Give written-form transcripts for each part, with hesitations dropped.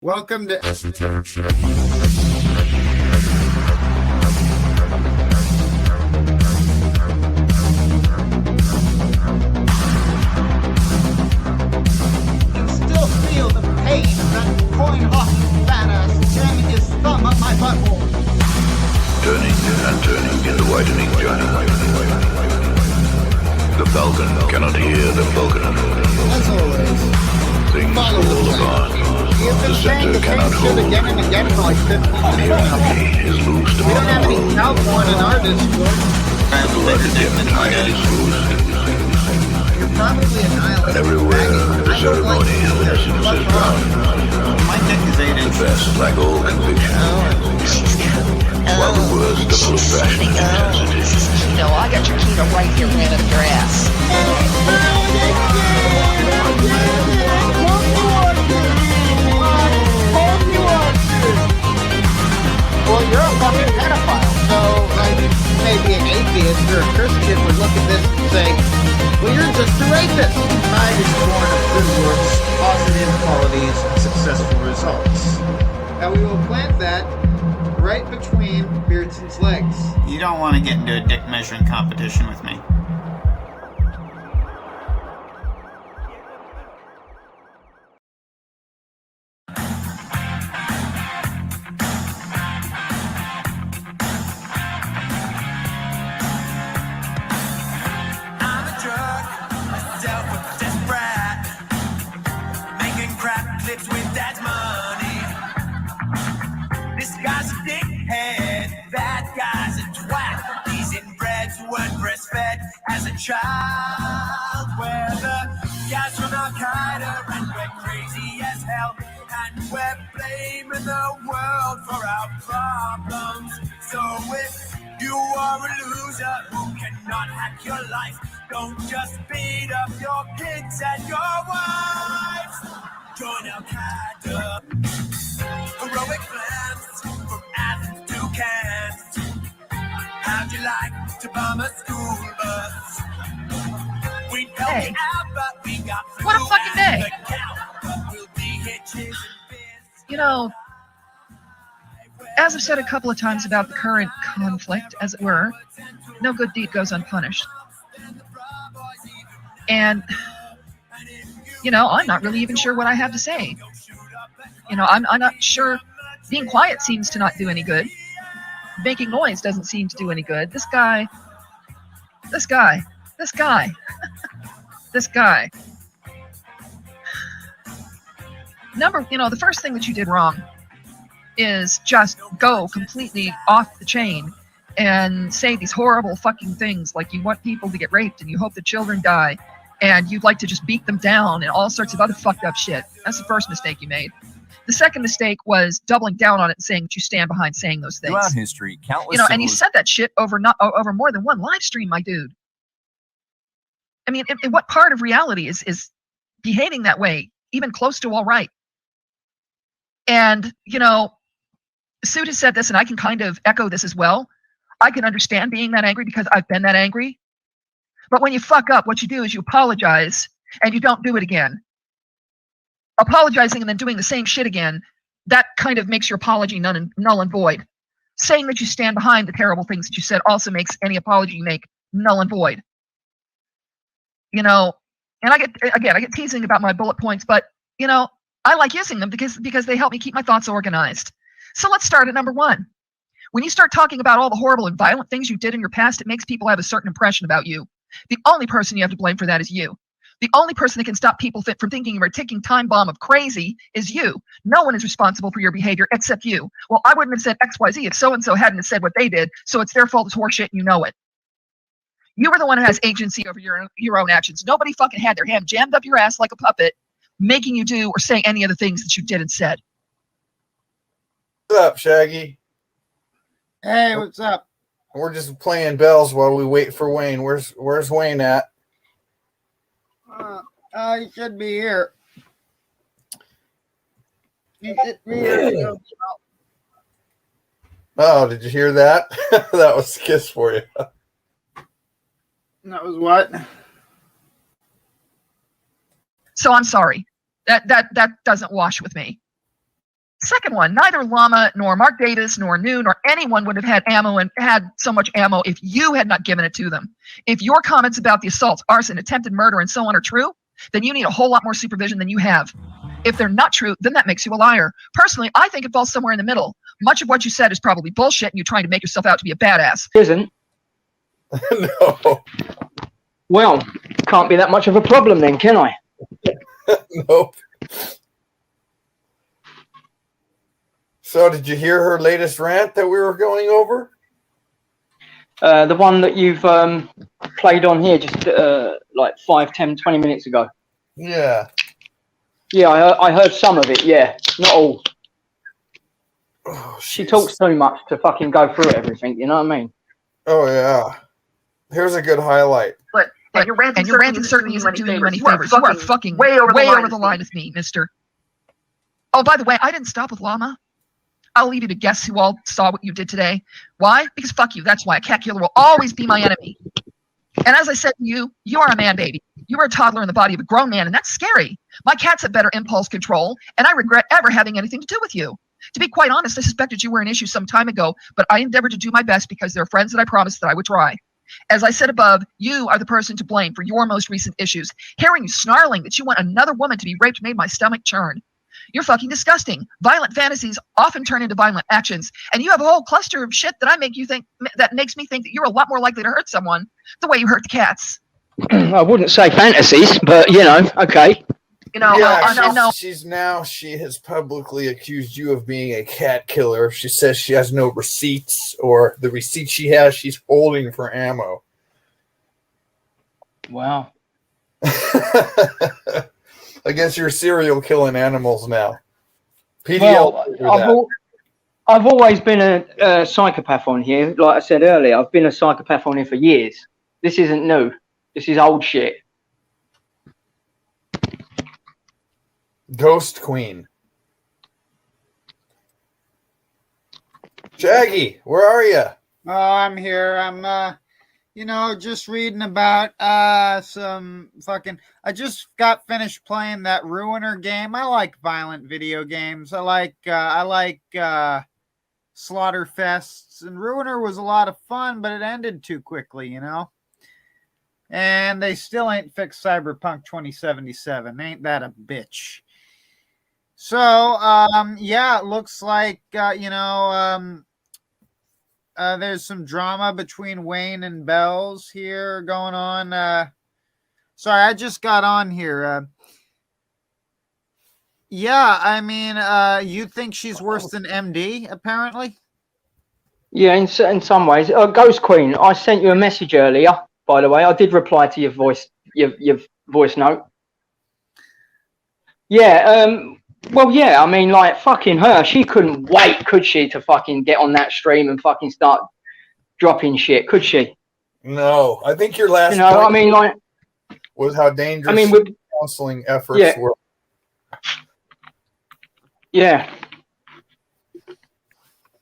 Welcome to Esoteric Shaggy. You still feel the pain of that coin-hawking badass jamming his thumb up my butthole. Turning and turning in the widening journey. The falcon cannot hear the falconer. As always, Things follow fall the plan. apart. You've The been saying center the cannot same shit hold. again and again for like 15 The minutes now. energy is loosed We don't upon have the any world. cow porn in our Discord. Like a dim tide is loosed. You're probably a nihilist. And everywhere the ceremony of innocence is drowned. My dick is 8 The inches. best lack all conviction. While the worst are full of passion and intensity. No, I got your keto right here right up your ass. Well, you're a fucking pedophile, so like maybe an atheist or a Christian would look at this and say, well, you're just a rapist. Pride is born of good works, positive qualities, and successful results. Now we will plant that right between Beardson's legs. You don't want to get into a dick measuring competition with me. I'm a drug, myself a desperate, making crap clips with dad's money. This guy's a dickhead, that guy's a twat. These inbreds weren't breastfed as a child. We're the guys from Al-Qaeda and we're crazy as hell. And we're blaming the world for our problems. So if you are a loser who cannot hack your life, don't just beat up your kids and your wives. Join Al-Qaeda. Heroic plans from Athens to Kansas. How'd you like to bomb a school bus? We'd help Hey. you out, but we got What a flu fucking and day. the count. But we'll be hitches and fists. You know, as I've said a couple of times about the current conflict, as it were, no good deed goes unpunished. And, you know, I'm not really even sure what I have to say. You know, I'm not sure. Being quiet seems to not do any good. Making noise doesn't seem to do any good. This guy. This guy. The first thing that you did wrong is just go completely off the chain and say these horrible fucking things like you want people to get raped and you hope the children die and you'd like to just beat them down and all sorts of other fucked up shit. That's the first mistake you made. The second mistake was doubling down on it and saying that you stand behind saying those things. Throughout history, countless And you said that shit over more than one live stream, my dude. I mean, in what part of reality is behaving that way even close to all right? And, Sue has said this, and I can kind of echo this as well. I can understand being that angry because I've been that angry. But when you fuck up, what you do is you apologize and you don't do it again. Apologizing and then doing the same shit again, that kind of makes your apology null and void. Saying that you stand behind the terrible things that you said also makes any apology you make null and void. And I get teasing about my bullet points, but, I like using them because they help me keep my thoughts organized. So let's start at number one. When you start talking about all the horrible and violent things you did in your past, it makes people have a certain impression about you. The only person you have to blame for that is you. The only person that can stop people from thinking you're a ticking time bomb of crazy is you. No one is responsible for your behavior except you. Well, I wouldn't have said XYZ if so-and-so hadn't have said what they did, so it's their fault, it's horseshit, and you know it. You were the one who has agency over your own actions. Nobody fucking had their hand jammed up your ass like a puppet, making you do or say any of the things that you did and said. What's up, Shaggy? Hey, what's up? We're just playing bells while we wait for Wayne. Where's Wayne at? He should be here. He should be here. Oh, did you hear that? That was a kiss for you. That was what? So I'm sorry. That doesn't wash with me. Second one, neither Llama nor Mark Davis nor New nor anyone would have had ammo and had so much ammo if you had not given it to them. If your comments about the assaults, arson, attempted murder, and so on are true, then you need a whole lot more supervision than you have. If they're not true, then that makes you a liar. Personally, I think it falls somewhere in the middle. Much of what you said is probably bullshit and you're trying to make yourself out to be a badass. Isn't. No. Well, can't be that much of a problem then, can I? Nope. So did you hear her latest rant that we were going over? The one that you've played on here just like 5, 10, 20 minutes ago. Yeah. Yeah, I heard some of it, yeah. Not all. Oh, she talks too much to fucking go through everything, you know what I mean? Oh, yeah. Here's a good highlight. And your ranting certainly isn't doing you any favors. You are fucking way over the line with me, mister. Oh, by the way, I didn't stop with Llama. I'll leave you to guess who all saw what you did today. Why? Because fuck you. That's why a cat killer will always be my enemy. And as I said to you, you are a man baby. You are a toddler in the body of a grown man, and that's scary. My cats have better impulse control, and I regret ever having anything to do with you. To be quite honest, I suspected you were an issue some time ago, but I endeavored to do my best because there are friends that I promised that I would try. As I said above, you are the person to blame for your most recent issues. Hearing you snarling that you want another woman to be raped made my stomach churn. You're fucking disgusting. Violent fantasies often turn into violent actions, and you have a whole cluster of shit that makes me think that you're a lot more likely to hurt someone the way you hurt the cats. I wouldn't say fantasies, but you know, okay. You know, yeah, she has publicly accused you of being a cat killer. She says she has no receipts, or the receipts she has, she's holding for ammo. Wow. I guess you're serial killing animals now. PDL. I've always been a psychopath on here. Like I said earlier, I've been a psychopath on here for years. This isn't new. This is old shit. Ghost Queen. Shaggy, where are you? Oh, I'm here. I'm, just reading about some fucking. I just got finished playing that Ruiner game. I like violent video games. I like Slaughterfests, and Ruiner was a lot of fun, but it ended too quickly, you know. And they still ain't fixed Cyberpunk 2077. Ain't that a bitch? So, it looks like, there's some drama between Wayne and Bells here going on. Sorry, I just got on here. You think she's worse than MD, apparently? Yeah, in some ways. Ghost Queen, I sent you a message earlier, by the way. I did reply to your voice note. Yeah, well, yeah, I mean, like, fucking her. She couldn't wait, could she, to fucking get on that stream and fucking start dropping shit, could she? No, I think your last point I mean, like, was how dangerous counseling efforts were. Yeah.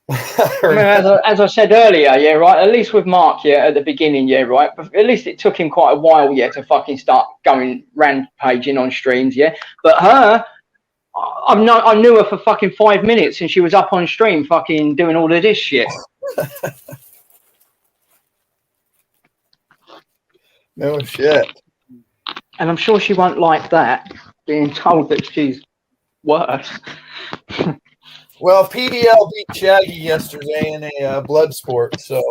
I mean, as I said earlier, yeah, right, at least with Mark, yeah, at the beginning, yeah, right, but at least it took him quite a while, yeah, to fucking start going rampaging on streams, yeah, but her... I knew her for fucking 5 minutes and she was up on stream fucking doing all of this shit. No shit. And I'm sure she won't like that, being told that she's worse. Well, PDL beat Shaggy yesterday in a Bloodsport, so...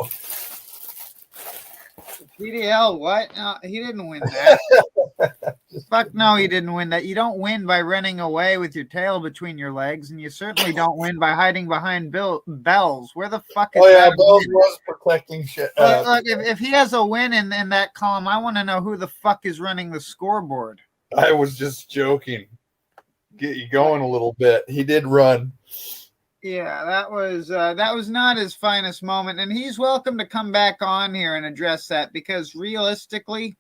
PDL, what? No, he didn't win that. Fuck no, he didn't win that. You don't win by running away with your tail between your legs, and you certainly don't win by hiding behind Bells. Where the fuck is that? Bells was protecting shit. Look, if he has a win in that column, I want to know who the fuck is running the scoreboard. I was just joking. Get you going a little bit. He did run. Yeah, that was not his finest moment, and he's welcome to come back on here and address that, because realistically,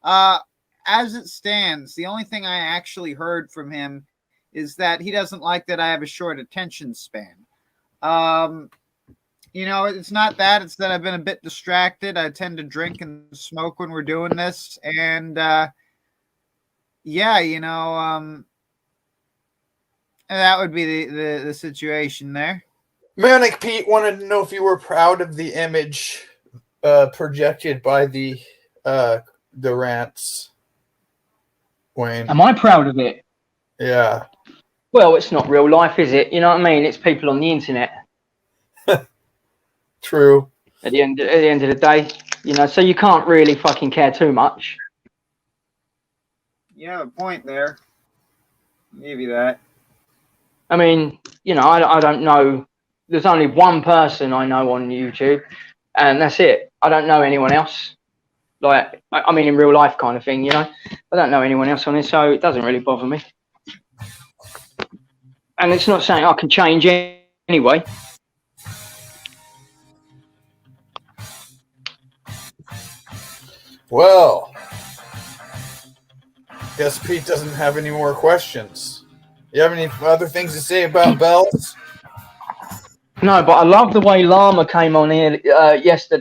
as it stands, the only thing I actually heard from him is that he doesn't like that I have a short attention span. It's not that, it's that I've been a bit distracted. I tend to drink and smoke when we're doing this, and that would be the situation there. Manic Pete wanted to know if you were proud of the image projected by the rants. Wayne. Am I proud of it? Yeah. Well, it's not real life, is it? You know what I mean? It's people on the internet. True. At the end of the day, you know, so you can't really fucking care too much. You have a point there. I'll give you that. I mean, you know, I don't know. There's only one person I know on YouTube, and that's it. I don't know anyone else. Like, I mean, in real life kind of thing, you know. I don't know anyone else on it, so it doesn't really bother me. And it's not saying I can change anyway. Well, guess Pete doesn't have any more questions. You have any other things to say about bells? No, but I love the way Llama came on here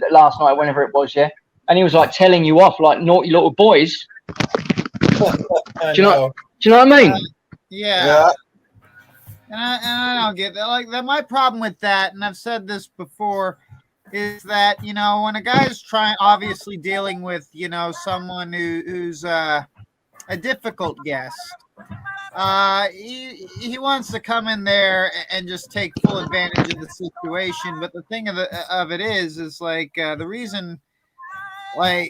last night, whenever it was, yeah. And he was like telling you off like naughty little boys. Do you know what I mean? Yeah. And I don't get that. Like that, my problem with that, and I've said this before, is that, you know, when a guy's obviously dealing with, you know, someone who's a difficult guest, he wants to come in there and just take full advantage of the situation. But the thing of it is like the reason we're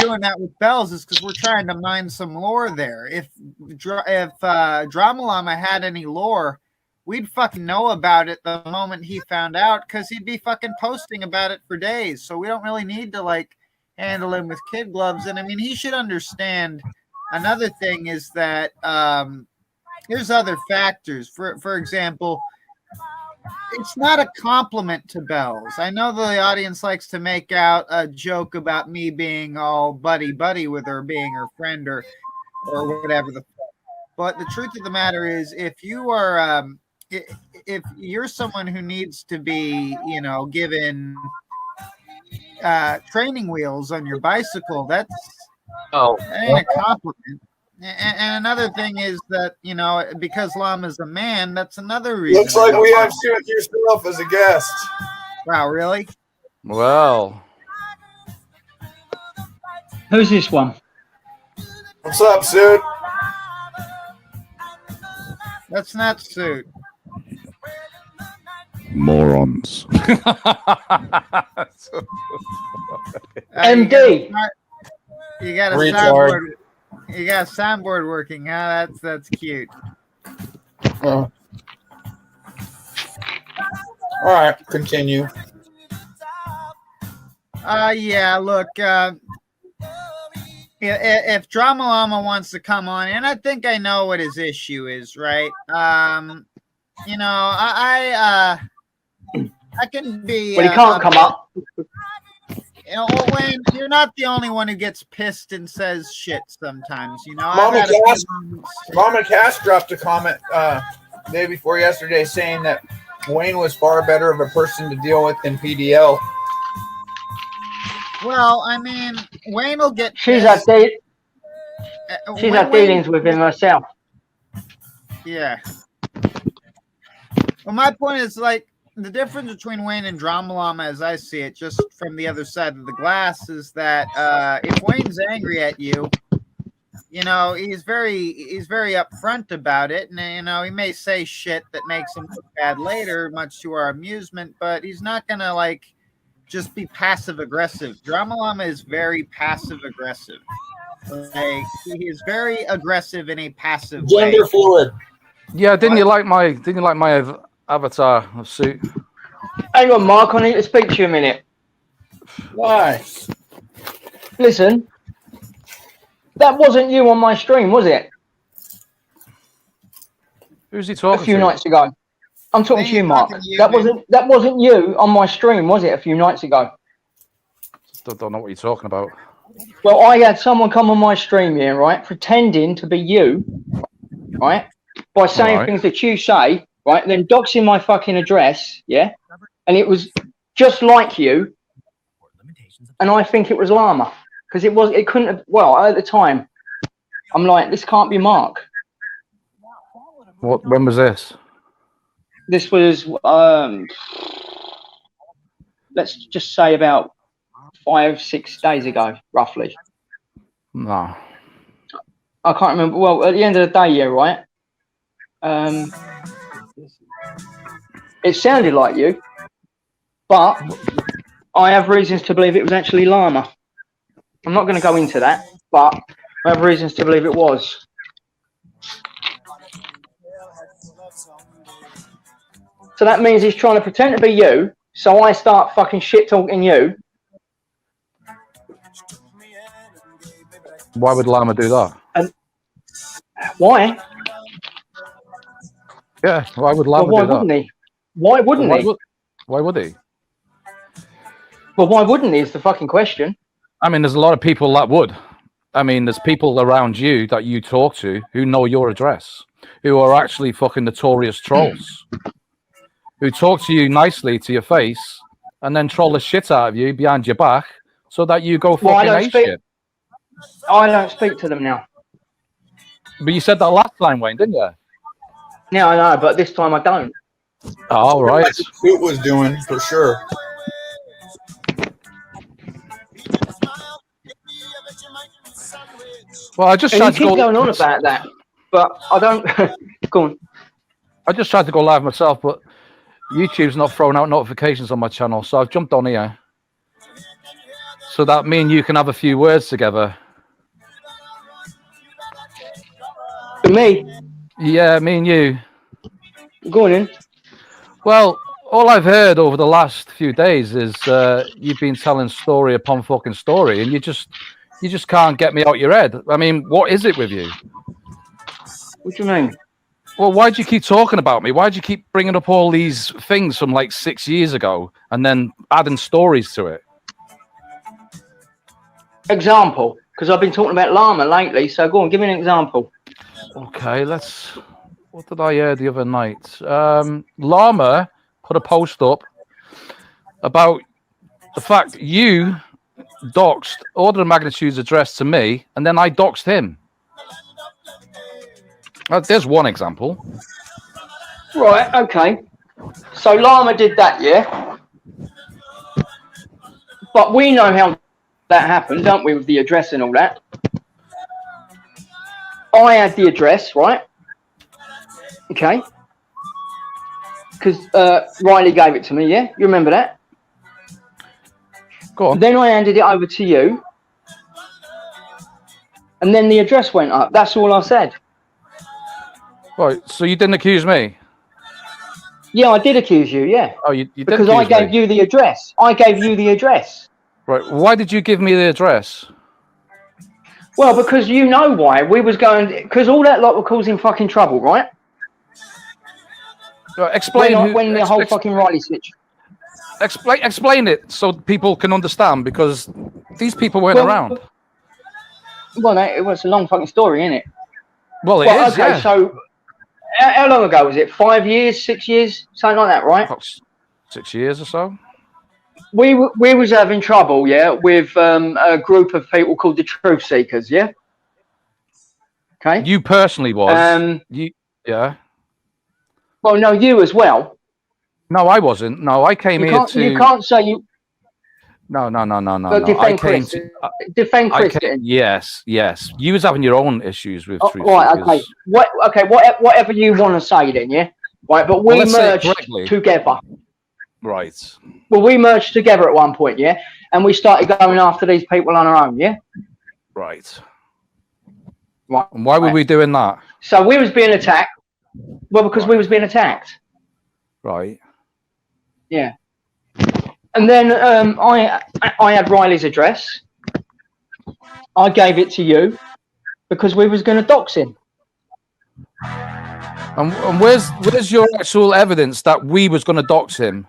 doing that with bells is because we're trying to mine some lore there. If Drama Llama had any lore, we'd fucking know about it the moment he found out, because he'd be fucking posting about it for days. So we don't really need to like handle him with kid gloves. And I mean, he should understand. Another thing is that there's other factors. For example, it's not a compliment to bells. I know the audience likes to make out a joke about me being all buddy with her, being her friend or whatever but the truth of the matter is, if you are if you're someone who needs to be, you know, given training wheels on your bicycle, that ain't a compliment. And another thing is that, you know, because Llama's a man, that's another reason. Looks like we have Stuart yourself as a guest. Wow, really? Well, who's this one? What's up, Suit? That's not Suit. morons. MD. You got a Retard. soundboard. You got a soundboard working, huh? That's cute. All right, continue. Yeah, look, if Drama Llama wants to come on, and I think I know what his issue is, right? You know, I can be. Well, he can't come up. You know, Wayne, you're not the only one who gets pissed and says shit sometimes. You know, Mama Cass dropped a comment day before yesterday saying that Wayne was far better of a person to deal with than PDL. Well, I mean, Wayne will get. She's had dealings with him herself. Yeah. Well, my point is, like, the difference between Wayne and Drama Llama, as I see it, just from the other side of the glass, is that if Wayne's angry at you, you know, he's very upfront about it, and you know, he may say shit that makes him look bad later, much to our amusement, but he's not gonna like just be passive aggressive. Drama Llama is very passive aggressive. Like, he is very aggressive in a passive way. Gender fluid. Yeah, didn't you like my avatar of Suit? Hang on, Mark, I need to speak to you a minute. Why? Listen, that wasn't you on my stream, was it? Who's he talking to? A few nights ago. I'm talking to you, Mark. That wasn't you on my stream, was it? A few nights ago. Don't know what you're talking about. Well, I had someone come on my stream here, right, pretending to be you, right, by saying things that you say, right, and then doxing my fucking address, yeah, and it was just like you, and I think it was Llama, because it couldn't have, well, at the time, I'm like, this can't be Mark. What? When was this? This was, let's just say about 5-6 days ago, roughly. No. I can't remember. Well, at the end of the day, yeah, right? It sounded like you, but I have reasons to believe it was actually Llama. I'm not going to go into that, but I have reasons to believe it was. So that means he's trying to pretend to be you, so I start fucking shit talking you. Why would Llama do that? And why? Yeah, why would Llama Well, why do that? wouldn't he? Why wouldn't he? Why would he? Well, why wouldn't he is the fucking question. I mean, there's a lot of people that would. I mean, there's people around you that you talk to who know your address, who are actually fucking notorious trolls, who talk to you nicely to your face and then troll the shit out of you behind your back so that you go fucking ape shit. I don't speak to them now. But you said that last time, Wayne, didn't you? Yeah, I know, but this time I don't. Oh, right. Like Scoot was doing, for sure. Well, I just And tried you to keep go going on about that, but I don't. Go on. I just tried to go live myself, but YouTube's not throwing out notifications on my channel, so I've jumped on here. So that me and you can have a few words together. Me? Yeah, me and you. Go on in. Well, all I've heard over the last few days is you've been telling story upon fucking story, and you just can't get me out your head. I mean, what is it with you? What do you mean? Well, why do you keep talking about me? Why do you keep bringing up all these things from like 6 years ago and then adding stories to it? Example, because I've been talking about Llama lately, so go on, give me an example. Okay, what did I hear the other night? Llama put a post up about the fact you doxed order of magnitude's address to me, and then I doxed him. There's one example. Right, okay. So Llama did that, yeah? But we know how that happened, don't we, with the address and all that? I had the address, right? Okay. Because Wrighy gave it to me, yeah? You remember that? Go on. Then I handed it over to you. And then the address went up. That's all I said. Right, so you didn't accuse me? Yeah, I did accuse you, yeah. Oh, you did because I gave you the address. I gave you the address. Right, why did you give me the address? Well, because you know why. We was going... Because all that lot were causing fucking trouble, right? Explain when the whole fucking Wrighy switch. Explain it so people can understand, because these people weren't around. Well, it was a long fucking story, isn't it? Well, it is, okay, yeah. So how long ago was it? 5 years, 6 years, something like that, right? About 6 years or so. We was having trouble, yeah, with a group of people called the Truth Seekers, yeah. Okay. You personally was. Yeah. Well, no, you as well. No, I wasn't. No, I came here to. You can't say you. No. Defend Chris. Defend Chris. Yes. You was having your own issues with Truth right, Seekers. okay. Whatever you want to say then, yeah. Right, but we merged together. Right. Well, we merged together at one point, yeah, and we started going after these people on our own, yeah. Right. And why were we doing that? So we was being attacked. Well, because we was being attacked. Right. Yeah. And then I had Wrighy's address. I gave it to you because we was going to dox him. And where's your actual evidence that we was going to dox him?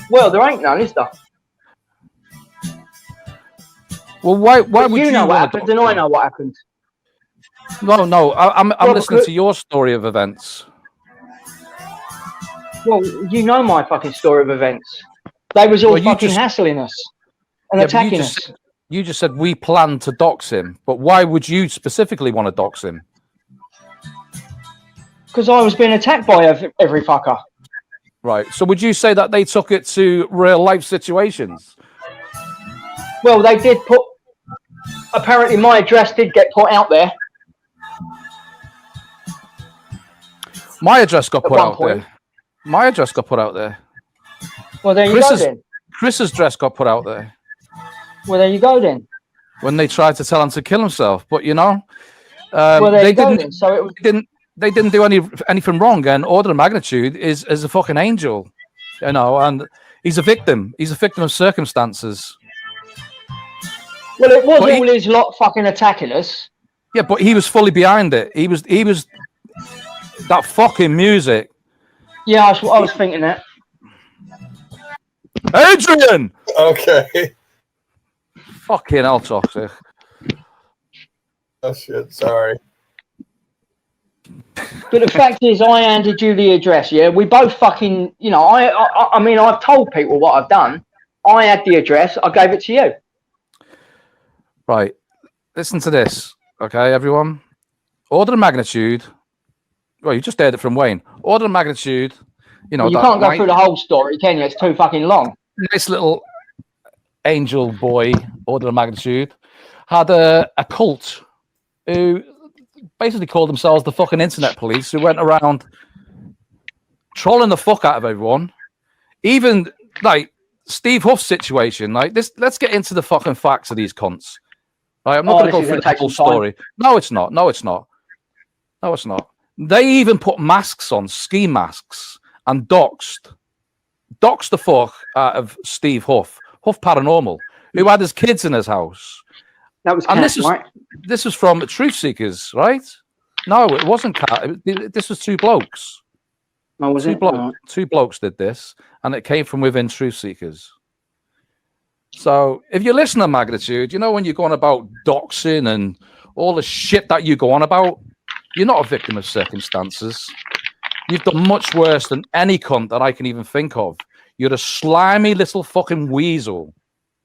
Well, there ain't none, is there? Well, why would you know what happened, and I know what happened. No, I'm listening to your story of events. Well, you know my fucking story of events. They was all fucking hassling us and attacking us. You just said we planned to dox him, but why would you specifically want to dox him? Because I was being attacked by every fucker. Right. So would you say that they took it to real life situations? Well, they did put. Apparently, my address did get put out there. My address got At put one out point. there. My address got put out there. Well, there you go then. Chris's dress got put out there. Well, there you go then. When they tried to tell him to kill himself, but you know, Well, there they you go didn't. then. So it was. They didn't do anything wrong. And order of magnitude is a fucking angel, you know, and he's a victim. He's a victim of circumstances. Well, it was But all his lot fucking attacking us. Yeah, but he was fully behind it. He was that fucking music. Yeah, I was thinking that. Adrian! Okay. Fucking hell, toxic. Oh shit, sorry. But the fact is, I handed you the address. Yeah, we both fucking. You know, I mean, I've told people what I've done. I had the address. I gave it to you. Right. Listen to this, okay, everyone. Order of magnitude. Well, you just heard it from Wayne. Order of magnitude. You know, Well, you can't go through the whole story, can you? It's too fucking long. Nice little angel boy, order of magnitude, had a cult who basically called themselves the fucking internet police, who went around trolling the fuck out of everyone. Even like Steve Huff's situation, like this. Let's get into the fucking facts of these cunts. Right, I'm not going to go through the whole story. No, it's not. No, it's not. No, it's not. They even put masks on, ski masks, and doxed the fuck out of Steve Huff Paranormal, who had his kids in his house. That was and Cat, right? This was from Truth Seekers, right? No, it wasn't Cat. This was two blokes. Oh, was it? Two blokes did this, and it came from within Truth Seekers. So if you listen to Magnitude, you know when you're going about doxing and all the shit that you go on about, you're not a victim of circumstances. You've done much worse than any cunt that I can even think of. You're a slimy little fucking weasel.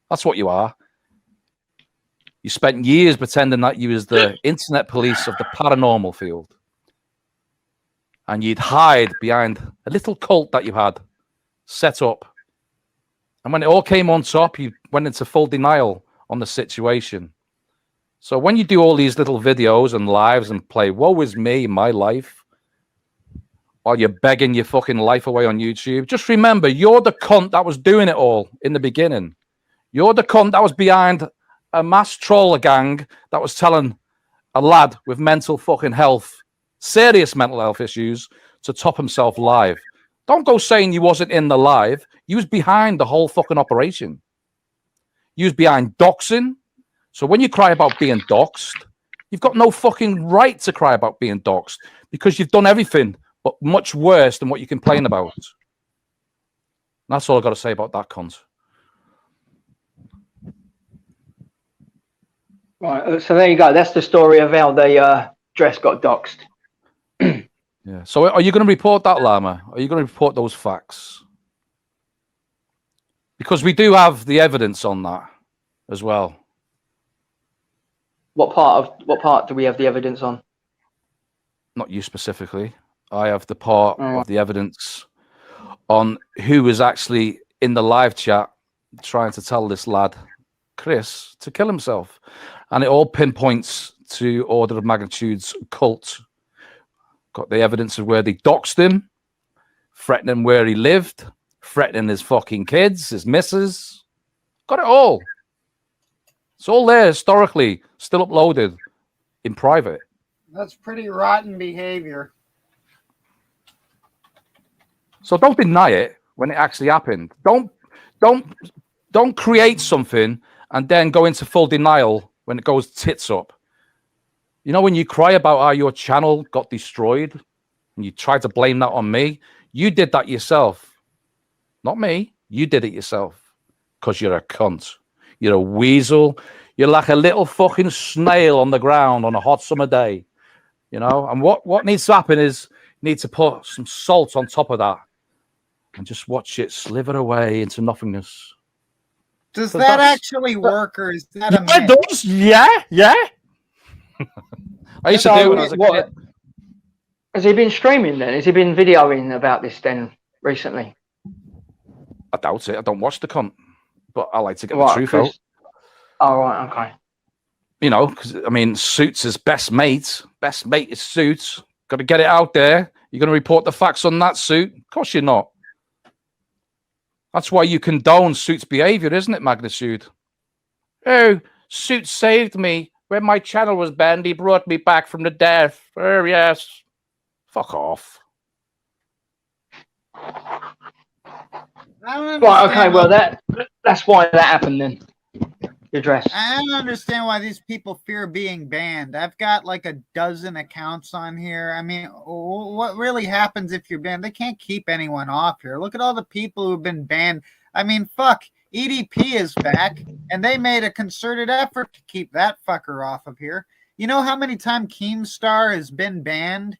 That's what you are. You spent years pretending that you was the internet police of the paranormal field. And you'd hide behind a little cult that you had set up. And when it all came on top, you went into full denial on the situation. So when you do all these little videos and lives and play, woe is me, my life, while you're begging your fucking life away on YouTube, just remember, you're the cunt that was doing it all in the beginning. You're the cunt that was behind a mass troller gang that was telling a lad with mental fucking health, serious mental health issues, to top himself live. Don't go saying you wasn't in the live. You was behind the whole fucking operation. You was behind doxing. So when you cry about being doxed, you've got no fucking right to cry about being doxed because you've done everything but much worse than what you complain about. And that's all I've got to say about that cunt. Right, so there you go. That's the story of how the dress got doxed. Yeah. So are you going to report that, Llama? Are you going to report those facts? Because we do have the evidence on that as well. What part do we have the evidence on? Not you specifically. I have the part of the evidence on who was actually in the live chat trying to tell this lad, Chris, to kill himself. And it all pinpoints to Order of Magnitude's cult. Got the evidence of where they doxed him, threatening where he lived, threatening his fucking kids, his missus. Got it all. It's all there historically, still uploaded in private. That's pretty rotten behavior. So don't deny it when it actually happened. Don't create something and then go into full denial when it goes tits up. You know, when you cry about how your channel got destroyed and you try to blame that on me, you did that yourself. Not me. You did it yourself because you're a cunt. You're a weasel. You're like a little fucking snail on the ground on a hot summer day. You know, and what needs to happen is you need to put some salt on top of that and just watch it sliver away into nothingness. Does that actually work, or is that a myth? It does. Yeah. I used to do it when I was a kid. Has he been streaming then? Has he been videoing about this then recently? I doubt it. I don't watch the cunt, but I like to get the truth out. Oh, right, okay. You know, because I mean, Suits is best mate. Best mate is Suits. Got to get it out there. You're going to report the facts on that, Suit? Of course you're not. That's why you condone Suit's behavior, isn't it, Magnitude? Oh, Suit saved me. When my channel was banned, he brought me back from the death. Oh, yes. Fuck off. Right, okay, well, that's why that happened then. Your address. I don't understand why these people fear being banned. I've got like a dozen accounts on here. I mean, what really happens if you're banned? They can't keep anyone off here. Look at all the people who've been banned. I mean, fuck, EDP is back, and they made a concerted effort to keep that fucker off of here. You know how many times Keemstar has been banned?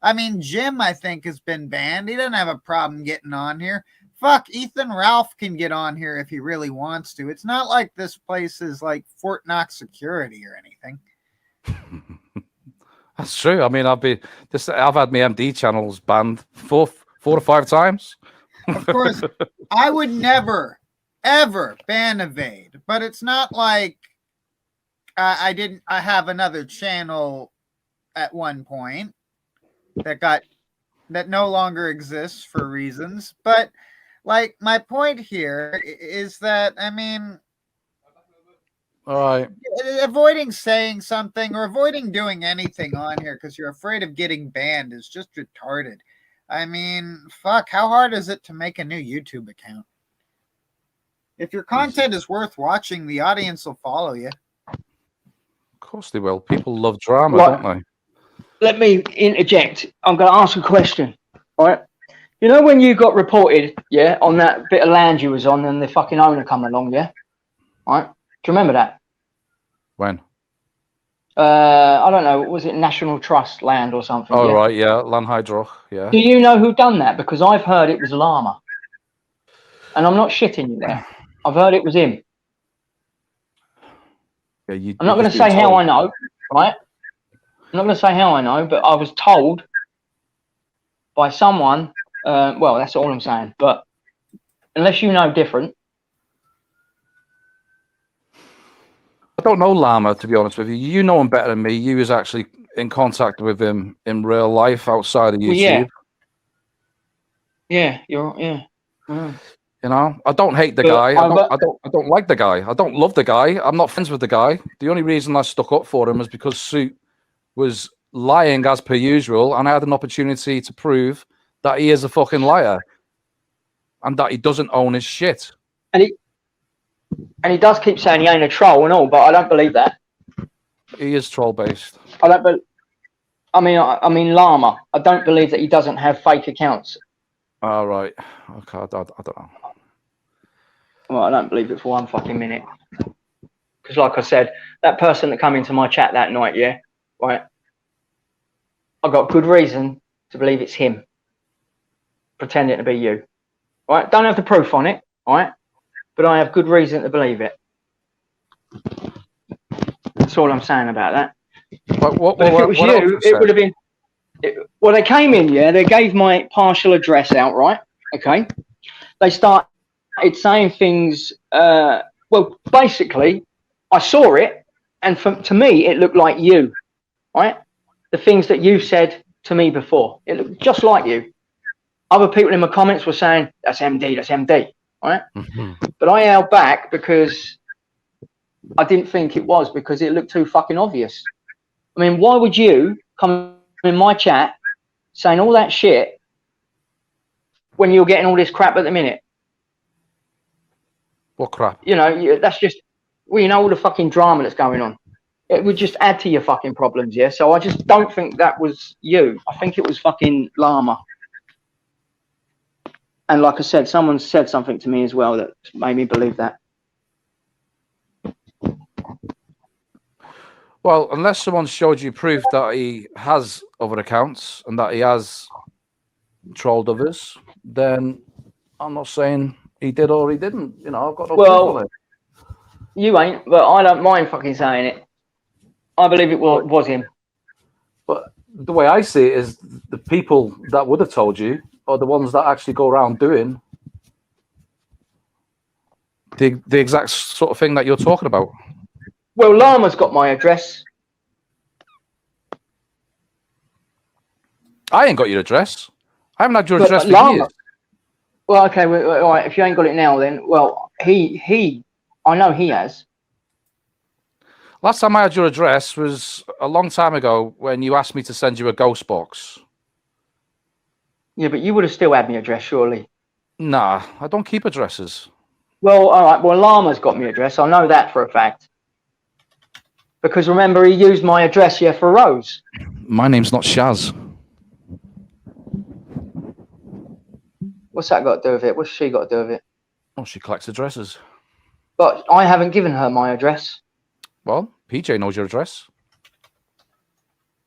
I mean, Jim, I think, has been banned. He doesn't have a problem getting on here. Fuck, Ethan Ralph can get on here if he really wants to. It's not like this place is like Fort Knox security or anything. That's true. I mean, I've had my MD channels banned four to five times. Of course, I would never, ever ban Evade, but it's not like I have another channel at one point that no longer exists for reasons, but like, my point here is that, I mean, all right, avoiding saying something or avoiding doing anything on here because you're afraid of getting banned is just retarded. I mean, fuck, how hard is it to make a new YouTube account? If your content is worth watching, the audience will follow you. Of course they will. People love drama, Right. don't they? Let me interject. I'm going to ask a question, all right? You know when you got reported, yeah, on that bit of land you was on and the fucking owner come along, yeah? All right? Do you remember that? When? I don't know. Was it National Trust land or something? Oh, yeah? right, yeah. Land Hydro, yeah. Do you know who done that? Because I've heard it was Llama. And I'm not shitting you there. I've heard it was him. Yeah, I'm not going to say how I know, right? I'm not going to say how I know, but I was told by someone. Well, that's all I'm saying. But unless you know different. I don't know Llama, to be honest with you. You know him better than me. You was actually in contact with him in real life outside of YouTube. Well, yeah, yeah. Mm. You know, I don't hate the guy. I don't like the guy. I don't love the guy. I'm not friends with the guy. The only reason I stuck up for him is because Suit was lying as per usual, and I had an opportunity to prove that he is a fucking liar and that he doesn't own his shit. And he does keep saying he ain't a troll and all, but I don't believe that. He is troll based. I mean Llama. I don't believe that he doesn't have fake accounts. All right. Okay. I don't know. Well, I don't believe it for one fucking minute. Because, like I said, that person that came into my chat that night, yeah, right. I got good reason to believe it's him pretending to be you. Right? Don't have the proof on it, right? But I have good reason to believe it. That's all I'm saying about that. But if it was you, it would have been. Well, they came in, yeah. They gave my partial address out, right? Okay. They started saying things. Well, basically, I saw it, and to me, it looked like you, right? The things that you said to me before, it looked just like you. Other people in my comments were saying, "That's MD, that's MD," right? Mm-hmm. But I held back because I didn't think it was, because it looked too fucking obvious. I mean, why would you come in my chat saying all that shit when you're getting all this crap at the minute? What crap? You know, that's just, well, you know, all the fucking drama that's going on. It would just add to your fucking problems, yeah? So I just don't think that was you. I think it was fucking Llama. And like I said, someone said something to me as well that made me believe that. Well, unless someone showed you proof that he has other accounts and that he has trolled others, then I'm not saying he did or he didn't. You know, I've got no proof on it. You ain't, but I don't mind fucking saying it. I believe it was him. But the way I see it is the people that would have told you are the ones that actually go around doing the exact sort of thing that you're talking about. Well, Llama's got my address. I ain't got your address. I haven't had your But address for Llama. years. Well, okay, all right. If you ain't got it now, then I know he has. Last time I had your address was a long time ago when you asked me to send you a ghost box. Yeah, but you would have still had my address, surely. Nah, I don't keep addresses. Well, all right. Well, Llama's got my address. I know that for a fact. Because remember, he used my address here for Rose. My name's not Shaz. What's that got to do with it? What's she got to do with it? Oh, she collects addresses. But I haven't given her my address. Well, PJ knows your address.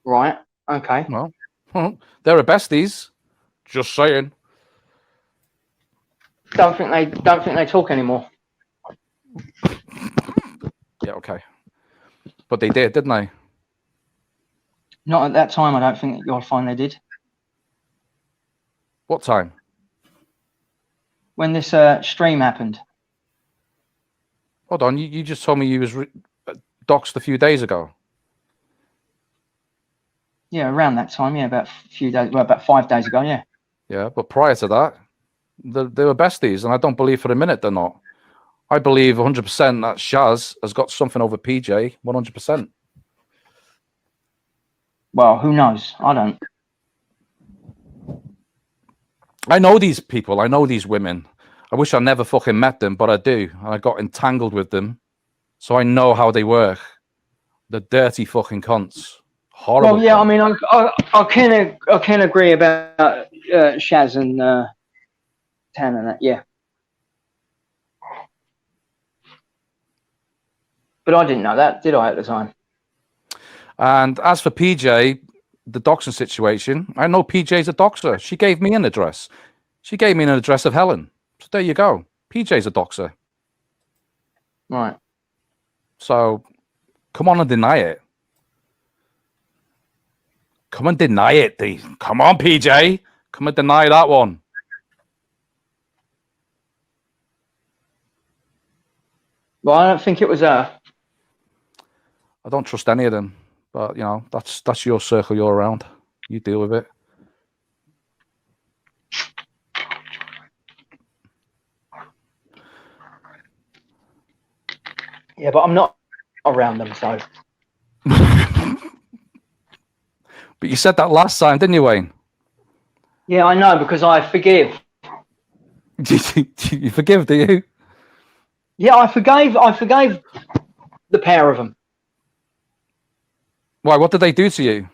Right. Okay. Well, they're a besties. Just saying. Don't think they talk anymore. Yeah, okay. But they did, didn't they? Not at that time. I don't think that you'll find they did. What time? When this stream happened. Hold on, you just told me you was doxed a few days ago. Yeah, around that time. Yeah, about a few days. Well, about 5 days ago. Yeah. Yeah, but prior to that, they were besties, and I don't believe for a minute they're not. I believe 100% that Shaz has got something over PJ, 100%. Well, who knows? I don't. I know these people. I know these women. I wish I never fucking met them, but I do. And I got entangled with them, so I know how they work. The dirty fucking cunts. Horrible. Well, yeah. cunts. I mean, I can agree about Shaz and Tan and that. Yeah. But I didn't know that, did I, at the time? And as for PJ, the doxing situation, I know PJ's a doxer. She gave me an address. She gave me an address of Helen. So there you go. PJ's a doxer. Right. So come on and deny it. Come and deny it. Come on, PJ. Come and deny that one. Well, I don't think it was her. I don't trust any of them. But, you know, that's your circle you're around. You deal with it. Yeah, but I'm not around them, so. But you said that last time, didn't you, Wayne? Yeah, I know, because I forgive. You forgive, do you? Yeah, I forgave the pair of them. Why? What did they do to you?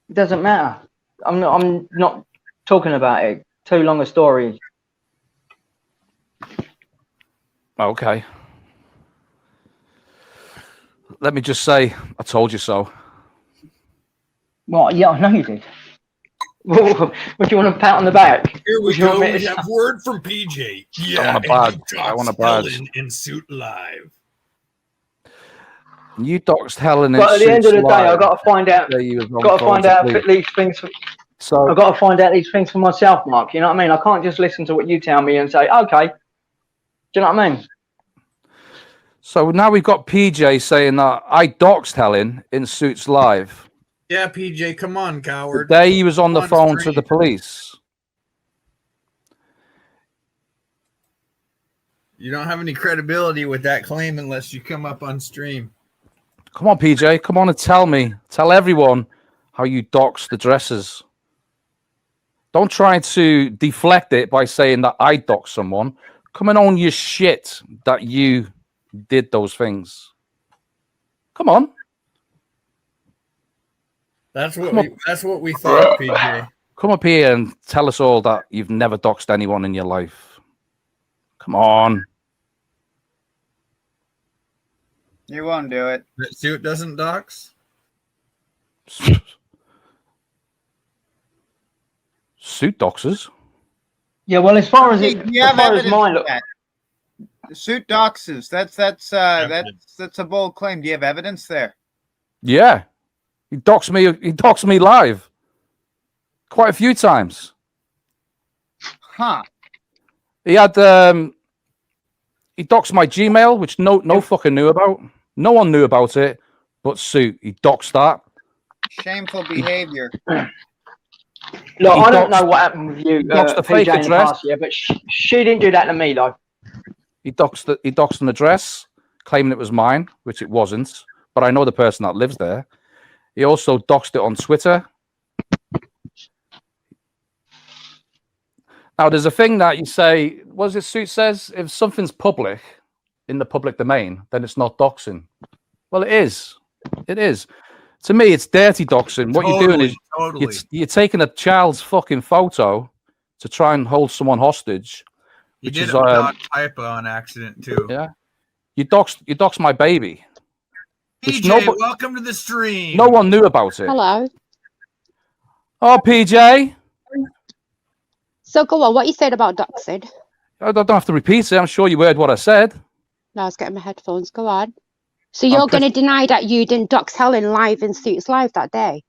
It doesn't matter. I'm not talking about it. Too long a story. Okay. Let me just say, I told you so. Well, yeah, I know you did. What do you want to pat on the back? Here we Do you want go. me We to- have word from PJ. Yeah, I want a badge. I want a badge. In suit live. You doxed Helen. But at the end of the day, I've got to find out. Got to find out these things. So I've got to find out these things for myself, Mark. You know what I mean? I can't just listen to what you tell me and say, okay. Do you know what I mean? So now we've got PJ saying that I doxed Helen in Suits Live. Yeah, PJ, come on, coward. The day he was on the Come phone stream. to the police. You don't have any credibility with that claim unless you come up on stream. Come on, PJ. Come on and tell everyone how you doxed the dresses. Don't try to deflect it by saying that I doxed someone. Come and own your shit that you did those things. Come on. That's what we thought, PJ. Come up here and tell us all that you've never doxed anyone in your life. Come on. You won't do it. That suit doesn't dox? Suit doxers? Yeah, well, as far as Hey, it, do you as have far as evidence mine of look, that? The suit doxes. That's a bold claim. Do you have evidence there? Yeah. He doxed me live. quite a few times. Huh. He had he doxed my Gmail, which no fucking knew about. No one knew about it, but Suit. He doxed that. Shameful behavior. Look, He I don't doxed- know what happened with you, doxed the fake PJ, in the address. past year, but she didn't do that to me, though. He doxed an address, claiming it was mine, which it wasn't. But I know the person that lives there. He also doxed it on Twitter. Now, there's a thing that you say, what does this Suit says? If something's public, in the public domain, then it's not doxing. Well, it is. It is. To me, it's dirty doxing. What you're doing is you're taking a child's fucking photo to try and hold someone hostage. You Which did is, it without Hypa on accident too. Yeah. You doxed my baby. Which PJ, welcome to the stream. No one knew about it. Hello. Oh, PJ. So go on, what you said about doxing? I don't have to repeat it. I'm sure you heard what I said. No, I was getting my headphones. Go on. So you're going to deny that you didn't dox Helen live in Suits Live that day?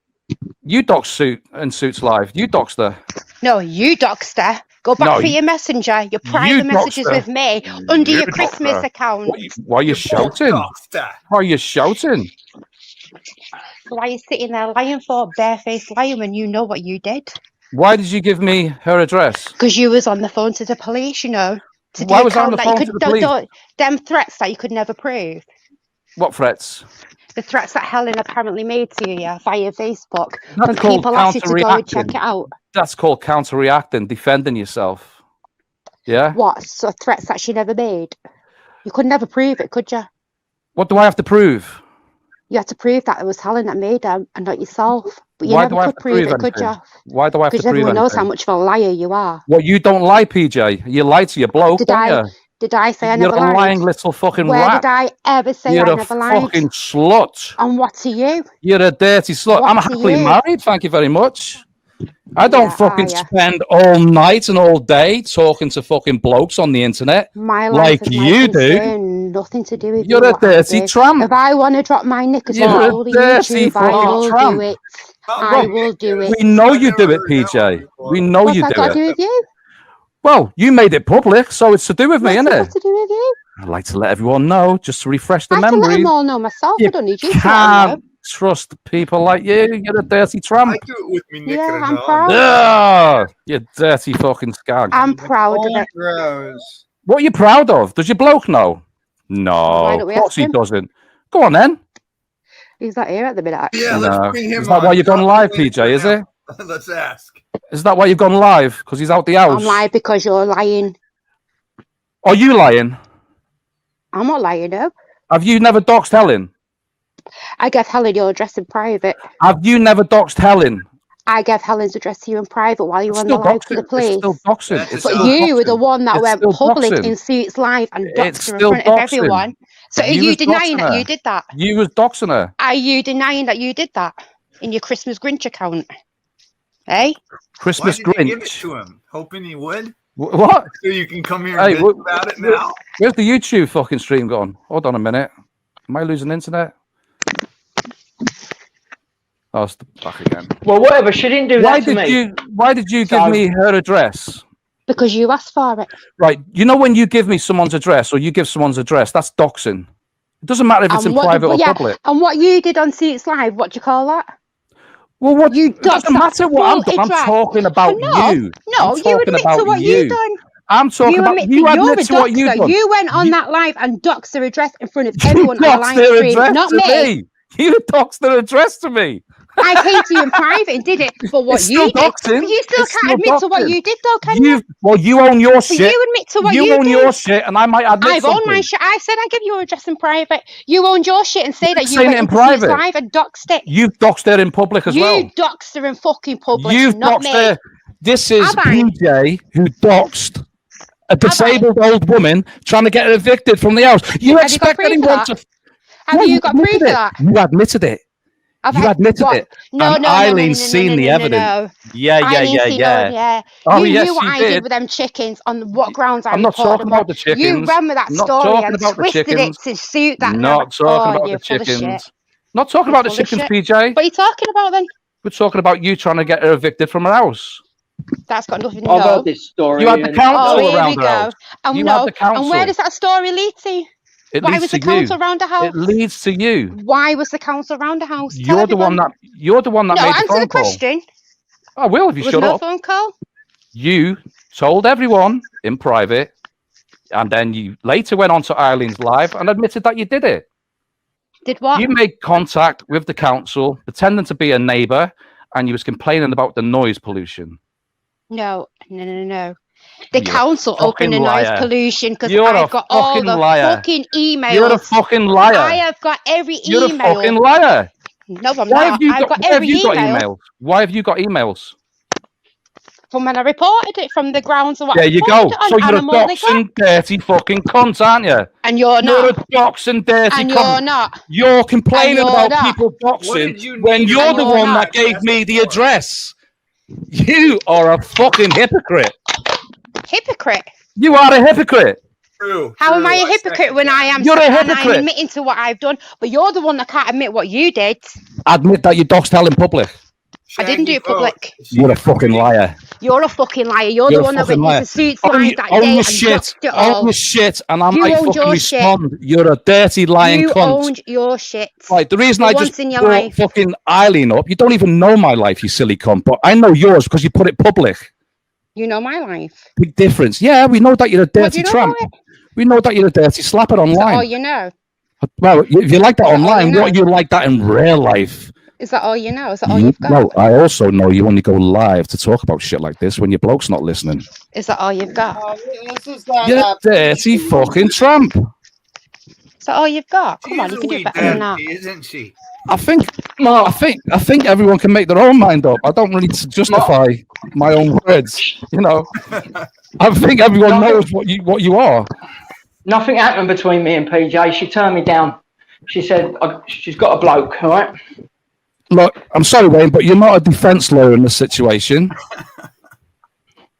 You doxed Suit and Suits Live. You doxed her. No, you doxed her. Go back for your messenger, your private messages with me under your Christmas account. Why are you shouting? Why are you shouting? Why are you sitting there lying for, barefaced lying when you know what you did? Why did you give me her address? Because you was on the phone to the police, you know. To Why was I on the phone to the police? Them threats that you could never prove. What threats? The threats that Helen apparently made to you via Facebook. That's When called people asked you to go and check counter-reacting. it out. That's called counter-reacting, defending yourself. Yeah? What? So threats that she never made? You could never prove it, could you? What do I have to prove? You had to prove that it was Helen that made them and not yourself. But you Why do I never have could to prove prove it, could you? anything? Why do I have to Because prove everyone knows how anything? much of a liar you are. Well, you don't lie, PJ. You lie to your bloke, don't you? Did I say I You're never a lied? lying little fucking Where rat. did I ever say You're I a never lied? fucking slut. And what to you? You're a dirty slut. What I'm to happily you? married, thank you very much. I don't fucking spend all night and all day talking to fucking blokes on the internet My like life is my you do. concern, nothing to do with You're you, a what I dirty do. tramp. If I want to drop my knickers You're on a all the dirty YouTube, I fucking will tramp. do it. I will do it. We know you do it, PJ. We know What's you that do got it. to do with you? Well, you made it public, so it's to do with me, isn't What's it? it got to do with you? I'd like to let everyone know, just to refresh the I can let memory. them all know myself. I don't need you to let them know. Can't trust people like you. You're a dirty tramp. I do it with me, Yeah, I'm proud. Oh, you dirty fucking skag. I'm proud of it. Rose. What are you proud of? Does your bloke know? No, Why don't of we course ask he him? doesn't. Go on then. He's not here at the minute, actually. Yeah, No. let's bring him Is that on. why you've gone Drop live, the link PJ, is now. it? Let's ask. Is that why you've gone live? Because he's out the house? I'm lying because you're lying. Are you lying? I'm not lying, no. Have you never doxed Helen? I gave Helen your address in private. Have you never doxed Helen? I gave Helen's address to you in private while you were on Still the live to the doxing. It's police. still doxing. It's But still you were the doxing. one that It's went still public doxing. in Suits Live and It's doxed her in still front of doxing. everyone. So are You you was denying doxing that her. you did that? You was doxing her. Are you denying that you did that in your Christmas Grinch account? Eh? Christmas Why did you give it Grinch. to him? Hoping he would? What? So you can come here and Hey, bitch about it now? Where's the YouTube fucking stream gone? Hold on a minute. Am I losing internet? Oh, it's back again. Well, whatever. She didn't do that to me. Why did you give So- me her address? Because you asked for it. Right. You know when you give me someone's address or you give someone's address, that's doxing. It doesn't matter if it's in private or public. And what you did on Suits Live, what do you call that? Well, what You it doesn't matter what I'm doing. I'm talking about you. No, I'm you talking admit about to what you done. I'm talking about admit you that you're admit a to what you doxer. done. You went on that live and doxed her address in front of You everyone on the doxed live their stream. address Not to me. You doxed their address to me. I came to you in private and did it for what It's you still did. doxing. But you still It's can't still admit to what doxing. you did, though, can you? Well, you own your But shit. you admit to what you own did. your shit, and I might admit I've something. owned my shit. I said I give you your address in private. You owned your shit and say that you saying went it in into Suits private. Live and doxed it. You've doxed her in public as well. You doxed her in fucking public, You've not doxed me. her. This is Have I? PJ who doxed a disabled old woman trying to get her evicted from the house. You Have you got expect proof of anyone that? to? Have Well, you got proof admitted of it. that? You admitted it. You admitted it. No, and no, Eileen's no, no, seen no, the no, evidence. no. Yeah, Eileen's seen yeah. Oh, you yes, knew what she I did did. with them chickens on what grounds I I'm not reported talking them about on. the chickens. You ran with that I'm not story talking and about the twisted it chickens. to suit that Not talking oh, about you're the full of shit. chickens. Not talking You're about the full of chickens, shit. PJ. What are you talking about then? We're talking about you trying to get her evicted from her house. That's got nothing to I've do. heard this story. You had the and- council Oh, here around we her go. house. Oh You no! had the council. And where does that story lead to? It Why leads was to the council you. around the house? It leads to you. Why was the council around the house? Tell You're the one everyone. that. You're the one that No, made the answer phone the call. question. I will if you Was shut no up. phone call? You told everyone in private, and then you later went on to Eileen's live and admitted that you did it. Did what? You made contact with the council, pretending to be a neighbour, and you was complaining about the noise pollution. No. The You're council a opened the fucking noise liar. pollution because You're I've a got all fucking the liar. fucking emails. You're a fucking liar. I have got every You're email. a fucking liar. No, I'm Why not. have you I've got why have every you got email emails? Why have you got emails? from when I reported it from the grounds of what There I you reported go. it on So you're a Animal They Got. doxing, dirty fucking cunt, aren't you? And you're You're a not. doxing, dirty And cunt. you're not. You're complaining And you're about not. people What doxing did you when need you're And the you're one not. that gave me the address. You are a fucking hypocrite. Hypocrite. You are a hypocrite. True. How am I a second hypocrite when that. I am You're a and I'm hypocrite. admitting to what I've done? But you're the one that can't admit what you did. Admit that you doxed hell in public. I didn't do it public. You're a fucking liar. You're a fucking liar. You're You're the a one that fucking went liar. into Suits Own Live your- that own day your and shit. dropped it Own all. your shit, and I You might owned fucking your shit. respond. You're a dirty lying You cunt. owned your shit. Right, the reason For I once just in your brought life. fucking Eileen up, you don't even know my life, you silly cunt, but I know yours because you put it public. You know my life. Big difference. Yeah, we know that you're a What do dirty you know tramp. about it? We know that you're a dirty slapper Is that all online. you know? Well, if you like that Is that all online, you know? what you like that in real life? Is that all you know? Is that all you've got? No, I also know you only go live to talk about shit like this when your bloke's not listening. Is that all you've got? This is that. You dirty fucking tramp. Is that all you've got? Come She on, is you a can do wee better than that. dirty, isn't she? I think everyone can make their own mind up. I don't really need to justify my own words. You know, I think everyone knows what you are. Nothing happened between me and PJ. She turned me down. She said she's got a bloke, all right? Look, I'm sorry, Wayne, but you're not a defense lawyer in this situation.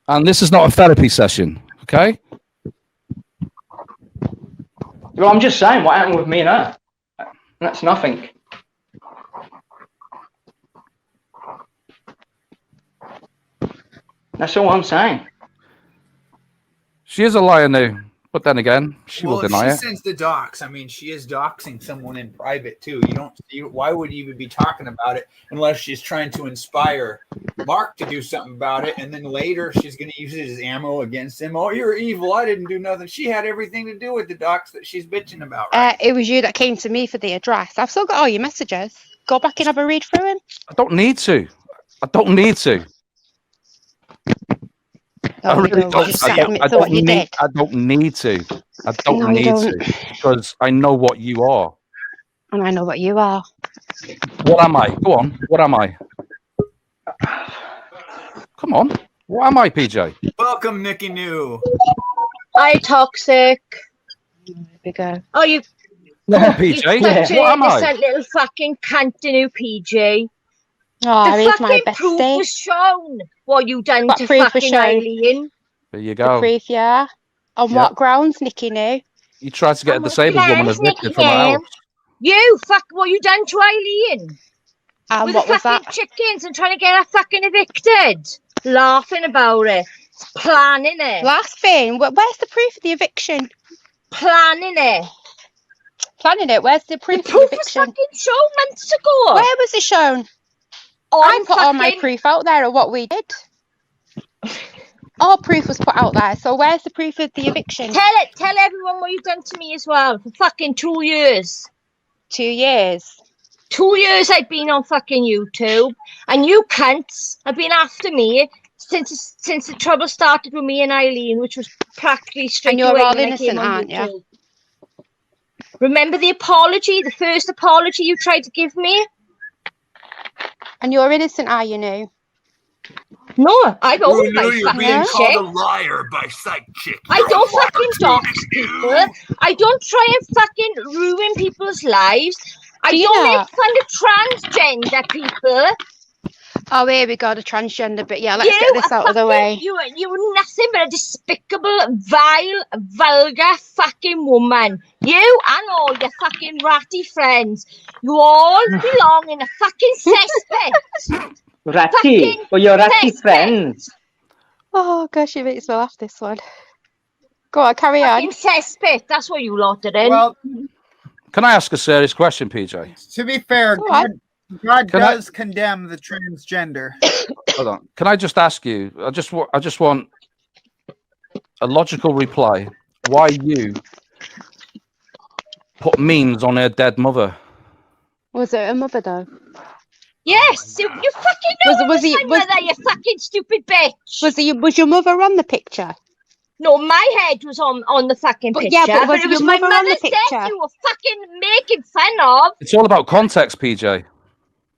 And this is not a therapy session, okay? Well, I'm just saying what happened with me and her. That's nothing. That's all I'm saying. She is a liar now, but then again, she will Well, if deny she it. sends the docs, I mean, she is doxing someone in private too. Why would you even be talking about it unless she's trying to inspire Mark to do something about it, and then later she's going to use it as ammo against him. Oh, you're evil. I didn't do nothing. She had everything to do with the docs that she's bitching about. Right? It was you that came to me for the address. I've still got all your messages. Go back and have a read through them. I don't need to. I don't need to. I Oh, really no, don't. just I admit don't, I to what don't you need. did. I don't need to. I don't No, you need don't. to because I know what you are. And I know what you are. What am I? Go on. What am I? Come on. What am I, PJ? Welcome, Nickinoo. Hi, toxic. Here we go. Oh, you. Come on, You PJ. fucking What am I? innocent little fucking cantinu, PJ. Oh, The here's my fucking proof bestie. was shown. What you done What to proof was fucking shown? Eileen. There you The go. proof, yeah. On Yep. what grounds, Nickinoo? You tried to get a I'm disabled woman obsessed, evicted from her Nickinoo. house. You fuck what you done to Eileen. And With what the was fucking that? chickens and trying to get her fucking evicted. Laughing about it. Planning it. Last thing, where's the proof of the eviction? Planning it. Planning it. Where's the The proof of the proof was eviction? fucking shown months ago. Where was it shown? I put all my proof out there of what we did. All proof was put out there. So where's the proof of the eviction? Tell everyone what you've done to me as well for fucking 2 years. 2 years. 2 years I've been on fucking YouTube, and you cunts have been after me since the trouble started with me and Eileen, which was practically straight And you're away all when I innocent, came on aren't you? YouTube. Remember the apology, the first apology you tried to give me? And you're innocent, are you, Noo? No, I don't. You knew you were being called Shit. a liar by Psych Chick. I don't fucking dox people. I don't try and fucking ruin people's lives. I Do you don't not? make fun of transgender people. Oh, here we go, the transgender bit. Yeah, let's get this out of the way. You were nothing but a despicable, vile, vulgar fucking woman. You and all your fucking ratty friends. You all belong in a fucking cesspit. Ratty? Well, your ratty friends. Oh, gosh, you makes me laugh, this one. Go on, carry on. Fucking cesspit. That's what you lot are in. Well, Can I ask a serious question, PJ? to be fair, God does condemn the transgender. Hold on. Can I just ask you? I just want a logical reply. Why you put memes on her dead mother? Was it a mother, though? Yes, you fucking know was my mother, you fucking stupid bitch. Was your mother on the picture? No, my head was on the fucking picture. Yeah, but it was my mother's death you were fucking making fun of. It's all about context, PJ.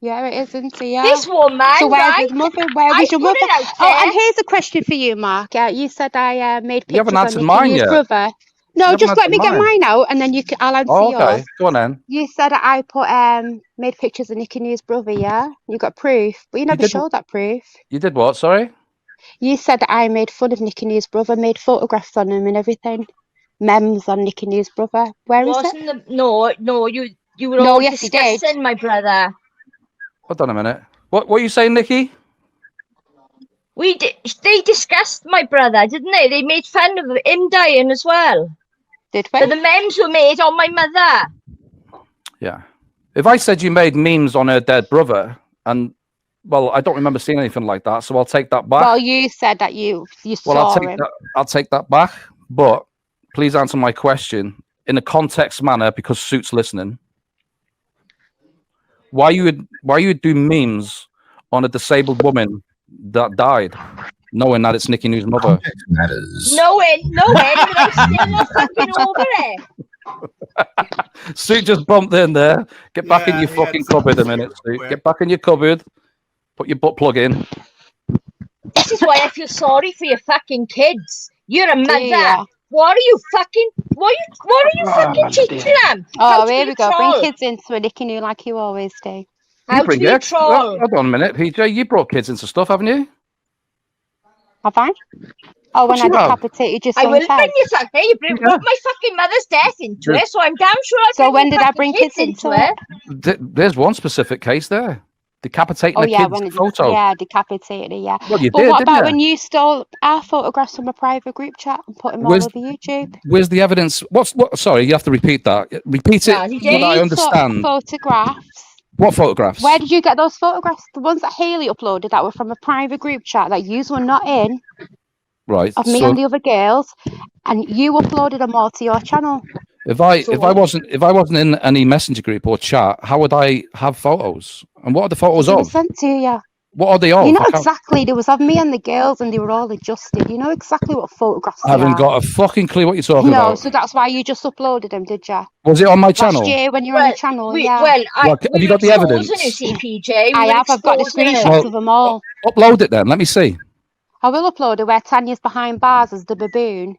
Yeah, it is, isn't it? Yeah. This woman, so where's right? his mother? Where was your mother? Oh, and here's a question for you, Mark. You said I made pictures You haven't on answered mine Nickinoo's yet. brother. No, just let me get mine out, and then I'll answer yours. Okay, go on then. You said I made pictures of Nickinoo's brother, yeah? You got proof, but you never showed that proof. You did what? Sorry. You said that I made fun of Nickinoo's brother, made photographs on him and everything. Memes on Nickinoo's brother. Where is it? No, you were all yes, discussing my brother. Hold on a minute. What are you saying, Nikki? They discussed my brother, didn't they? They made fun of him dying as well. Did we? So the memes were made on my mother. Yeah. If I said you made memes on her dead brother, and well, I don't remember seeing anything like that, so I'll take that back. Well, you said that you saw him. I'll take that back, but please answer my question in a context manner because Suit's listening. Why you would do memes on a disabled woman that died, knowing that it's Nickinoo's mother? Knowing, but I'm still not fucking over it. Suit just bumped in there. Get back in your fucking cupboard a minute, Suit. Get back in your cupboard. Put your butt plug in. This is why I feel sorry for your fucking kids. You're a mother. Yeah. What are you fucking teaching them? Oh, here we go. Bring kids into a Nickinoo like you always do. How to be a troll. Hold on a minute, PJ. You brought kids into stuff, haven't you? Have I? Oh, when I decapitated your son's I will head. bring you something. You brought my fucking mother's death into it, so I'm damn sure So when did I bring kids into it? There's one specific case there. Decapitating a kid's photo. Yeah, decapitated it, yeah. Well, you but did, what didn't about you? when you stole our photographs from a private group chat and put them all over YouTube? Where's the evidence? What? Sorry, you have to repeat that. Repeat it so that I understand. Photographs. What photographs? Where did you get those photographs? The ones that Haley uploaded that were from a private group chat that you were not in. Right. Of me and the other girls, and you uploaded them all to your channel. If I wasn't in any messenger group or chat, how would I have photos? And what are the photos of? Sent to you. What are they of? You know exactly. There was of me and the girls, and they were all adjusted. You know exactly what photographs. I haven't got a fucking clue what you're talking about. No, so that's why you just uploaded them, did you? Was it on my channel? Last year when you were on the channel, yeah. Well, have you got the evidence? I have. I've got the screenshots of them all. Upload it then. Let me see. I will upload it where Tanya's behind bars as the baboon.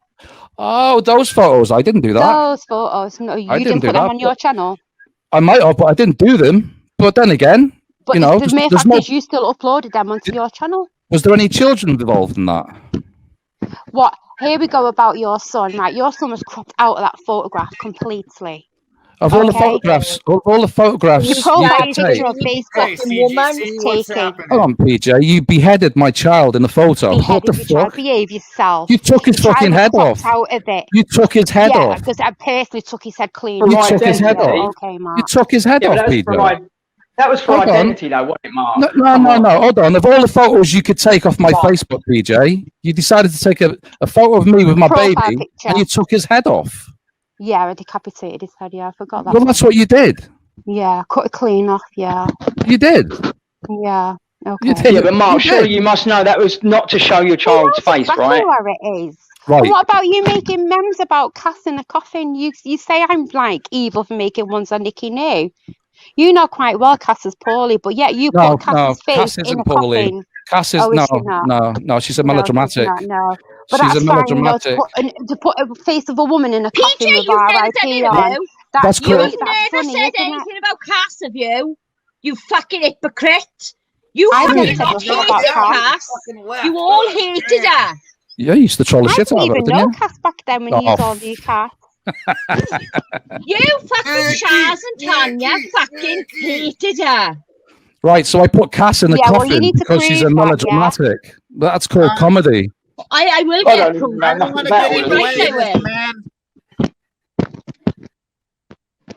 Oh, those photos. I didn't do that. Those photos. No, you didn't put them on your channel. I might have, but I didn't do them. But then again, but you know, the main fact is you still uploaded them onto your channel. Was there any children involved in that? What? Here we go about your son. Right, your son was cropped out of that photograph completely. Of all the photographs, you could take. Hold on, PJ. You beheaded my child in the photo. What the fuck? Behave yourself. You took his fucking head off. Out of it. You took his head off. Because I personally took his head clean. You took his head off. Okay, Mark. You took his head off, PJ. That was for identity, though, wasn't it, Mark? No. Hold on. Of all the photos you could take off my Facebook, PJ, you decided to take a photo of me with my baby, and you took his head off. Yeah, I decapitated his head. Yeah, I forgot that. Well, that's what you did. Yeah, cut it clean off. Yeah. You did. Yeah. Okay. You did. Yeah, but Mark, surely you must know that was not to show your child's face, right? Where it is. Right. And what about you making memes about Cass in a coffin? You say I'm like evil for making ones on Nickinoo. You know quite well Cass is poorly, but yet you put Cass's face Cass isn't in a poorly. coffin. Cass is no. She's a melodramatic. No. But she's that's a melodramatic. Fine, to put a face of a woman in a coffin with R.I.P. on. That's correct. You've never said anything about Cass, have you? You fucking hypocrite. You I've all never hated said nothing about Cass. Cass. You all hated her. Yeah, you used to troll the I shit out didn't of her, even didn't know you? Cass back then when Oh, you all knew Cass. You fucking Chaz and Tanya fucking hated her. Right, so I put Cass in the Yeah, well, you coffin need to because she's a prove that, yeah. melodramatic. That's called comedy. I will I get don't proof. even know I don't nothing want to about get all in of the this way shit. of this, man.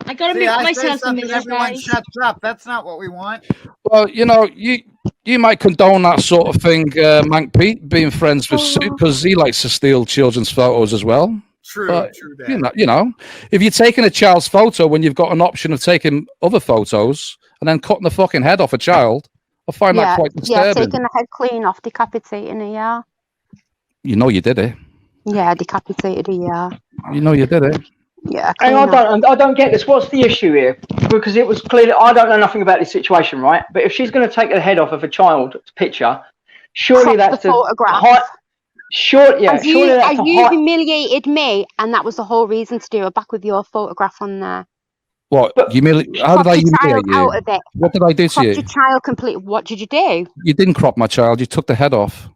I gotta See, mute I say myself a something, minute, everyone guys. shuts up. That's not what we want. Well, you know, you might condone that sort of thing, Mank Pete, being friends with Sue, because he likes to steal children's photos as well. True, But, true that. you know, if you're taking a child's photo when you've got an option of taking other photos and then cutting the fucking head off a child, I find that quite disturbing. Taking the head clean off, decapitating her, yeah. You know you did it. Yeah, decapitated her, yeah. You know you did it. Yeah, And clean off. I don't get this. What's the issue here? Because it was clearly, I don't know nothing about this situation, right? But if she's going to take the head off of a child's picture, surely Crop that's the photograph. Surely that's you to humiliated me, and that was the whole reason to do it. Back with your photograph on there. What? How did I humiliate you? Out of it. What did I do to Cropped you? your child completely. What did you do? You didn't crop my child. You took the head off.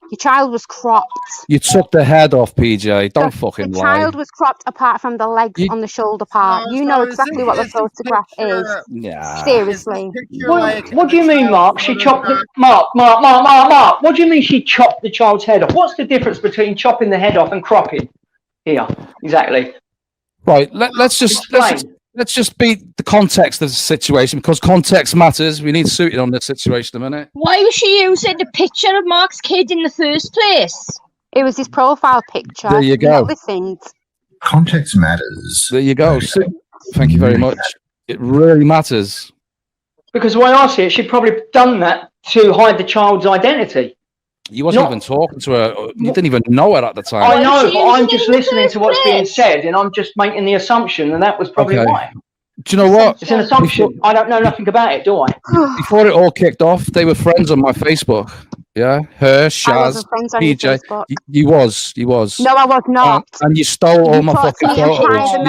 Your child was cropped. You took the head off, PJ. Don't fucking The lie. child was cropped apart from the legs on the shoulder part. You know exactly what the photograph is. Yeah. Seriously. What do you mean, Mark? She chopped the Mark. What do you mean she chopped the child's head off? What's the difference between chopping the head off and cropping? Here, exactly. Right. Let's just beat the context of the situation, because context matters. We need suited on this situation a minute. Why was she using the picture of Mark's kid in the first place? It was his profile picture. There you go. Listened. Context matters. There you go. Thank you very much. It really matters. Because the way I see it, she'd probably done that to hide the child's identity. You wasn't even talking to her. You didn't even know her at the time. I know, but I'm just listening to what's being said, and I'm just making the assumption, and that was probably why. Do you know what? It's an assumption. I don't know nothing about it, do I? Before it all kicked off, they were friends on my Facebook. Yeah, her, Shaz, I wasn't friends on your PJ. Facebook. You was. No, I was not. And you stole all my fucking photos. You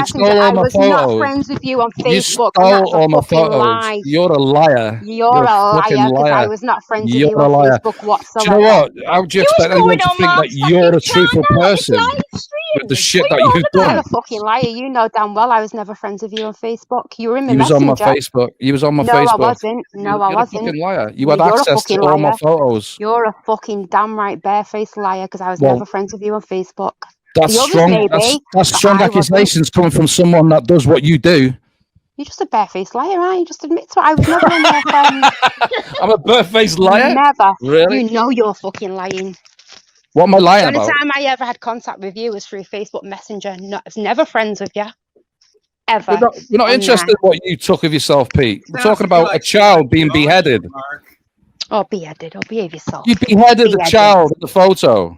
stole all my I was not photos. friends with you on Facebook. You stole all my photos. Lie. You're a liar. You're a liar, because I was not friends with you on Facebook whatsoever. Do you know what? How would you expect anyone to think that you're a truthful person with the shit that you've done? You're a fucking liar. You know damn well I was never friends with you on Facebook. You were in my You was messenger. on my Facebook. You was on my No, Facebook. I wasn't. No, I wasn't. You're a fucking liar. You had You're a access to fucking all my liar. photos. You're a fucking damn right barefaced liar, because I was Well, never friends with you on Facebook. That's The others strong. maybe, That's but strong I wasn't. accusations coming from someone that does what you do. You're just a barefaced liar, aren't you? Just admit to it. I was never on your friend. I'm a barefaced liar. Never. Really? You know you're fucking lying. What am I lying The only about? time I ever had contact with you was through Facebook Messenger. I was never friends with you. Ever. We're not interested in what you took of yourself, Pete. We're talking about a child being beheaded. Oh, beheaded. Oh, behave yourself. You beheaded a child in the photo.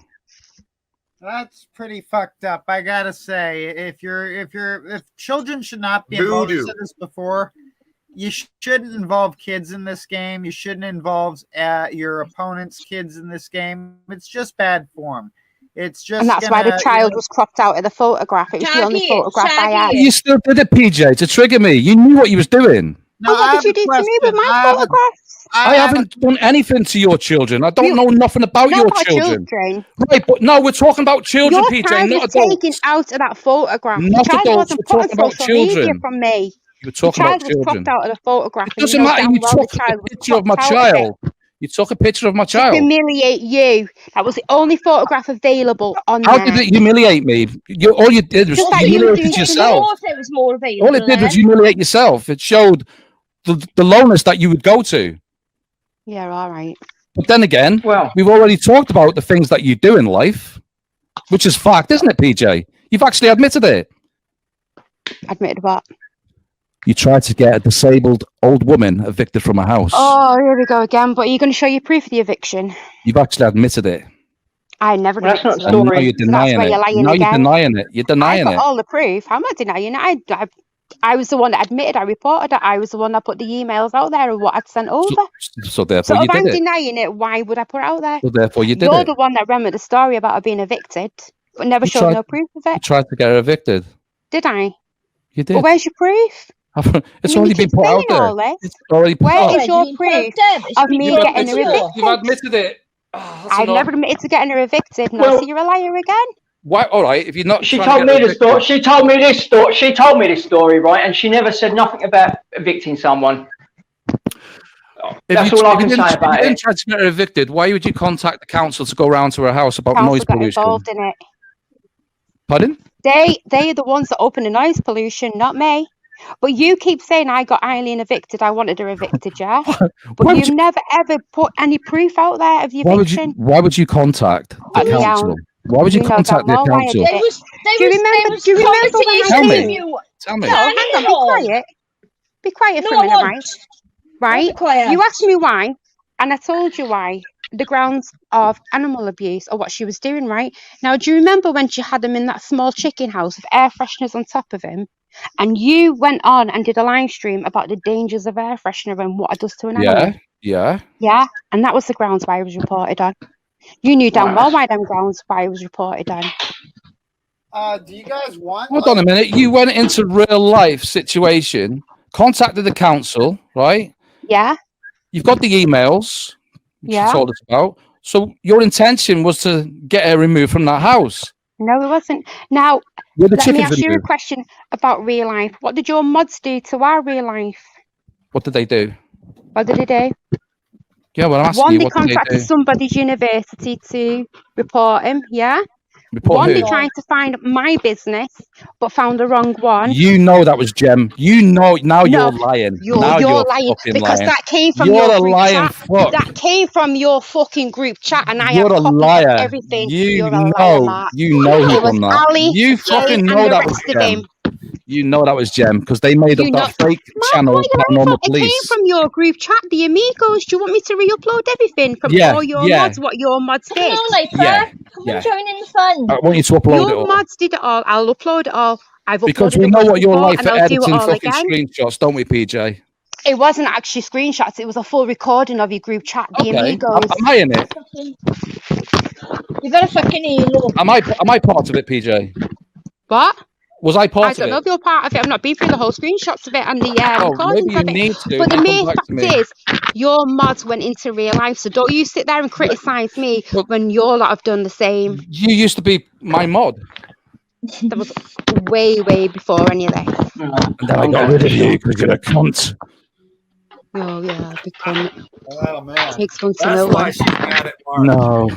That's pretty fucked up. I gotta say, if children should not be involved, I've said this before, you shouldn't involve kids in this game. You shouldn't involve your opponent's kids in this game. It's just bad form. It's just, And that's why the child was cropped out of the photograph. It was the only photograph I had. You still did it, PJ, to trigger me. You knew what you was doing. No, what did you do to me with my photographs? I haven't done anything to your children. I don't know nothing about your children. Right, but no, we're talking about children, Your PJ, child not was adults. taken out of that photograph. Not the child adults, wasn't we're put on talking about social media children. from me. You were talking the about child was children. cropped out of the photograph. It doesn't matter. You took a picture of my child. You took a picture of my To child. humiliate you. That was the only photograph available on How there. did it humiliate me? All you did was Just like you humiliate do to yourself. It was more available. All it did was humiliate yourself. It showed the lowness that you would go to. Yeah, all right. But then again, we've already talked about the things that you do in life, which is fact, isn't it, PJ? You've actually admitted it. Admitted what? You tried to get a disabled old woman evicted from a house. Oh, here we go again. But are you going to show your proof of the eviction? You've actually admitted it. I never did. That's not it. the story. Now you're denying where it. you're lying Now you're again. denying it. You're denying I've got it. all the proof. I'm not denying it. I was the one that admitted. I reported it. I was the one that put the emails out there of what I'd sent over. So therefore So you if I'm did it. denying it, why would I put it out there? So therefore you did You're it. the one that ran with the story about her being evicted, but never You showed tried- no proof of You it. tried to get her evicted. Did I? You did. But where's your proof? It's already been put out there. It's already put Where out. is your proof of me getting her evicted? You've admitted it. I've never admitted to getting her evicted. No, so you're a liar again. Why? All right. If you're not, She told me the story. She told me this story. She told me this story, right? And she never said nothing about evicting someone. That's all I can say about it. If you didn't try to get her evicted, why would you contact the council to go round to her house about noise got pollution? Involved in it. Pardon? They are the ones that open the noise pollution, not me. But you keep saying I got Eileen evicted. I wanted her evicted, yeah. But you've never ever put any proof out there of the eviction. Why would you contact the council? Why would you contact the council? Do you remember when Tell me. No, hang on, be quiet. Be quiet for a minute, right? Right? You asked me why, and I told you why. The grounds of animal abuse or what she was doing, right? Now, do you remember when she had him in that small chicken house with air fresheners on top of him? And you went on and did a live stream about the dangers of air freshener and what it does to an animal. Yeah. And that was the grounds why it was reported on. You knew damn well why them grounds why it was reported on. Do you guys want? Hold on a minute. You went into real life situation, contacted the council, right? Yeah. You've got the emails. Which you told us about. So your intention was to get her removed from that house. No, it wasn't. Now, let me ask you a question about real life. What did your mods do to our real life? What did they do? What did they do? Yeah, well, I'm asking you, what did they do? One, they contacted somebody's university to report him, yeah? Report who? They tried to find my business, but found the wrong one. You know that was Jem. You know, now you're lying. You're lying because lying. that came from you're your group chat. Fuck. That came from your fucking group chat, and I you're have a liar. Everything. You're a liar, Mark. You know who done that. Ali, you fucking know that was Jem. You know that was Jem because they made up that fake channel, Paranormal Police. It came from your group chat, the Amigos. Do you want me to re-upload everything from all your mods? What your mods did? Come and join in the fun. I want you to upload it all. Your mods did it all. I'll upload it all. Because we know what you're like for editing fucking screenshots, don't we, PJ? It wasn't actually screenshots. It was a full recording of your group chat, the Amigos. Am I in it? You better fucking elo. Am I part of it, PJ? What? Was I part of it? I don't know if you're part of it. I've not been through the whole screenshots of it and the recordings maybe you of it. need to. But the main fact is, your mods went into real life, so don't you sit there and criticise me when your lot have done the same. You used to be my mod. That was way, way before any of this. And then I got rid of you because you're a cunt. Oh, yeah, become. Oh, man. Takes one to know one. No.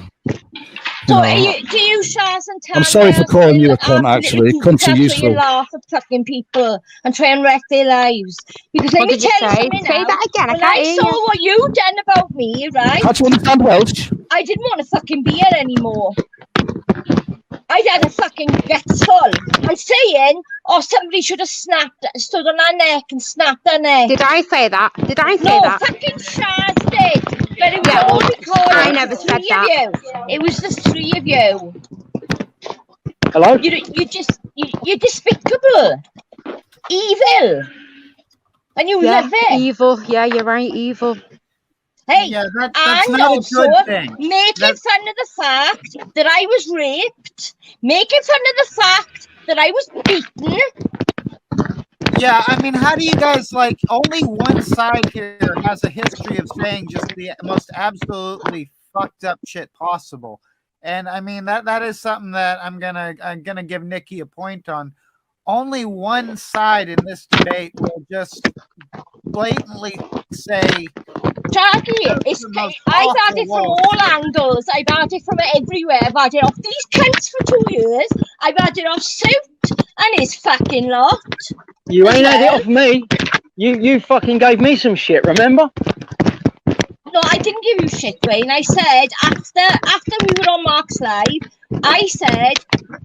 So, do you, Shaz and Tanya, I'm sorry for calling you a cunt, actually. Cunts are useful. You laugh at fucking people and try and wreck their lives. Because let me tell you something now. Say that again. When I saw what you done about me, right? How do you understand Welsh? I didn't want to fucking be here anymore. I had a fucking guts full. I'm saying, somebody should have stood on our neck and snapped their neck. Did I say that? Did I say that? No, fucking Shaz did. But it was all recorded. I never said that. It was the three of you. Hello? You're despicable. Evil. And you love it. Evil. Yeah, you're right. Evil. Hey, yeah, that's and not also a good thing. Making fun of the fact that I was raped. Making fun of the fact that I was beaten. Yeah, I mean, how do you guys, like, only one side here has a history of saying just the most absolutely fucked up shit possible. And I mean, that is something that I'm gonna give Nikki a point on. Only one side in this debate will just blatantly say, Jackie, I've had it from all angles. I've had it from everywhere. I've had it off these cunts for 2 years. I've had it off Suit and his fucking lot. You ain't had it off me. You fucking gave me some shit, remember? No, I didn't give you shit, Wayne. I said, after we were on Mark's live, I said,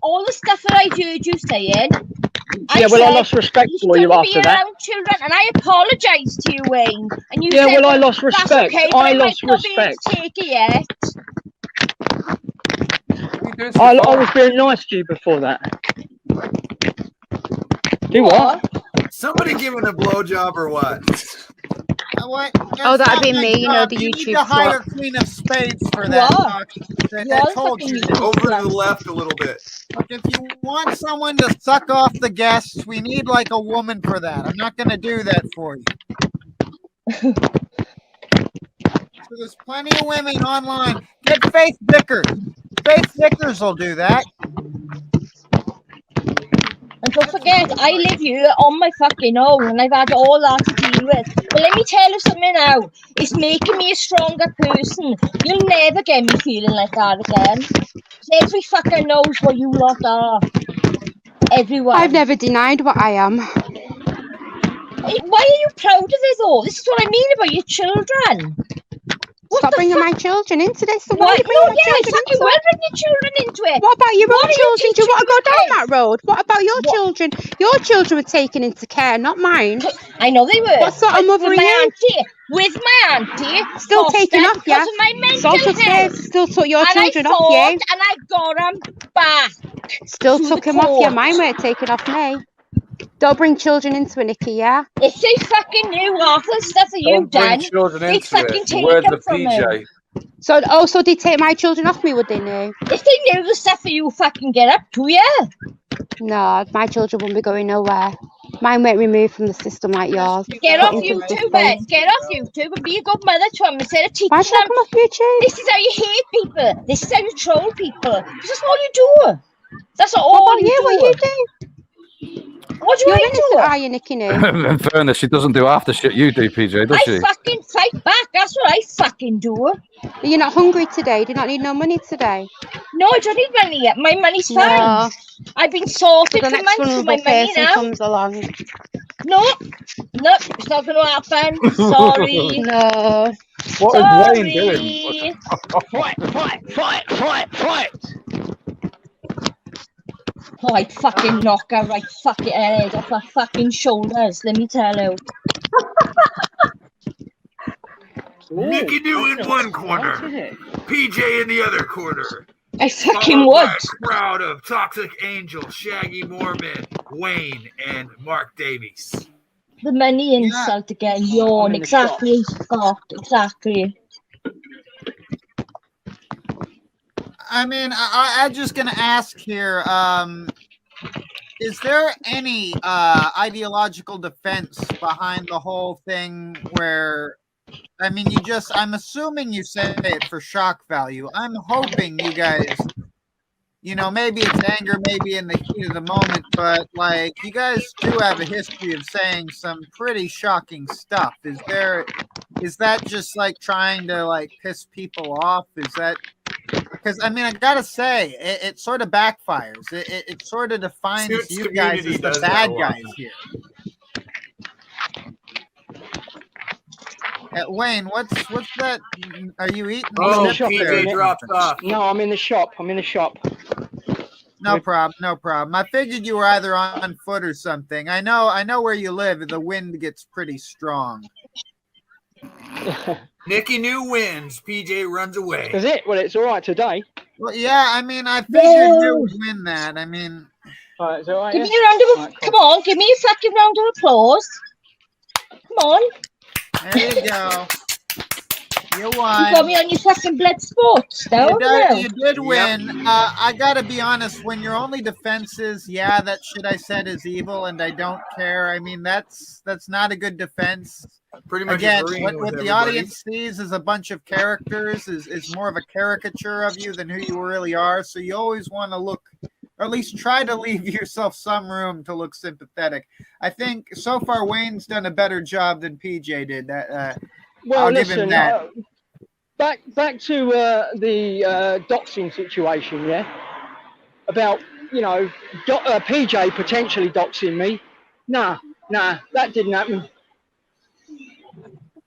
all the stuff that I heard you saying, I lost respect for you after that. Children, and I apologised to you, Wayne. And you said, I lost that's respect. Okay, I lost respect. Take it yet. I was being nice to you before that. Do what? Somebody giving a blowjob or what? what? Oh, That's that'd not be my me, you know, job. the You need YouTube to hire swap. Queen of Spades for You that. are. You I are told fucking you. YouTube Over to swap. the left a little bit. Look, if you want someone to suck off the guests, we need like a woman for that. I'm not going to do that for you. So there's plenty of women online. Get Faith Vickers. Faith Vickers will do that. And don't forget, I live here on my fucking own, and I've had all that to deal with. But let me tell you something now. It's making me a stronger person. You'll never get me feeling like that again. 'Cause every fucker knows what you lot are. Everyone. I've never denied what I am. Why are you proud of it all? This is what I mean about your children. Stop bringing my children into this. So why are you No, bringing my yeah, children exactly. into Why it? bring your children into it? What about your What own are you children? Do you teaching want to go your down kids? that road? What about your children? Your children were taken into care, not mine. I know they were. What sort of mother are With my you? auntie. With my auntie. Still fostered taken off, because yeah? of my mental Social health. care still took your And children I off fought, you. and I got them back. Still through took the them off you. courts. Mine weren't taken off me. Don't bring children into it, Nikki, yeah? If they fucking knew half the stuff that you've Don't bring done, children they'd into fucking it. The take words them of from him. PJ. So they take my children off me, would they know? If they knew the stuff that you fucking get up to, yeah. No, my children wouldn't be going nowhere. Mine weren't removed from the system like yours. Get Put off into YouTube, the man. system. Get off YouTube and be a good mother to them instead of teaching Why should I them. come off YouTube? This is how you hate people. This is how you troll people. This is all you do. That's all What about you you? do. What you do? What do You're I innocent, do? are you, Nickinoo? In fairness, she doesn't do half the shit you do, PJ, does I she? fucking fight back. That's what I fucking do. Are you not hungry today? Do you not need no money today? No, I don't need money yet. My money's fine. No. I've been sorted The for next months with my vulnerable money person now. comes along. No, it's not going to happen. Sorry. No. What is Wayne doing? Sorry. Fight! Oh, I'd fucking knock her right fucking head off her fucking shoulders, let me tell you. Nickinoo in one corner, PJ in the other corner. I fucking Followed by would. a crowd of Toxic Angel, Shaggy Mormon, Wayne, and Mark Davies. The money insult again, yawn, exactly, Scott, exactly. I mean, I'm just going to ask here, is there any ideological defense behind the whole thing where, I mean, I'm assuming you say it for shock value. I'm hoping you guys, maybe it's anger, maybe in the heat of the moment, but like, you guys do have a history of saying some pretty shocking stuff. Is that just like trying to like piss people off? Is that, because I mean, I gotta say, it sort of backfires. It sort of defines Suits you guys community as the does that bad a lot. guys here. Wayne, what's that? Are you eating? Oh, chips there or PJ dropped something? off. No, I'm in the shop. No problem. I figured you were either on foot or something. I know where you live. The wind gets pretty strong. Nickinoo wins. PJ runs away. Is it? Well, it's all right today. Well, yeah. I mean, I figured you would win that. I mean, All right, it's all right. Give yeah? me a round of come on, give me a fucking round of applause. Come on. there you go. You You won. got me on your fucking Bloodsports, though. You did win. I gotta be honest. When your only defense is, yeah, that shit I said is evil, and I don't care. I mean, that's not a good defense. Pretty much Again, agreeing what with the everybody. audience sees is a bunch of characters, is more of a caricature of you than who you really are. So you always want to look, or at least try to leave yourself some room to look sympathetic. I think so far Wayne's done a better job than PJ did. That Well, I'll give listen, him that. back to the doxing situation, yeah? About, PJ potentially doxing me. Nah, that didn't happen.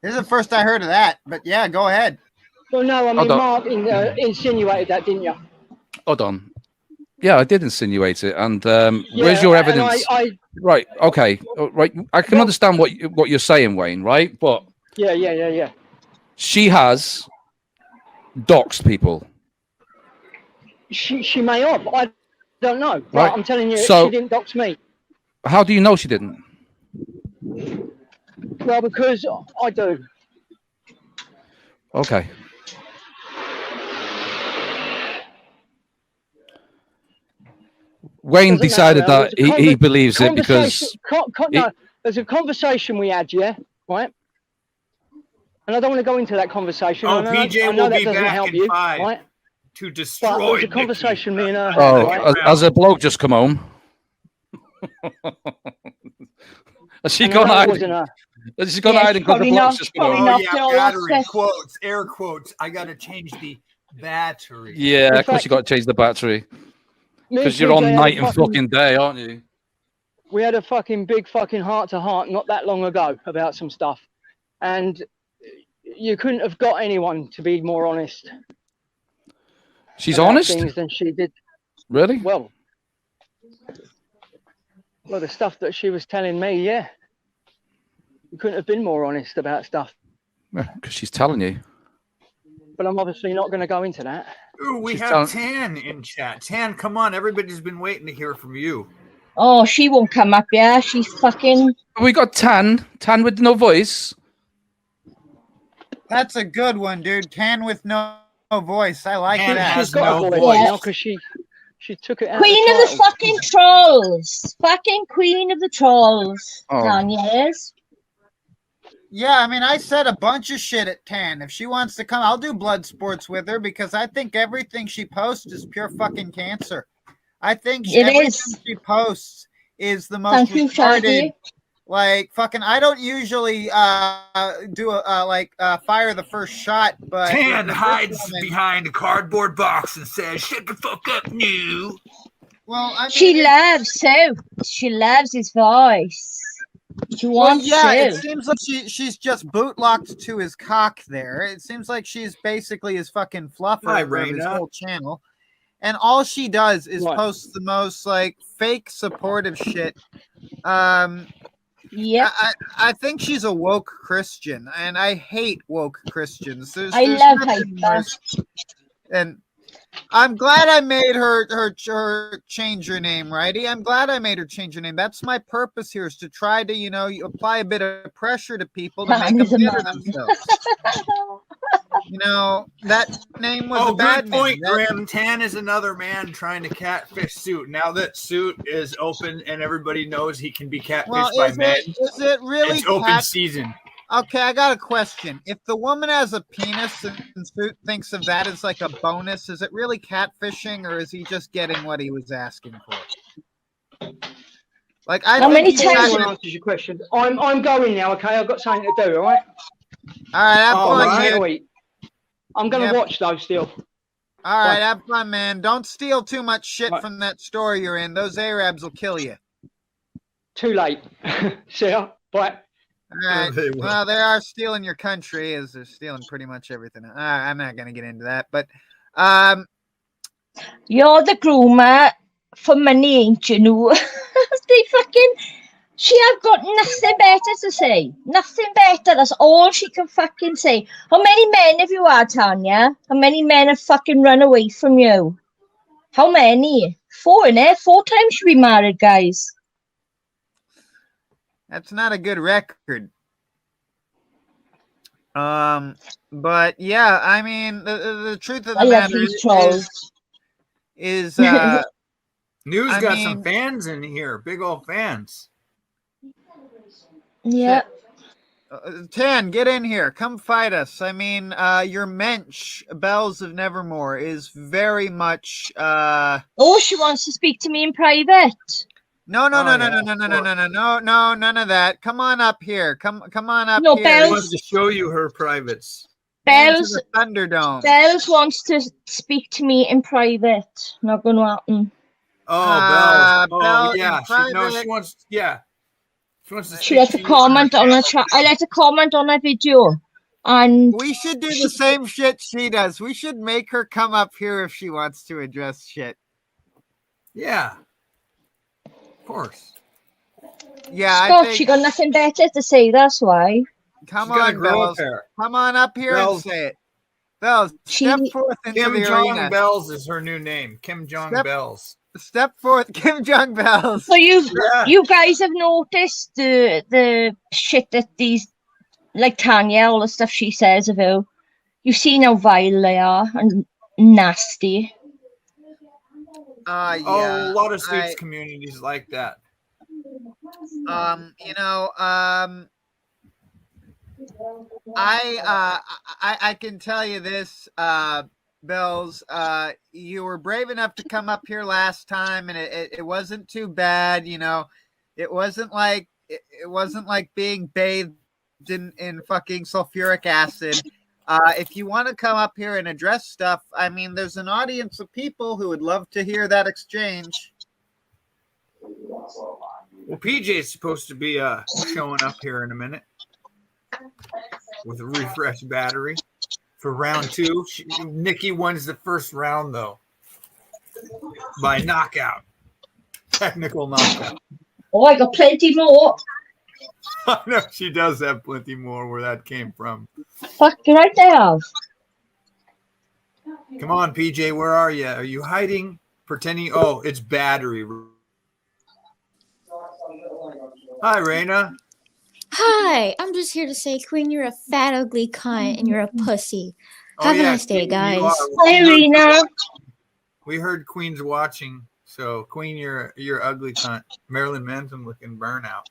This is the first I heard of that, but yeah, go ahead. Well, no, I mean, Hold on. Mark insinuated that, didn't you? Hold on. Yeah, I did insinuate it. And where's Yeah, your and evidence? I Right. Okay. Right. I can understand what you're saying, Wayne. Right. But yeah. she has doxed people. She may have. I don't know. Right. I'm telling you, So- she didn't dox me. How do you know she didn't? Well, because I do. Okay. Wayne Doesn't decided matter. that he believes it because No, there's a conversation we had, yeah, right? And I don't want to go into that conversation. Oh, I know, PJ I know will that be doesn't back help in you, 5 right? to But destroy there's a Nikki. conversation me and her had, oh, right? has a bloke just come home? Has she And I gone know it hiding? wasn't her. Has she gone hiding because the bloke's just come home? Oh yeah, battery quotes, air quotes. I gotta change the battery. Yeah, of course you got to change the battery. Because you're on night and fucking day, aren't you? We had a fucking big fucking heart-to-heart not that long ago about some stuff. And you couldn't have got anyone to be more honest. She's about honest? things than she did. Really? Well, the stuff that she was telling me, yeah. You couldn't have been more honest about stuff. Because she's telling you. But I'm obviously not going to go into that. Ooh, we She's have telling- Tan in chat. Tan, come on. Everybody's been waiting to hear from you. Oh, she won't come up, yeah? She's fucking... We got Tan with no voice. That's a good one, dude. Tan with no voice. I like Tan that. has She's got no a voice voice. now because she took it out. Queen of the title. fucking trolls. Fucking queen of the trolls. Oh. Tanya is. Yeah, I mean, I said a bunch of shit at Tan. If she wants to come, I'll do Bloodsports with her because I think everything she posts is pure fucking cancer. I think It everything is. she posts is the most Thank you, retarded. Shaggy. Like fucking, I don't usually do fire the first shot, but Tan with this hides woman- behind a cardboard box and says, "Shut the fuck up, new." Well, I mean, She loves too. She loves his voice. She well, wants yeah, it to. seems like she's just bootlocked to his cock there. It seems like she's basically his fucking fluffer Hi, of his Raina. whole channel. And all she does is Right. post the most like fake supportive shit. Yep. I think she's a woke Christian, and I hate woke Christians. There's I love nothing Hypa. worse. And I'm glad I made her change her name, Wrighy. I'm glad I made her change her name. That's my purpose here, is to try to, you apply a bit of pressure to people to Man make is a them better man. themselves. That name was a bad good point, name. Grim. Tan is another man trying to catfish Suit. Now that Suit is open and everybody knows he can be catfished Well, by is men, it really it's open season. Okay, I got a question. If the woman has a penis and Suit thinks of that as like a bonus, is it really catfishing, or is he just getting what he was asking for? Like, I How think many he's times- not That gonna- answers your question. I'm going now, okay? I've got something to do, all right? All right, have All fun, right. dude. Wait. I'm going to Yep. watch, though, still. All right, Bye. have fun, man. Don't steal too much shit Bye. from that store you're in. Those Arabs will kill you. Too late. See ya. Bye. All right. They will. Well, they are stealing your country, as they're stealing pretty much everything. I'm not going to get into that, but You're the groomer for money, ain't you? No. They fucking... She have got nothing better to say. Nothing better. That's all she can fucking say. How many men have you had, Tanya? How many men have fucking run away from you? How many? 4, innit? 4 times she be married, guys. that's not a good record. But yeah, I mean, the truth of the I love matter these trolls. is New's I got mean- some fans in here, big old fans. Yeah. Tan, get in here. Come fight us. I mean, your mensch, Bells of Nevermore, is very much Oh, she wants to speak to me in private. no, Oh, yeah, none of that. Come on up here. Come on up No, here. She Bells- wants to show you her privates. Into Bells, the Thunderdome. Bells wants to speak to me in private. Not gonna happen. Oh, Bells. Oh, Belle yeah. in She wants, private. She wants to She speak left to a you comment her on her chat. I let a comment on her video, and We should do the same shit she does. We should make her come up here if she wants to address shit. Yeah. Of course. Yeah, stop. I think. She got nothing better to say. That's why. Come She's gotta on, grow a Bells. pair. Come on up here Bells. and say it. Bells, step forth into Kim the Jong arena. Bells is her new name. Kim Jong Bells. Step forth, Kim Jong Bells. So you guys have noticed the shit that these, like Tanya, all the stuff she says about. You've seen how vile they are and nasty. Yeah. Oh, a lot of suits communities like that. I can tell you this, Bells. You were brave enough to come up here last time, and it wasn't too bad. It wasn't like being bathed in fucking sulfuric acid. If you want to come up here and address stuff, I mean, there's an audience of people who would love to hear that exchange. Well, PJ's supposed to be showing up here in a minute with a refresh battery for round 2. Nikki wins the first round, though, by knockout. Technical knockout. Oh, I got plenty more. I know she does have plenty more where that came from. Fuck, right there. Come on, PJ, where are you? Are you hiding? Pretending? Oh, it's battery. Hi, Raina. Hi, I'm just here to say, Queen, you're a fat, ugly cunt and you're a pussy. Have a nice day, guys. Hi, Rena. We heard Queen's watching, so Queen, you're ugly cunt. Marilyn Manson looking burnout.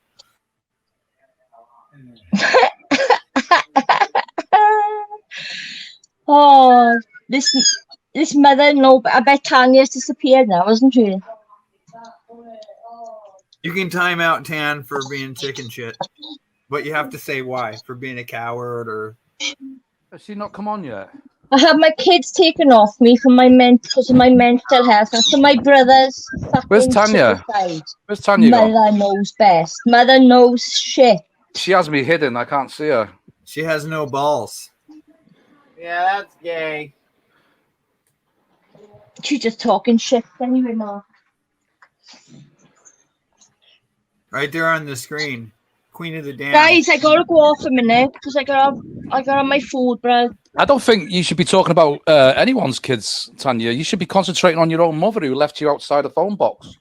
Oh, this mother-in-law, I bet Tanya's disappeared now, isn't she? You can time out Tan for being chicken shit, but you have to say why. For being a coward or... Has she not come on yet? I have my kids taken off me for because of my mental health and for my brother's fucking Where's Tanya? suicide. Where's Tanya gone? Mother knows best. Mother knows shit. She has me hidden. I can't see her. She has no balls. Yeah, that's gay. She's just talking shit anyway, Mark. Right there on the screen. Queen of the Damned. Guys, I gotta go off a minute because I got on my food, bro. I don't think you should be talking about anyone's kids, Tanya. You should be concentrating on your own mother who left you outside a phone box.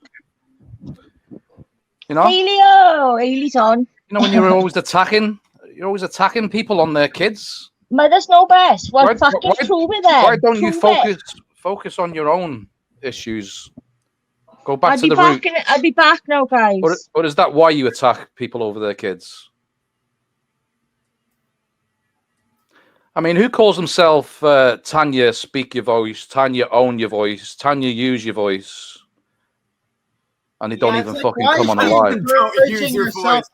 You know? Haley's on. You know when you're always attacking people on their kids. Mother's no best. Well, fucking prove it then. Why don't you Prove it. focus on your own issues? Go back I'll to be the back root. I'll be back now, guys. Or is that why you attack people over their kids? I mean, who calls himself Tanya speak your voice, Tanya own your voice, Tanya use your voice, and they don't even fucking come on a live? Don't use your voice.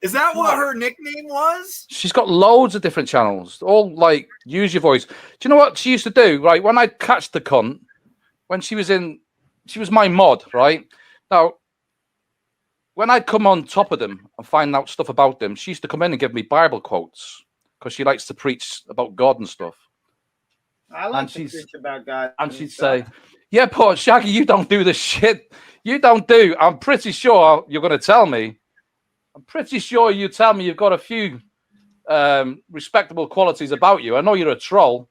Is that what her nickname was? She's got loads of different channels, all like use your voice. Do you know what she used to do? Right, when I'd catch the cunt, when she was my mod, right? Now, when I'd come on top of them and find out stuff about them, she used to come in and give me Bible quotes because she likes to preach about God and stuff. I like to preach about God. And she'd say, yeah, but Shaggy, you don't do this shit. You don't do. I'm pretty sure you're going to tell me. I'm pretty sure you tell me you've got a few respectable qualities about you. I know you're a troll.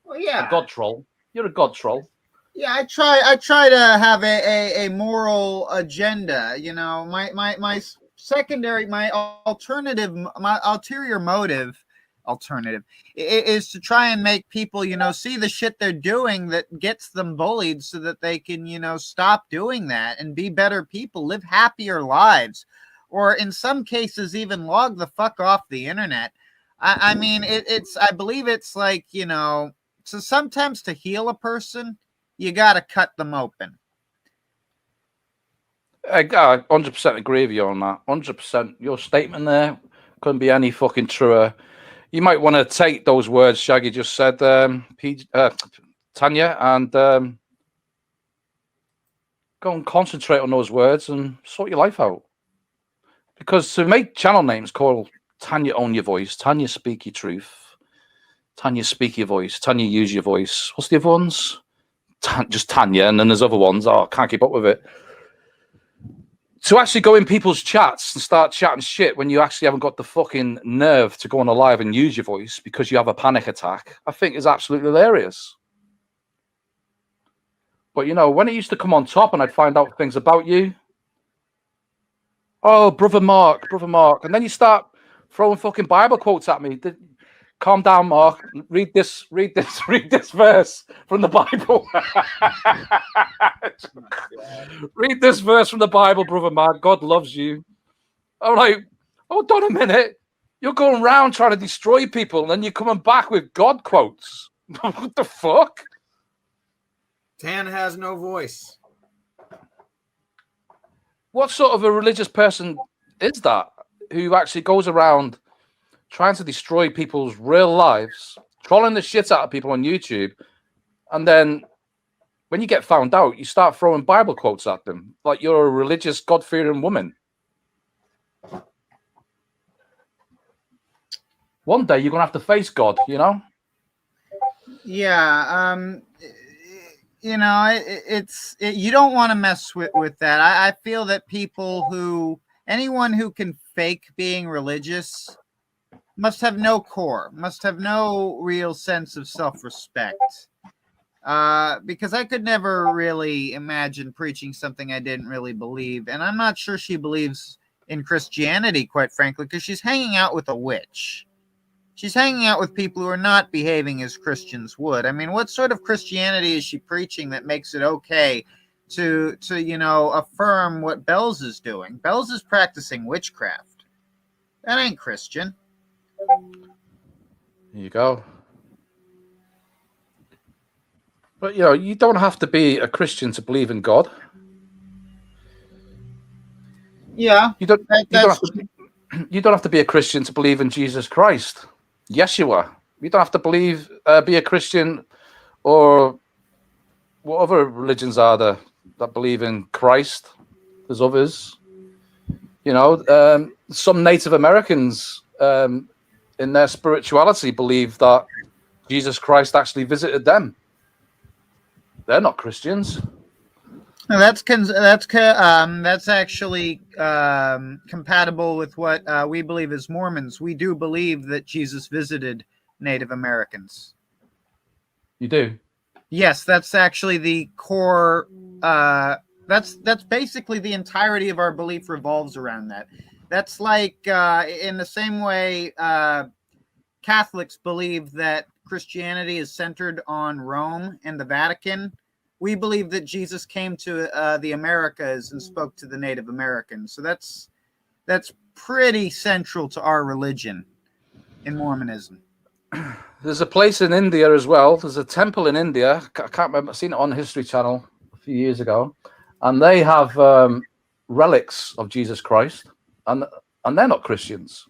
Well, yeah. A God troll. You're a God troll. Yeah, I try to have a moral agenda. You know, my ulterior motive is to try and make people, you know, see the shit they're doing that gets them bullied so that they can, you know, stop doing that and be better people, live happier lives, or in some cases even log the fuck off the internet. I mean, I believe it's like, you know, so sometimes to heal a person, you got to cut them open. I 100% agree with you on that. 100%. Your statement there couldn't be any fucking truer. You might want to take those words Shaggy just said, Tanya, and go and concentrate on those words and sort your life out. Because to make channel names called Tanya own your voice, Tanya speak your truth, Tanya speak your voice, Tanya use your voice. What's the other ones? Just Tanya, and then there's other ones. Oh, I can't keep up with it. to actually go in people's chats and start chatting shit when you actually haven't got the fucking nerve to go on a live and use your voice because you have a panic attack, I think is absolutely hilarious. But, you know, when it used to come on top and I'd find out things about you, oh, Brother Mark. And then you start throwing fucking Bible quotes at me. Calm down, Mark. Read this verse from the Bible. Read this verse from the Bible, Brother Mark. God loves you. I'm like, hold on a minute. You're going around trying to destroy people, and then you're coming back with God quotes. What the fuck? Tan has no voice. What sort of a religious person is that who actually goes around trying to destroy people's real lives, trolling the shit out of people on YouTube, and then when you get found out, you start throwing Bible quotes at them like you're a religious, God-fearing woman? One day you're gonna have to face God, you know? Yeah, you know, you don't want to mess with that. I feel that anyone who can fake being religious must have no core, must have no real sense of self-respect. Because I could never really imagine preaching something I didn't really believe. And I'm not sure she believes in Christianity, quite frankly, because she's hanging out with a witch. She's hanging out with people who are not behaving as Christians would. I mean, what sort of Christianity is she preaching that makes it okay to you know, affirm what Bells is doing? Bells is practicing witchcraft. That ain't Christian. Here you go. But, you know, you don't have to be a Christian to believe in God. Yeah. You don't have to be a Christian to believe in Jesus Christ. Yeshua. You don't have to be a Christian, or what other religions are there that believe in Christ? There's others. You know, some Native Americans in their spirituality believe that Jesus Christ actually visited them. They're not Christians. No, that's actually compatible with what we believe as Mormons. We do believe that Jesus visited Native Americans. You do? Yes, that's actually the core. That's basically the entirety of our belief revolves around that. That's like in the same way Catholics believe that Christianity is centered on Rome and the Vatican. We believe that Jesus came to the Americas and spoke to the Native Americans. So that's pretty central to our religion in Mormonism. There's a place in India as well. There's a temple in India. I can't remember. I've seen it on History Channel a few years ago. And they have relics of Jesus Christ. And they're not Christians.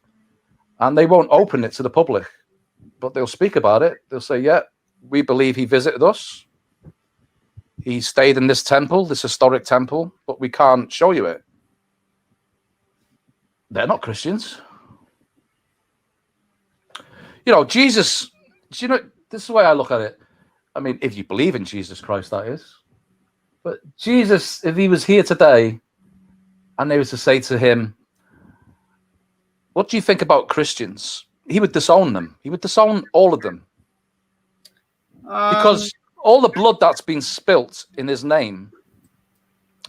And they won't open it to the public. But they'll speak about it. They'll say, yeah, we believe he visited us. He stayed in this temple, this historic temple, but we can't show you it. They're not Christians. You know, Jesus, you know, this is the way I look at it. I mean, if you believe in Jesus Christ, that is. But Jesus, if he was here today and they was to say to him, what do you think about Christians? He would disown them. He would disown all of them. Because all the blood that's been spilt in his name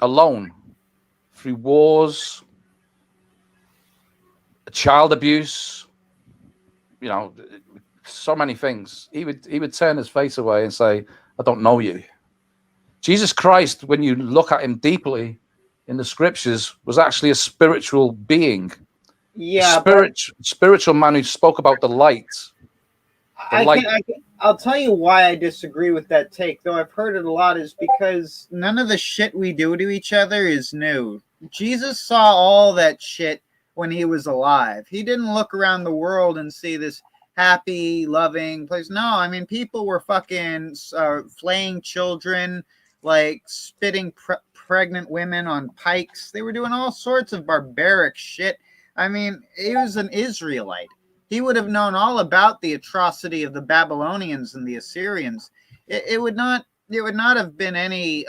alone, through wars, child abuse, you know, so many things, he would turn his face away and say, I don't know you. Jesus Christ, when you look at him deeply in the scriptures, was actually a spiritual being. Yeah, spiritual man who spoke about the light. I'll tell you why I disagree with that take, though I've heard it a lot, is because none of the shit we do to each other is new. Jesus saw all that shit when he was alive. He didn't look around the world and see this happy, loving place. No, I mean, people were fucking flaying children, like spitting pregnant women on pikes. They were doing all sorts of barbaric shit. I mean, he was an Israelite. He would have known all about the atrocity of the Babylonians and the Assyrians. It would not have been any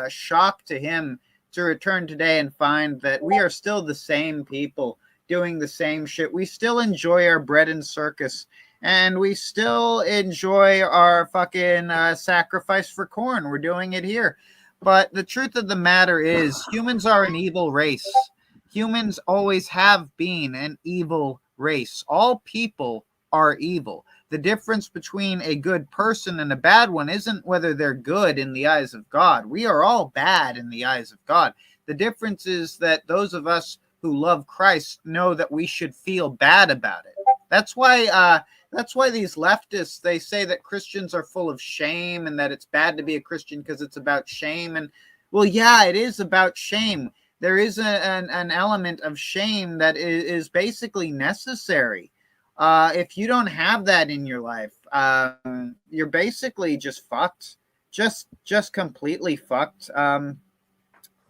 shock to him to return today and find that we are still the same people doing the same shit. We still enjoy our bread and circus, and we still enjoy our fucking sacrifice for corn. We're doing it here. But the truth of the matter is, humans are an evil race. Humans always have been an evil race. All people are evil. The difference between a good person and a bad one isn't whether they're good in the eyes of God. We are all bad in the eyes of God. The difference is that those of us who love Christ know that we should feel bad about it. That's why these leftists, they say that Christians are full of shame and that it's bad to be a Christian because it's about shame. And well, yeah, it is about shame. There is an element of shame that is basically necessary. If you don't have that in your life, you're basically just fucked. Just completely fucked.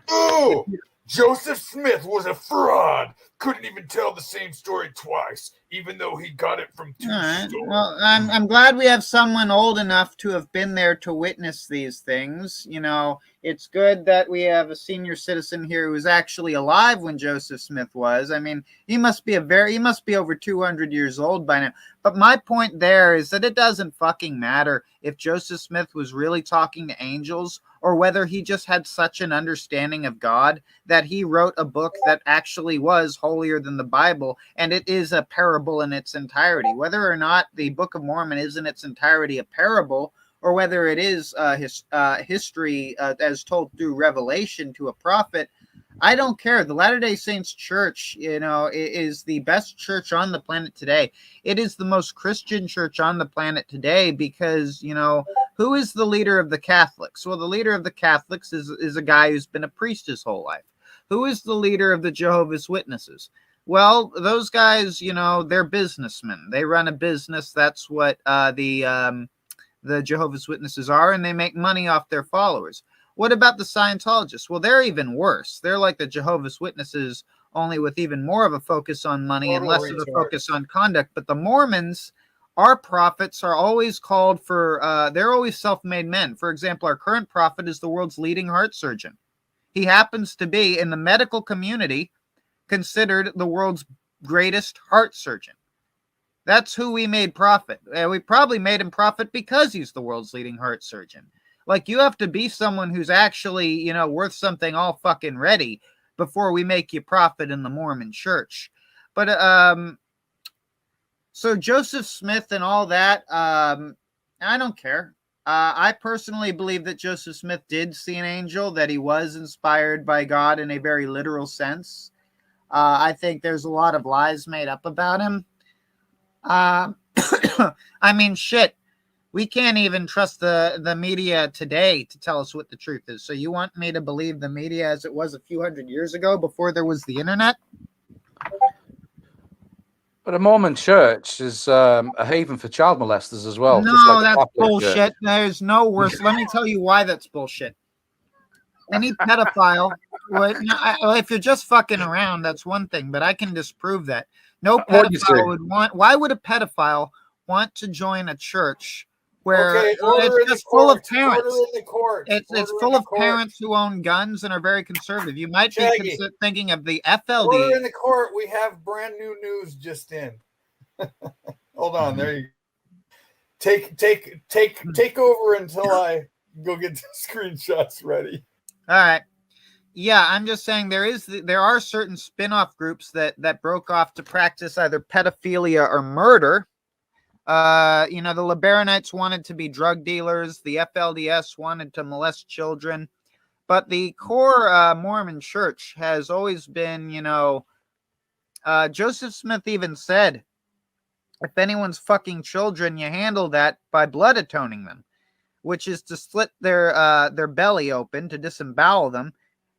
Oh, Joseph Smith was a fraud. Couldn't even tell the same story twice, even though he got it from two stores. Well, I'm glad we have someone old enough to have been there to witness these things. You know, it's good that we have a senior citizen here who was actually alive when Joseph Smith was. I mean, he must be over 200 years old by now. But my point there is that it doesn't fucking matter if Joseph Smith was really talking to angels or whether he just had such an understanding of God that he wrote a book that actually was holier than the Bible, and it is a parable in its entirety. Whether or not the Book of Mormon is in its entirety a parable, or whether it is history as told through revelation to a prophet, I don't care. The Latter-day Saints Church, you know, is the best church on the planet today. It is the most Christian church on the planet today because, you know, who is the leader of the Catholics? Well, the leader of the Catholics is a guy who's been a priest his whole life. Who is the leader of the Jehovah's Witnesses? Well, those guys, you know, they're businessmen. They run a business. That's what the Jehovah's Witnesses are, and they make money off their followers. What about the Scientologists? Well, they're even worse. They're like the Jehovah's Witnesses, only with even more of a focus on money and less of a focus on conduct. But the Mormons, our prophets are always called for, they're always self-made men. For example, our current prophet is the world's leading heart surgeon. He happens to be, in the medical community, considered the world's greatest heart surgeon. That's who we made prophet. We probably made him prophet because he's the world's leading heart surgeon. Like, you have to be someone who's actually, you know, worth something all fucking ready before we make you prophet in the Mormon church. But, so Joseph Smith and all that, I don't care. I personally believe that Joseph Smith did see an angel, that he was inspired by God in a very literal sense. I think there's a lot of lies made up about him. I mean, shit. We can't even trust the media today to tell us what the truth is. So you want me to believe the media as it was a few hundred years ago before there was the internet? But a Mormon church is a haven for child molesters as well. No, just like that's Catholic bullshit. church. There's no worse. Let me tell you why that's bullshit. Any pedophile would, if you're just fucking around, that's one thing, but I can disprove that. No pedophile would want. Why would a pedophile want to join a church where it's just full of parents? It's full of parents who own guns and are very conservative. You might be thinking of the FLD. Order in the court. We have brand new news just in. Hold on, there you go. Take over until I go get the screenshots ready. All right. Yeah, I'm just saying there are certain spin-off groups that broke off to practice either pedophilia or murder. You know, the Liberanites wanted to be drug dealers. The FLDS wanted to molest children. But the core Mormon church has always been, you know, Joseph Smith even said, if anyone's fucking children, you handle that by blood atoning them, which is to slit their belly open to disembowel them.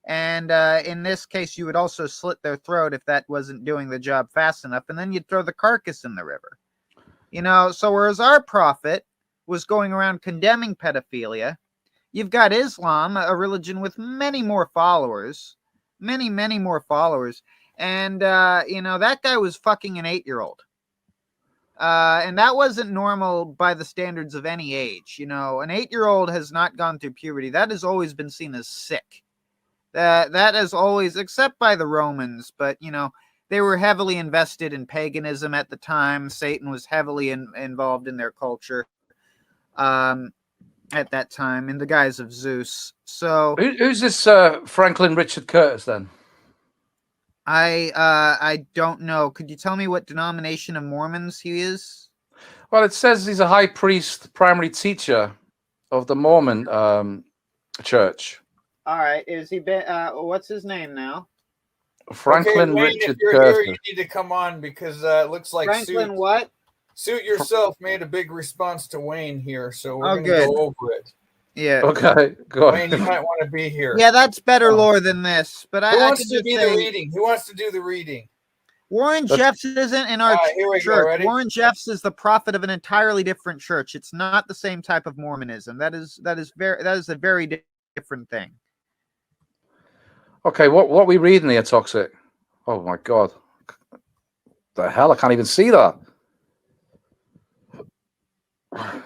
And in this case, you would also slit their throat if that wasn't doing the job fast enough. And then you'd throw the carcass in the river. You know, so whereas our prophet was going around condemning pedophilia, you've got Islam, a religion with many more followers. Many more followers. And, you know, that guy was fucking an 8-year-old. And that wasn't normal by the standards of any age. You know, an 8-year-old has not gone through puberty. That has always been seen as sick. That is always, except by the Romans, but you know, they were heavily invested in paganism at the time. Satan was heavily involved in their culture at that time in the guise of Zeus. So who's this Franklin Richard Curtis then? I don't know. Could you tell me what denomination of Mormons he is? Well, it says he's a high priest, primary teacher of the Mormon church. All right, is he been? What's his name now? Franklin Wayne, Richard if you're Curtis. here, you need to come on because it looks like Franklin what? Suit yourself made a big response to Wayne here, so we're going to good. go over it. Yeah. Okay, go on. Wayne, you might want to be here. Yeah, that's better lore than this. But Who I wants could to just do say, the reading? Who wants to do the reading? Warren Jeffs isn't in our All right, here we go. church. Ready? Warren Jeffs is the prophet of an entirely different church. It's not the same type of Mormonism. That is a very different thing. Okay, what are we reading here, Toxic? Oh my god. The hell, I can't even see that.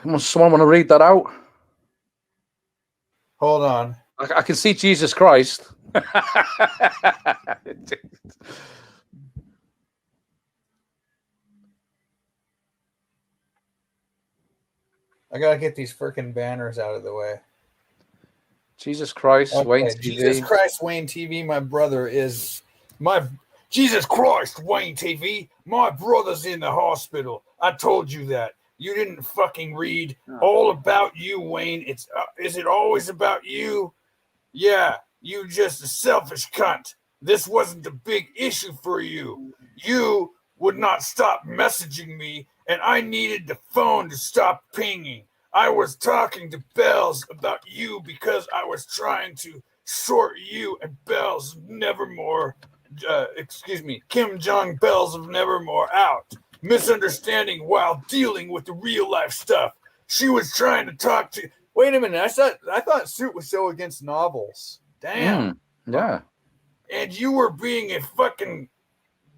Must someone want to read that out? Hold on. I can see Jesus Christ. I got to get these freaking banners out of the way. Jesus Christ, Okay, Wayne TV. Jesus Christ, Wayne TV. My brother is my Jesus Christ, Wayne TV. My brother's in the hospital. I told you that. You didn't fucking read all about you, Wayne. It's is it always about you? Yeah, you just a selfish cunt. This wasn't a big issue for you. You would not stop messaging me, and I needed the phone to stop pinging. I was talking to Bells about you because I was trying to sort you and Bells of Nevermore, Kim Jong Bells of Nevermore out. Misunderstanding while dealing with the real life stuff. She was trying to talk to. Wait a minute, I thought Suit was so against novels. Damn. Yeah. And you were being a fucking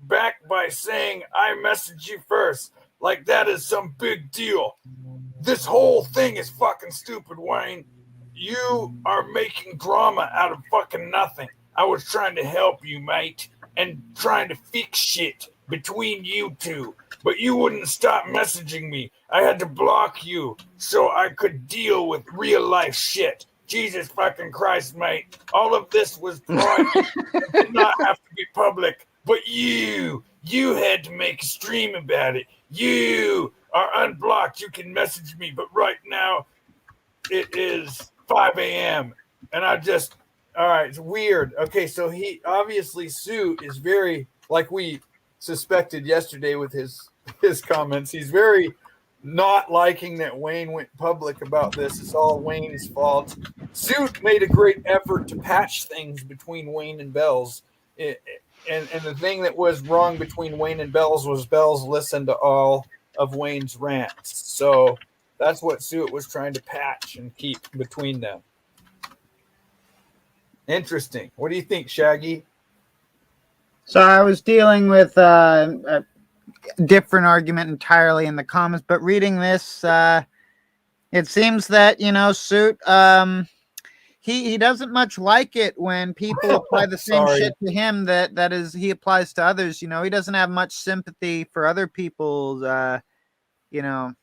back by saying I messaged you first. Like that is some big deal. This whole thing is fucking stupid, Wayne. You are making drama out of fucking nothing. I was trying to help you, mate, and trying to fix shit between you two. But you wouldn't stop messaging me. I had to block you so I could deal with real life shit. Jesus fucking Christ, mate. All of this was private. It did not have to be public. But you had to make a stream about it. You are unblocked. You can message me. But right now, it is 5 a.m. And all right, it's weird. Okay, so he obviously, Sue is very, like we suspected yesterday with his comments, he's very not liking that Wayne went public about this. It's all Wayne's fault. Suit made a great effort to patch things between Wayne and Bells. And the thing that was wrong between Wayne and Bells was Bells listened to all of Wayne's rants. So that's what Suit was trying to patch and keep between them. Interesting. What do you think, Shaggy? So I was dealing with a different argument entirely in the comments, but reading this, it seems that, you know, Suit, he doesn't much like it when people apply the same shit to him that is he applies to others. You know, he doesn't have much sympathy for other people's, you know.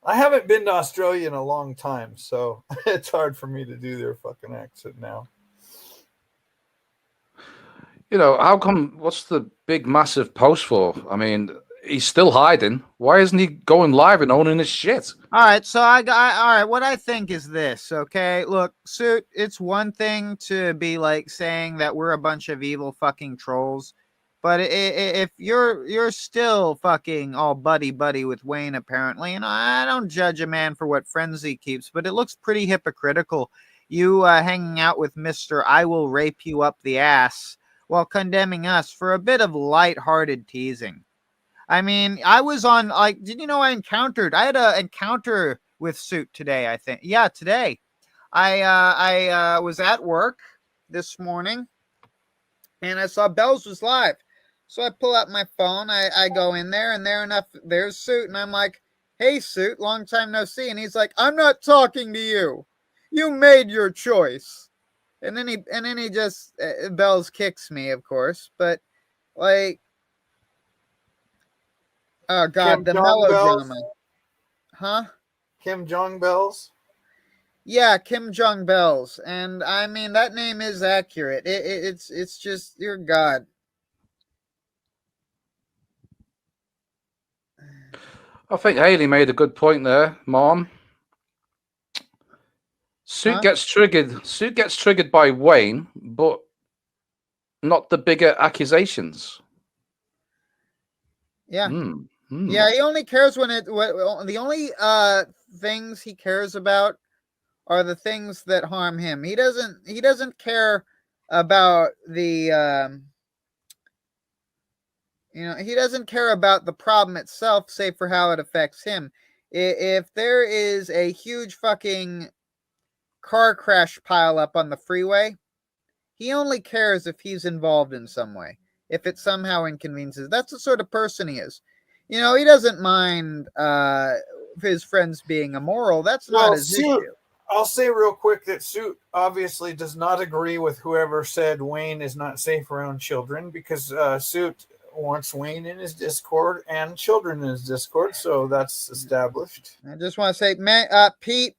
I haven't been to Australia in a long time, so it's hard for me to do their fucking accent now. You know, how come, what's the big, massive post for? I mean, he's still hiding. Why isn't he going live and owning his shit? All right, so all right, what I think is this, okay? Look, Suit, it's one thing to be like saying that we're a bunch of evil fucking trolls, but if you're still fucking all buddy with Wayne, apparently, and I don't judge a man for what friends he keeps, but it looks pretty hypocritical. You hanging out with Mr. I will rape you up the ass while condemning us for a bit of light-hearted teasing. I mean, I was on, like, did you know I had an encounter with Suit today, I think. Yeah, today. I was at work this morning, and I saw Bells was live. So I pull out my phone, I go in there, and there's Suit, and I'm like, hey, Suit, long time no see. And he's like, I'm not talking to you. You made your choice. And then he just Bells kicks me, of course. But like, oh god, Kim the Jong melodrama, Bells? huh? Kim Jong Bells? Yeah, Kim Jong Bells, and I mean that name is accurate. It's just dear God. I think Haley made a good point there, Mom. Suit Huh? gets triggered. Suit gets triggered by Wayne, but not the bigger accusations. Yeah. Mm, mm. Yeah, he only cares when the only things he cares about are the things that harm him. He doesn't care about the he doesn't care about the problem itself, save for how it affects him. If there is a huge fucking car crash pile up on the freeway, he only cares if he's involved in some way, if it somehow inconveniences. That's the sort of person he is. He doesn't mind his friends being immoral. That's not his Suit, issue. I'll say real quick that Suit obviously does not agree with whoever said Wayne is not safe around children, because Suit wants Wayne in his Discord and children in his Discord, so that's established. I just want to say, Pete,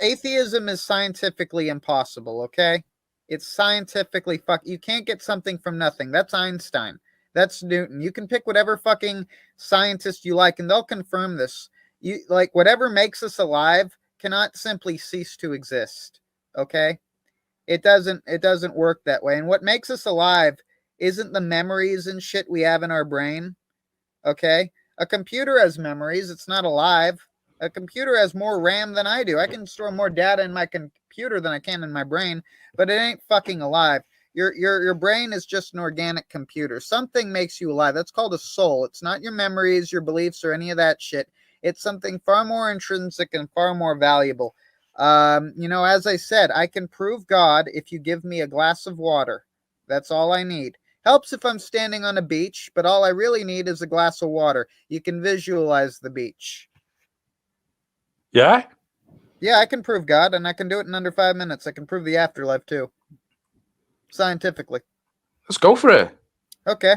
atheism is scientifically impossible, okay? It's scientifically you can't get something from nothing. That's Einstein. That's Newton. You can pick whatever fucking scientist you like, and they'll confirm this. Whatever makes us alive cannot simply cease to exist. Okay? It doesn't work that way. And what makes us alive isn't the memories and shit we have in our brain. Okay? A computer has memories. It's not alive. A computer has more RAM than I do. I can store more data in my computer than I can in my brain, but it ain't fucking alive. Your brain is just an organic computer. Something makes you alive. That's called a soul. It's not your memories, your beliefs, or any of that shit. It's something far more intrinsic and far more valuable. As I said, I can prove God if you give me a glass of water. That's all I need. Helps if I'm standing on a beach, but all I really need is a glass of water. You can visualize the beach. Yeah? Yeah, I can prove God, and I can do it in under 5 minutes. I can prove the afterlife, too. Scientifically. Let's go for it. Okay.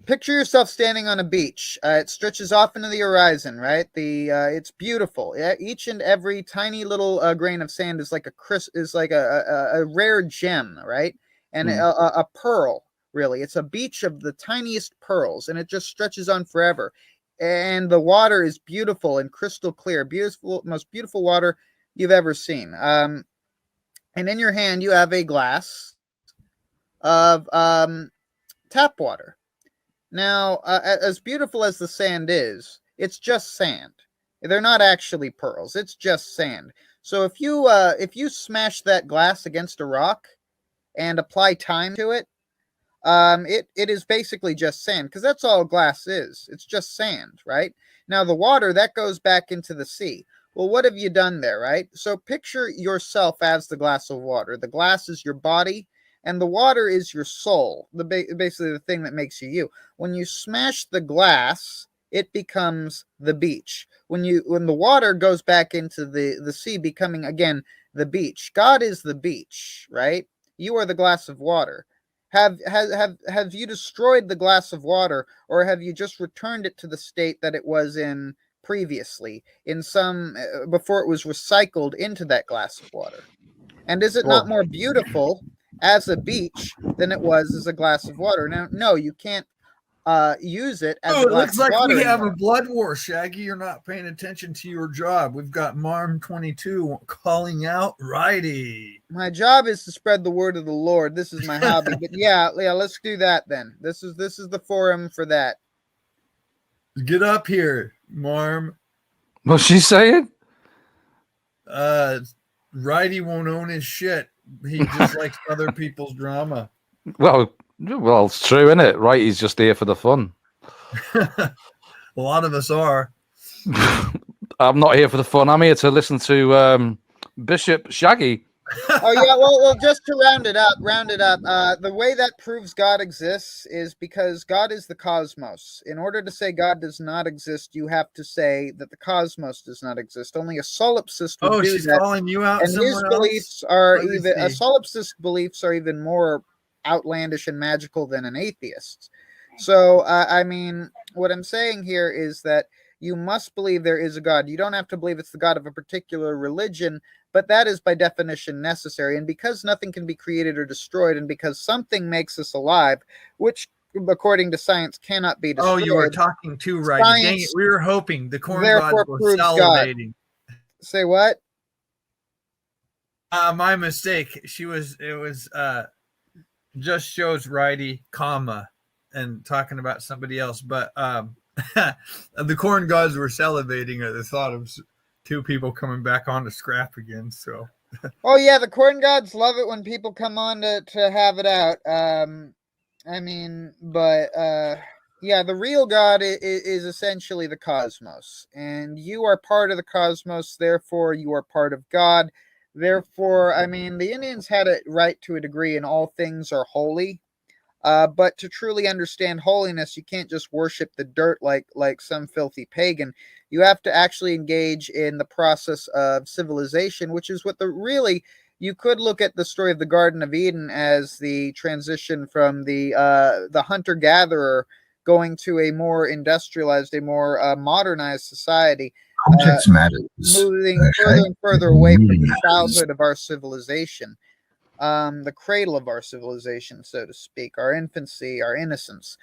Picture yourself standing on a beach. It stretches off into the horizon, right? It's beautiful. Each and every tiny little grain of sand is like a rare gem, right? And a pearl, really. It's a beach of the tiniest pearls, and it just stretches on forever. And the water is beautiful and crystal clear. Beautiful, most beautiful water you've ever seen. And in your hand, you have a glass of tap water. Now, as beautiful as the sand is, it's just sand. They're not actually pearls. It's just sand. So if you smash that glass against a rock and apply time to it, it is basically just sand, because that's all glass is. It's just sand, right? Now the water that goes back into the sea. Well, what have you done there, right? So picture yourself as the glass of water. The glass is your body, and the water is your soul. Basically the thing that makes you you. When you smash the glass, it becomes the beach. When the water goes back into the sea, becoming again the beach. God is the beach, right? You are the glass of water. Have you destroyed the glass of water, or have you just returned it to the state that it was in previously, before it was recycled into that glass of water? And is it not more beautiful as a beach than it was as a glass of water? Now, no, you can't use it as a glass of water. It looks like we have anymore. a blood war, Shaggy. You're not paying attention to your job. We've got Marm22 calling out Wrighy. My job is to spread the word of the Lord. This is my hobby. But yeah, let's do that then. This is the forum for that. Get up here, Marm. What's she saying? Wrighy won't own his shit. He just likes other people's drama. Well, it's true, isn't it? Right, he's just here for the fun. A lot of us are. I'm not here for the fun. I'm here to listen to Bishop Shaggy Oh yeah, well, just to round it up. The way that proves God exists is because God is the cosmos. In order to say God does not exist, you have to say that the cosmos does not exist. Only a solipsist would Oh, do she's that, calling you out. and his Someone beliefs else. are Let me even a see. solipsist beliefs are even more outlandish and magical than an atheist. So, I mean, what I'm saying here is that you must believe there is a God. You don't have to believe it's the God of a particular religion, but that is by definition necessary. And because nothing can be created or destroyed, and because something makes us alive, which according to science cannot be destroyed. Oh, you were talking too right. Dang it. We were hoping the corn gods therefore were proves salivating. Say what? My mistake. It was just shows Wrighy, comma, and talking about somebody else. But the corn gods were salivating at the thought of two people coming back on to scrap again. So Oh yeah, the corn gods love it when people come on to have it out. I mean, but yeah, the real God is essentially the cosmos, and you are part of the cosmos. Therefore, you are part of God. Therefore, I mean, the Indians had it right to a degree, and all things are holy. But to truly understand holiness, you can't just worship the dirt like some filthy pagan. You have to actually engage in the process of civilization, which is what you could look at the story of the Garden of Eden as the transition from the hunter-gatherer going to a more industrialized, a more modernized society. Context matters. Moving further and further away from the childhood of our civilization. The cradle of our civilization, so to speak, our infancy, our innocence.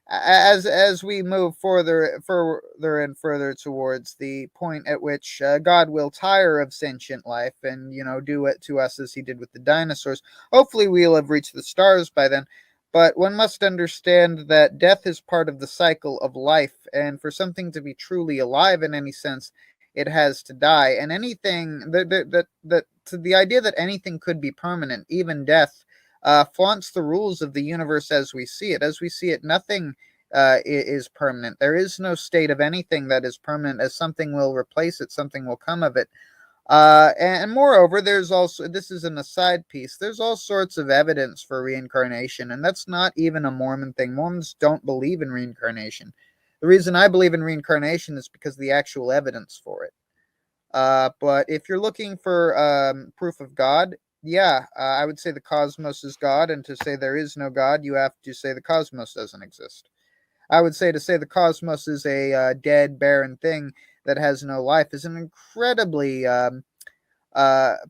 As we move further and further towards the point at which God will tire of sentient life and do it to us as he did with the dinosaurs. Hopefully, we'll have reached the stars by then. But one must understand that death is part of the cycle of life, and for something to be truly alive in any sense, it has to die. And anything the idea that anything could be permanent, even death, flaunts the rules of the universe as we see it. As we see it, nothing is permanent. There is no state of anything that is permanent, as something will replace it, something will come of it. And moreover, there's also, this is an aside piece, there's all sorts of evidence for reincarnation, and that's not even a Mormon thing. Mormons don't believe in reincarnation. The reason I believe in reincarnation is because of the actual evidence for it. But if you're looking for proof of God, yeah, I would say the cosmos is God, and to say there is no God, you have to say the cosmos doesn't exist. I would say to say the cosmos is a dead, barren thing that has no life is an incredibly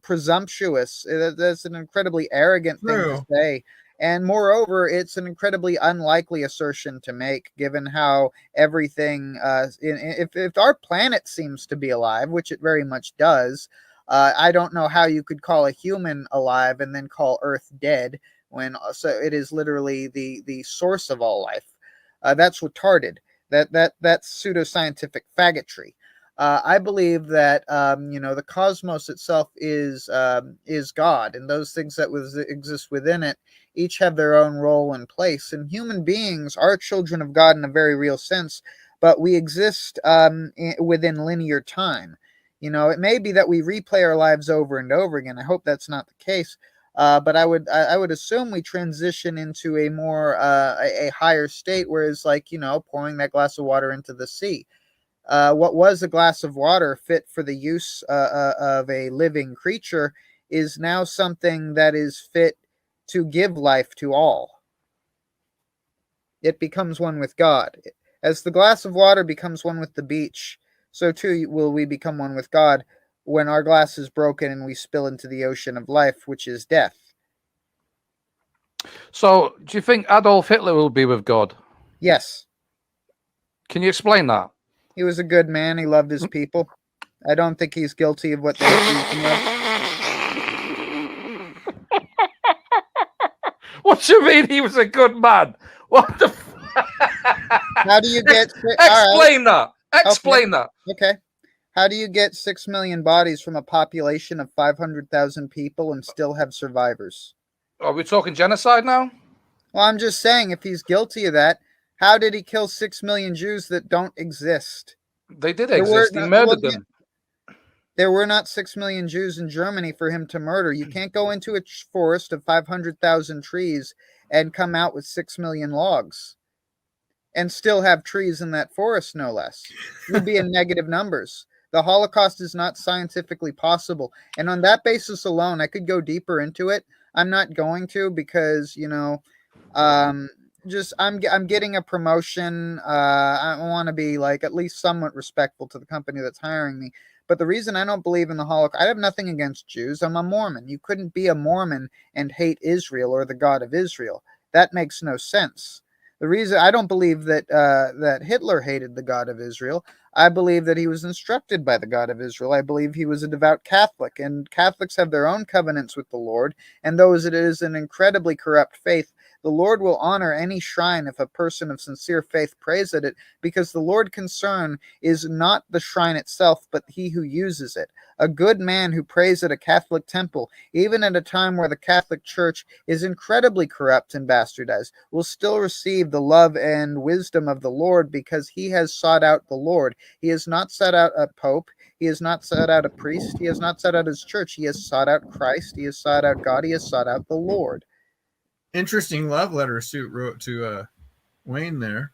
presumptuous. That's an incredibly arrogant thing to say. And moreover, it's an incredibly unlikely assertion to make, given how everything, if our planet seems to be alive, which it very much does, I don't know how you could call a human alive and then call Earth dead, when so it is literally the source of all life. That's retarded. That's pseudoscientific faggotry. I believe that the cosmos itself is God, and those things that exist within it each have their own role and place. And human beings are children of God in a very real sense, but we exist within linear time. It may be that we replay our lives over and over again. I hope that's not the case. But I would assume we transition into a more a higher state, whereas pouring that glass of water into the sea. What was a glass of water fit for the use of a living creature is now something that is fit to give life to all. It becomes one with God. As the glass of water becomes one with the beach, so too will we become one with God when our glass is broken and we spill into the ocean of life, which is death. So, do you think Adolf Hitler will be with God? Yes. Can you explain that? He was a good man. He loved his people. I don't think he's guilty of what they accused him of. What do you mean he was a good man? What the? How do you get? Explain that. Explain that. Okay. How do you get 6 million bodies from a population of 500,000 people and still have survivors? Are we talking genocide now? Well, I'm just saying, if he's guilty of that, how did he kill 6 million Jews that don't exist? They did exist. He murdered them. There were not 6 million Jews in Germany for him to murder. You can't go into a forest of 500,000 trees and come out with 6 million logs and still have trees in that forest, no less. You'd be in negative numbers. The Holocaust is not scientifically possible. And on that basis alone, I could go deeper into it. I'm not going to because, you know, just I'm getting a promotion. I want to be like at least somewhat respectful to the company that's hiring me. But the reason I don't believe in the Holocaust, I have nothing against Jews. I'm a Mormon. You couldn't be a Mormon and hate Israel or the God of Israel. That makes no sense. The reason I don't believe that that Hitler hated the God of Israel, I believe that he was instructed by the God of Israel. I believe he was a devout Catholic, and Catholics have their own covenants with the Lord, and though it is an incredibly corrupt faith, the Lord will honor any shrine if a person of sincere faith prays at it, because the Lord concern is not the shrine itself, but he who uses it. A good man who prays at a Catholic temple, even at a time where the Catholic Church is incredibly corrupt and bastardized, will still receive the love and wisdom of the Lord because he has sought out the Lord. He has not sought out a pope. He has not sought out a priest. He has not sought out his church. He has sought out Christ. He has sought out God. He has sought out the Lord. Interesting love letter Suit wrote to Wayne there.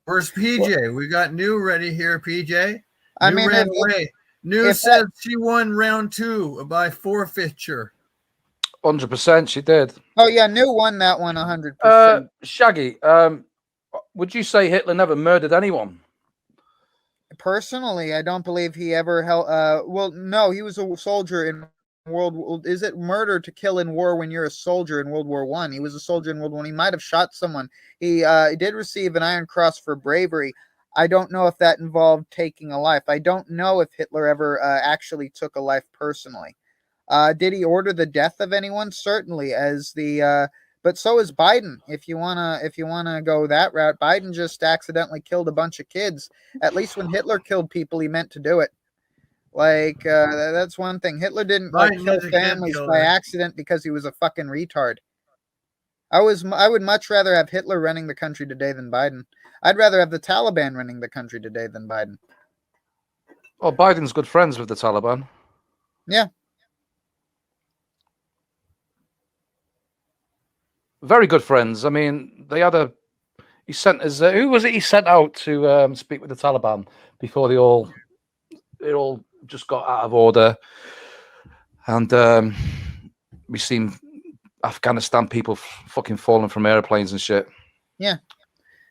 Where's PJ? We got New ready here, PJ. I New mean, ran away. New says she won round 2 by forfeiture. 100% she did. Oh yeah, New won that one 100%. Shaggy, would you say Hitler never murdered anyone? Personally, I don't believe he ever held. Well, no, he was a soldier in Is it murder to kill in war when you're a soldier in World War I? He was a soldier in World War I. He might have shot someone. He did receive an Iron Cross for bravery. I don't know if that involved taking a life. I don't know if Hitler ever actually took a life personally. Did he order the death of anyone? Certainly, but so is Biden. If you wanna go that route, Biden just accidentally killed a bunch of kids. At least when Hitler killed people, he meant to do it. Like that's one thing. Hitler didn't kill families by accident because he was a fucking retard. I would much rather have Hitler running the country today than Biden. I'd rather have the Taliban running the country today than Biden. Well, Biden's good friends with the Taliban. Yeah. Very good friends. I mean, he sent us. Who was it he sent out to speak with the Taliban before it all just got out of order, and we seen Afghanistan people fucking falling from airplanes and shit. Yeah.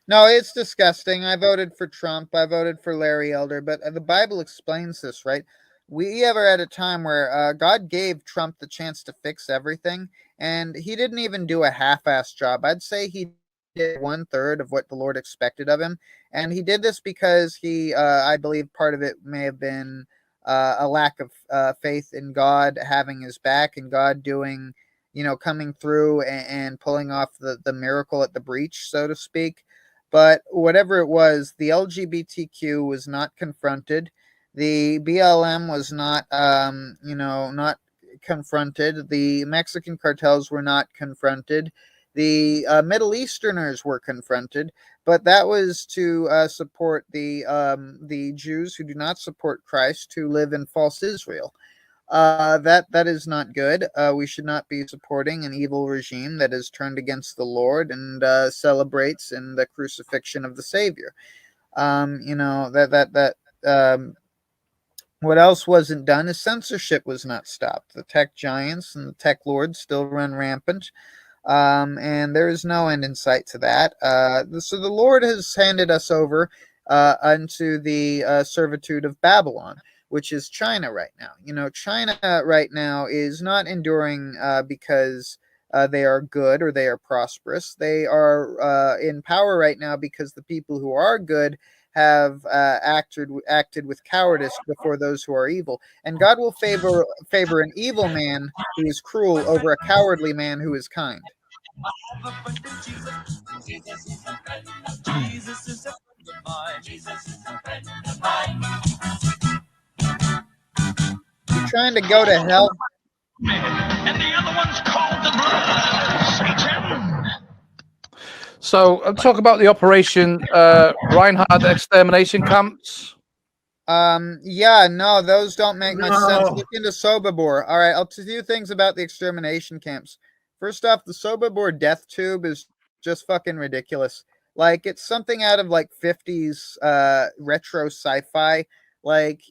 No, it's disgusting. I voted for Trump. I voted for Larry Elder, but the Bible explains this, right? We ever at a time where God gave Trump the chance to fix everything, and he didn't even do a half-assed job. I'd say he did 1/3 of what the Lord expected of him, and he did this because I believe part of it may have been a lack of faith in God having his back and God doing, coming through and pulling off the miracle at the breach, so to speak. But whatever it was, the LGBTQ was not confronted. The BLM was not, not confronted. The Mexican cartels were not confronted. The Middle Easterners were confronted, but that was to support the Jews who do not support Christ, who live in false Israel. That is not good. We should not be supporting an evil regime that is turned against the Lord and celebrates in the crucifixion of the Savior. What else wasn't done is censorship was not stopped. The tech giants and the tech lords still run rampant. And there is no end in sight to that. So the Lord has handed us over unto the servitude of Babylon, which is China right now. China right now is not enduring because they are good or they are prosperous. They are in power right now because the people who are good have acted with cowardice before those who are evil. And God will favor an evil man who is cruel over a cowardly man who is kind. You're trying to go to hell. And the other one's called the Satan. So talk about the Operation Reinhard extermination camps. Yeah, no, those don't make much sense. No. Look into Sobibor. All right, I'll tell you things about the extermination camps. First off, the Sobibor death tube is just fucking ridiculous. Like, it's something out of like 50s retro sci-fi, like,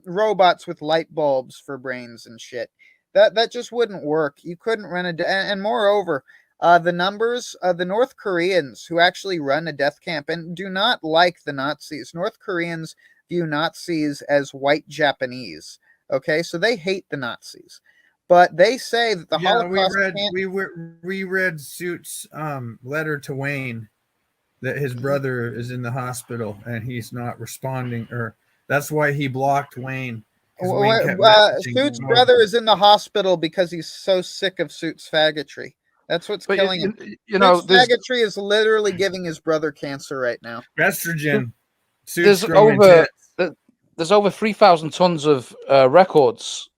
robots with light bulbs for brains and shit. That just wouldn't work. You couldn't run and moreover, the numbers, the North Koreans who actually run a death camp and do not like the Nazis. North Koreans view Nazis as white Japanese. Okay, so they hate the Nazis, but they say that the Holocaust. We read Suit's letter to Wayne that his brother is in the hospital and he's not responding, or that's why he blocked Wayne. Suit's brother is in the hospital because he's so sick of Suit's faggotry. That's what's killing him. Suit's faggotry is literally giving his brother cancer right now. Estrogen. There's over 3,000 tons of records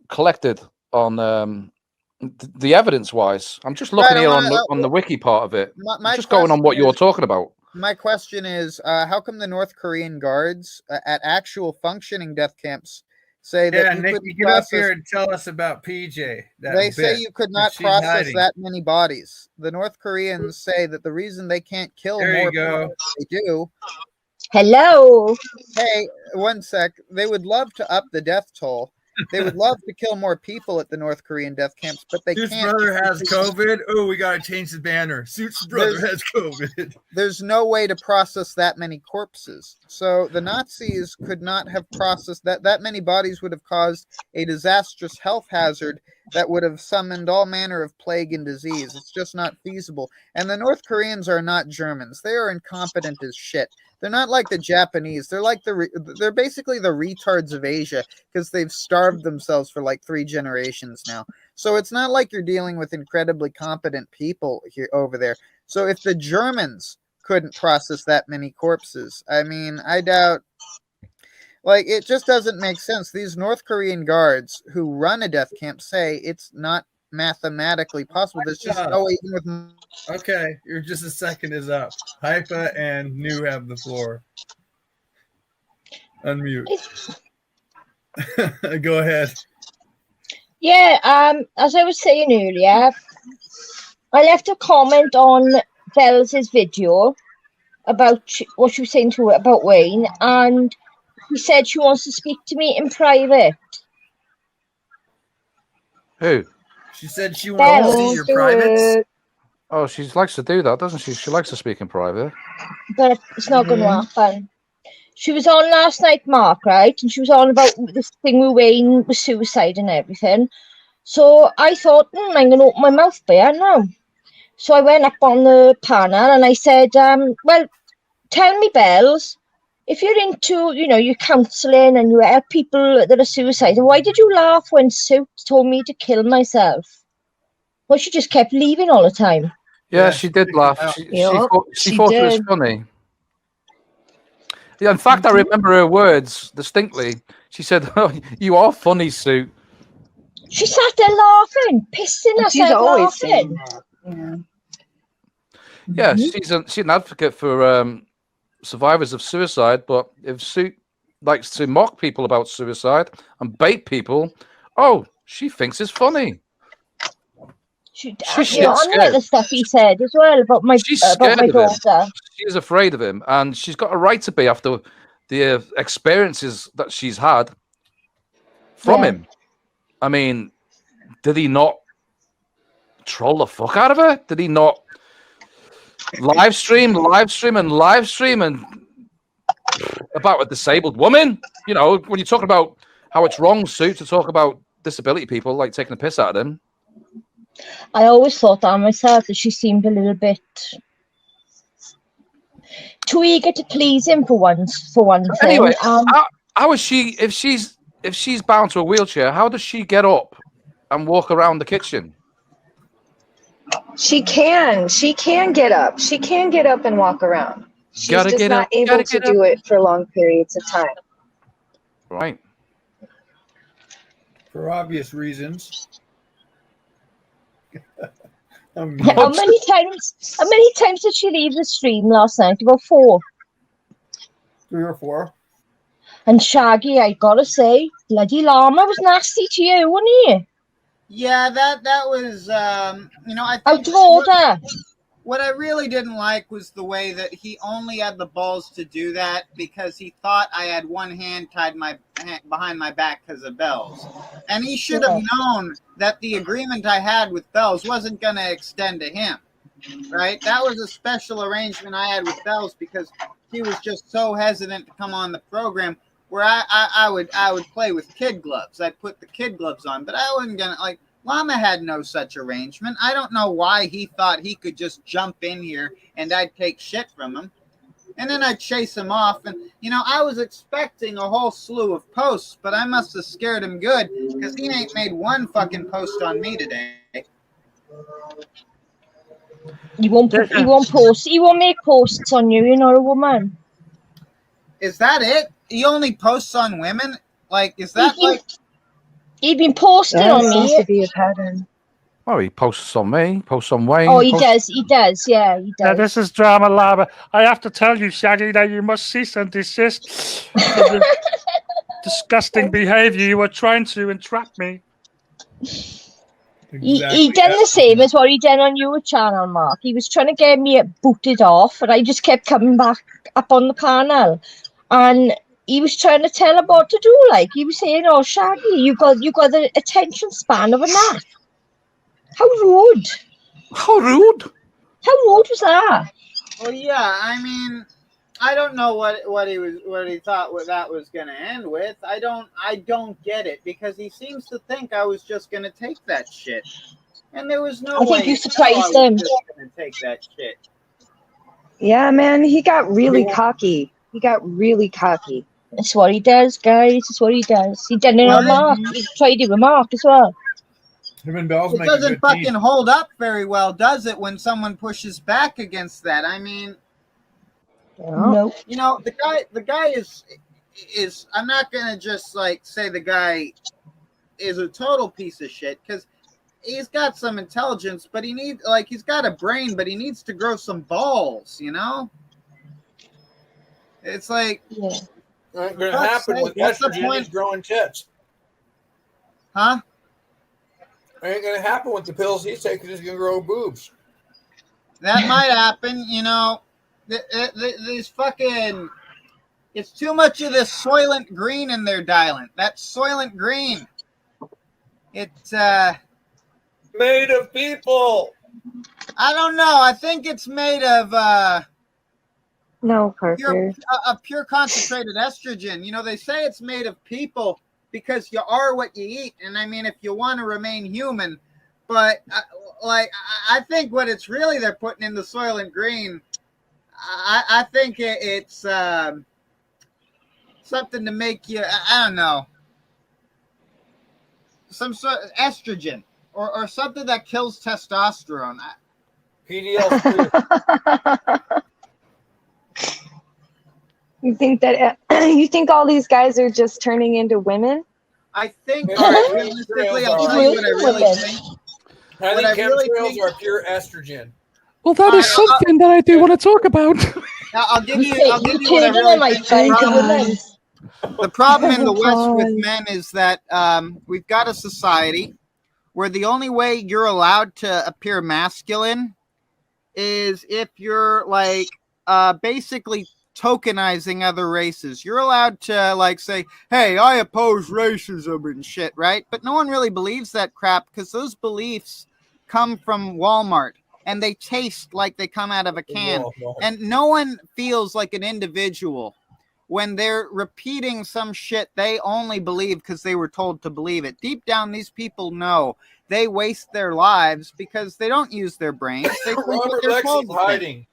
collected on the evidence-wise. I'm just looking here on the wiki part of it. I'm just going on what you're talking about. My question is, how come the North Korean guards at actual functioning death camps say that you Nick, get up here and tell us about PJ. They say you could not process that many bodies. The North Koreans say that the reason they can't kill more people than they do. Hello. Hey, one sec. They would love to up the death toll. They would love to kill more people at the North Korean death camps, but they Suit's can't. brother has COVID. Oh, we got to change the banner. Suit's brother has COVID. There's no way to process that many corpses. So the Nazis could not have processed that many bodies would have caused a disastrous health hazard that would have summoned all manner of plague and disease. It's just not feasible. And the North Koreans are not Germans. They are incompetent as shit. They're not like the Japanese. They're like they're basically the retards of Asia because they've starved themselves for like 3 generations now. So it's not like you're dealing with incredibly competent people here over there. So if the Germans couldn't process that many corpses, I mean, I doubt. Like, it just doesn't make sense. These North Korean guards who run a death camp say it's not mathematically possible. There's just no way. Even with... Okay, you're just a second is up. Hypa and New have the floor. Unmute. Go ahead. Yeah, as I was saying earlier, I left a comment on Bells' video about what she was saying to her about Wayne, and he said she wants to speak to me in private. Who? She said she wants to see your privates. Oh, she likes to do that, doesn't she? She likes to speak in private. But it's not going to happen. She was on last night, Mark, right? And she was on about this thing with Wayne, with suicide and everything. So I thought, I'm going to open my mouth there now. So I went up on the panel and I said, well, tell me, Bells, if you're into, your counselling and you help people that are suicidal, why did you laugh when Sue told me to kill myself? Well, she just kept leaving all the time. Yeah, she did laugh. She thought it was funny. Yeah, in fact, I remember her words distinctly. She said, "Oh, you are funny, Sue." She sat there laughing, pissing herself always laughing. Yeah, she's an advocate for survivors of suicide, but if Sue likes to mock people about suicide and bait people, she thinks it's funny. She's the stuff he said as well about my daughter. She's afraid of him, and she's got a right to be after the experiences that she's had from him. I mean, did he not troll the fuck out of her? Did he not live stream and about a disabled woman? When you're talking about how it's wrong, Sue, to talk about disability people, like taking a piss out of them. I always thought that myself, that she seemed a little bit too eager to please him for one thing. Anyway, how is she? If she's bound to a wheelchair, how does she get up and walk around the kitchen? She can get up. She can get up and walk around. She's just not able to do it for long periods of time. Right. For obvious reasons. How many times did she leave the stream last night? About 4. 3 or 4. And Shaggy, I gotta say, bloody Llama was nasty to you, wasn't he? Yeah, that was I think Out of order. what I really didn't like was the way that he only had the balls to do that because he thought I had one hand tied behind my back because of bells. And he should have known that the agreement I had with Bells wasn't going to extend to him, right? That was a special arrangement I had with Bells because he was just so hesitant to come on the program where I would play with kid gloves. I'd put the kid gloves on, but I wasn't going to, like, Llama had no such arrangement. I don't know why he thought he could just jump in here and I'd take shit from him. And then I'd chase him off. And, I was expecting a whole slew of posts, but I must have scared him good because he ain't made one fucking post on me today. He won't post. He won't make posts on you. You're not a woman. Is that it? He only posts on women? Like, is that He'd been posting on me. Seems to be a pattern. Oh, he posts on me, posts on Wayne. Oh, he does. Yeah, he does. Now, this is Drama Llama. I have to tell you, Shaggy, that you must cease and desist from your disgusting behaviour. You were trying to entrap me. He done the same as what he done on your channel, Mark. He was trying to get me booted off, and I just kept coming back up on the panel. And he was trying to tell her what to do. Like, he was saying, "Oh, Shaggy, you got the attention span of a gnat." How rude! How rude! How rude was that? Well, yeah. I mean, I don't know what he thought that was going to end with. I don't get it because he seems to think I was just going to take that shit, and there was no way. I think you surprised him. Just going to take that shit. Yeah, man, he got really cocky. That's what he does, guys. That's what he does. He did it on Mark. He tried it with Mark as well. It doesn't fucking hold up very well, does it, when someone pushes back against that? I mean, no. The guy is I'm not gonna just like say the guy is a total piece of shit because he's got some intelligence, but he's got a brain, but he needs to grow some balls, It's like Ain't gonna happen with estrogen. He's growing tits. Huh? Ain't gonna happen with the pills he's taking. He's gonna grow boobs. That might happen. These fucking. It's too much of this Soylent Green in there, Dylan. That's Soylent Green. It's made of people. I don't know. I think it's made of No, Parker. pure concentrated estrogen. They say it's made of people because you are what you eat. And I mean, if you want to remain human, but I think what it's really they're putting in the Soylent Green, I think it's something to make you, I don't know, some sort of estrogen or something that kills testosterone. PDL. You think all these guys are just turning into women? I think realistically, I'll tell you what I really think. I think chemtrails are pure estrogen. Well, that is something that I do want to talk about. Now, I'll give you what I really think. The problem in the West with men is that we've got a society where the only way you're allowed to appear masculine is if you're like basically tokenizing other races. You're allowed to say, hey, I oppose racism and shit, right? But no one really believes that crap because those beliefs come from Walmart and they taste like they come out of a can. And no one feels like an individual when they're repeating some shit they only believe because they were told to believe it. Deep down, these people know they waste their lives because they don't use their brains. They think what they're told to think.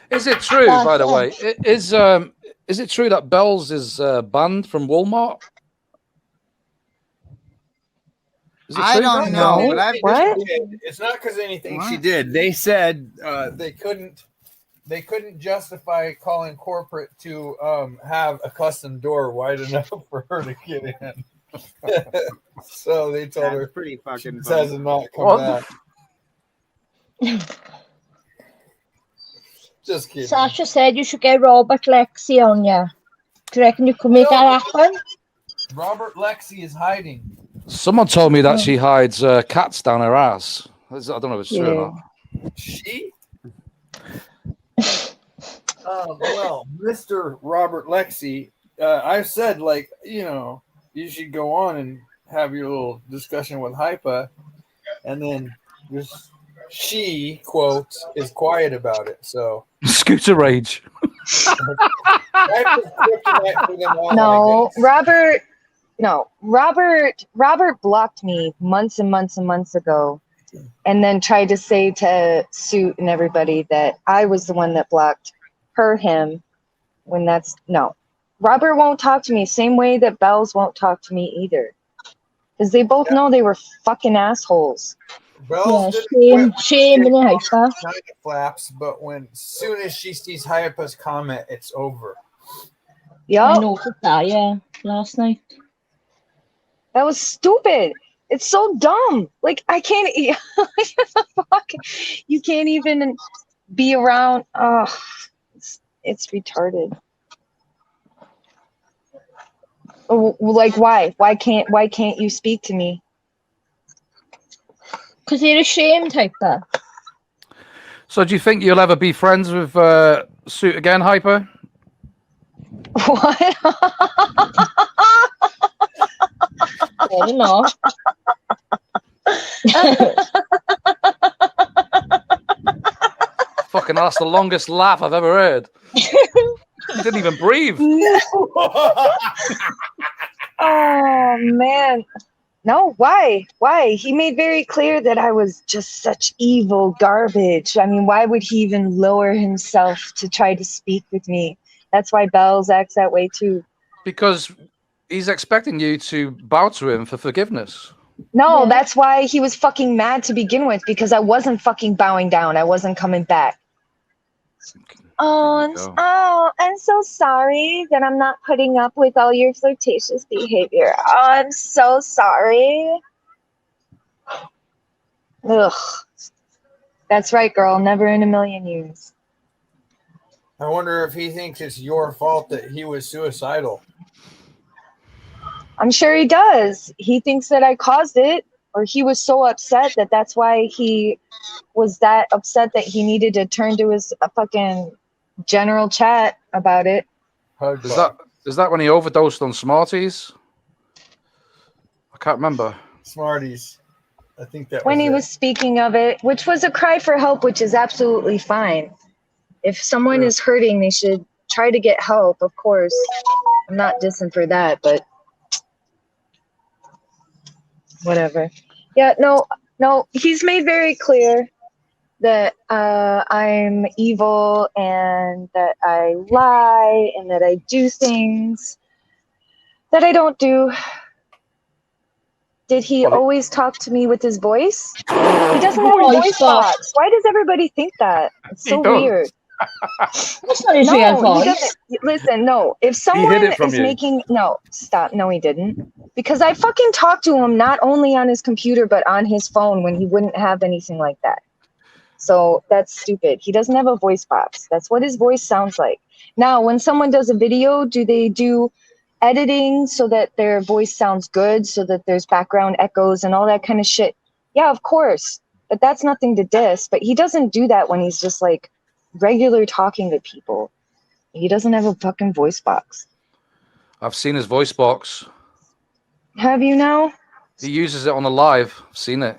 Is it true, by the way? Is it true that Bells is banned from Walmart? I don't know. But it's not because of anything she did. They said they couldn't justify calling corporate to have a custom door wide enough for her to get in. So they told her pretty fucking she has not come back. Just kidding. Sasha said you should get Robert Lexi on you. Do you reckon you could make that happen? Robert Lexi is hiding. Someone told me that she hides cats down her ass. I don't know if it's true or not. She? Well, Mr. Robert Lexi, I've said, like, you know, you should go on and have your little discussion with Hypa, and then just she, quote, is quiet about it. So Scooter rage. No, Robert blocked me months and months and months ago, and then tried to say to Suit and everybody that I was the one that blocked him, when that's no. Robert won't talk to me same way that Bells won't talk to me either, because they both know they were fucking assholes. Bells shame in the house, kind of flaps, but when soon as she sees Hypa's comment, it's over. Yeah, I noticed that. Yeah, last night. That was stupid. It's so dumb. Like, I can't. You can't even be around. Oh, it's retarded. Like, why? Why can't you speak to me? Because you're ashamed, Hypa. So do you think you'll ever be friends with Suit again, Hypa? What? I don't know. Fucking, that's the longest laugh I've ever heard. You didn't even breathe. Oh, man. No, why? He made very clear that I was just such evil garbage. I mean, why would he even lower himself to try to speak with me? That's why Bells acts that way too. Because he's expecting you to bow to him for forgiveness. No, that's why he was fucking mad to begin with, because I wasn't fucking bowing down. I wasn't coming back. Oh, I'm so sorry that I'm not putting up with all your flirtatious behavior. Oh, I'm so sorry. Ugh. That's right, girl. Never in a million years. I wonder if he thinks it's your fault that he was suicidal. I'm sure he does. He thinks that I caused it, or he was so upset that that's why he was that upset that he needed to turn to his fucking general chat about it. Is that when he overdosed on Smarties? I can't remember. Smarties. I think that When he was speaking of it, which was a cry for help, which is absolutely fine. If someone is hurting, they should try to get help, of course. I'm not dissing for that, but whatever. Yeah, no, he's made very clear that I'm evil and that I lie and that I do things that I don't do. Did he always talk to me with his voice? He doesn't have a voice box. Why does everybody think that? It's so weird. That's not his real voice. Listen, no. If someone is making... No, stop. No, he didn't. Because I fucking talked to him not only on his computer, but on his phone when he wouldn't have anything like that. So that's stupid. He doesn't have a voice box. That's what his voice sounds like. Now, when someone does a video, do they do editing so that their voice sounds good, so that there's background echoes and all that kind of shit? Yeah, of course. But that's nothing to diss. But he doesn't do that when he's just like regular talking to people. He doesn't have a fucking voice box. I've seen his voice box. Have you now? He uses it on the live. I've seen it.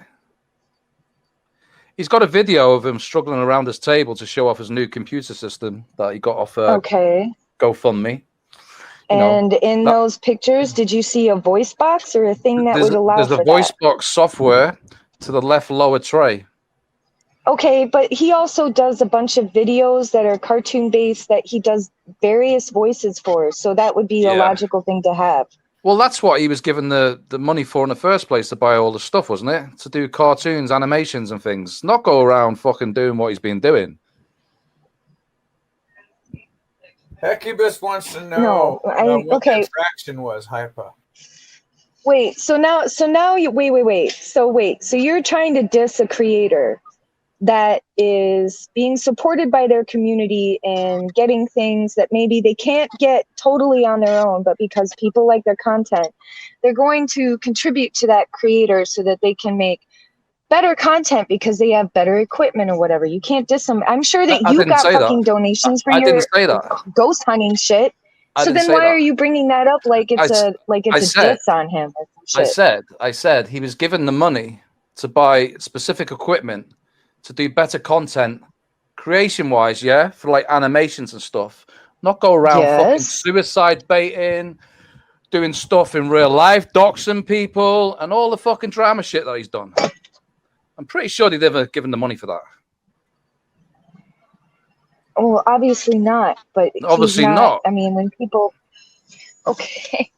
He's got a video of him struggling around his table to show off his new computer system that he got off GoFundMe. And in those pictures, did you see a voice box or a thing that would allow for that? There's a voice box software to the left lower tray. Okay, but he also does a bunch of videos that are cartoon based that he does various voices for. So that would be a logical thing to have. Well, that's what he was given the money for in the first place, to buy all the stuff, wasn't it? To do cartoons, animations and things. Not go around fucking doing what he's been doing. Hecubus wants to know what the attraction was, Hypa. Wait, so now you wait. So you're trying to diss a creator. that is being supported by their community and getting things that maybe they can't get totally on their own, but because people like their content, they're going to contribute to that creator so that they can make better content because they have better equipment or whatever. You can't diss them. I'm sure that you got fucking donations for your ghost hunting shit. So then why are you bringing that up like it's a diss on him or some shit? I said he was given the money to buy specific equipment to do better content creation wise, yeah, for like animations and stuff. Not go around fucking suicide baiting, doing stuff in real life, doxing people, and all the fucking drama shit that he's done. I'm pretty sure they'd never given the money for that. Oh, obviously not. But obviously not. I mean, when people. Okay.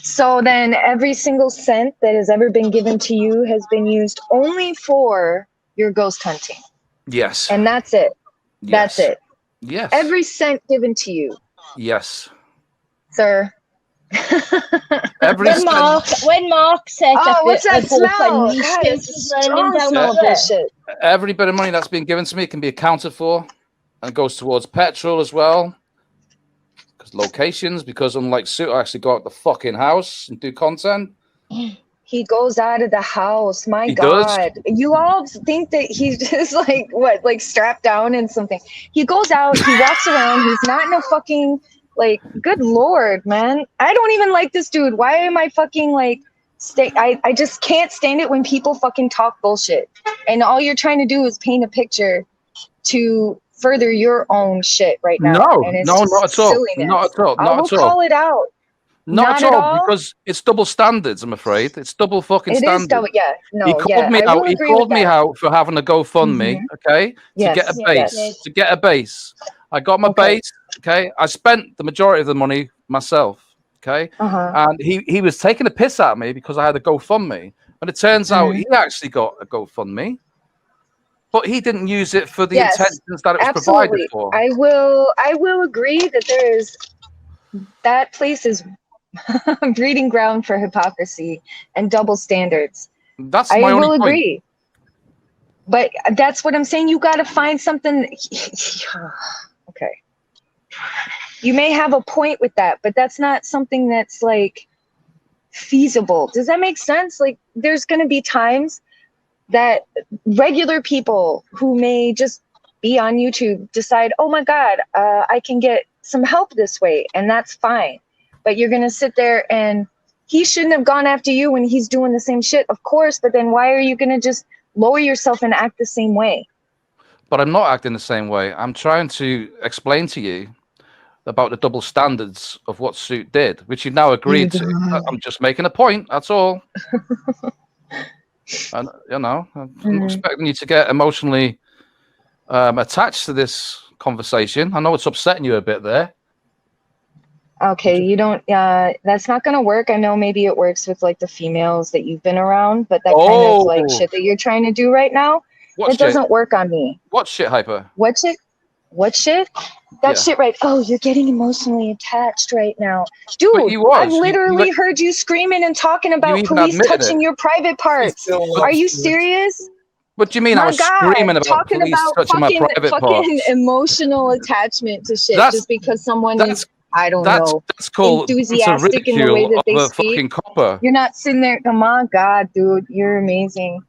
So then every single cent that has ever been given to you has been used only for your ghost hunting. Yes. And that's it. Yes. That's it. Yes. Every cent given to you. Yes. Sir. Every when Mark said what's that smell? Every bit of money that's been given to me can be accounted for and goes towards petrol as well. Because locations, because unlike Suit, I actually go out the fucking house and do content. He goes out of the house. My God. You all think that he's just like, what, like strapped down in something. He goes out, he walks around, he's not in a fucking, like, good Lord, man. I don't even like this dude. Why am I fucking, like, I just can't stand it when people fucking talk bullshit. And all you're trying to do is paint a picture to further your own shit right now. No, and it's no, just not at all. silliness. Not at all. I Not will at all. call it out. Not at all, because it's double standards, I'm afraid. It's double fucking standards. It is double, yeah. No, he called me out. He called me that. out for having a GoFundMe, okay, Yes. to get a base. Yes. To get a base. I got my base, okay. I spent the majority of the money myself, okay. And he was taking a piss at me because I had a GoFundMe, and it turns out he actually got a GoFundMe, but he didn't use it for the intentions that it was provided for. I will agree that that place is breeding ground for hypocrisy and double standards. That's I my only will point. agree. But that's what I'm saying. You got to find something. Okay. You may have a point with that, but that's not something that's like feasible. Does that make sense? Like there's going to be times that regular people who may just be on YouTube decide, oh my God, I can get some help this way. And that's fine. But you're going to sit there and he shouldn't have gone after you when he's doing the same shit, of course. But then why are you going to just lower yourself and act the same way? But I'm not acting the same way. I'm trying to explain to you about the double standards of what Suit did, which you've now agreed to. I'm just making a point. That's all. And you know, I'm expecting you to get emotionally attached to this conversation. I know it's upsetting you a bit there. Okay, you don't. That's not gonna work. I know maybe it works with like the females that you've been around, but that kind of like shit that you're trying to do right now, it doesn't work on me. What shit, Hypa? What shit? What shit? That shit, right? Oh, you're getting emotionally attached right now, dude. I've literally heard you screaming and talking about police touching your private parts. Are you serious? What do you mean? I was screaming about police touching my private parts. Fucking emotional attachment to shit just because someone is, I don't know, that's called enthusiastic in the way that they speak. Fucking copper. You're not sitting there. Oh my God, dude, you're amazing.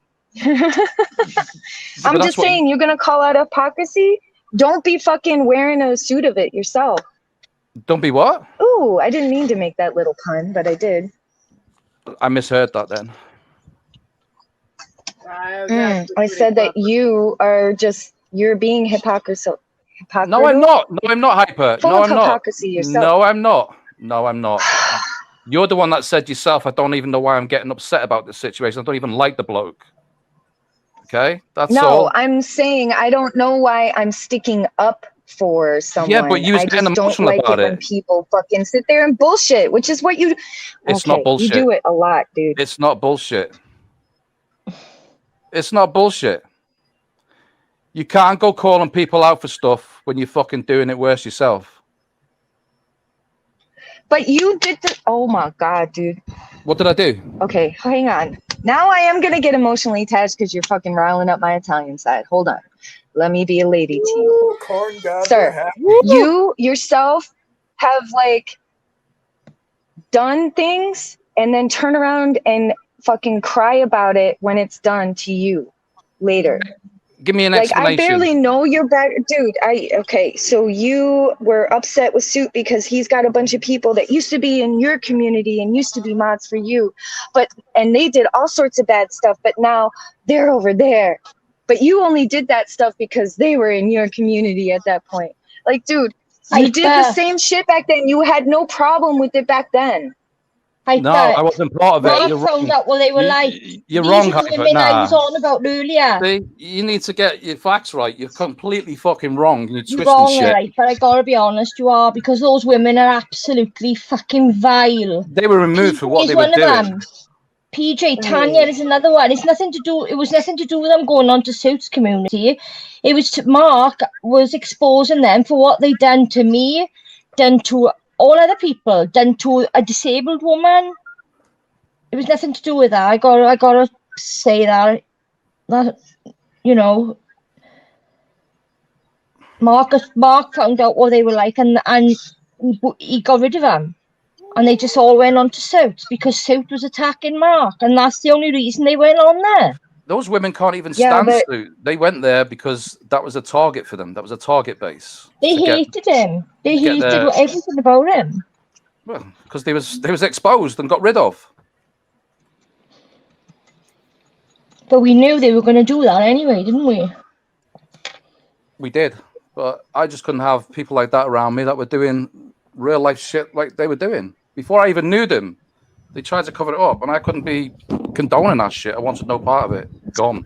I'm just saying, you're gonna call out hypocrisy. Don't be fucking wearing a suit of it yourself. Don't be what? Ooh, I didn't mean to make that little pun, but I did. I misheard that then. I said that you are you're being hypocritical. No, I'm not. No, I'm not, Hypa. Full No, of I'm not. hypocrisy yourself. No, I'm not. No, I'm not. You're the one that said yourself, I don't even know why I'm getting upset about this situation. I don't even like the bloke. Okay? That's all. No, I'm saying I don't know why I'm sticking up for someone. Yeah, but you was getting emotional about when people fucking sit there and bullshit, which is what you... It's not bullshit. You do it a lot, dude. It's not bullshit. It's not bullshit. You can't go calling people out for stuff when you're fucking doing it worse yourself. But you did the... Oh my God, dude. What did I do? Okay, hang on. Now I am gonna get emotionally attached because you're fucking riling up my Italian side. Hold on. Let me be a lady to you. Corn gods are Sir, happy. you yourself have like done things and then turn around and fucking cry about it when it's done to you later. Give me an Like, I explanation. barely know your back, dude. Okay, so you were upset with Suit because he's got a bunch of people that used to be in your community and used to be mods for you, and they did all sorts of bad stuff, but now they're over there. But you only did that stuff because they were in your community at that point. Like, dude, you did the same shit back then. You had no problem with it back then. No, I wasn't part of it. I You're found wrong. out what they were like. You're These wrong, are the Hypa. women I Nah. was on about earlier. See, you need to get your facts right. You're completely fucking wrong. You're You're twisting wrong, shit. right? But I gotta be honest, you are, because those women are absolutely fucking vile. They were removed for what PJ they is were one of doing. them. PJ, Tanya is another one. It was nothing to do with them going on to Suits community. It was Mark was exposing them for what they done to me, done to all other people, done to a disabled woman. It was nothing to do with that. I gotta say that you know, Mark found out what they were like, and he got rid of them. And they just all went on to Suit because Suit was attacking Mark, and that's the only reason they went on there. Those women can't even Yeah, stand but- Suit. They went there because that was a target for them. That was a target base. They to get- hated him. They to get hated their- everything about him. Well, because they was exposed and got rid of. But we knew they were going to do that anyway, didn't we? We did, but I just couldn't have people like that around me that were doing real life shit like they were doing. Before I even knew them, they tried to cover it up, and I couldn't be condoning that shit. I wanted no part of it. Gone.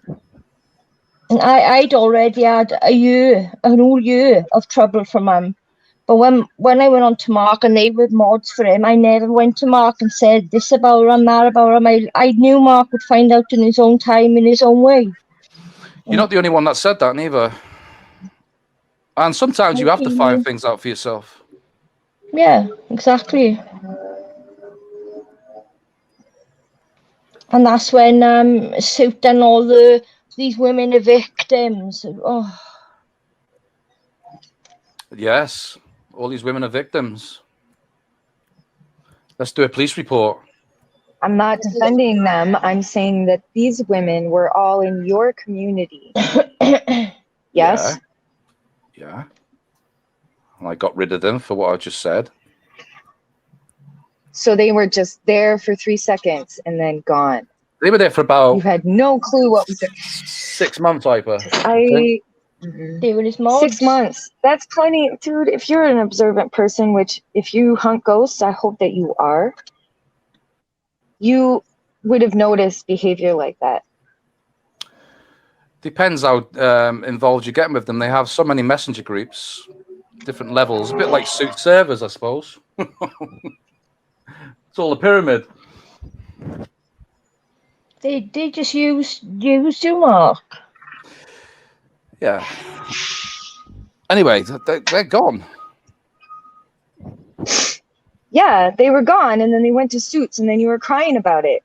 And I'd already had an whole year of trouble from him. But when I went on to Mark and they were mods for him, I never went to Mark and said this about him, that about him. I knew Mark would find out in his own time, in his own way. You're not the only one that said that, neither. And sometimes you have to find things out for yourself. Yeah, exactly. And that's when Suit and all these women are victims. Oh, Yes, all these women are victims. Let's do a police report. I'm not defending them. I'm saying that these women were all in your community. Yes? Yeah. And I got rid of them for what I just said. So they were just there for 3 seconds and then gone. They were there for about You had no clue what was it. 6 months, Hypa. they were his mods. 6 months. That's plenty. Dude, if you're an observant person, which if you hunt ghosts, I hope that you are, you would have noticed behavior like that. Depends how involved you're getting with them. They have so many messenger groups, different levels, a bit like Suit servers, I suppose. It's all a pyramid. They just used you, Mark. Yeah. Anyway, they're gone. Yeah, they were gone, and then they went to Suits, and then you were crying about it.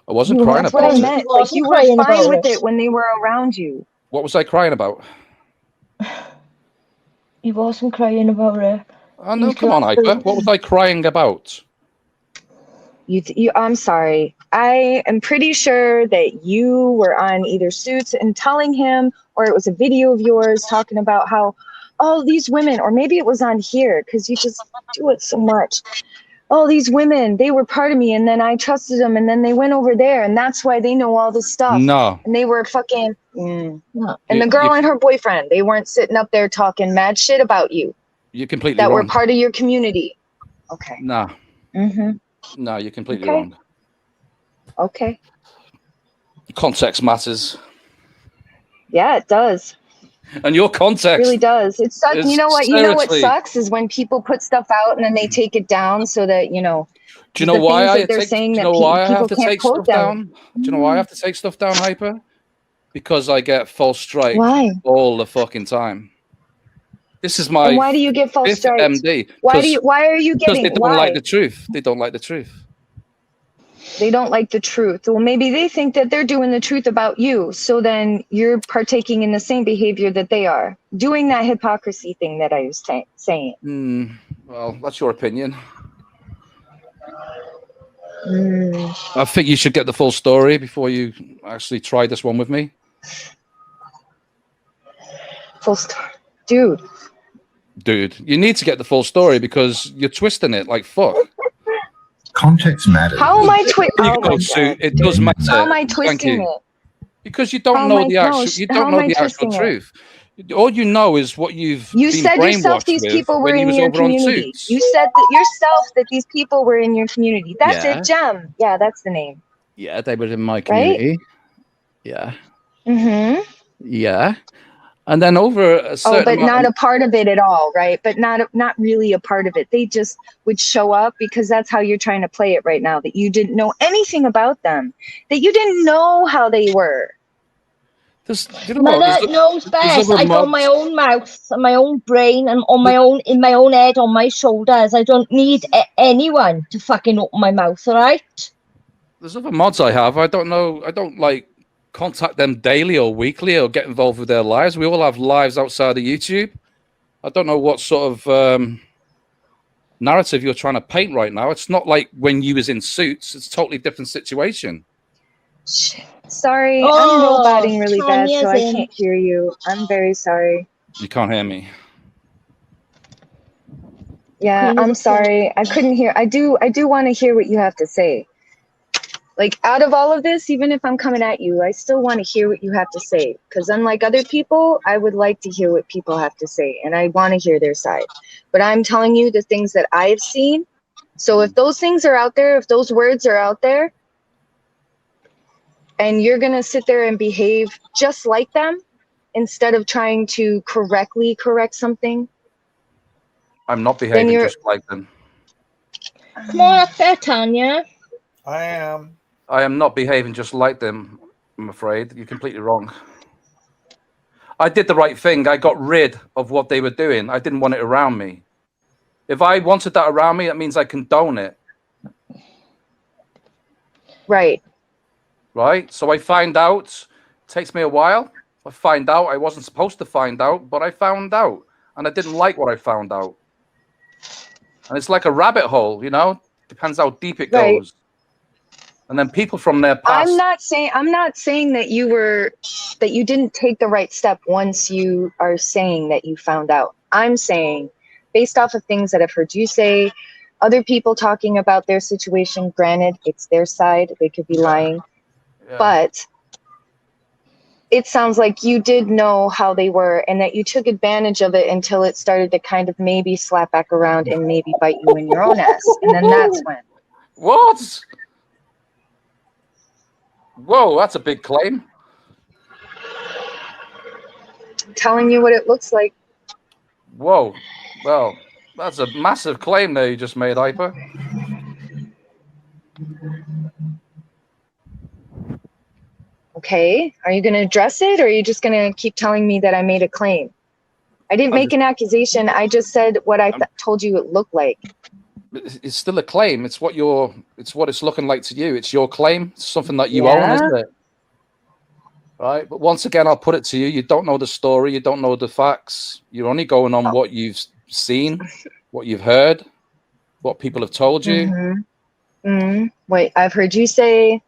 I wasn't crying That's about what I it. meant. Like, you were crying fine about with it. it when they were around you. What was I crying about? He wasn't crying about it. Oh, no, come on, Hypa. What was I crying about? I'm sorry. I am pretty sure that you were on either Suits and telling him, or it was a video of yours talking about how, oh, these women, or maybe it was on here because you just do it so much. Oh, these women, they were part of me, and then I trusted them, and then they went over there, and that's why they know all this stuff. No. And they were fucking. And the girl and her boyfriend, they weren't sitting up there talking mad shit about you. You're completely That wrong. were part of your community. Okay. No. Mm-hmm. No, you're completely Okay. wrong. Okay. Context matters. Yeah, it does. And your context. It really does. It sucks. is You know what? You know what seriously- sucks is when people put stuff out and then they take it down so that, you know. Do you know the why things I that they're take? saying Do you that know why I people have to can't take quote stuff them. down? Do you know why I have to take stuff down, Hypa? Because I get false strike Why? all the fucking time. This is my And why do you get false fifth strikes? MD. Why are you Because getting? they don't Why? like the truth. They don't like the truth. They don't like the truth. Well, maybe they think that they're doing the truth about you. So then you're partaking in the same behavior that they are. Doing that hypocrisy thing that I was saying. Well, that's your opinion. Mm. I think you should get the full story before you actually try this one with me. Full story. Dude, you need to get the full story because you're twisting it like fuck. Context matters. How am I twisting? It does matter. How am I twisting it? Because you don't know the actual. You don't know the actual truth. All you know is what you've. You been said yourself these with people were when you in was your over on community. Suits. You said that yourself that these people were in your community. That's Yeah. it, Gem. Yeah, that's the name. Yeah, they were in my community. Yeah. Mm-hmm. Yeah. And then over a certain but amount not of- a part of it at all, right? But not really a part of it. They just would show up because that's how you're trying to play it right now. That you didn't know anything about them. That you didn't know how they were. Mother knows best. I got my own mouth and my own brain and in my own head, on my shoulders. I don't need anyone to fucking open my mouth, all right? There's other mods I have. I don't know. I don't like contact them daily or weekly or get involved with their lives. We all have lives outside of YouTube. I don't know what sort of narrative you're trying to paint right now. It's not like when you was in Suits. It's a totally different situation. Sorry, I'm roboting really bad, so I can't hear you. I'm very sorry. You can't hear me. Yeah, I'm sorry. I couldn't hear. I do want to hear what you have to say. Like, out of all of this, even if I'm coming at you, I still want to hear what you have to say. Because unlike other people, I would like to hear what people have to say. And I want to hear their side. But I'm telling you the things that I've seen. So if those things are out there, if those words are out there, and you're going to sit there and behave just like them, instead of trying to correctly correct something. I'm not behaving just like them. Come on up there, Tanya. I am. I am not behaving just like them, I'm afraid. You're completely wrong. I did the right thing. I got rid of what they were doing. I didn't want it around me. If I wanted that around me, that means I condone it. Right. Right? So I find out. It takes me a while. I find out. I wasn't supposed to find out, but I found out. And I didn't like what I found out. And it's like a rabbit hole, you know? Depends how deep it goes. And then people from their past. I'm not saying that you didn't take the right step once you are saying that you found out. I'm saying, based off of things that I've heard you say, other people talking about their situation, granted, it's their side, they could be lying. Yeah. But it sounds like you did know how they were and that you took advantage of it until it started to kind of maybe slap back around and maybe bite you in your own ass. And then that's when. What? Whoa, that's a big claim. Telling you what it looks like. Whoa. Well, that's a massive claim there you just made, Hypa. Okay. Are you going to address it, or are you just going to keep telling me that I made a claim? I didn't make an accusation. I just said what I told you it looked like. It's still a claim. It's what it's looking like to you. It's your claim. It's something that you own, isn't it? Right. But once again, I'll put it to you. You don't know the story. You don't know the facts. You're only going on what you've seen, what you've heard, what people have told you. Mm-hmm. Mm-hmm. Wait, I've heard you say.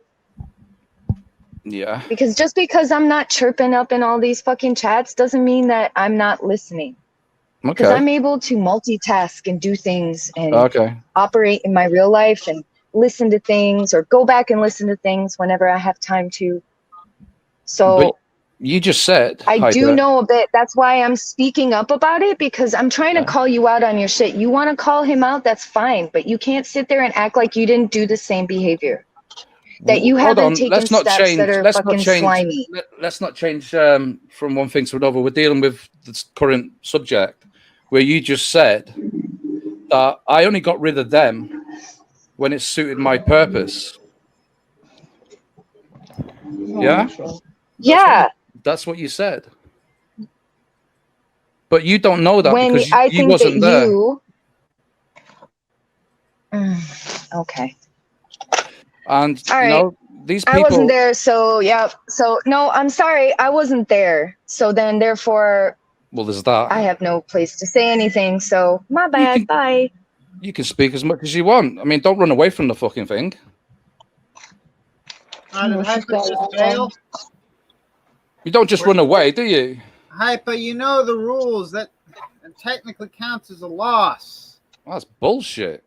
Yeah. Because just because I'm not chirping up in all these fucking chats doesn't mean that I'm not listening. Because I'm able to multitask and do things and operate in my real life and listen to things or go back and listen to things whenever I have time to. So but you just said I do know a bit. That's why I'm speaking up about it, because I'm trying to call you out on your shit. You want to call him out, that's fine, but you can't sit there and act like you didn't do the same behavior. That you haven't taken steps that are fucking slimy. Let's not change from one thing to another. We're dealing with this current subject where you just said that I only got rid of them when it suited my purpose. Yeah? Yeah. That's what you said. But you don't know that when because I you think wasn't that there. Okay. And All you right. know, these people. I wasn't there, so yeah. So no, I'm sorry, I wasn't there. So then, therefore, Well, there's that. I have no place to say anything. So my bad. Bye. You can speak as much as you want. I mean, don't run away from the fucking thing. Did Hypa just bail? You don't just run away, do you? Hypa, you know the rules. That technically counts as a loss. That's bullshit.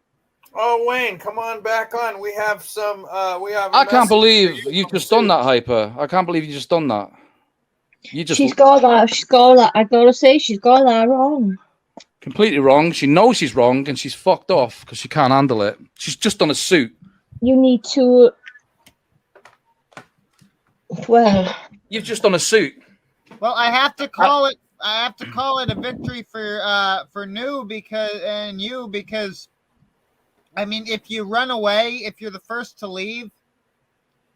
Oh, Wayne, come on back on. We have some. We have. I can't believe you've just done that, Hyper. I can't believe you just done that. You just. She's got that. I gotta say, she's got that wrong. Completely wrong. She knows she's wrong and she's fucked off because she can't handle it. She's just done a suit. You need to. Well. You've just done a suit. Well, I have to call it. I have to call it a victory for New because I mean, if you run away, if you're the first to leave,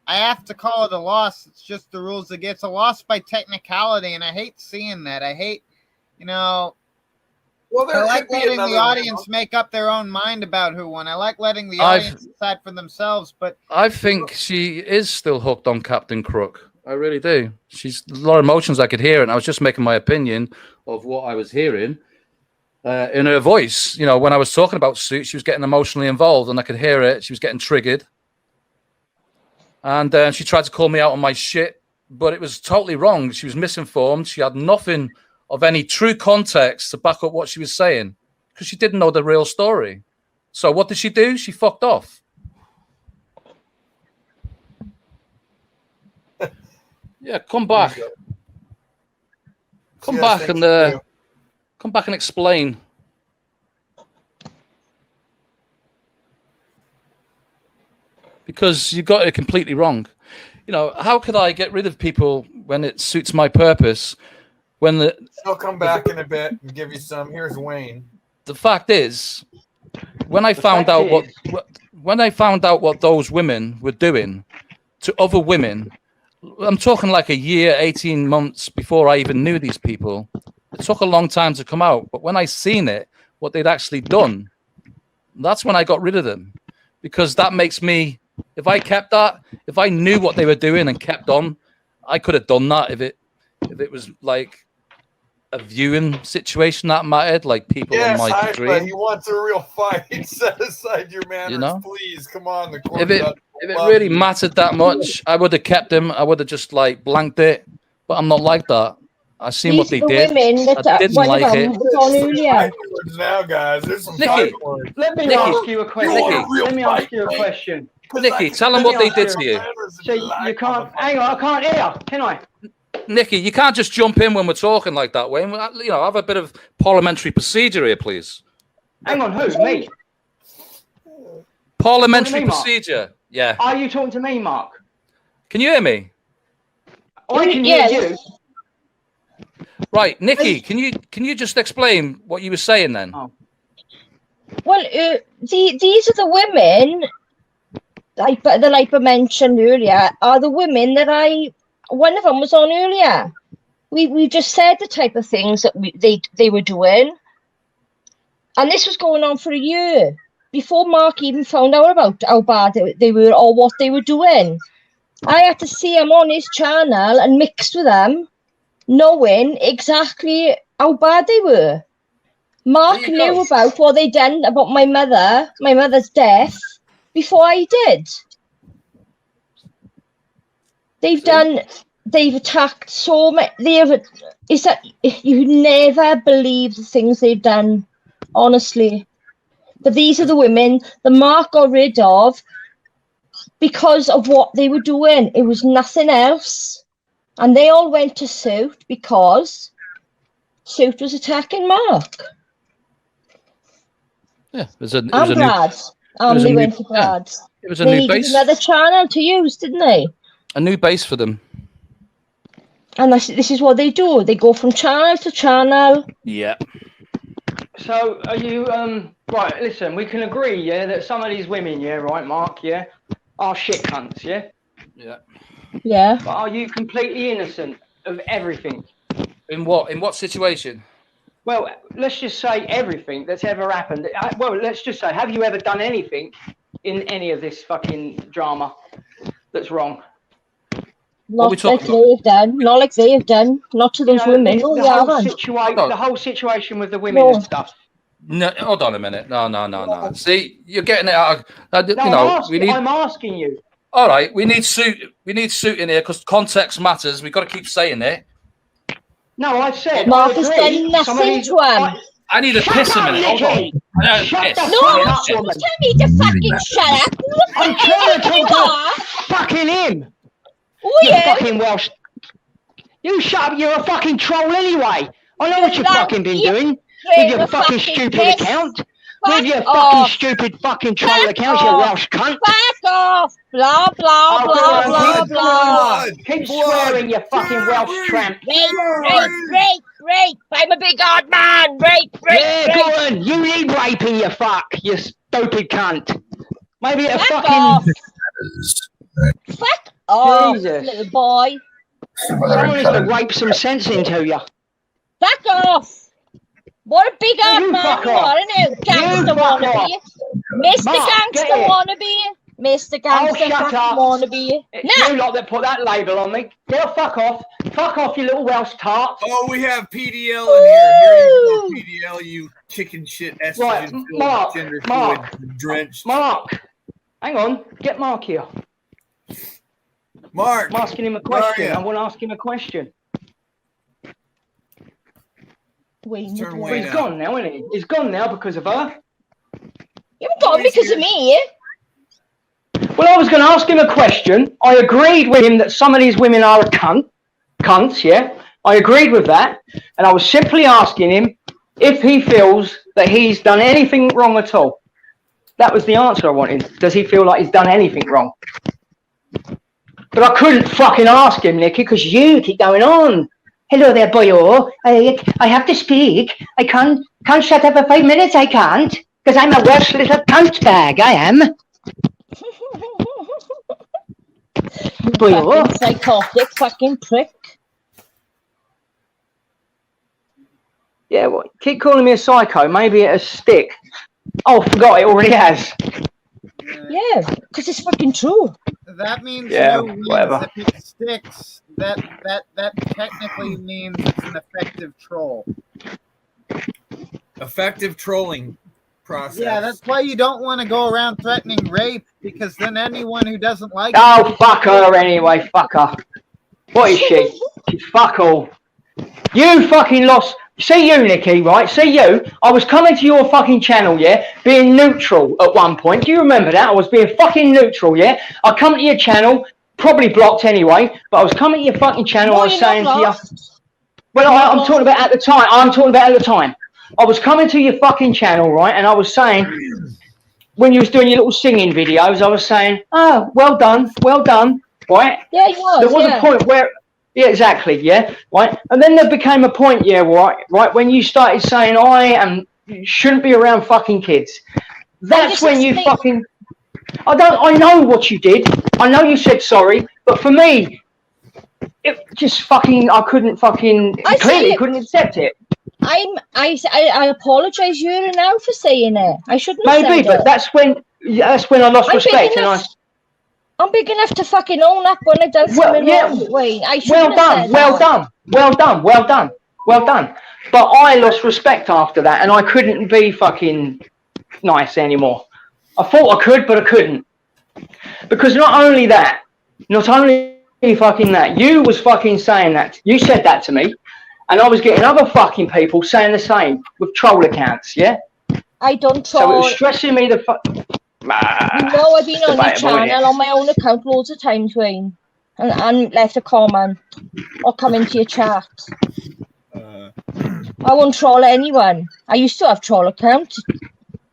I have to call it a loss. It's just the rules. It's a loss by technicality, and I hate seeing that. I hate, Well, I like letting the audience make up their own mind about who won. I like letting the audience decide for themselves. But I think she is still hooked on Captain Crook. I really do. She's a lot of emotions. I could hear it. And I was just making my opinion of what I was hearing in her voice. You know, when I was talking about suit, she was getting emotionally involved, and I could hear it. She was getting triggered, and she tried to call me out on my shit, but it was totally wrong. She was misinformed. She had nothing of any true context to back up what she was saying because she didn't know the real story. So what did she do? She fucked off. Yeah, come back. Come back and explain. Because you got it completely wrong. You know, how could I get rid of people when it suits my purpose? When I'll come back in a bit and give you some. Here's Wayne. The fact is, when I found out what those women were doing to other women, I'm talking like a year, 18 months before I even knew these people. It took a long time to come out. But when I seen it, what they'd actually done, that's when I got rid of them. Because that makes me, if I kept that, if I knew what they were doing and kept on, I could have done that if it was like a viewing situation that mattered, like people on my degree. But he wants a real fight. Set aside your manners, please. Come on, the court. If it really mattered that much, I would have kept him. I would have just like blanked it. But I'm not like that. I seen what they did. I didn't like it. Now, guys, there's some Nikki, let me ask you a question. Let me ask you a question. Nikki, tell them what they did to you. So you can't. Hang on, I can't hear. Can I? Nikki, you can't just jump in when we're talking like that, Wayne. You know, have a bit of parliamentary procedure here, please. Hang on, who? Me? Parliamentary procedure. Yeah. Are you talking to me, Mark? Can you hear me? I can hear you. Right, Nikki, can you just explain what you were saying then? Well, these are the women, like that I mentioned earlier, are the women that one of them was on earlier. We just said the type of things that they were doing, and this was going on for a year before Mark even found out about how bad they were or what they were doing. I had to see him on his channel and mixed with them, knowing exactly how bad they were. Mark knew about what they done about my mother's death, before I did. They've attacked so many. You never believe the things they've done, honestly. But these are the women that Mark got rid of because of what they were doing. It was nothing else. And they all went to Suit because Suit was attacking Mark. Yeah, it was a Brad. They went to Brad's. It was a new base. Another channel to use, didn't they? A new base for them. And this is what they do. They go from channel to channel. Yeah. So are you right? Listen, we can agree, yeah, that some of these women, yeah, right, Mark, yeah, are shit cunts, yeah. Yeah. Yeah. But are you completely innocent of everything? In what situation? Well, let's just say everything that's ever happened. Well, let's just say, have you ever done anything in any of this fucking drama that's wrong. Not like they've done. Not like they have done. Not to those women. The whole situation with the women and stuff. No, hold on a minute. No. See, you're getting it out of. I'm asking you. All right, we need suit in here because context matters. We've got to keep saying it. No, I said. Mark has done nothing to him. I need a piss a minute. Hold on. No, you tell me to fucking shut up. I'm trying to talk to fucking him. You fucking Welsh. You shut up. You're a fucking troll anyway. I know what you've fucking been doing with your fucking stupid account. With your fucking stupid fucking troll account, you Welsh cunt. Fuck off. Blah, blah, blah, blah, blah. Keep swearing, you fucking Welsh tramp. Rape. I'm a big old man. Rape. Yeah, go on. You need raping, you fuck. You stupid cunt. Maybe a fucking... off. Fuck off, Jesus. little boy. Someone needs to rape some sense into you. Fuck off. What a big old man you are, isn't it? Gangster wannabe. Mr. Gangster wannabe. Mr. Gangster wannabe. It's you lot that put that label on me. Get the fuck off. Fuck off, you little Welsh tart. Oh, we have PDL in here. Here you go, PDL, you chicken shit estrogen Mark, gender fluid drenched. Mark, hang on. Get Mark here. Mark. I'm asking him a question. I want to ask him a question. He's gone now, isn't he? He's gone now because of her. You haven't gone because of me. Well, I was going to ask him a question. I agreed with him that some of these women are a cunts, yeah? I agreed with that. And I was simply asking him if he feels that he's done anything wrong at all. That was the answer I wanted. Does he feel like he's done anything wrong? But I couldn't fucking ask him, Nicky, because you keep going on. Hello there, boyo. I have to speak. I can't shut up for 5 minutes. I can't, because I'm a Welsh little cunt bag. I am. Boyo. Fucking psychotic fucking prick. Yeah, well, keep calling me a psycho. Maybe it'll stick. Oh, I forgot. It already has. Yeah, because it's fucking true. That means whatever. If it sticks, that technically means it's an effective troll. Effective trolling process. Yeah, that's why you don't want to go around threatening rape, because then anyone who doesn't like fuck her anyway. Fuck her. What is she? She's fuck all. You fucking lost. See you, Nicky, right? See you. I was coming to your fucking channel, yeah, being neutral at one point. Do you remember that? I was being fucking neutral, yeah? I come to your channel, probably blocked anyway, but I was coming to your fucking channel. I was saying to you, well, I'm talking about at the time. I was coming to your fucking channel, right? And I was saying, when you was doing your little singing videos, I was saying, oh, well done, right? Yeah, you was. There was a point where. Yeah, exactly. Yeah, right. And then there became a point, yeah, right, when you started saying shouldn't be around fucking kids. That's when you fucking. I know what you did. I know you said sorry, but for me, it just fucking. I couldn't fucking. Clearly, couldn't accept it. I apologise you now for saying it. I shouldn't have Maybe, said but it. that's when I lost respect, and I'm big enough to fucking own up when I've done something wrong. Wayne, I shouldn't have said that. Well done. But I lost respect after that, and I couldn't be fucking nice anymore. I thought I could, but I couldn't. Because not only fucking that, you was fucking saying that. You said that to me, and I was getting other fucking people saying the same with troll accounts, yeah? I don't troll. So it was stressing me the fuck. You know, I've been on your channel on my own account loads of times, Wayne, and left a comment or come into your chat. I won't troll anyone. I used to have troll account a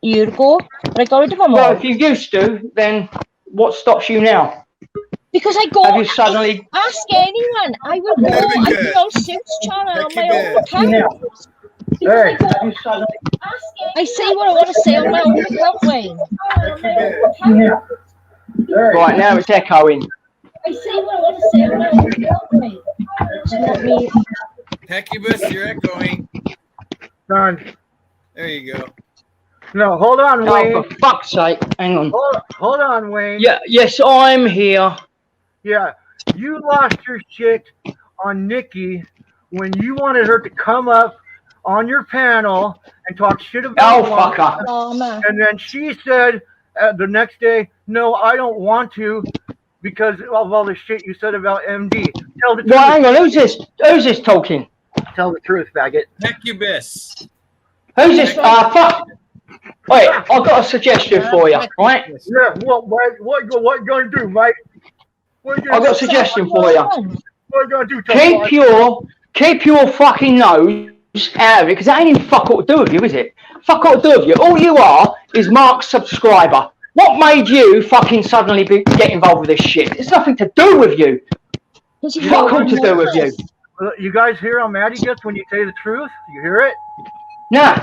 year ago, but I got rid of them all. Well, if you used to, then what stops you now? Because I go. Have you suddenly... Ask anyone. I will go. I've been on Suits channel on my own account. I say what I want to say on my own account, Wayne. Right, now it's echoing. I say what I want to say on my own account, Wayne. Let me... Hecubus, you're echoing. Done. There you go. No, hold on, Wayne. Oh, for fuck's sake. Hang on. Hold on, Wayne. Yeah, yes, I'm here. Yeah, you lost your shit on Nikki when you wanted her to come up on your panel and talk shit about fucker. And then she said the next day, no, I don't want to because of all the shit you said about MD. Tell the truth. Well, hang on, who's this talking? Tell the truth, faggot. Incubus. Who's this? Fuck. Wait, I've got a suggestion for you, right? Yeah, what you gonna do, mate? I've got a suggestion for you. What you gonna do, Keep your fucking nose out of it, because that ain't even fuck all to do with you, is it? Fuck all to do with you. All you are is Mark's subscriber. What made you fucking suddenly get involved with this shit? It's nothing to do with you. Fuck all to do with you. You guys hear how mad he gets when you say the truth? You hear it? No.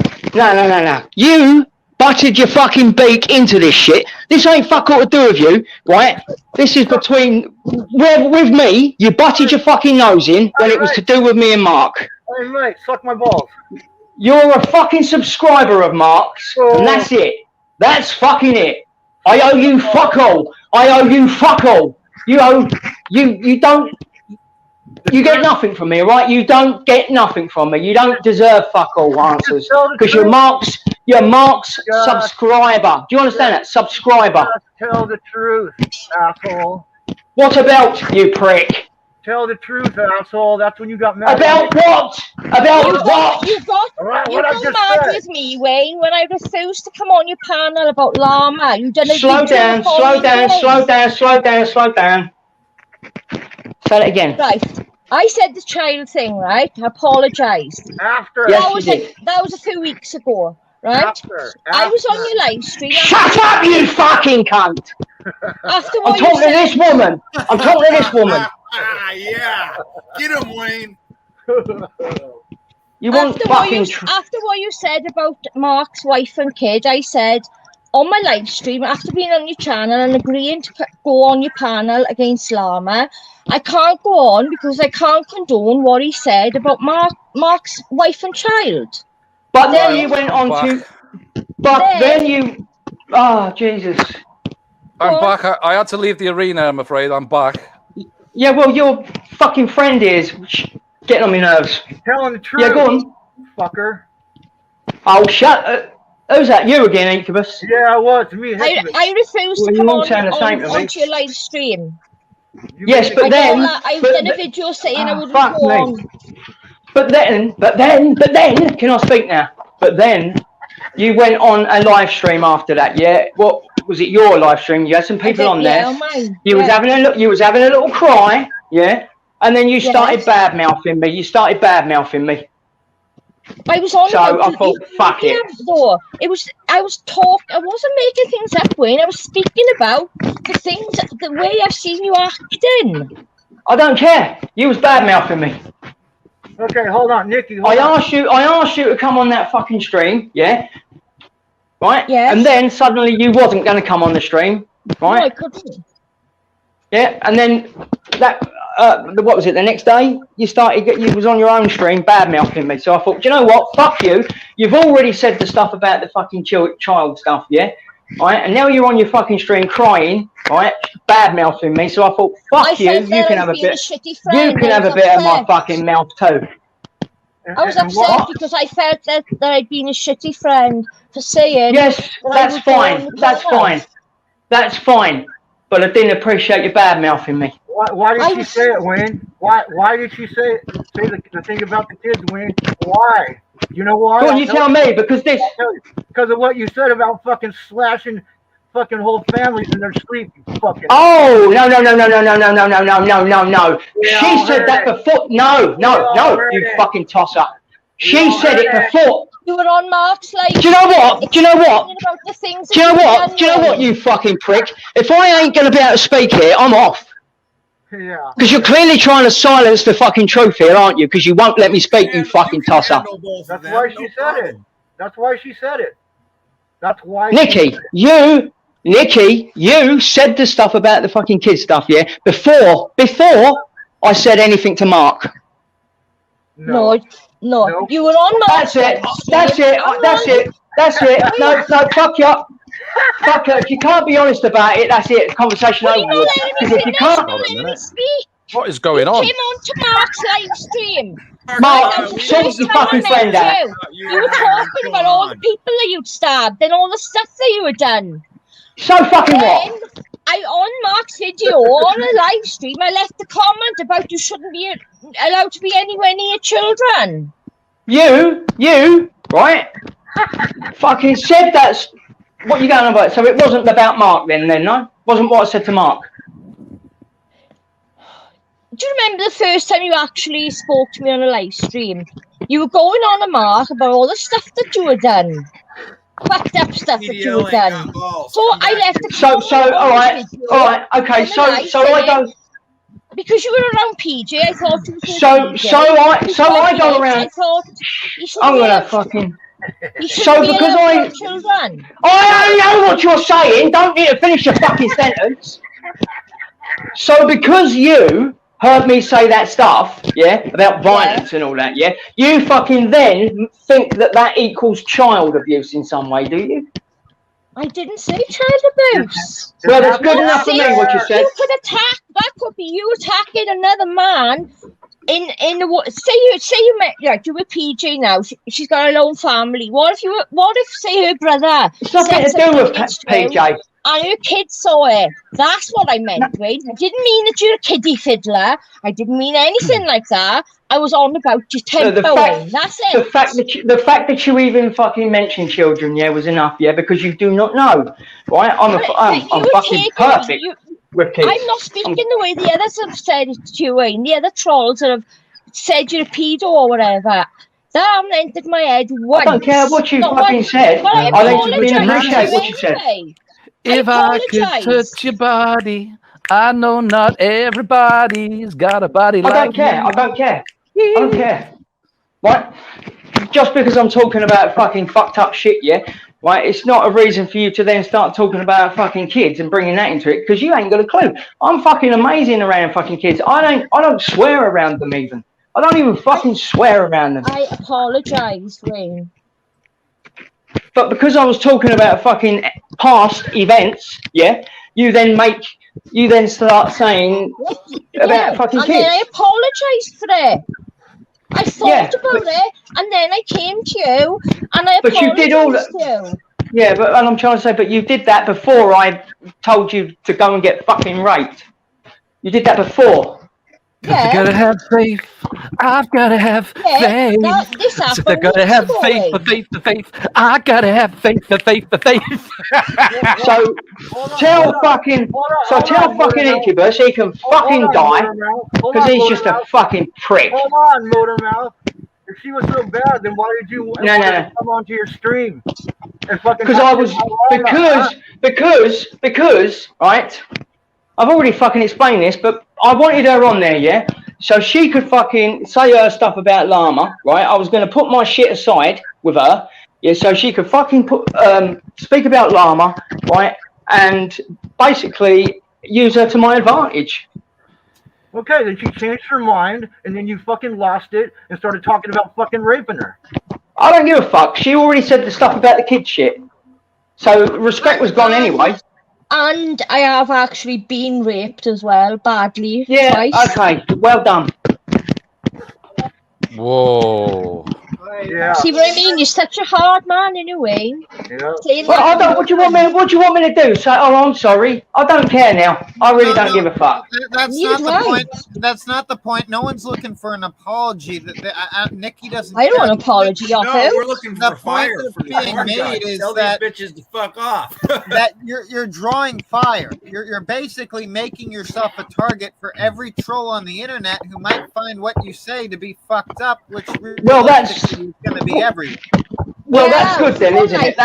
You butted your fucking beak into this shit. This ain't fuck all to do with you, right? This is between with me. You butted your fucking nose in when it was to do with me and Mark. Hey, mate, suck my balls. You're a fucking subscriber of Mark's, and that's it. That's fucking it. I owe you fuck all. You don't. You get nothing from me, right? You don't get nothing from me. You don't deserve fuck all answers because you're Mark's subscriber. Do you understand that? Subscriber. Just tell the truth, asshole. What about you, prick? Tell the truth, asshole. That's when you got mad. About what? About what? You got mad with me, Wayne, when I refused to come on your panel about Llama. You done a Slow down. Say it again. Right. I said the child thing, right? I apologised. After. Yes, you did. That was a few weeks ago, right? After. I was on your live stream. Shut up, you fucking cunt! I'm talking to this woman. Yeah. Get him, Wayne. You want fucking... After what you said about Mark's wife and kid, I said on my live stream, after being on your channel and agreeing to go on your panel against Llama, I can't go on because I can't condone what he said about Mark's wife and child. But then you went on to... But then you... Oh, Jesus. I'm back. I had to leave the arena, I'm afraid. I'm back. Yeah, well, your fucking friend is getting on my nerves. Telling the truth. Yeah, go on. Fucker. Oh, shut... who's that? You again, Incubus? Yeah, it was me. I refused to come onto your live stream. Yes, but then... I've done a video saying I wouldn't go on. But then, can I speak now? But then, you went on a live stream after that, yeah? What was it? Your live stream? You had some people on there. You was having a look. You was having a little cry, yeah? And then you started bad mouthing me. I was on. So I thought, fuck it. Though. I wasn't making things up, Wayne. I was speaking about the way I've seen you acting. I don't care. You was bad mouthing me. Okay, hold on, Nikki. I asked you to come on that fucking stream, yeah? Right? Yes. And then suddenly you wasn't going to come on the stream, right? No, I couldn't. Yeah, and then that what was it? The next day you was on your own stream bad mouthing me. So I thought, do you know what? Fuck you. You've already said the stuff about the fucking child stuff, yeah? Right? And now you're on your fucking stream crying, right? Bad mouthing me. So I thought, fuck you. You can have a bit. You can have a bit of my fucking mouth too. I was upset because I felt that I'd been a shitty friend for saying. Yes, that's fine. That's fine. But I didn't appreciate your bad mouthing me. Why did she say it, Wayne? Why did she say the thing about the kids, Wayne? Why? You know why? Well, you tell me, because because of what you said about fucking slashing fucking whole families in their sleep. Fucking. Oh no! Yeah, she said that before. No, you fucking tosser. She said it before. You were on Mark's live. Do you know what? Do you know what, you fucking prick? If I ain't gonna be able to speak here, I'm off. Yeah. Because you're clearly trying to silence the fucking truth here, aren't you? Because you won't let me speak, you fucking tosser. That's why she said it. That's why she said it. That's why. Nikki, you said the stuff about the fucking kid stuff, yeah? Before I said anything to Mark. No. You were on Mark's. That's it. That's it. No, fuck you. Fuck you. If you can't be honest about it, that's it. Conversation over. Because if you can't, what is going on? Came on to Mark's live stream. Mark, sort your fucking friend out. You were talking about all the people that you'd stabbed and all the stuff that you had done. So fucking what? On Mark's video on a live stream, I left a comment about you shouldn't be allowed to be anywhere near children. You, right? Fucking said that's what you going on about. So it wasn't about Mark then, no? Wasn't what I said to Mark. Do you remember the first time you actually spoke to me on a live stream? You were going on a Mark about all the stuff that you had done. Fucked up stuff that you had done. So I left a So all right, okay, so I don't. Because you were around PJ, I thought you were So I go around. I thought I'm gonna fucking. So because children. I know what you're saying. Don't need to finish your fucking sentence. So because you heard me say that stuff, yeah, about violence and all that, yeah, you fucking then think that equals child abuse in some way, do you? I didn't say child abuse. Well, it's good enough for me what you said. You could attack. That could be you attacking another man. In the say you met like you were PJ now. She's got her own family. What if say her brother? It's nothing to do with PJ. And her kids saw it. That's what I meant, Wayne. I didn't mean that you're a kiddie fiddler. I didn't mean anything like that. I was on about your temper, Wayne. That's it. The fact that you even fucking mentioned children, yeah, was enough, yeah, because you do not know, right? I'm fucking perfect with kids. I'm not speaking the way the others have said it to you, Wayne. The other trolls that have said you're a pedo or whatever. That hasn't entered my head once. I don't care what you fucking said. I don't even appreciate what you said. If I could touch your body, I know not everybody's got a body like I don't care. Right? Just because I'm talking about fucking fucked up shit, yeah? Right? It's not a reason for you to then start talking about fucking kids and bringing that into it, because you ain't got a clue. I'm fucking amazing around fucking kids. I don't swear around them even. I don't even fucking swear around them. I apologise, Wayne. But because I was talking about fucking past events, yeah, you then start saying about fucking kids. And then I apologised for it. I thought about it, and then I came to you, and I apologised. But you did all that. Yeah, but and I'm trying to say, but you did that before I told you to go and get fucking raped. You did that before. You gotta have faith. I've gotta have faith. I gotta have faith, the faith. I gotta have faith, the faith. So tell fucking Incubus he can fucking die because he's just a fucking prick. Hold on, Motormouth. If she was so bad, then why did you come onto your stream? Because I was because right. I've already fucking explained this, but I wanted her on there, yeah? So she could fucking say her stuff about Llama, right? I was going to put my shit aside with her, yeah, so she could fucking speak about Llama, right? And basically use her to my advantage. Okay, then she changed her mind, and then you fucking lost it and started talking about fucking raping her. I don't give a fuck. She already said the stuff about the kid shit. So respect was gone anyway. And I have actually been raped as well, badly. Yeah, twice. Okay, well done. Whoa. Yeah. See what I mean? You're such a hard man in a way. Yeah. Well, I don't. What do you want me to do? Say, oh, I'm sorry. I don't care now. I really don't give a fuck. That's not the point. That's not the point. No one's looking for an apology. Nikki doesn't. I don't want an apology off him. We're looking for fire from being made is tell that these bitches to fuck off. that you're drawing fire. You're basically making yourself a target for every troll on the internet who might find what you say to be fucked up, which that's going to be everywhere. Well, that's good then, isn't it?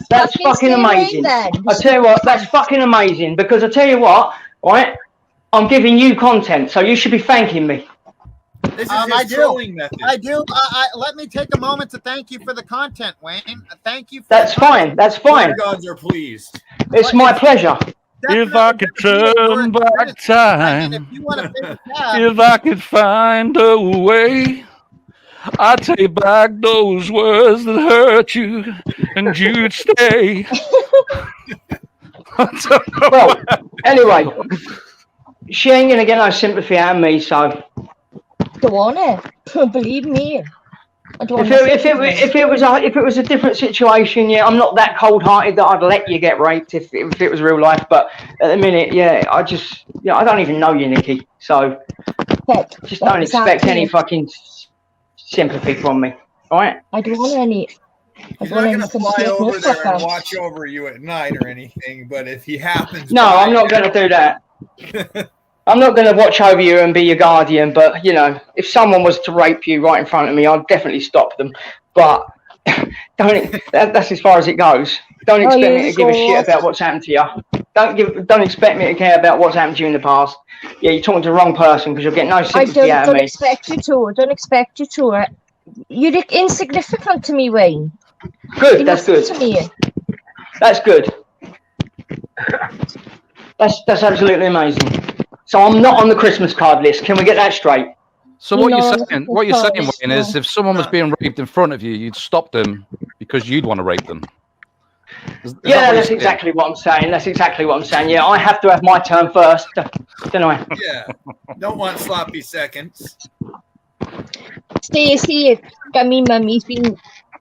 That's fucking amazing. I tell you what, that's fucking amazing, because I tell you what, right? I'm giving you content, so you should be thanking me. This is his trolling method. I do. Let me take a moment to thank you for the content, Wayne. Thank you. That's fine. That's fine. The gods are pleased. It's my pleasure. If I could turn back time, if I could find a way, I take back those words that hurt you, and you'd stay. Well, anyway, she ain't gonna get no sympathy out of me, so. Don't want it. Believe me. If it was a different situation, yeah, I'm not that cold-hearted that I'd let you get raped if it was real life. But at the minute, yeah, I don't even know you, Nikki, so just don't expect any fucking sympathy from me, all right? I don't want any. He's not going to fly over there and watch over you at night or anything, but if he happens... No, I'm not going to do that. I'm not going to watch over you and be your guardian, but, you know, if someone was to rape you right in front of me, I'd definitely stop them. But that's as far as it goes. Don't expect me to give a shit about what's happened to you. Don't expect me to care about what's happened to you in the past. Yeah, you're talking to the wrong person because you'll get no sympathy out of me. Don't expect you to. Don't expect you to. You're insignificant to me, Wayne. Good, that's good. To me. That's good. That's absolutely amazing. So I'm not on the Christmas card list. Can we get that straight? So what you're saying, Wayne, is if someone was being raped in front of you, you'd stop them because you'd want to rape them. Yeah, that's exactly what I'm saying. That's exactly what I'm saying. Yeah, I have to have my turn first, don't I? Yeah, don't want sloppy seconds. Stacey, me mummy's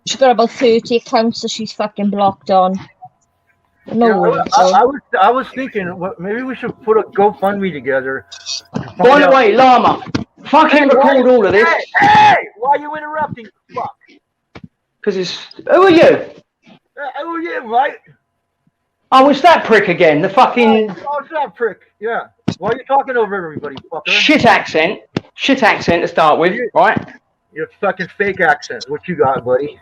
she's got about 30 accounts that she's fucking blocked on. No, I was thinking maybe we should put a GoFundMe together. By the way, Llama, fucking record all of this. Hey, why are you interrupting? Fuck. Because it's who are you? Who are you, right? Oh, it's that prick again. The fucking. Oh, it's that prick. Yeah. Why are you talking over everybody, fucker? Shit accent to start with, right? Your fucking fake accent. What you got, buddy?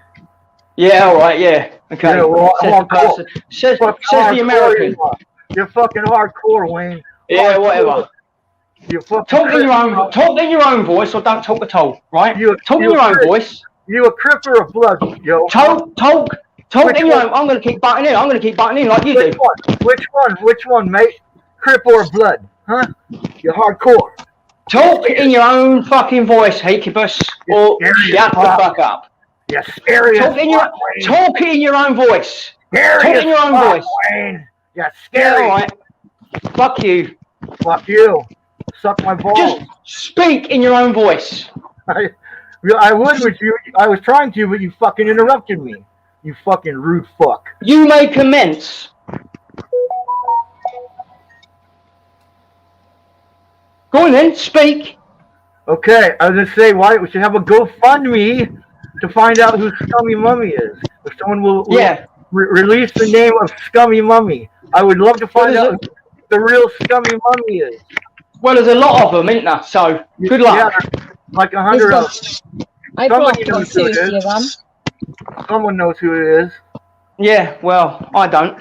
Yeah, all right, yeah. Okay. Yeah, well, says the American. You're fucking hardcore, Wayne. Yeah, whatever. Talk in your own voice, or don't talk at all, right? Talk in your own voice. You a crip or a blood, yo? Talk in your own. I'm gonna keep butting in. Like you do. Which one, mate? Crip or blood? Huh? You're hardcore. Talk in your own fucking voice, Hakebus, or shut the fuck up. Yes, scary. Talk in your own voice. Talk in your own voice. Wayne. Yeah, scary. Yeah, all right. Fuck you. Fuck you. Suck my balls. Just speak in your own voice. I would with you. I was trying to, but you fucking interrupted me. You fucking rude fuck. You may commence. Go on then, speak. Okay, I was gonna say we should have a GoFundMe to find out who Scummy Mummy is. If someone will release the name of Scummy Mummy, I would love to find out who the real Scummy Mummy is. Well, there's a lot of them, isn't there? So good luck. Yeah, like 100 of them. Somebody knows who it is. Someone knows who it is. Yeah, well, I don't.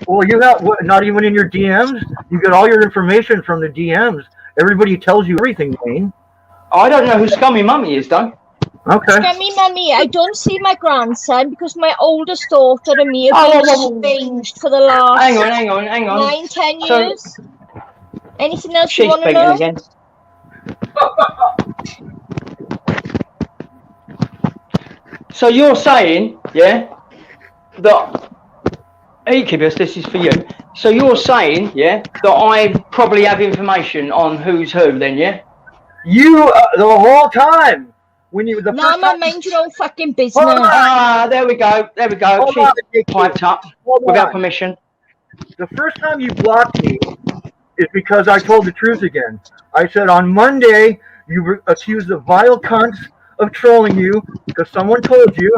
Well, you got not even in your DMs. You get all your information from the DMs. Everybody tells you everything, Wayne. I don't know who Scummy Mummy is, though. Okay. Scummy Mummy, I don't see my grandson because my oldest daughter and me have been estranged for the last hang on. 9-10 years. Anything else you want to know? Again. So you're saying, yeah, that Incubus, this is for you. So you're saying, yeah, that I probably have information on who's who, then, yeah? You the whole time. When you Llama, mind your own fucking business. There we go. She's piped up without permission. The first time you blocked me is because I told the truth again. I said on Monday you accused the vile cunts of trolling you because someone told you.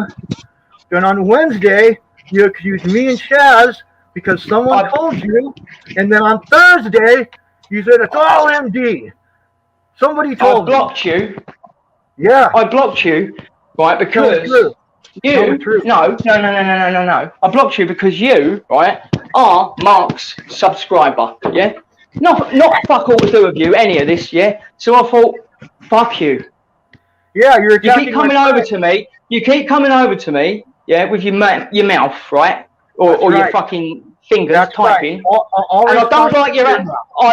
Then on Wednesday you accused me and Shaz because someone told you. And then on Thursday you said it's all MD. Somebody told me. I blocked you. Yeah. I blocked you, right, because No. I blocked you because you, right, are Mark's subscriber, yeah? Not fuck all to do with you, any of this, yeah? So I thought, fuck you. Yeah, you keep coming over to me. You keep coming over to me, yeah, with your mouth, right? Or your fucking fingers typing. Right. And I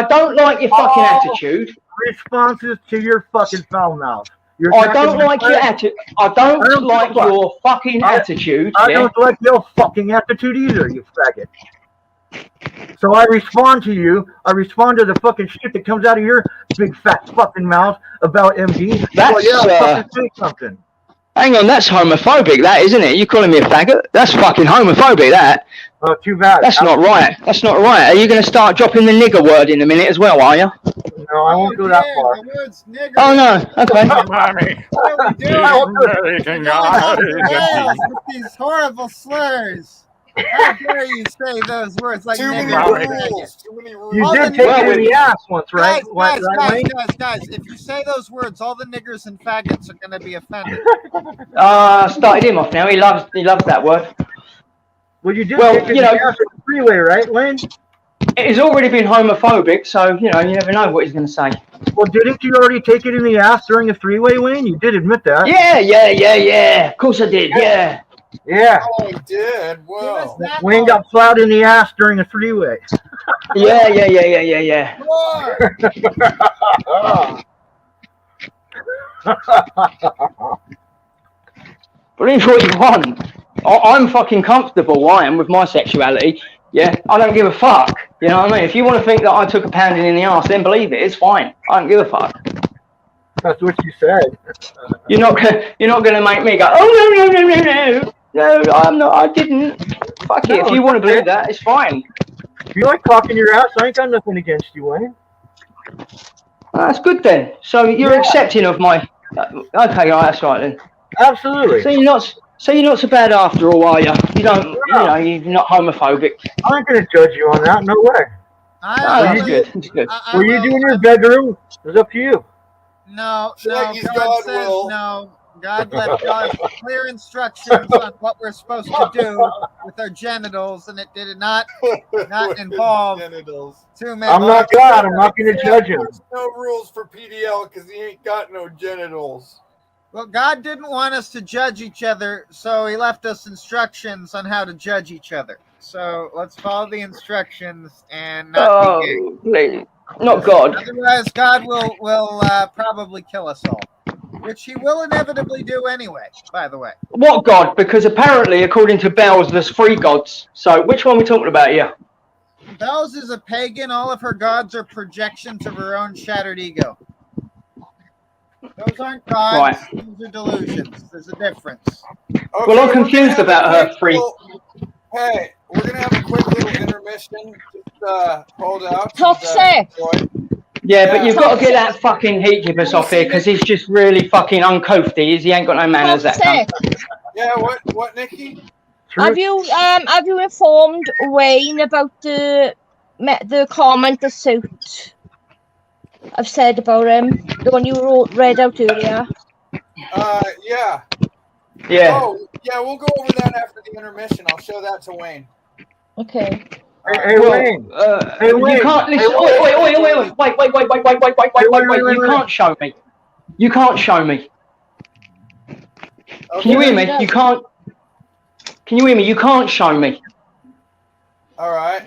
don't like your fucking attitude. Responses to your fucking foul mouth. I don't like your attitude. I don't like your fucking attitude. I don't like your fucking attitude either, you faggot. So I respond to you. I respond to the fucking shit that comes out of your big fat fucking mouth about MD. That's, fucking say something. Hang on, that's homophobic, that, isn't it? You calling me a faggot? That's fucking homophobic, that. Oh, too bad. That's not right. That's not right. Are you going to start dropping the nigger word in a minute as well, are you? No, I won't go that far. The word's nigger. Oh, no. Okay. Mommy. What are we doing? With these horrible slurs. How dare you say those words like Too many nigger? rules. Too many rules. You did take it in the ass once, right? Guys, if you say those words, all the niggers and faggots are going to be offended. Started him off now. He loves that word. Well, you did take it in the ass on the freeway, right, Wayne? It's already been homophobic, so, you never know what he's going to say. Well, didn't you already take it in the ass during the three-way, Wayne? You did admit that. Yeah. Of course I did, yeah. Yeah. Oh, he did. Whoa. Wayne got plowed in the ass during the three-way. Yeah. But it's what you want. I'm fucking comfortable, I am, with my sexuality. Yeah, I don't give a fuck. You know what I mean? If you want to think that I took a pounding in the arse, then believe it. It's fine. I don't give a fuck. That's what you said. You're not gonna make me go, oh no. No, I'm not. I didn't. Fuck it. If you want to believe that, it's fine. If you like cocking your ass, I ain't got nothing against you, Wayne. That's good then. So you're accepting of my. Okay, that's right then. Absolutely. So you're not so bad after all, are you? You don't. You're not homophobic. I ain't gonna judge you on that. No way. That's good. That's good. What you do in your bedroom is up to you. No. Shaggy's God God says will. no. God left us clear instructions on what we're supposed to do with our genitals, and it did not involve genitals. too many. I'm not God. I'm not going to judge him. There's no rules for PDL because he ain't got no genitals. Well, God didn't want us to judge each other, so he left us instructions on how to judge each other. So let's follow the instructions and not be gay. Please. Not God. Otherwise, God will probably kill us all. Which he will inevitably do anyway, by the way. What God? Because apparently, according to Bells, there's 3 gods. So which one are we talking about here? Bells is a pagan. All of her gods are projections of her own shattered ego. Those aren't gods. Right. Those are delusions. There's a difference. Okay, Well, I'm confused about her 3. Hey, we're going to have a quick little intermission. Just hold out. Toxic. Yeah, but you've got to get that fucking heat off here because he's just really fucking uncouth. He ain't got no manners. That cunt. Yeah, what, Nikki? Have you informed Wayne about the comment the suit I've said about him? The one you read out earlier. Yeah. Yeah. Oh, yeah, we'll go over that after the intermission. I'll show that to Wayne. Okay. Hey, Wayne. Hey, Wayne. You can't listen. Wait. You can't show me. You can't show me. Okay. Can you hear me? You can't. Can you hear me? You can't show me. All right.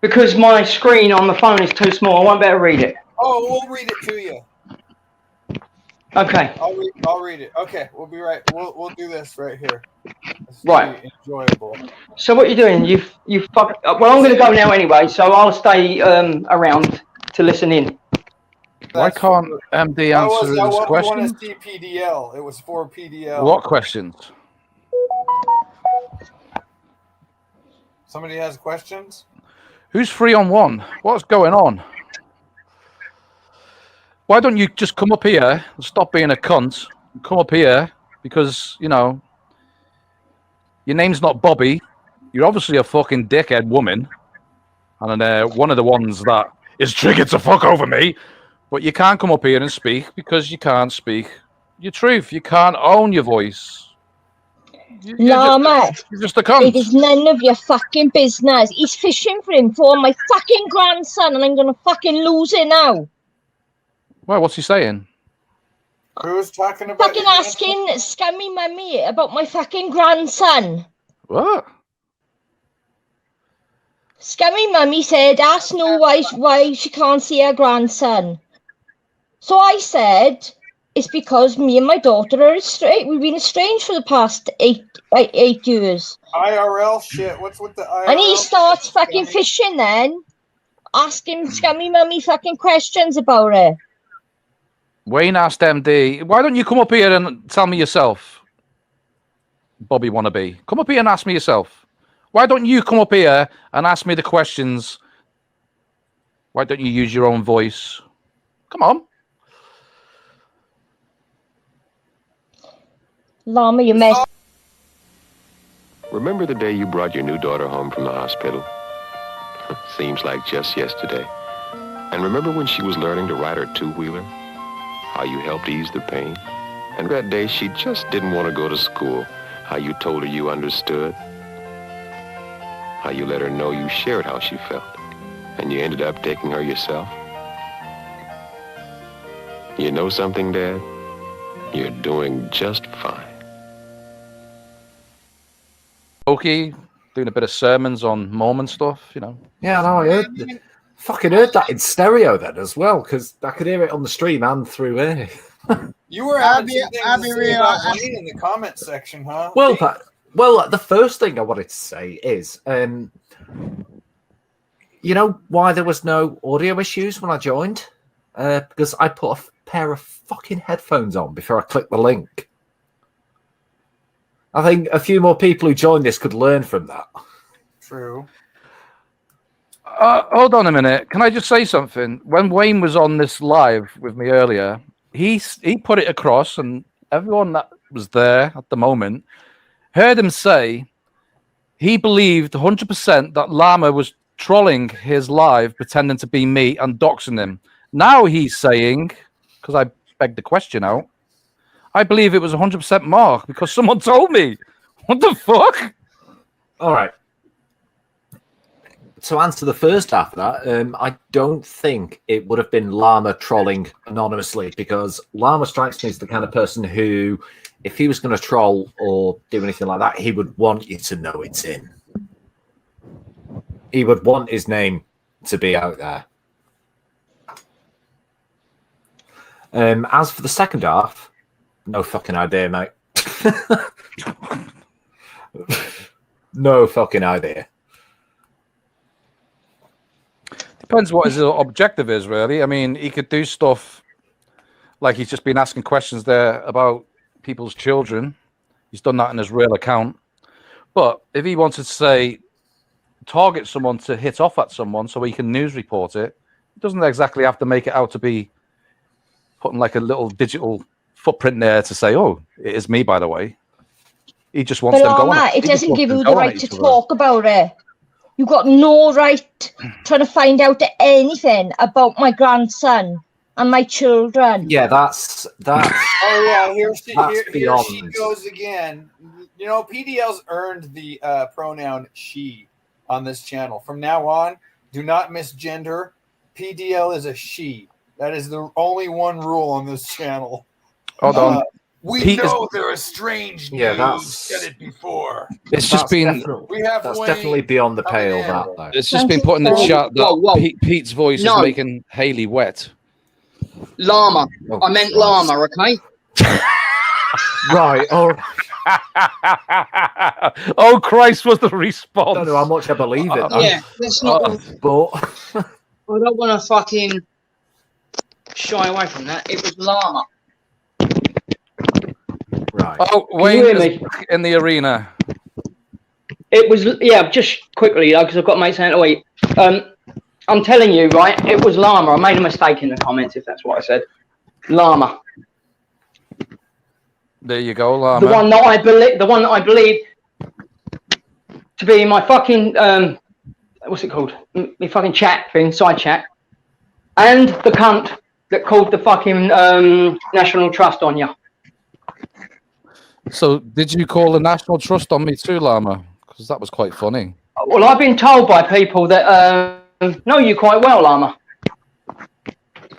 Because my screen on the phone is too small. I won't be able to read it. Oh, we'll read it to you. Okay. I'll read it. Okay, we'll be right. We'll do this right here. It's Right. Enjoyable. So what you're doing? You fuck. Well, I'm going to go now anyway. So I'll stay around to listen in. Why can't MD answer his questions? That wasn't PDL. It was for PDL. What questions? Somebody has questions? Who's 3 on 1? What's going on? Why don't you just come up here and stop being a cunt and come up here because, your name's not Bobby. You're obviously a fucking dickhead woman. And one of the ones that is triggered to fuck over me. But you can't come up here and speak because you can't speak your truth. You can't own your voice. Llama, you're just a cunt. It is none of your fucking business. He's fishing for him for my fucking grandson and I'm going to fucking lose it now. Well, what's he saying? Who's talking about? Fucking asking scummy mummy about my fucking grandson. What? Scummy mummy said, ask no why she can't see her grandson. So I said, it's because me and my daughter are estranged. We've been estranged for the past 8 years. IRL shit. What's with the IRL? And he starts shit, fucking Scummy? fishing then, asking scummy mummy fucking questions about it. Wayne asked MD, why don't you come up here and tell me yourself? Bobby wannabe. Come up here and ask me yourself. Why don't you come up here and ask me the questions? Why don't you use your own voice? Come on. Llama, you messed. Remember the day you brought your new daughter home from the hospital? Seems like just yesterday. And remember when she was learning to ride her two-wheeler? How you helped ease the pain? And that day she just didn't want to go to school. How you told her you understood? How you let her know you shared how she felt? And you ended up taking her yourself? You know something, Dad? You're doing just fine. Okay, doing a bit of sermons on Mormon stuff, you know. Yeah, no, I fucking heard that in stereo then as well, because I could hear it on the stream and through here. You were having some things to say about Wayne in the comment section, huh? Well, the first thing I wanted to say is, you know why there was no audio issues when I joined? Because I put a pair of fucking headphones on before I clicked the link. I think a few more people who joined this could learn from that. True. Hold on a minute. Can I just say something? When Wayne was on this live with me earlier, he put it across, and everyone that was there at the moment heard him say he believed 100% that Llama was trolling his live, pretending to be me and doxing him. Now he's saying, because I begged the question out, I believe it was 100% Mark because someone told me. What the fuck? All right. To answer the first half of that, I don't think it would have been Llama trolling anonymously, because Llama strikes me as the kind of person who, if he was going to troll or do anything like that, he would want you to know it's him. He would want his name to be out there. As for the second half, no fucking idea, mate. No fucking idea. Depends what his objective is, really. I mean, he could do stuff like he's just been asking questions there about people's children. He's done that in his real account. But if he wanted to say, target someone to hit off at someone so he can news report it, he doesn't exactly have to make it out to be putting like a little digital footprint there to say, oh, it is me, by the way. He just wants them going. It doesn't give you the right to talk about it. You've got no right trying to find out anything about my grandson and my children. Yeah, that's. Oh yeah, here she beyond. goes again. You know, PDL's earned the pronoun she on this channel. From now on, do not misgender. PDL is a she. That is the only one rule on this channel. Hold on. We know they're a strange news. Yeah, that's said it before. It's just been. That's definitely beyond the pale. That though. It's just been put in the chat that Pete's voice is making Haley wet. Llama. I meant Llama, okay? Right. Oh. Oh Christ! Was the response? I don't know how much I believe it. Yeah, let's not. But I don't want to fucking shy away from that. It was Llama. Right. Oh, Wayne is in the arena. It was, yeah, just quickly, because I've got mates saying, oh, wait. I'm telling you, right, it was Llama. I made a mistake in the comments, if that's what I said. Llama. There you go, Llama. The one that I believe to be my fucking, what's it called? My fucking chat thing, side chat. And the cunt that called the fucking National Trust on you. So, did you call the National Trust on me too, Llama? Because that was quite funny. Well, I've been told by people that know you quite well, Llama.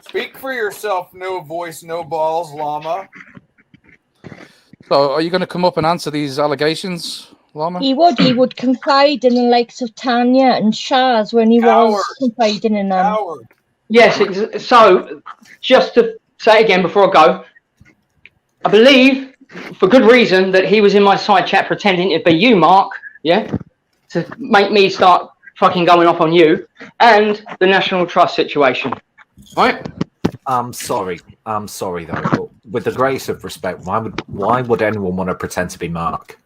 Speak for yourself. No voice, no balls, Llama. So, are you going to come up and answer these allegations, Llama? He would confide in the likes of Tanya and Shaz when he was confiding in them. Yes, so just to say again before I go, I believe, for good reason, that he was in my side chat pretending to be you, Mark, yeah? To make me start fucking going off on you, and the National Trust situation, right? I'm sorry though, but with the greatest of respect, why would anyone want to pretend to be Mark?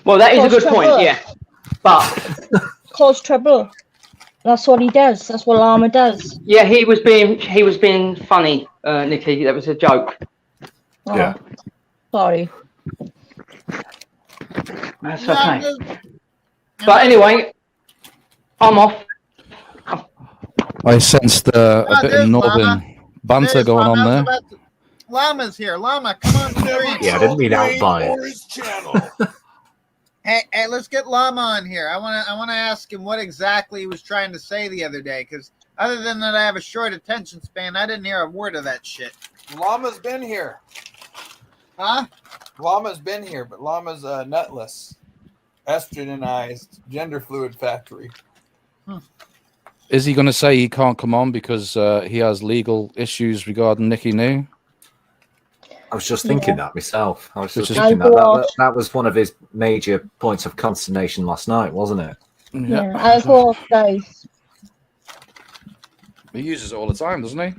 Well, that is a Cause good point, trouble. yeah. But Cause trouble. That's what he does. That's what Llama does. yeah, he was being funny, Nikki. That was a joke. Oh, Yeah. sorry. That's okay. But anyway, I'm off. I sensed a bit of there's northern Llama. banter There's going Llama. on I was there. about to... Llama's here. Llama, come on screen. Yeah, I didn't mean outbuy it. Hey, let's get Llama on here. I wanna ask him what exactly he was trying to say the other day, because other than that, I have a short attention span. I didn't hear a word of that shit. Llama's been here. Huh? Llama's been here, but Llama's nutless, estrogenized, gender fluid factory. Is he going to say he can't come on because he has legal issues regarding Nickinoo? I was just thinking that myself. I was Which just is- thinking that was one of his major points of consternation last night, wasn't it? Yeah, I thought, guys. He uses it all the time, doesn't he?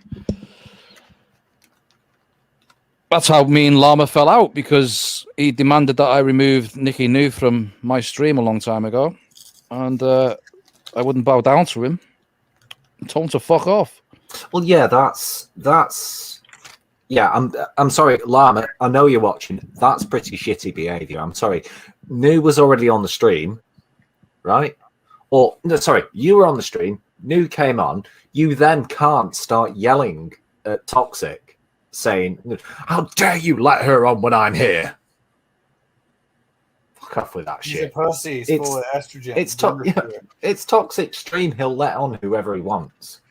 That's how me and Llama fell out, because he demanded that I remove Nickinoo from my stream a long time ago, and I wouldn't bow down to him. I told him to fuck off. Well, yeah, that's yeah. I'm sorry, Llama. I know you're watching. That's pretty shitty behavior. I'm sorry. New was already on the stream, right? Or no, sorry, you were on the stream. New came on. You then can't start yelling at Toxic, saying, "How dare you let her on when I'm here?" Fuck off with that He's shit. a pussy. He's full of estrogen. It's Toxic stream. He'll let on whoever he wants.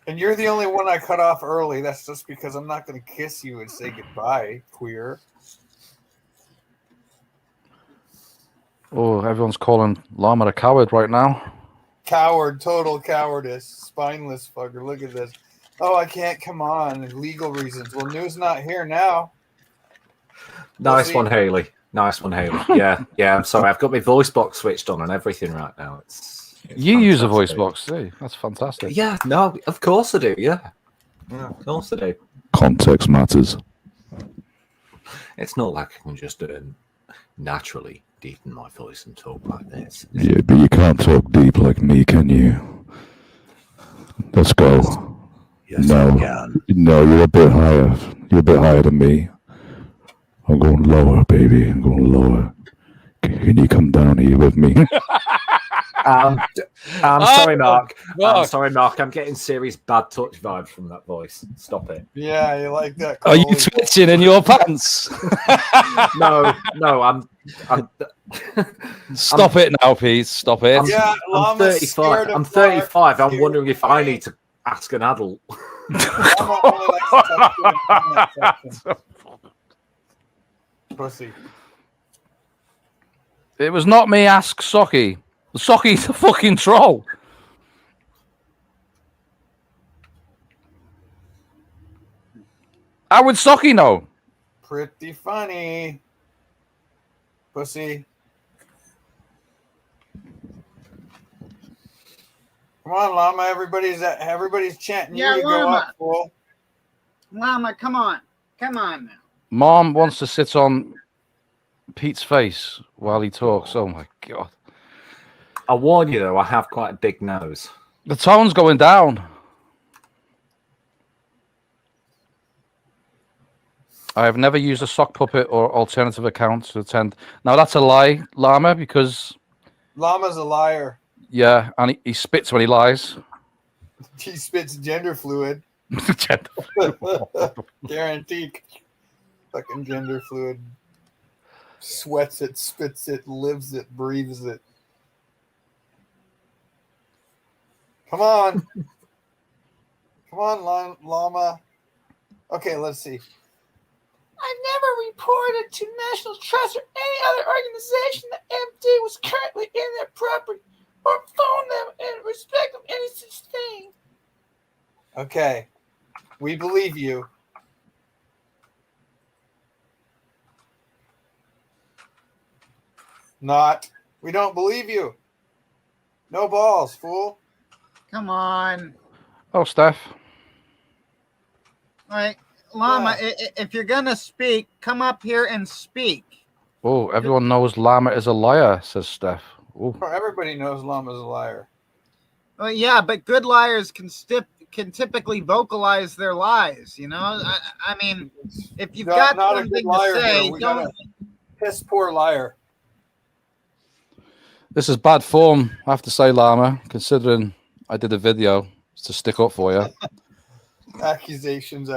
And you're the only one I cut off early. That's just because I'm not going to kiss you and say goodbye, queer. Oh, everyone's calling Llama a coward right now. Coward, total cowardice, spineless fucker. Look at this. Oh, I can't come on. Legal reasons. Well, New's not here now. Nice one, Haley. Nice one, Haley. Yeah, yeah. I'm sorry. I've got my voice box switched on and everything right now. It's you use a voice box too. That's fantastic. Yeah, no, of course I do. Yeah, of course I do. Context matters. It's not like I can just naturally deepen my voice and talk like this. Yeah, but you can't talk deep like me, can you? Let's go. Yes, no, I can. No, you're a bit higher. You're a bit higher than me. I'm going lower, baby. I'm going lower. Can you come down here with me? I'm sorry, Mark. I'm sorry, Mark. I'm getting serious bad touch vibes from that voice. Stop it. Yeah, you like that? Are you twitching in your pants? No, I'm Stop it now, Pete. Stop it. I'm 35. I'm 35. I'm wondering if I need to ask an adult. Pussy. It was not me. Ask Socky. Socky's a fucking troll. How would Socky know? Pretty funny. Pussy. Come on, Llama. Everybody's chanting Yeah, you to go Llama. up, fool. Llama, come on. Come on now. Mom wants to sit on Pete's face while he talks. Oh my god. I'll warn you though, I have quite a big nose. The tone's going down. I have never used a sock puppet or alternative account to attend. Now that's a lie, Llama, because Llama's a liar. yeah, and he spits when he lies. He spits gender fluid. Guaranteed. Fucking gender fluid. Sweats it, spits it, lives it, breathes it. Come on. Come on, Llama. Okay, let's see. I've never reported to National Trust or any other organization that MD was currently in their property or phone them in respect of any such thing. Okay. We believe you. Not. We don't believe you. No balls, fool. Come on. Oh, Steph. All right, Llama, if you're going to speak, come up here and speak. Oh, everyone knows Llama is a liar, says Steph. Oh. Everybody knows Llama's a liar. Well, yeah, but good liars can typically vocalize their lies, you know? I mean, if you've got something to say, don't... Piss poor liar. This is bad form, I have to say, Llama, considering I did a video to stick up for you. Accusations.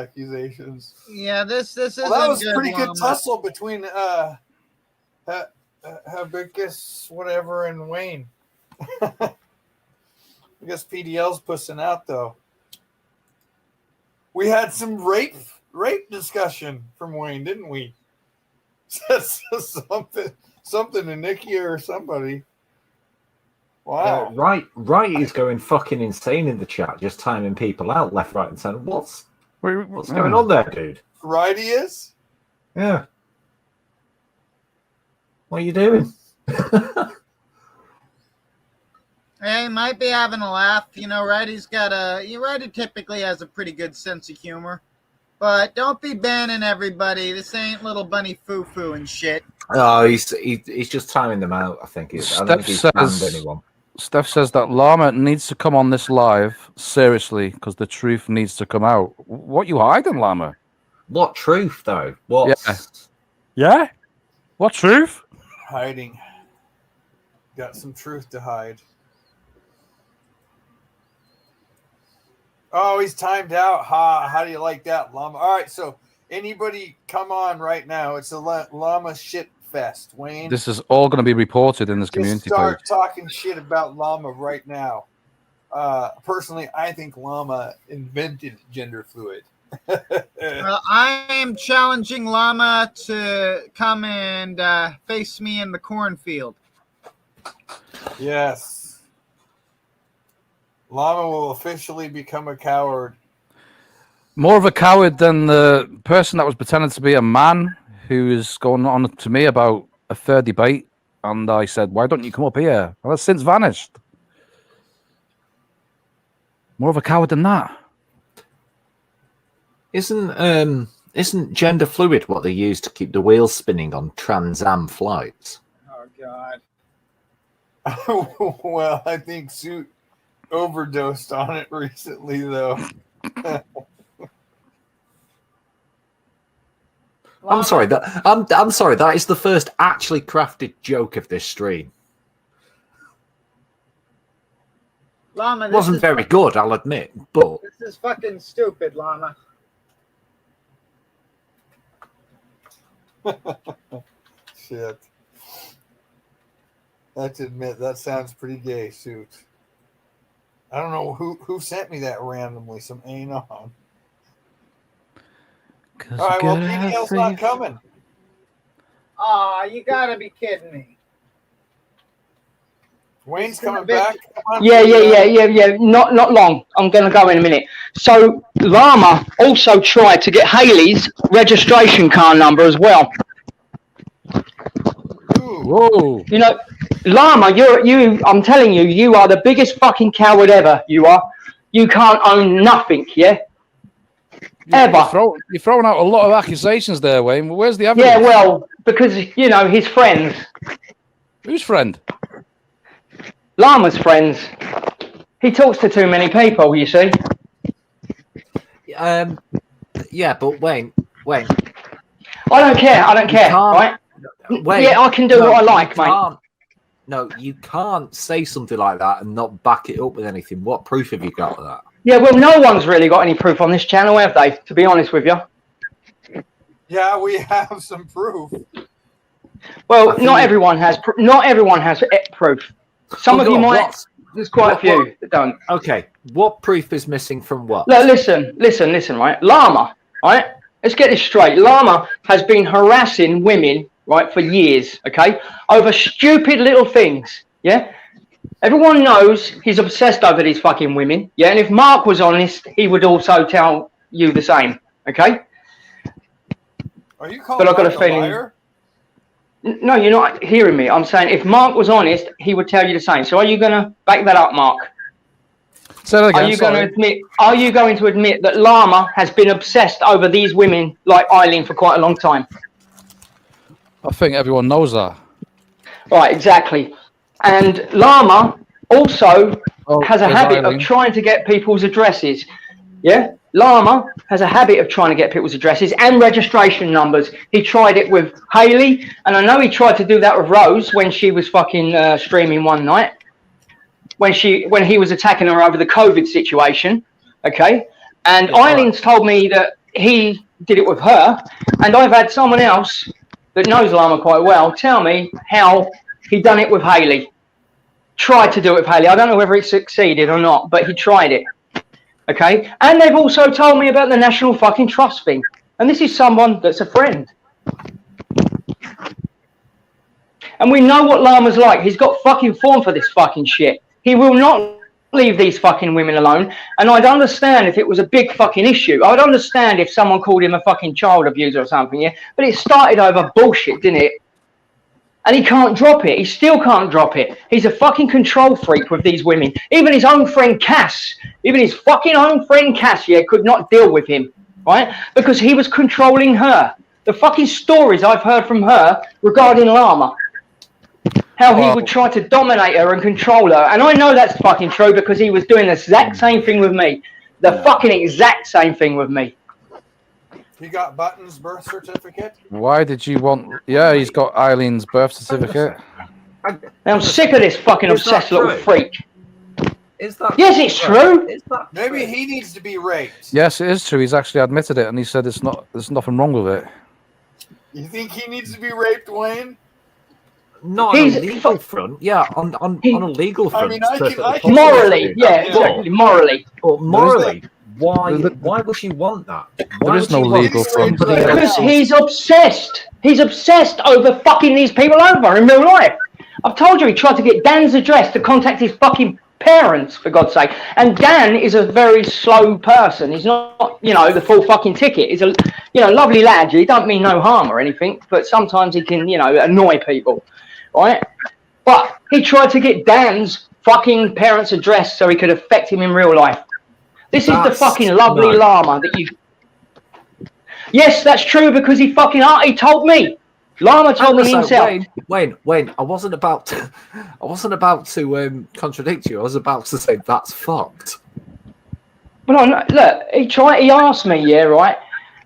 Yeah, this is. Well, that was a pretty good tussle between Hibiscus, whatever, and Wayne. I guess PDL's pussing out though. We had some rape discussion from Wayne, didn't we? something to Nikki or somebody. Wow. Right is going fucking insane in the chat, just timing people out left, right, and center. What's going on there, dude? Righty is? Yeah. What are you doing? Hey, might be having a laugh. You know, Righty typically has a pretty good sense of humor. But don't be banning everybody. This ain't little bunny foo-foo and shit. Oh, he's just timing them out, I think. I don't think he's banned anyone. Steph says that Llama needs to come on this live seriously because the truth needs to come out. What you hiding, Llama? What truth, though? What? Yeah? What truth? Hiding. Got some truth to hide. Oh, he's timed out. How do you like that, Llama? All right, so anybody come on right now. It's a Llama shit fest, Wayne. This is all going to be reported in this community start page. Talking shit about Llama right now. Personally, I think Llama invented gender fluid. Well, I am challenging Llama to come and face me in the cornfield. Yes. Llama will officially become a coward. More of a coward than the person that was pretending to be a man who is going on to me about a fair debate. And I said, why don't you come up here? Well, that's since vanished. More of a coward than that. Isn't gender fluid what they use to keep the wheels spinning on Trans Am flights? Oh, God. Well, I think Suit overdosed on it recently, though. I'm sorry. I'm sorry. That is the first actually crafted joke of this stream. Llama, It wasn't very good, I'll admit, but this is fucking stupid, Llama. Shit. Let's admit that sounds pretty gay, Suit. I don't know who sent me that randomly. Some anon. All right, well, PDL's not coming. Aw, you gotta be kidding me. Wayne's coming back. Yeah. Not long. I'm going to go in a minute. So Llama also tried to get Haley's registration car number as well. Whoa. You know, Llama, I'm telling you, you are the biggest fucking coward ever. You are. You can't own nothing, yeah? Ever. You're throwing out a lot of accusations there, Wayne. Where's the evidence? Yeah, well, because, you know, his friends. Whose friend? Llama's friends. He talks to too many people, you see. Yeah, but Wayne. I don't care, right? Wayne, yeah, I can do what I like, mate. No, you can't say something like that and not back it up with anything. What proof have you got of that? Yeah, well, no one's really got any proof on this channel, have they? To be honest with you. Yeah, we have some proof. Well, not everyone has. Not everyone has proof. Some of you might. There's quite a few that don't. Okay, what proof is missing from what? Look, listen, right? Llama, right? Let's get this straight. Llama has been harassing women, right, for years, okay, over stupid little things, yeah? Everyone knows he's obsessed over these fucking women, yeah? And if Mark was honest, he would also tell you the same. Okay. Are you calling But I've got a Mark feeling. liar? No, you're not hearing me. I'm saying if Mark was honest, he would tell you the same. So are you going to back that up, Mark? Say that again, Are you going to admit? Are you going to admit that Llama has been obsessed over these women like Eileen for quite a long time? I think everyone knows that. Right, exactly. And Llama also has a there's habit of Eileen. trying to get people's addresses. Yeah? Llama has a habit of trying to get people's addresses and registration numbers. He tried it with Haley, and I know he tried to do that with Rose when she was fucking streaming one night. When he was attacking her over the COVID situation. Okay? And Eileen's told me that he did it with her, and I've had someone else that knows Llama quite well tell me how he done it with Haley. Tried to do it with Haley. I don't know whether it succeeded or not, but he tried it. Okay? And they've also told me about the National fucking Trust thing. And this is someone that's a friend. And we know what Llama's like. He's got fucking form for this fucking shit. He will not leave these fucking women alone. And I'd understand if it was a big fucking issue. I'd understand if someone called him a fucking child abuser or something, yeah? But it started over bullshit, didn't it? And he can't drop it. He still can't drop it. He's a fucking control freak with these women. Even his own friend Cass, even his fucking own friend Cass, yeah, could not deal with him, right? Because he was controlling her. The fucking stories I've heard from her regarding Llama. How he would try to dominate her and control her. And I know that's fucking true because he was doing the exact same thing with me. The fucking exact same thing with me. He got Button's birth certificate. Why did you want... Yeah, he's got Eileen's birth certificate. I'm sick of this fucking obsessed little freak. Is that... Yes, it's true. Maybe he needs to be raped. Yes, it is true. He's actually admitted it, and he said there's nothing wrong with it. You think he needs to be raped, Wayne? Not on a legal front. Yeah, on a legal front. I mean, I can morally, yeah, exactly, morally. But morally, why would she want that? There is no legal front. Because he's obsessed. He's obsessed over fucking these people over in real life. I've told you he tried to get Dan's address to contact his fucking parents, for God's sake. And Dan is a very slow person. He's not, the full fucking ticket. He's a, lovely lad. He don't mean no harm or anything, but sometimes he can, annoy people, right? But he tried to get Dan's fucking parents' address so he could affect him in real life. This is the fucking lovely Llama that you... Yes, that's true because he told me. Llama told me himself. Wayne, I wasn't about to contradict you. I was about to say that's fucked. Well, no, look, he asked me, yeah, right,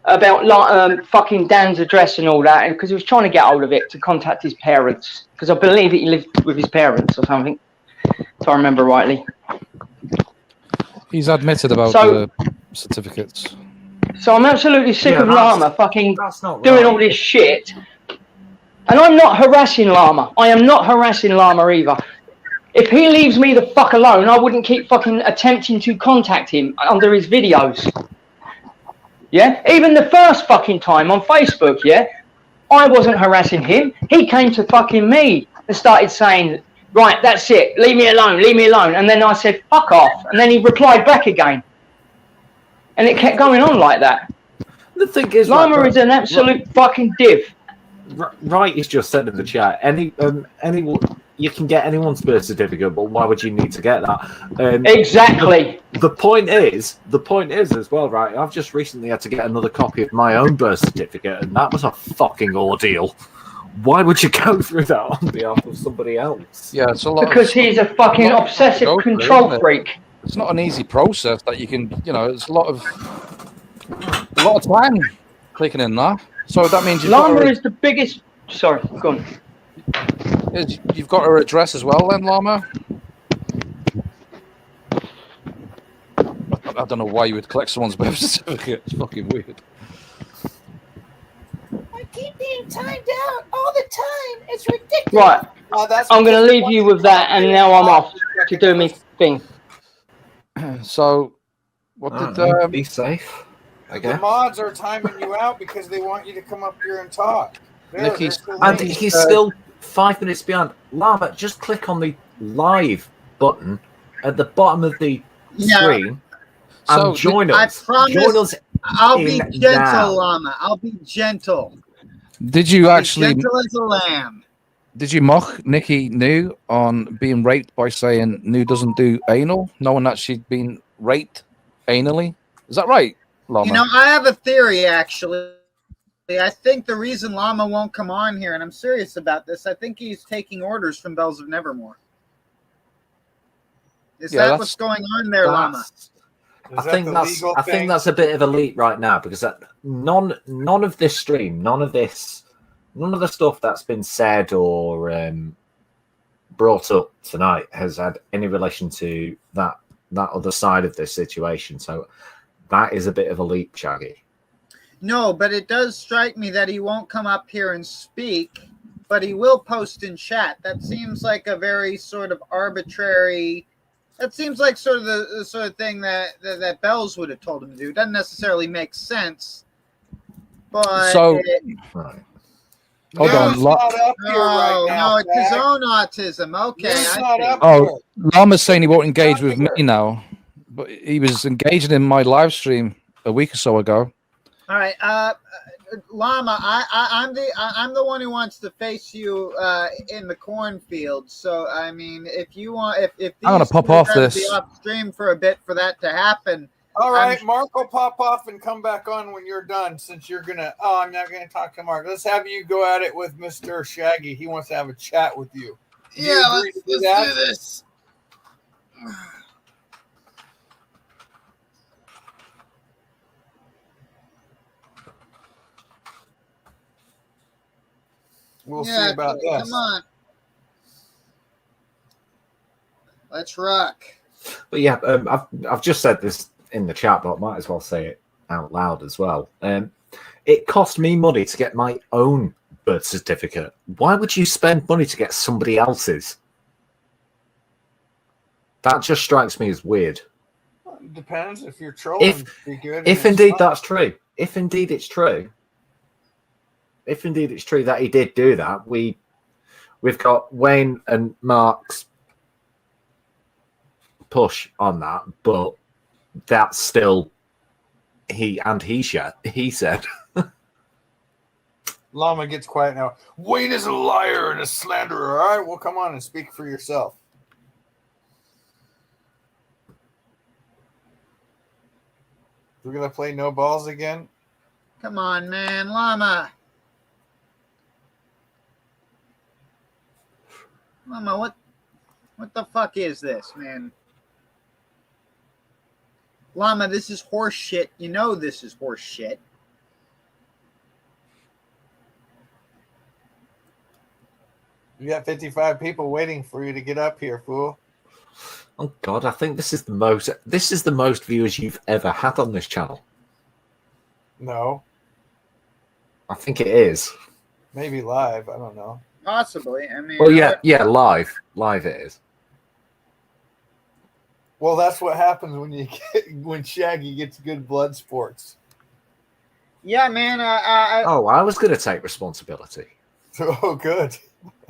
about fucking Dan's address and all that, because he was trying to get hold of it to contact his parents, because I believe he lived with his parents or something, if I remember rightly. He's admitted about the certificates. So I'm absolutely sick of Llama fucking doing all this shit. And I'm not harassing Llama. I am not harassing Llama either. If he leaves me the fuck alone, I wouldn't keep fucking attempting to contact him under his videos. Yeah? Even the first fucking time on Facebook, yeah? I wasn't harassing him. He came to fucking me and started saying, right, that's it. Leave me alone. Leave me alone. And then I said, fuck off. And then he replied back again. And it kept going on like that. The thing is, Llama is an absolute fucking div. Right, he's just said in the chat. You can get anyone's birth certificate, but why would you need to get that? Exactly. The point is as well, right? I've just recently had to get another copy of my own birth certificate, and that was a fucking ordeal. Why would you go through that on behalf of somebody else? Yeah, it's a lot. Because he's a fucking obsessive control freak. It's not an easy process that you can, it's a lot of time clicking in there. So that means Llama is the biggest. Sorry, go on. You've got her address as well, then, Llama. I don't know why you would collect someone's birth certificate. It's fucking weird. I keep being timed out all the time. It's ridiculous. Right. I'm going to leave you with that, and now I'm off to do my thing. So, what did be safe? The mods are timing you out because they want you to come up here and talk. He's still 5 minutes behind. Llama, just click on the live button at the bottom of the screen. And join us. I promise. Join us. I'll be in gentle, now. Llama. I'll be gentle. Did you actually? Gentle as a lamb. Did you mock Nickinoo on being raped by saying Noo doesn't do anal, knowing that she'd been raped anally? Is that right, Llama? You know, I have a theory, actually. I think the reason Llama won't come on here, and I'm serious about this, I think he's taking orders from Bells of Nevermore. Is that what's going on there, Llama? I think that's a bit of a leap right now, because none of this stream, none of the stuff that's been said or brought up tonight has had any relation to that other side of this situation. So that is a bit of a leap, Shaggy. No, but it does strike me that he won't come up here and speak, but he will post in chat. That seems like a very sort of arbitrary. That seems like sort of the sort of thing that Bells would have told him to do. Doesn't necessarily make sense, but So- right. Hold on. No, it's his own autism. Okay. Llama's saying he won't engage with me now, but he was engaging in my live stream a week or so ago. All right, Llama. I'm the one who wants to face you in the cornfields. So I mean, if you want, if I'm gonna pop off this. Be off stream for a bit for that to happen. All right, Mark will pop off and come back on when you're done. Since you're gonna, I'm not gonna talk to Mark. Let's have you go at it with Mr. Shaggy. He wants to have a chat with you. Do you agree to let's that? do this. We'll see about this. Come on. Let's rock. But yeah, I've just said this in the chat, but I might as well say it out loud as well. It cost me money to get my own birth certificate. Why would you spend money to get somebody else's? That just strikes me as weird. It depends if you're trolling. If indeed that's true, if indeed it's true that he did do that, we've got Wayne and Mark's push on that, but that's still he said. Llama gets quiet now. Wayne is a liar and a slanderer. All right, well, come on and speak for yourself. We're gonna play no balls again. Come on, man, Llama. Llama, what the fuck is this, man? Llama, this is horse shit. You know this is horse shit. You got 55 people waiting for you to get up here, fool. Oh God, I think this is the most viewers you've ever had on this channel. No. I think it is. Maybe live. I don't know. Possibly. I mean. Well, yeah, live it is. Well, that's what happens when Shaggy gets good Bloodsports. Yeah, man. I was going to take responsibility. Oh, good.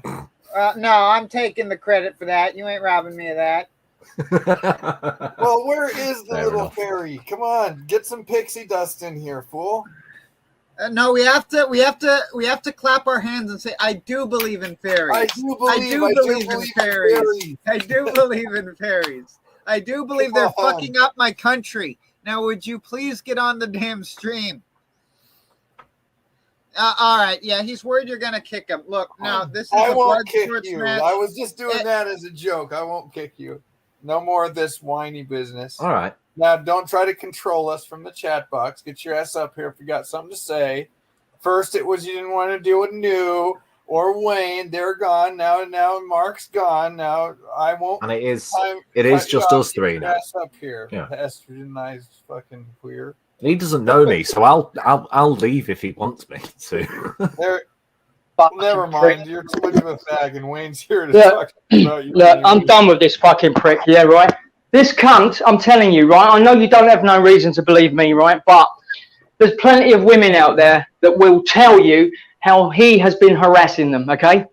No, I'm taking the credit for that. You ain't robbing me of that. Well, where is the little fairy? Come on, get some pixie dust in here, fool. No, we have to clap our hands and say, "I do believe in fairies. I do believe in fairies. I do believe in fairies. I do believe they're fucking up my country. Now, would you please get on the damn stream?" All right, yeah, he's worried you're gonna kick him. Look, now this is I a won't kick Bloodsports you. match. I was just doing that as a joke. I won't kick you. No more of this whiny business. All right. Now, don't try to control us from the chat box. Get your ass up here if you got something to say. First, it was you didn't want to deal with New or Wayne. They're gone now. Now Mark's gone. Now I won't. And it is just us three now. Ass up here. Yeah. Estrogenized fucking queer. He doesn't know me, so I'll leave if he wants me to. Never mind. You're too much of a fag, and Wayne's here to talk about you. Look, I'm done with this fucking prick. Yeah, right. This cunt, I'm telling you, right. I know you don't have no reason to believe me, right? But there's plenty of women out there that will tell you how he has been harassing them. Okay.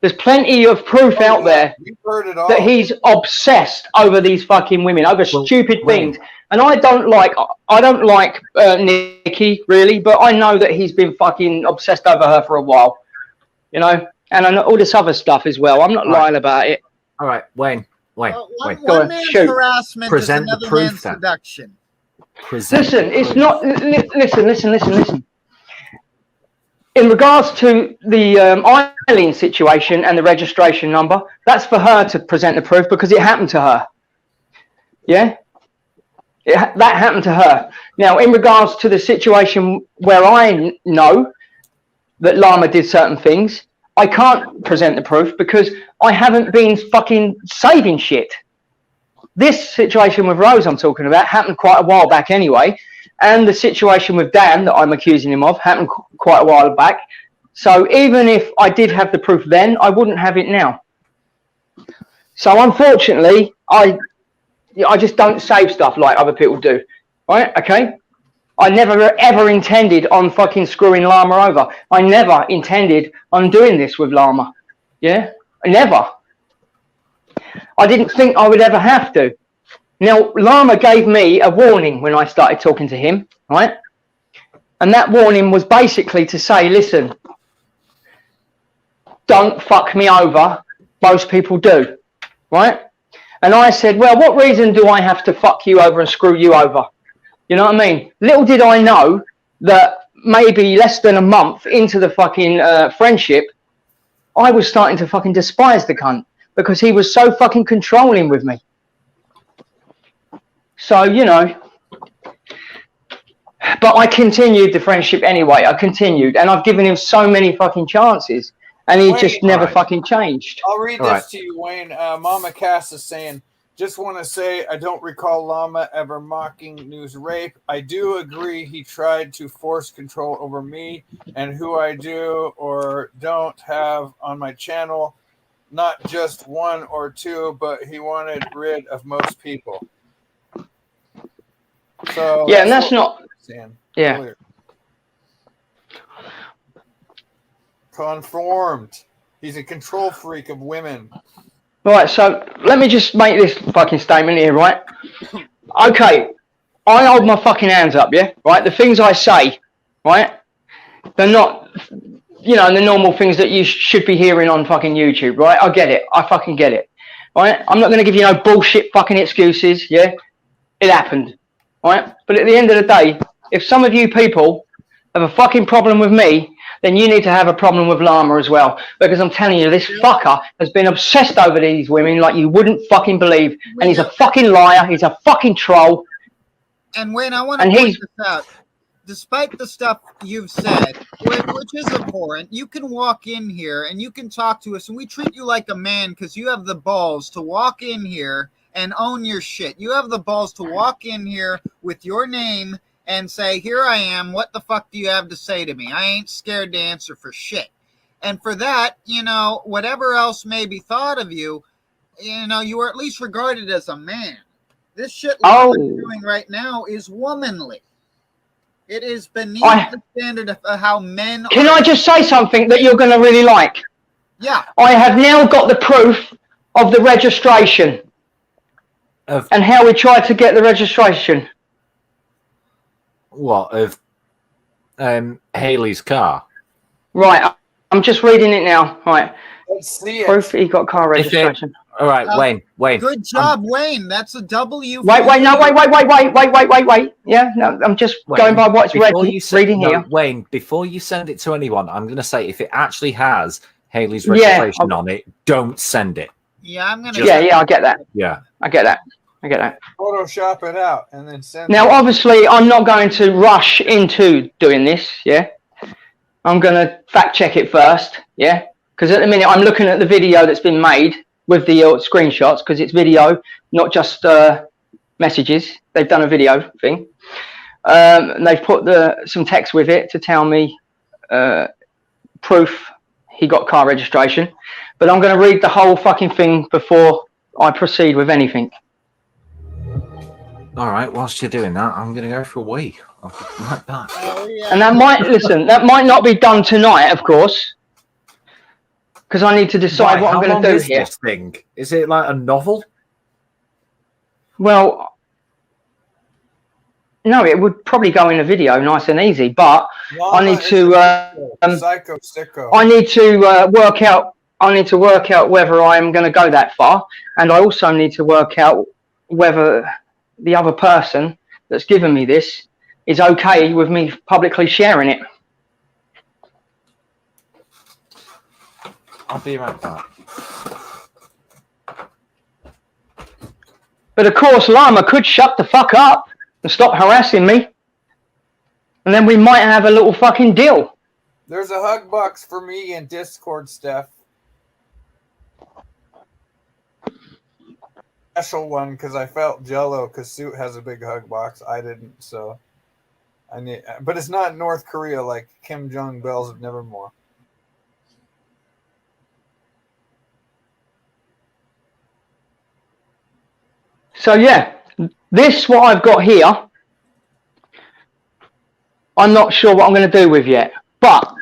There's plenty of proof out there We've heard it all. that he's obsessed over these fucking women, over stupid things. And I don't like Nikki really, but I know that he's been fucking obsessed over her for a while, you know, and I know all this other stuff as well. I'm not lying about it. All right, Wayne. Wayne. One man's harassment Present is the another proof, man's then. seduction. Listen, it's not. Listen. In regards to the Eileen situation and the registration number, that's for her to present the proof because it happened to her. Yeah? That happened to her. Now, in regards to the situation where I know that Llama did certain things, I can't present the proof because I haven't been fucking saving shit. This situation with Rose I'm talking about happened quite a while back anyway. And the situation with Dan that I'm accusing him of happened quite a while back. So even if I did have the proof then, I wouldn't have it now. So unfortunately, I just don't save stuff like other people do. Right? Okay? I never ever intended on fucking screwing Llama over. I never intended on doing this with Llama. Yeah? Never. I didn't think I would ever have to. Now, Llama gave me a warning when I started talking to him, right? And that warning was basically to say, listen, don't fuck me over. Most people do, right? And I said, well, what reason do I have to fuck you over and screw you over? You know what I mean? Little did I know that maybe less than a month into the fucking friendship, I was starting to fucking despise the cunt because he was so fucking controlling with me. So, you know, but I continued the friendship anyway. I continued, and I've given him so many fucking chances, and he just never fucking changed. I'll read this to you, Wayne. Mama Cass is saying, just want to say I don't recall Llama ever mocking news rape. I do agree he tried to force control over me and who I do or don't have on my channel. Not just one or two, but he wanted rid of most people. So yeah, and that's not. Yeah. Earlier. Conformed. He's a control freak of women. Right, so let me just make this fucking statement here, right? Okay, I hold my fucking hands up, yeah? Right? The things I say, right? They're not, you know, the normal things that you should be hearing on fucking YouTube, right? I get it. I fucking get it. Right? I'm not going to give you no bullshit fucking excuses, yeah? It happened. Right? But at the end of the day, if some of you people have a fucking problem with me, then you need to have a problem with Llama as well. Because I'm telling you, this fucker has been obsessed over these women like you wouldn't fucking believe. And he's a fucking liar. He's a fucking troll. And Wayne, I want to point this out. Despite the stuff you've said, which is abhorrent, you can walk in here and you can talk to us, and we treat you like a man because you have the balls to walk in here and own your shit. You have the balls to walk in here with your name and say, here I am, what the fuck do you have to say to me? I ain't scared to answer for shit. And for that, you know, whatever else may be thought of you, you know, you are at least regarded as a man. This shit you're doing right now is womanly. It is beneath the standard of how men Can I just say something that you're going to really like? Yeah. I have now got the proof of the registration. And how we tried to get the registration. What, of Haley's car? Right, I'm just reading it now. Right. Let's see it. Proof he got car registration. All right, Wayne. Good job, Wayne. That's a W. Wait. Yeah, no, I'm just going by what's reading here. Wayne, before you send it to anyone, I'm going to say if it actually has Haley's registration on it, don't send it. Yeah, I'm going to. Yeah, I get that. Yeah. I get that. Photoshop it out and then send Now, it. obviously, I'm not going to rush into doing this, yeah? I'm going to fact check it first, yeah? Because at the minute, I'm looking at the video that's been made with the screenshots, because it's video, not just messages. They've done a video thing. And they've put some text with it to tell me proof he got car registration. But I'm going to read the whole fucking thing before I proceed with anything. All right, whilst you're doing that, I'm going to go for a wee. I'll be right back. And that might not be done tonight, of course, because I need to decide what I'm going to do here. This thing? Is it like a novel? Well, no, it would probably go in a video, nice and easy. But Llama I need is to. Psycho sicko. I need to work out. I need to work out whether I'm going to go that far, and I also need to work out whether the other person that's given me this is okay with me publicly sharing it. I'll be right back. But of course, Llama could shut the fuck up and stop harassing me, and then we might have a little fucking deal. There's a hug box for me in Discord, Steph. Special one because I felt jello because Suit has a big hug box. I didn't, so I need. But it's not North Korea like Kim Jong Bells of Nevermore. So yeah, this what I've got here, I'm not sure what I'm going to do with yet, but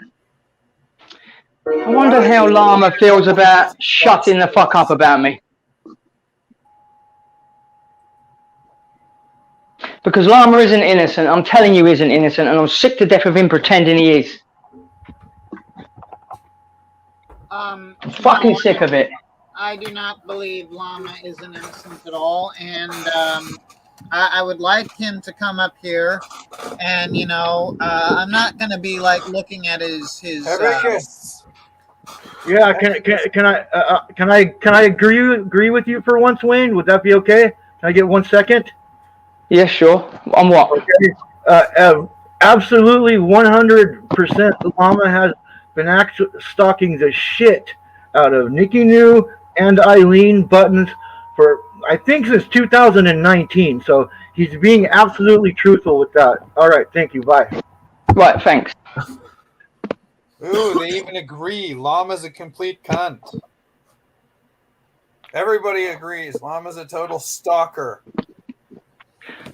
I wonder how Llama feels about shutting the fuck up about me. Because Llama isn't innocent, I'm telling you he isn't innocent, and I'm sick to death of him pretending he is. I'm fucking sick of it. I do not believe Llama is an innocent at all, and I would like him to come up here, and you know, I'm not going to be like looking at his. Yeah, can I agree with you for once, Wayne? Would that be okay? Can I get 1 second? Yeah, sure. On what? Okay. Absolutely 100%. Llama has been stalking the shit out of Nickinoo and Eileen Buttons for, I think, since 2019. So he's being absolutely truthful with that. All right. Thank you. Bye. Right. Thanks. Ooh, they even agree. Llama's a complete cunt. Everybody agrees. Llama's a total stalker.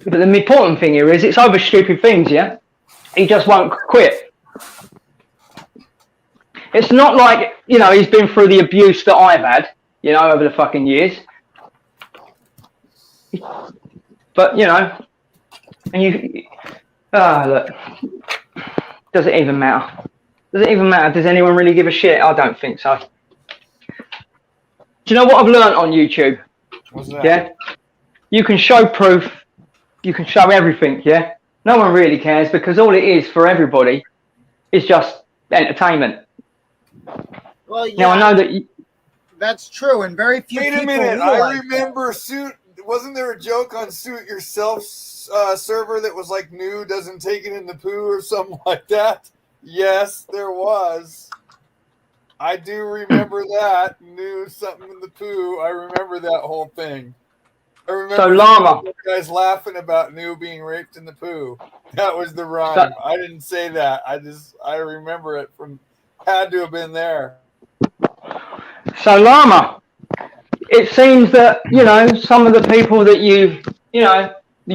But the important thing here is it's over stupid things, yeah? He just won't quit. It's not like, you know, he's been through the abuse that I've had, you know, over the fucking years. But, you know, and you... look. Does it even matter? Does it even matter? Does anyone really give a shit? I don't think so. Do you know what I've learned on YouTube? What's that? Yeah? You can show proof. You can show everything, yeah? No one really cares because all it is for everybody is just entertainment. Well, yeah, now, I know that that's true, and very few Wait a people minute. realize I remember Suit. Wasn't there a joke on Suit Yourself server that was like, "New doesn't take it in the poo" or something like that? Yes, there was. I do remember that. New something in the poo. I remember that whole thing. I remember so Llama. guys laughing about New being raped in the poo. That was the rhyme. I didn't say that. I remember it from. Had to have been there. So Llama, it seems that, you know, some of the people that you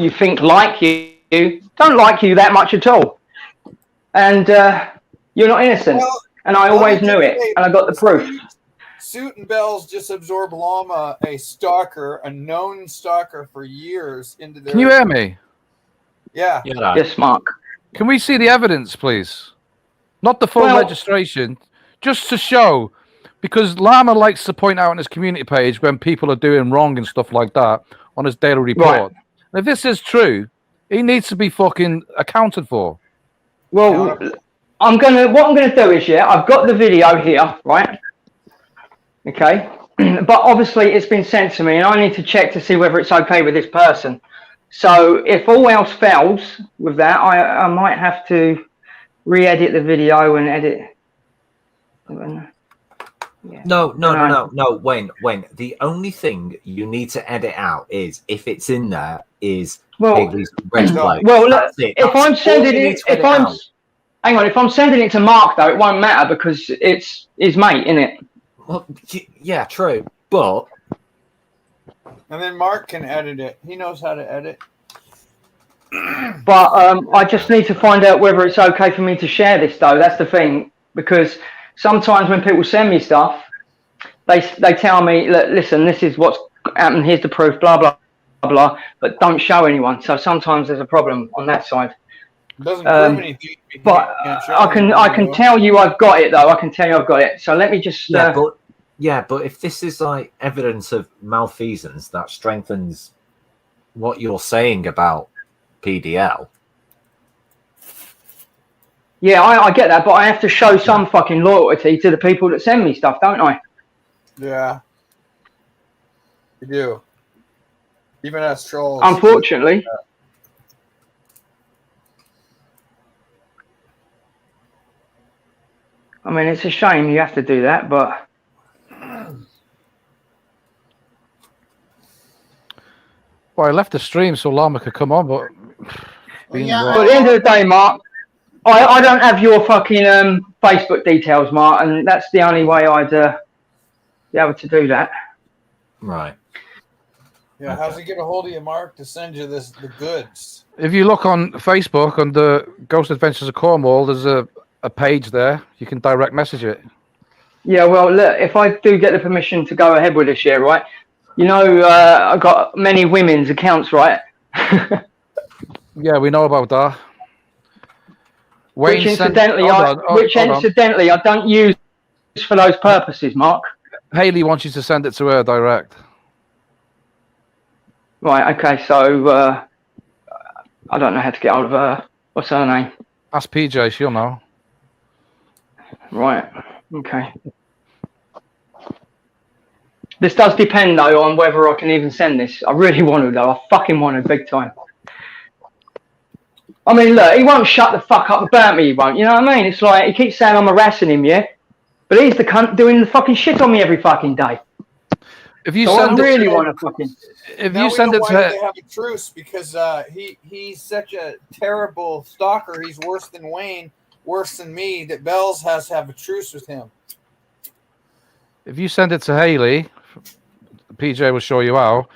think like you don't like you that much at all. And you're not innocent. Well, and I always knew it. And I got the proof. Suit and Bells just absorbed Llama, a stalker, a known stalker for years into their... Can you hear me? Yeah. Yes, Mark. Can we see the evidence, please? Not the full registration, just to show, because Llama likes to point out on his community page when people are doing wrong and stuff like that on his daily report. Right. If this is true, he needs to be fucking accounted for. Well, what I'm gonna do is, yeah, I've got the video here, right? Okay, but obviously it's been sent to me, and I need to check to see whether it's okay with this person. So if all else fails with that, I might have to re-edit the video and edit. Yeah. No, Wayne. The only thing you need to edit out is if it's in there is Higley's red flag. Well, look, if I'm sending it, hang on, if I'm sending it to Mark though, it won't matter because it's his mate, isn't it? Well, yeah, true, but and then Mark can edit it. He knows how to edit. But I just need to find out whether it's okay for me to share this, though. That's the thing, because sometimes when people send me stuff, they tell me, look, listen, this is what's happened. Here's the proof. Blah blah blah. But don't show anyone. So sometimes there's a problem on that side. Doesn't prove anything. But I can tell you I've got it though. I can tell you I've got it. So let me just. But if this is like evidence of malfeasance, that strengthens what you're saying about PDL. Yeah, I get that, but I have to show some fucking loyalty to the people that send me stuff, don't I? Yeah. You do. Even as trolls. Unfortunately. I mean, it's a shame you have to do that, but... Well, I left the stream so Llama could come on, but... But at the end of the day, Mark, I don't have your fucking Facebook details, Mark, and that's the only way I'd be able to do that. Right. Yeah, how's he get a hold of you, Mark, to send you the goods? If you look on Facebook under Ghost Adventures of Cornwall, there's a page there. You can direct message it. Yeah, well, look, if I do get the permission to go ahead with this year, right? You know, I've got many women's accounts, right? Yeah, we know about that. Which incidentally, I don't use for those purposes, Mark. Haley wants you to send it to her direct. Right, okay, so I don't know how to get hold of her. What's her name? Ask PJ, she'll know. Right, okay. This does depend, though, on whether I can even send this. I really want to, though. I fucking want to, big time. I mean, look, he won't shut the fuck up about me, he won't. You know what I mean? It's like, he keeps saying I'm harassing him, yeah? But he's the cunt doing the fucking shit on me every fucking day. If you so send I really want to fucking... If you send it to her... They have a truce because he's such a terrible stalker. He's worse than Wayne, worse than me, that Bells has to have a truce with him. If you send it to Haley, PJ will show you how.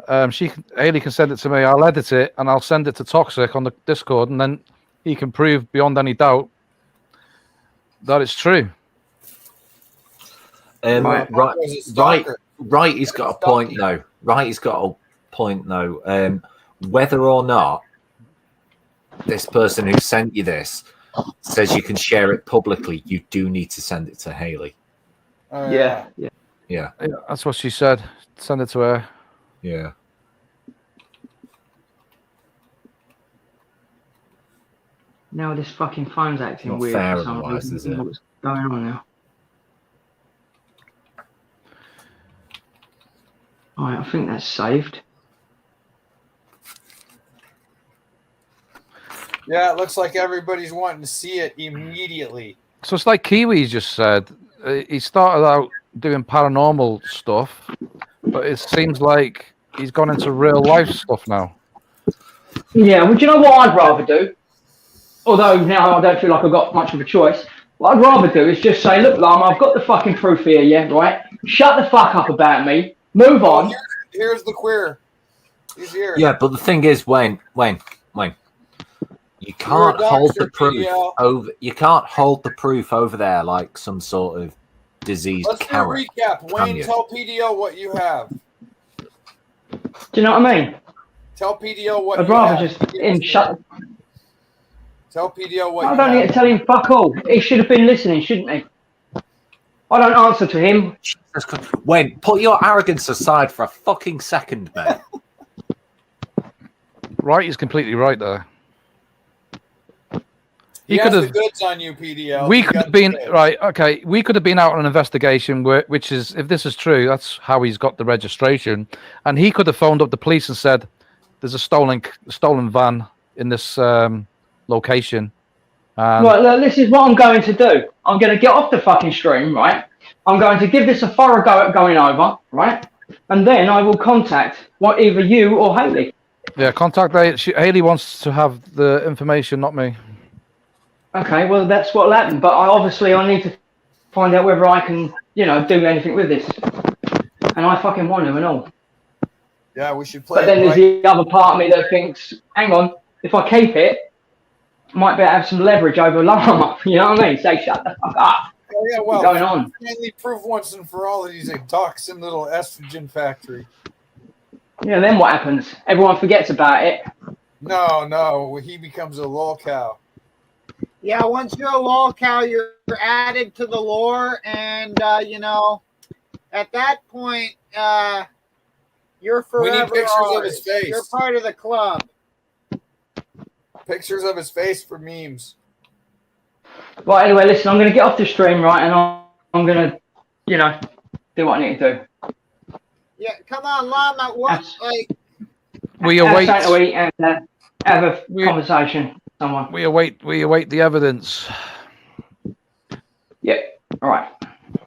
Haley can send it to me. I'll edit it and I'll send it to Toxic on the Discord, and then he can prove beyond any doubt that it's true. Right, he's got a point though. Right, he's got a point though. Whether or not this person who sent you this says you can share it publicly, you do need to send it to Haley. Yeah. That's what she said. Send it to her. Yeah. Now this fucking phone's acting Not weird. fair For some otherwise, reason. is it? What's going on now? Alright, I think that's saved. Yeah, it looks like everybody's wanting to see it immediately. So it's like Kiwi's just said. He started out doing paranormal stuff, but it seems like he's gone into real life stuff now. Yeah, well, do you know what I'd rather do? Although now I don't feel like I've got much of a choice. What I'd rather do is just say, look, Llama, I've got the fucking proof here, yeah, right? Shut the fuck up about me. Move on. Here's the queer. He's here. Yeah, but the thing is, Wayne, you can't hold the proof over. You can't hold the proof over there like some sort of diseased carrot. Let's do a recap. Wayne, tell PDO what you have. Do you know what I mean? Tell PDO what I'd you rather have. just shut. Tell PDO what I you don't have. need to tell him fuck all. He should have been listening, shouldn't he? I don't answer to him. Wayne, put your arrogance aside for a fucking second, mate. Right, he's completely right there. He has the goods on you, PDL. We could have been right. Okay, we could have been out on an investigation, which is, if this is true, that's how he's got the registration, and he could have phoned up the police and said, "There's a stolen van in this location." Right, look, this is what I'm going to do. I'm going to get off the fucking stream, right? I'm going to give this a thorough go at going over, right? And then I will contact either you or Haley. Yeah, contact Haley wants to have the information, not me. Okay, well, that's what'll happen. But I need to find out whether I can, do anything with this. And I fucking want to and all. Yeah, we should play. But then there's the other part of me that thinks, hang on, if I keep it, I might be able to have some leverage over Llama. You know what I mean? Say, shut the fuck up. yeah, well, going on. finally prove once and for all that he's a toxin little estrogen factory. Yeah, then what happens? Everyone forgets about it. No, he becomes a lol cow. Yeah, once you're a lol cow, you're added to the lore, and you know, at that point, you're forever. We need pictures ours. of his face. You're part of the club. Pictures of his face for memes. Right, anyway, listen, I'm going to get off the stream, right, and I'm going to, you know, do what I need to do. Yeah, come on, Llama. What? Like, We await. Have something to eat and have a conversation with someone. We await the evidence. Yep. All right.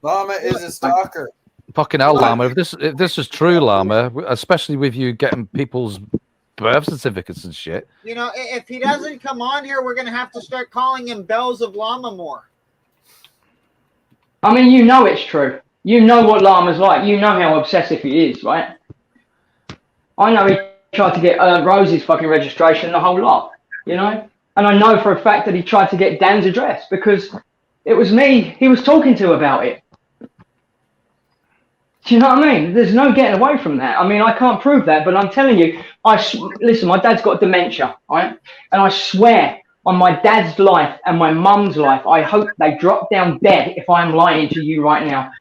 Llama is a stalker. Fucking hell, Llama. If this is true, Llama, especially with you getting people's birth certificates and shit. you know, if he doesn't come on here, we're gonna have to start calling him Bells of Llama more. I mean, you know it's true. You know what Llama's like. You know how obsessive he is, right? I know he tried to get Rose's fucking registration, the whole lot, you know? And I know for a fact that he tried to get Dan's address because it was me he was talking to about it. Do you know what I mean? There's no getting away from that. I mean, I can't prove that, but I'm telling you, listen, my dad's got dementia, right? And I swear on my dad's life and my mum's life, I hope they drop down dead if I'm lying to you right now.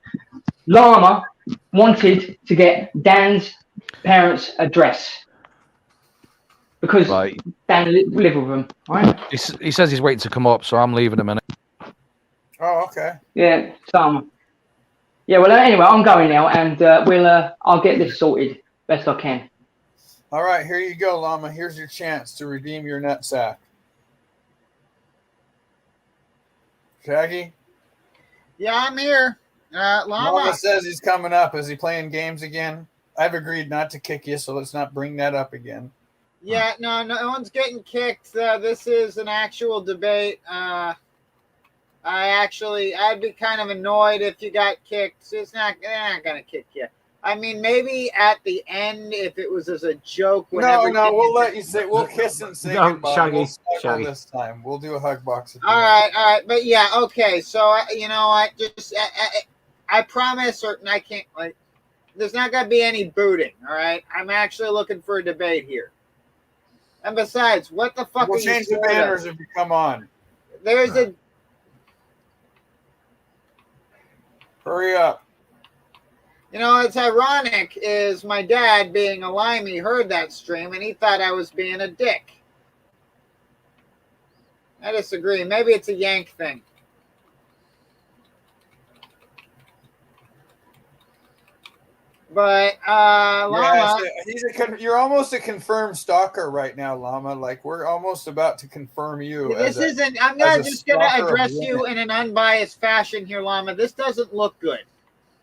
Llama wanted to get Dan's parents' address because Dan lived with them, right? He says he's waiting to come up, so I'm leaving a minute. Oh, okay. Yeah, some. Yeah, well, anyway, I'm going now, and I'll get this sorted best I can. All right, here you go, Llama. Here's your chance to redeem your nutsack. Shaggy? Yeah, I'm here. Llama says he's coming up. Is he playing games again? I've agreed not to kick you, so let's not bring that up again. Yeah, no one's getting kicked. This is an actual debate. I'd be kind of annoyed if you got kicked. They're not gonna kick you. I mean, maybe at the end, if it was as a joke. No, we'll let you say. We'll kiss and say goodbye. Shaggy, We'll snuggle Shaggy. this time. We'll do a hug box. All right, but yeah, okay. So you know, I promise, or I can't. Like, there's not gonna be any booting. All right, I'm actually looking for a debate here. And besides, what the fuck? We'll are you change the scared of? banners if you come on. There's a. Hurry up. You know, it's ironic is my dad, being a limey, heard that stream and he thought I was being a dick. I disagree. Maybe it's a Yank thing. But Llama, you're almost a confirmed stalker right now, Llama. Like, we're almost about to confirm you. I'm not just going to address you in an unbiased fashion here, Llama. This doesn't look good.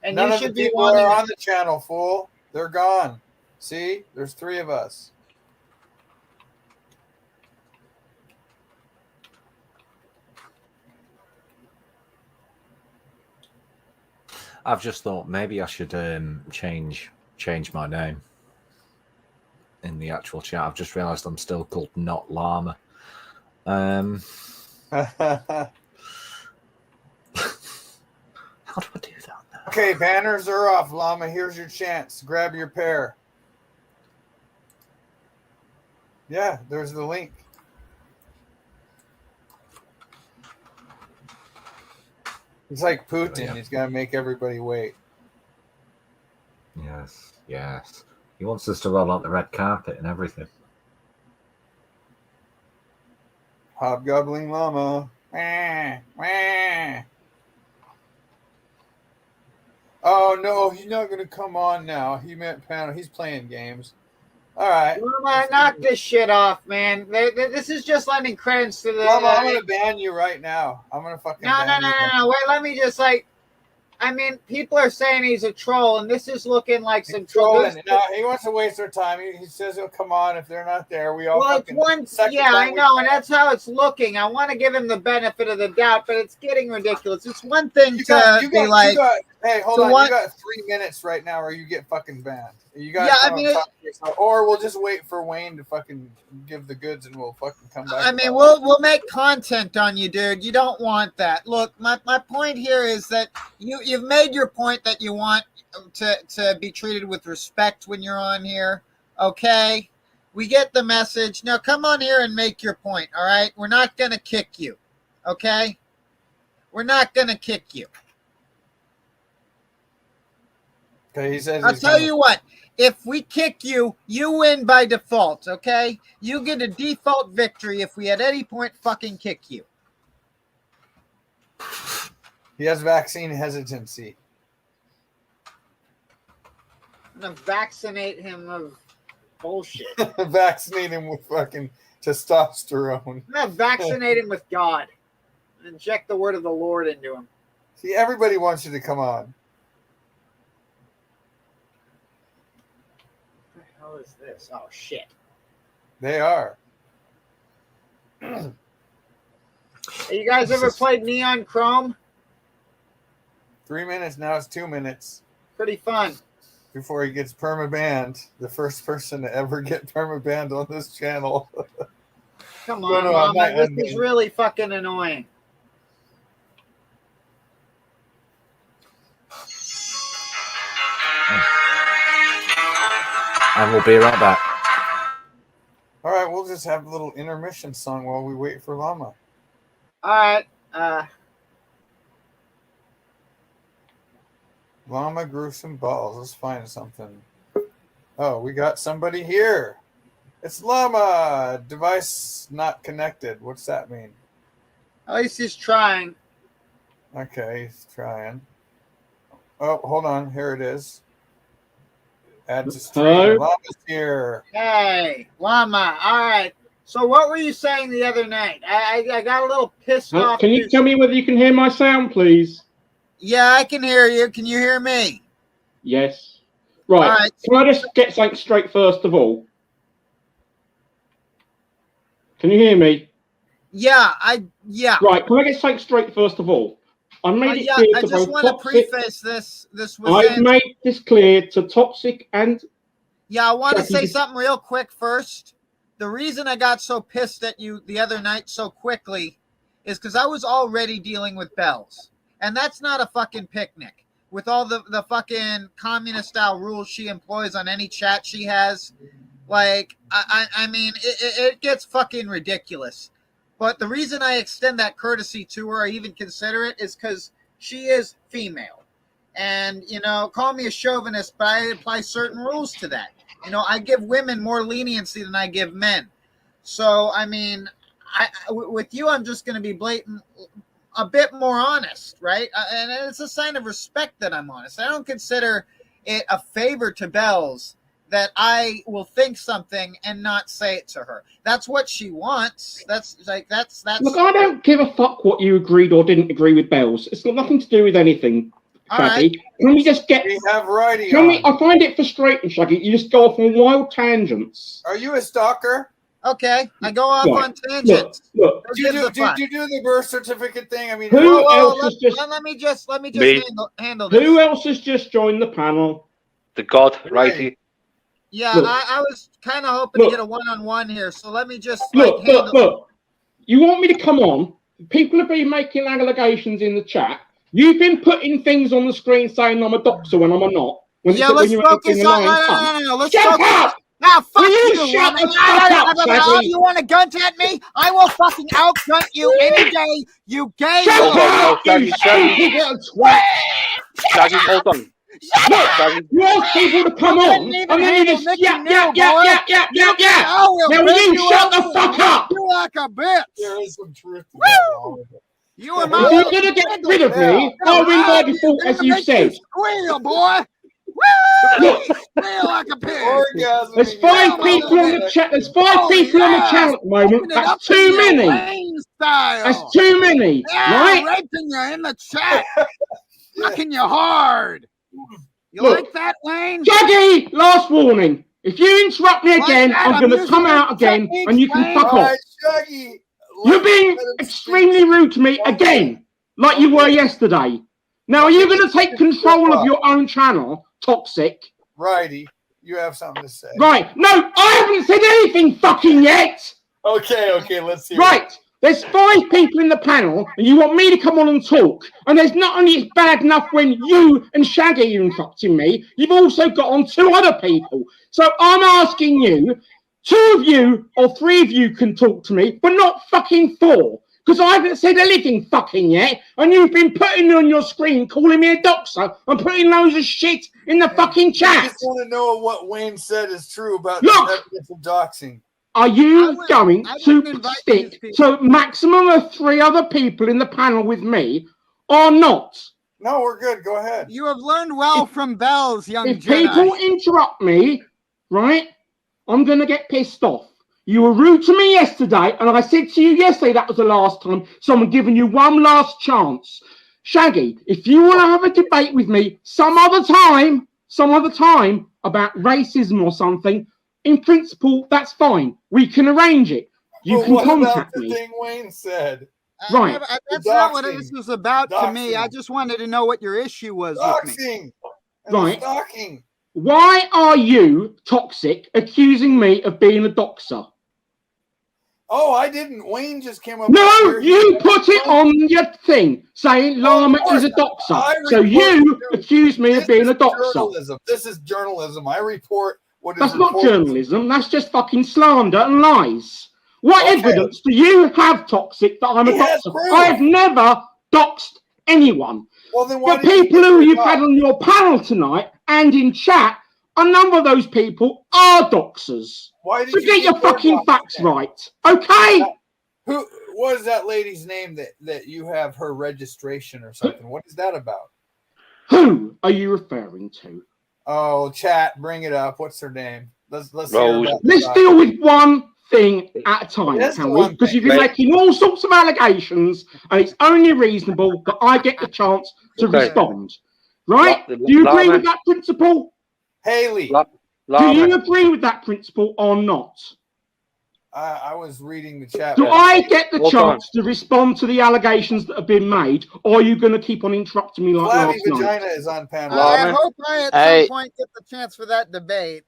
And none you of should the be people wanting are on the channel, fool. They're gone. See, there's 3 of us. I've just thought maybe I should change my name in the actual chat. I've just realised I'm still called Not Llama. How do I do that now? Okay, banners are off, Llama. Here's your chance. Grab your pair. Yeah, there's the link. It's like Putin. He's got to make everybody wait. Yes. He wants us to roll out the red carpet and everything. Hobgoblin Llama. Wah, wah. Oh, no, he's not going to come on now. He meant panel. He's playing games. All right. Llama, knock this shit off, man. This is just lending credits to the... Llama, I'm going to ban you right now. I'm going to fucking ban you. No. Wait, let me just, I mean, people are saying he's a troll, and this is looking like some troll. No, he wants to waste their time. He says he'll come on if they're not there. We all fucking... I know, and that's how it's looking. I want to give him the benefit of the doubt, but it's getting ridiculous. It's one thing to be like... Hey, hold So on. what- You got 3 minutes right now, or you get fucking banned. You got. Yeah, I mean, or we'll just wait for Wayne to fucking give the goods, and we'll fucking come back. I mean, we'll make content on you, dude. You don't want that. Look, my point here is that you've made your point that you want to be treated with respect when you're on here. Okay, we get the message. Now come on here and make your point. All right, we're not gonna kick you. Okay, we're not gonna kick you. Okay, he says. I'll tell you what. If we kick you, you win by default, okay? You get a default victory if we at any point fucking kick you. He has vaccine hesitancy. I'm gonna vaccinate him of bullshit. Vaccinate him with fucking testosterone. I'm gonna vaccinate him with God. And inject the word of the Lord into him. See, everybody wants you to come on. What is this? Oh shit. They are. Hey, you guys ever played Neon Chrome? 3 minutes, now it's 2 minutes. Pretty fun. Before he gets perma-banned. The first person to ever get perma-banned on this channel. Come on, Mama, this is really fucking annoying. And we'll be right back. All right, we'll just have a little intermission song while we wait for Llama. All right. Llama grew some balls. Let's find something. Oh, we got somebody here. It's Llama. Device not connected. What's that mean? At least he's trying. Okay, he's trying. Oh, hold on. Here it is. Add to stream. Hello? Llama's here. Hey, Llama. All right. So what were you saying the other night? I got a little pissed off. Can you tell me whether you can hear my sound, please? Yeah, I can hear you. Can you hear me? Yes. Right. All right. Can I just get something straight first of all? Can you hear me? Yeah, yeah. Right. Can I get something straight first of all? I made it Yeah, clear I to just both want to toxic. preface this. I've made this clear to Toxic and. Yeah, I want to Shaggy. say something real quick first. The reason I got so pissed at you the other night so quickly is because I was already dealing with Bells. And that's not a fucking picnic. With all the fucking communist-style rules she employs on any chat she has. Like, I mean, it gets fucking ridiculous. But the reason I extend that courtesy to her, or even consider it, is because she is female. And, you know, call me a chauvinist, but I apply certain rules to that. You know, I give women more leniency than I give men. So, I mean, with you, I'm just going to be blatant, a bit more honest, right? And it's a sign of respect that I'm honest. I don't consider it a favor to Bells that I will think something and not say it to her. That's what she wants. That's. Look, I don't give a fuck what you agreed or didn't agree with Bells. It's got nothing to do with anything, Shaggy. Right. Can we just get? We have Wrighy Can we? on. I find it frustrating, Shaggy. You just go off on wild tangents. Are you a stalker? Okay, I go off Right. on tangents. Look. Do you do the birth certificate thing? I mean, Who else has just? Let me just Me. handle this. Who else has just joined the panel? The God, Wrighy. Yeah, Look. I was kind of hoping Look. to get a one-on-one here, so let me just Look. You want me to come on? People have been making allegations in the chat. You've been putting things on the screen saying I'm a doxer when I'm not. When Yeah, let's focus on. No. Let's Shut focus. up! Now, fuck Will you you, shut woman. the fuck up, Oh, Shaggy? you want to gun at me? I will fucking outgun you any day, you gay. Shut Hold on, no, up, you Shaggy. stupid little twat! Shaggy, hold on. Look, Shaggy. you ask people to come on, and then you just yeah. Now will you shut the fuck up? You like a bitch. There is some truth to that. You are If my you're gonna get rid of me, I'll win by default, as you said. Squeal, boy. Look, Squeal like a pig. Orgasm. there's 5 people on the chat. There's 5 people on the channel at the moment. That's too many. That's too many, right? Raping you in the chat. Fucking you hard. You Look, like that, Wayne? Shaggy, last warning. If you interrupt me again, I'm going to come out again, and you can fuck All off. right, Shaggy. You're being extremely rude to me again, like you were yesterday. Now, are you going to take control of your own channel, Toxic? Righty, you have something to say. Right. No, I haven't said anything fucking yet. Okay, let's see. Right. There's 5 people in the panel, and you want me to come on and talk. And there's not only it's bad enough when you and Shaggy are interrupting me, you've also got on 2 other people. So I'm asking you, 2 of you or 3 of you can talk to me, but not fucking 4. Because I haven't said anything fucking yet, and you've been putting on your screen calling me a doxer and putting loads of shit in the fucking I chat. just want to know what Wayne said is true about Look! the evidence of doxing. Are you going to stick to a maximum of 3 other people in the panel with me or not? No, we're good. Go ahead. You have learned well from Bells, young If Jedi. people interrupt me, right, I'm going to get pissed off. You were rude to me yesterday, and I said to you yesterday that was the last time, so I'm giving you one last chance. Shaggy, if you want to have a debate with me some other time about racism or something, in principle, that's fine. We can arrange it. You But can what about contact the me. thing Wayne said? Right. That's not what this was about to me. I just wanted to know what your issue was with me. Right. Stalking. Why are you, Toxic, accusing me of being a doxer? Oh, I didn't. Wayne just came up. No, you put it on your thing saying Llama is a doxer. So you accuse me of being a doxer. Journalism. This is journalism. I report what is That's not reported. journalism. That's just fucking slander and lies. What evidence do you have, Toxic, that I'm a He has doxer? proof. I have never doxed anyone. Well, then why The did you people get who rid you've of had on your panel tonight and in chat, a number of those people are doxers. Why did So you get your get rid of fucking doxing facts then? right, okay? Who what is that lady's name that you have her registration or something? What is that about? Who are you referring to? Oh, chat, bring it up. What's her name? Let's Rose. hear about Let's the deal with one thing at a time, That's can the we? one Because thing. you've been Right. making all sorts of allegations, and it's only reasonable that I get the chance to Okay. respond. Right? Do you agree with that principle? Haley. Do you agree with that principle or not? I was reading the chat. Do I get the Hold on. chance to respond to the allegations that have been made, or are you going to keep on interrupting me like Flabby last night? Vagina is on panel. I hope I at Hey. some point get the chance for that debate.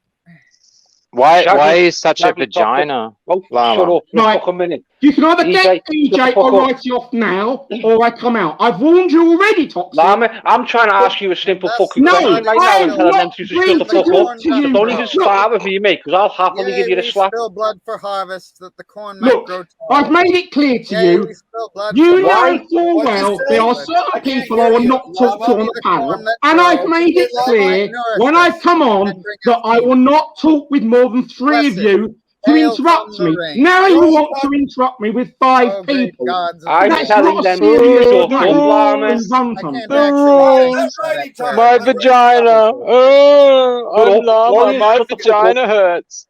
Why is such a vagina, Llama? Shut up for Right. a fucking minute. You can either DJ, get shut the DJ fuck or up. write you off now, or I come out. I've warned you already, Toxic. Llama, I'm trying to ask you a simple fucking No, question right I now am and tell them not to just shut the fuck agreeing up. to you. So don't even start with me, mate, because I'll happily Yay, give you the we slap. spill blood for harvest that the corn might Look, grow tall. I've made it clear to Yay, you. we spill blood You for know harvest. full What'd you well say? there are I certain can't people hear I will you. not talk to Llama, on be the the panel, corn that and I've grows. made it Llama, clear nourish when us I come on and bring that us I will not talk with more than 3 of Blessed. you to Hail interrupt from the me. rain. Now you Well, want to interrupt me with 5 Oh, great people. gods of I'm That's telling not a them serious shut way up, Llama. to run I something. can't actually answer that prayer. My vagina. Oh, Shut I'm up. Llama. Warriors, My shut the fuck up. vagina hurts.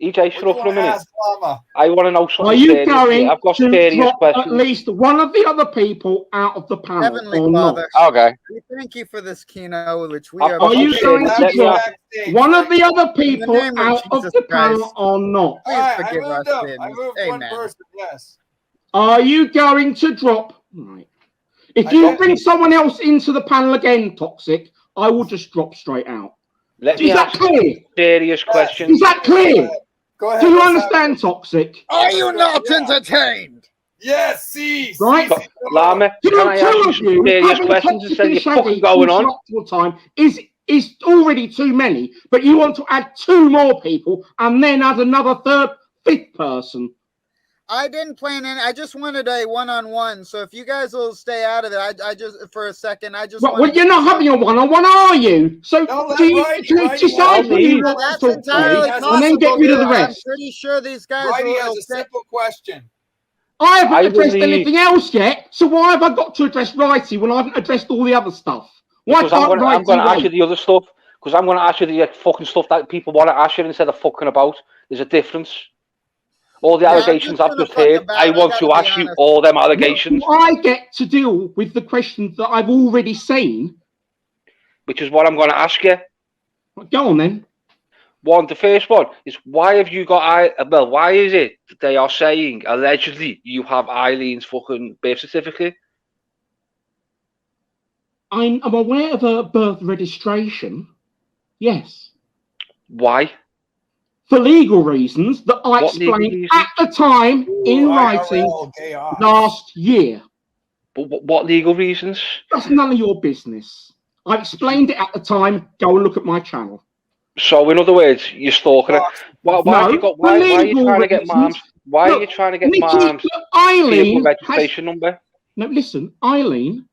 EJ, shut up for a minute. Llama? I want to know Are something you serious. going I've got to serious drop at questions. least one of the other people out of the panel Heavenly or not? Father, Okay. we thank you for this keynote, which we I've are. got Are you some going serious. to Let me drop ask. one of the other In the people name of out of Jesus the Christ, panel or not? please I forgive moved our up. sins. I moved one Amen. person. Yes. Are you going to drop? Right. If I you don't- bring someone else into the panel again, Toxic, I will just drop straight out. Let me Is that ask clear? serious questions. Is that clear? Go ahead. Do you let's understand, Toxic? Are you not entertained? Yes, see. Right? Llama, You can know, I ask 2 you of some you serious having questions Toxic instead of and you Shaggy fucking going on? interrupt all the time is already too many, but you want to add 2 more people and then add another 3rd, 5th person. I didn't plan any. I just wanted a one-on-one. So if you guys will stay out of it, I just for a second. I just. Well, wanted you're not having a one-on-one, are you? So No, do you Righty decide who you want That's to talk to me, entirely and then get possible. rid of the But I'm rest? pretty sure these guys Righty will. has a simple question. I haven't I addressed believe- anything else yet, so why have I got to address Righty when I haven't addressed all the other stuff? Why Because I'm can't going to ask you wait? the other stuff. Because I'm going to ask you the fucking stuff that people want to ask you instead of fucking about. There's a difference. All the Yeah, I'm allegations just I've gonna just fuck heard, about. I I want gotta to be ask you honest. all them allegations, Do I get to deal with the questions that I've already seen? which is what I'm going to ask you. Go on then. The first one is why have you got why is it that they are saying allegedly you have Eileen's fucking birth certificate? I'm aware of her birth registration. Yes. Why? For legal reasons that I explained at the time in writing last year. But what legal reasons? That's none of your business. I explained it at the time. Go and look at my channel. So, in other words, you're stalking her. Why are you trying to get moms? Why are you trying to get moms? Eileen registration number. No, listen. Eileen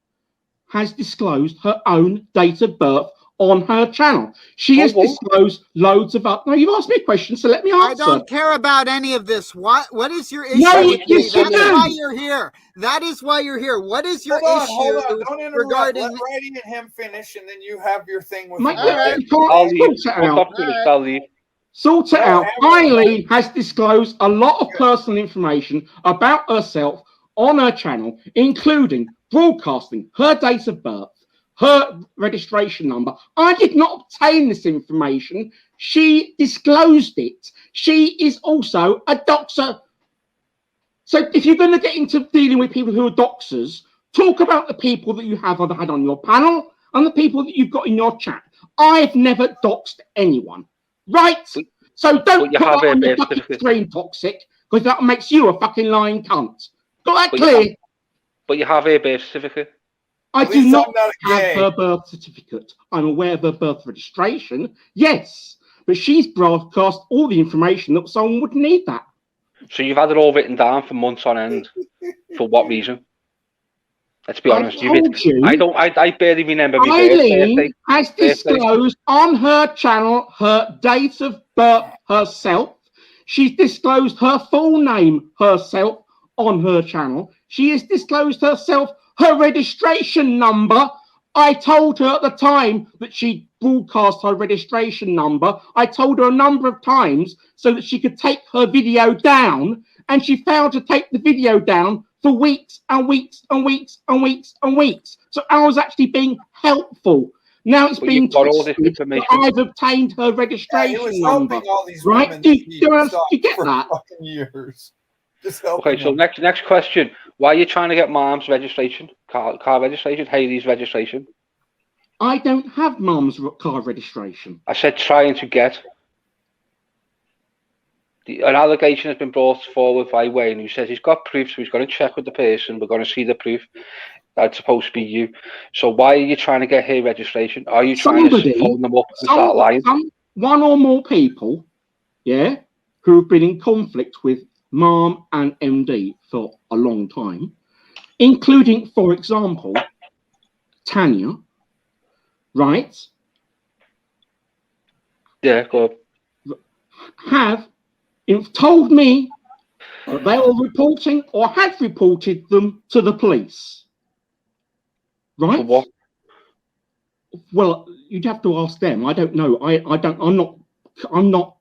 has disclosed her own date of birth on her channel. She has disclosed loads of. No, you've asked me a question, so let me answer. I don't care about any of this. What is your issue? No, with yes, me? you That's do. why you're here. That is why you're here. What is your Hold issue on. Don't interrupt. regarding? Let Wrighy and him finish, and then you have your thing with. Mate, him. you can't sort it out. Sort it out. Eileen has disclosed a lot of personal information about herself on her channel, including broadcasting her date of birth, her registration number. I did not obtain this information. She disclosed it. She is also a doxer. So if you're going to get into dealing with people who are doxers, talk about the people that you have had on your panel and the people that you've got in your chat. I've never doxed anyone. Right? So don't put that on your fucking screen, Toxic, because that makes you a fucking lying cunt. Got that clear? But you have a birth certificate. I do not have her birth certificate. I'm aware of her birth registration, yes, but she's broadcast all the information that someone would need that. So you've had it all written down for months on end. For what reason? Let's be honest. I barely remember my Eileen has disclosed on her channel her date of birth herself. She's disclosed her full name herself on her channel. She has disclosed herself her registration number. I told her at the time that she broadcast her registration number. I told her a number of times so that she could take her video down, and she failed to take the video down for weeks and weeks and weeks and weeks and weeks. So I was actually being helpful. Now it's being twisted that I've obtained her registration number. Right? Do you get that? Years. Okay, so next question. Why are you trying to get Mom's registration, car registration, Haley's registration? I don't have Mom's car registration. I said trying to get. An allegation has been brought forward by Wayne, who says he's got proof, so he's going to check with the person. We're going to see the proof. That's supposed to be you. So why are you trying to get her registration? Are you trying to phone them up and start lying? One or more people, yeah, who have been in conflict with Mom and MD for a long time, including, for example, Tanya, right? Yeah, go on. Have told me that they were reporting or had reported them to the police. Right? For what? Well, you'd have to ask them. I don't know. I'm not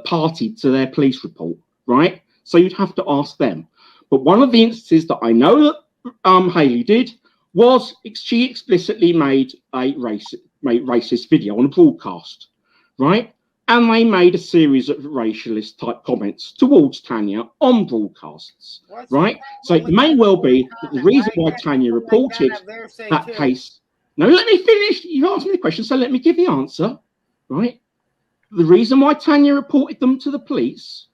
party to their police report, right? So you'd have to ask them. But one of the instances that I know that Haley did was she explicitly made a racist video on a broadcast, right? And they made a series of racialist type comments towards Tanya on broadcasts, right? So it may well be that the reason why Tanya reported that case. No, let me finish. You asked me the question, so let me give the answer, right? The reason why Tanya reported them to the police,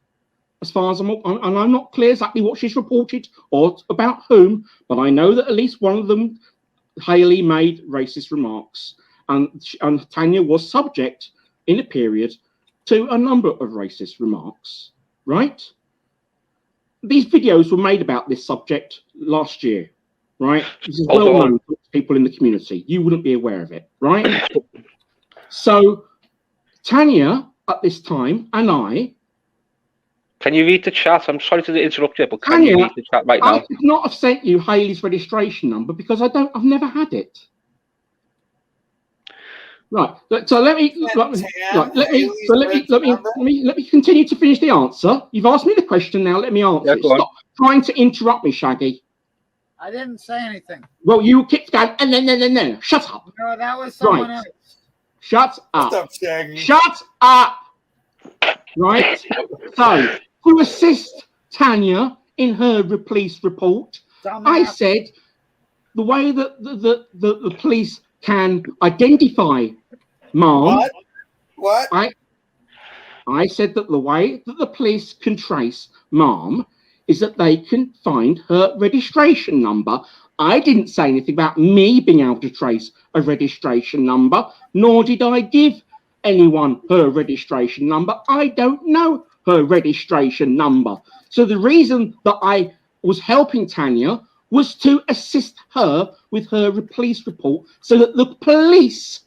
as far as and I'm not clear exactly what she's reported or about whom, but I know that at least one of them, Haley, made racist remarks, and Tanya was subject in a period to a number of racist remarks, right? These videos were made about this subject last year, right? This is well known to people in the community. You wouldn't be aware of it, right? So Tanya, at this time, and I... Can you read the chat? I'm sorry to interrupt you, but can you read the chat right now? I could not have sent you Haley's registration number because I've never had it. Right. So let me continue to finish the answer. You've asked me the question now. Let me answer. Yeah, Stop trying to interrupt me, Shaggy. I didn't say anything. Well, you kept going, and then. Shut up. No, that was someone else. Shut up. What's up, Shaggy? Shut up. Right. So to assist Tanya in her police report, I said the way that the police can identify Mom. What? I said that the way that the police can trace Mom is that they can find her registration number. I didn't say anything about me being able to trace a registration number, nor did I give anyone her registration number. I don't know her registration number. So the reason that I was helping Tanya was to assist her with her police report so that the police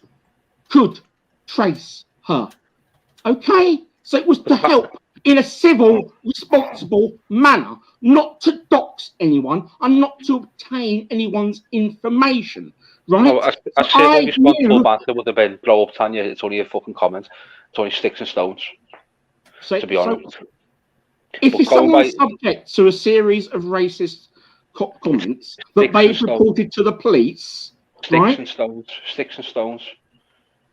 could trace her. Okay? So it was to help in a civil, responsible manner, not to dox anyone and not to obtain anyone's information. Right? No, a civil responsible matter would have been blow up Tanya. It's only a fucking comment. It's only sticks and stones. To be honest. If someone's subject to a series of racist comments that they've reported to the police, sticks and stones.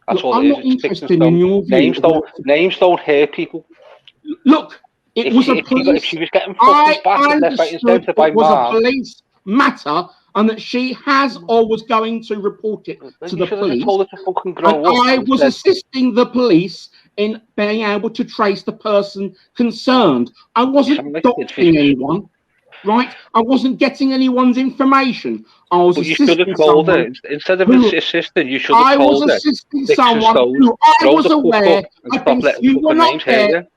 That's look, all I'm it not is. interested in your view. Names don't hurt people. Look, it was a police. If she was getting fucking I understood it was a police matter, and that she has or was going to report it to the police. Told her to fucking And grow up I was assisting the police in being able to trace the person concerned. I wasn't doxing anyone, right? I wasn't getting anyone's information. I was But you should have told her instead of assisting. You should have told her. I was assisting someone who I was aware. You were not there.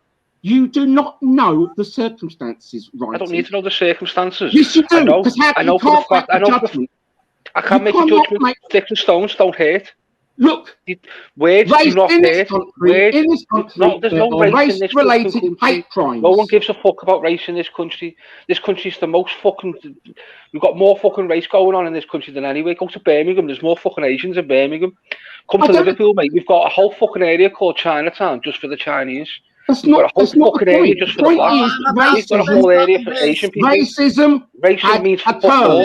You do not know the circumstances, right? I don't need to know the circumstances. Yes, you do. I know for the fact. I know. I can't make a judgment. Sticks and stones don't hurt. Look, words do not hurt. In this country, there's no race in this related country. hate crimes. No one gives a fuck about race in this country. This country's the most fucking. We've got more fucking race going on in this country than anywhere. Go to Birmingham. There's more fucking Asians in Birmingham. Come to Liverpool, mate. We've got a whole fucking area called Chinatown just for the Chinese. That's not the point. Just for the blacks. We've got a whole area for Asian people. Racism means a term.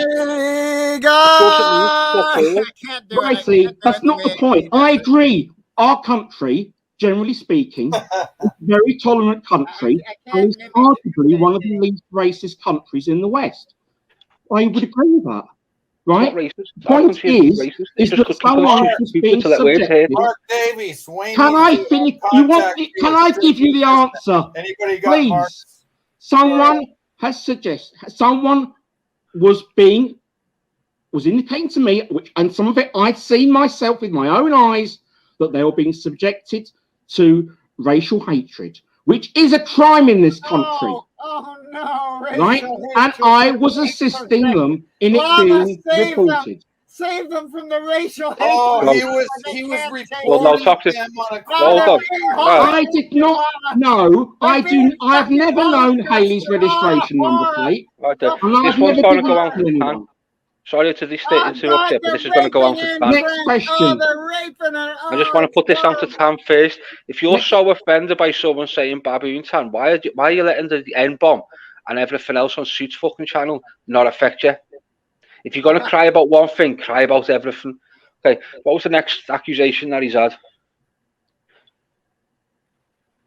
Righty, that's not the point. I agree. Our country, generally speaking, is a very tolerant country and is arguably one of the least racist countries in the West. I would agree with that. Right? The point is that someone is being subjected. Mark Davies, Wayne. Can I finish? Can I give you the answer? Anybody got Please. Mark? Someone has suggested. Someone was indicating to me, and some of it I'd seen myself with my own eyes, that they were being subjected to racial hatred, which is a crime in this country. Oh no! Right? And I was assisting them in it being reported. Save them from the racial hatred. Oh, he was reporting them on a Hold on. I did not know. I have never known Hayley's registration number plate. This one's going to go out to Tan. Sorry to interrupt you, but this is going to go out to Tan. Next question. I just want to put this on to Tan first. If you're so offended by someone saying baboon, Tan, why are you letting the N-bomb and everything else on Suit's fucking channel not affect you? If you're going to cry about one thing, cry about everything. Okay, what was the next accusation that he's had?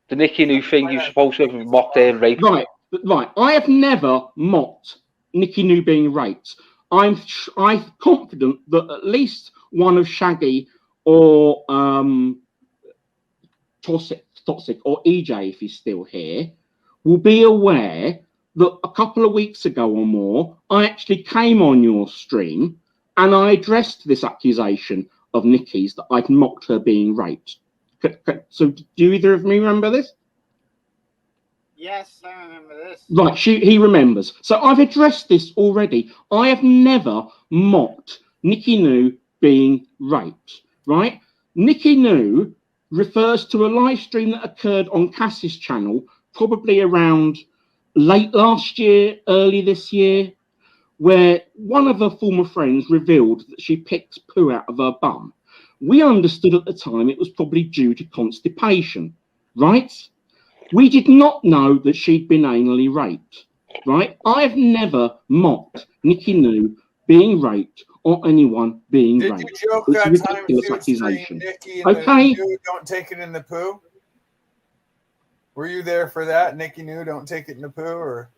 The Nickinoo thing, you're supposed to have mocked her and raped. Right. I have never mocked Nickinoo being raped. I'm confident that at least one of Shaggy or Toxic or EJ, if he's still here, will be aware that a couple of weeks ago or more, I actually came on your stream and I addressed this accusation of Nikki's that I'd mocked her being raped. So do either of me remember this? Yes, I remember this. Right, he remembers. So I've addressed this already. I have never mocked Nickinoo being raped, right? Nickinoo refers to a live stream that occurred on Cass's channel, probably around late last year, early this year, where one of her former friends revealed that she picks poo out of her bum. We understood at the time it was probably due to constipation, right? We did not know that she'd been anally raped, right? I have never mocked Nickinoo being raped or anyone being raped. Did you joke It's a that ridiculous time accusation. Nikki Okay. and don't take it in the poo? Were you there for that? Nickinoo, don't take it in the poo, or?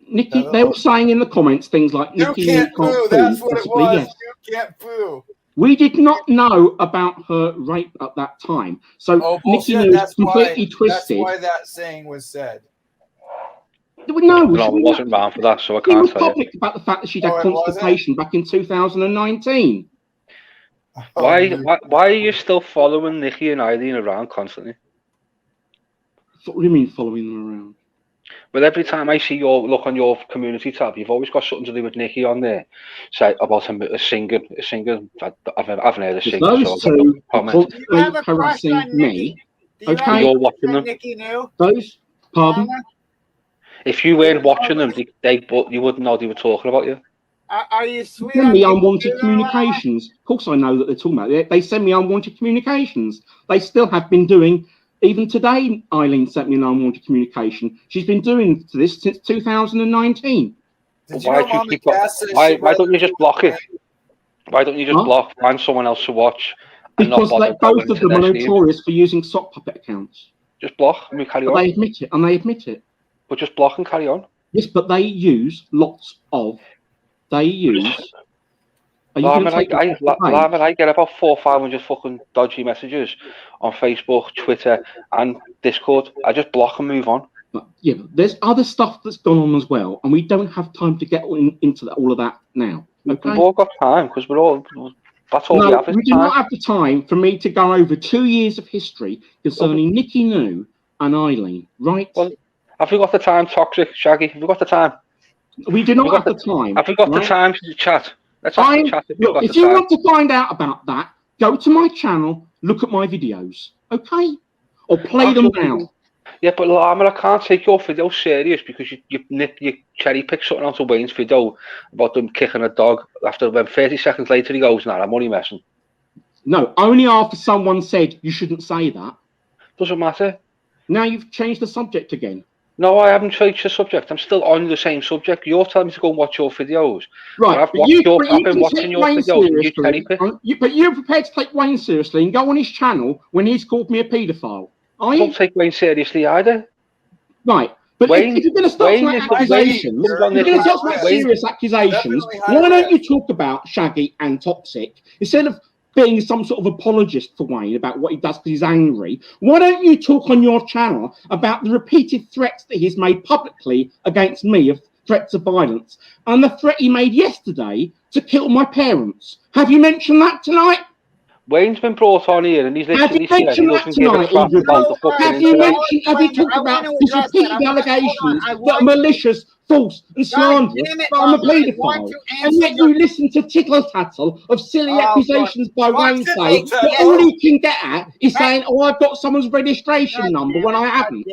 Nikki, they were saying in the comments things like You Nikki can't can't poo. poo, That's what it possibly, was. yes. You can't poo. We did not know about her rape at that time. So Oh, Nikki bullshit. News completely twisted. That's why that saying was said. No, I wasn't around for that, so I He can't was tell you. public about the fact that she'd had Oh, it wasn't? constipation back in 2019. Why are you still following Nikki and Eileen around constantly? What do you mean following them around? Well, every time I see your look on your community tab, you've always got something to do with Nikki on there. Say about a singing. I haven't heard a singing, Those so I two are comment. constantly harassing me. Okay, You're watching them. Nickinoo? Those, pardon? If you weren't watching them, you wouldn't know they were talking about you. Are you sweet? Send me unwanted communications. Of course, I know that they're talking about it. They send me unwanted communications. They still have been doing. Even today, Eileen sent me an unwanted communication. She's been doing this since 2019. Why don't you just block it? Why don't you just block, find someone else to watch? And Because not bother both going of to them are their stream? notorious for using sock puppet accounts. Just block and we carry But on. they admit it, and they admit it. But just block and carry on. Yes, but they use lots of. They use. Llama, I get about 400 or 500 fucking dodgy messages on Facebook, Twitter, and Discord. I just block and move on. But, yeah, but there's other stuff that's gone on as well, and we don't have time to get into all of that now. Okay? We've all got time because that's all we have is we do time. not have the time for me to go over 2 years of history concerning Nickinoo and Eileen, right? Well, have we got the time, Toxic Shaggy? Have we got the time? We do not have the time. Have we got the right? time to chat? Let's have the chat if we've got If the you time. want to find out about that, go to my channel, look at my videos, okay? Or play them now. Yeah, but Llama, I can't take your video serious because you cherry pick something out of Wayne's video about them kicking a dog. After when 30 seconds later he goes, "Nah, I'm only messing." No, only after someone said you shouldn't say that. Doesn't matter. Now you've changed the subject again. No, I haven't changed the subject. I'm still on the same subject. You're telling me to go and watch your videos. Right, I've but I've been watching your videos and you cherry pick. But you're prepared to take Wayne seriously and go on his channel when he's called me a paedophile. I don't take Wayne seriously either. Right, but Wayne, if you're going to start Wayne some accusations, serious accusations, why don't you talk about Shaggy and Toxic instead of being some sort of apologist for Wayne about what he does because he's angry? Why don't you talk on your channel about the repeated threats that he's made publicly against me of threats of violence and the threat he made yesterday to kill my parents? Have you mentioned that tonight? Wayne's been brought on here and he's literally said he doesn't give a crap about the fucking internet. Have you talked about his repeated allegations that are malicious, false and slanderous, that I'm a paedophile? And yet you listen to tittle-tattle of silly accusations by Wayne saying that all he can get at is saying, oh, I've got someone's registration number when I haven't.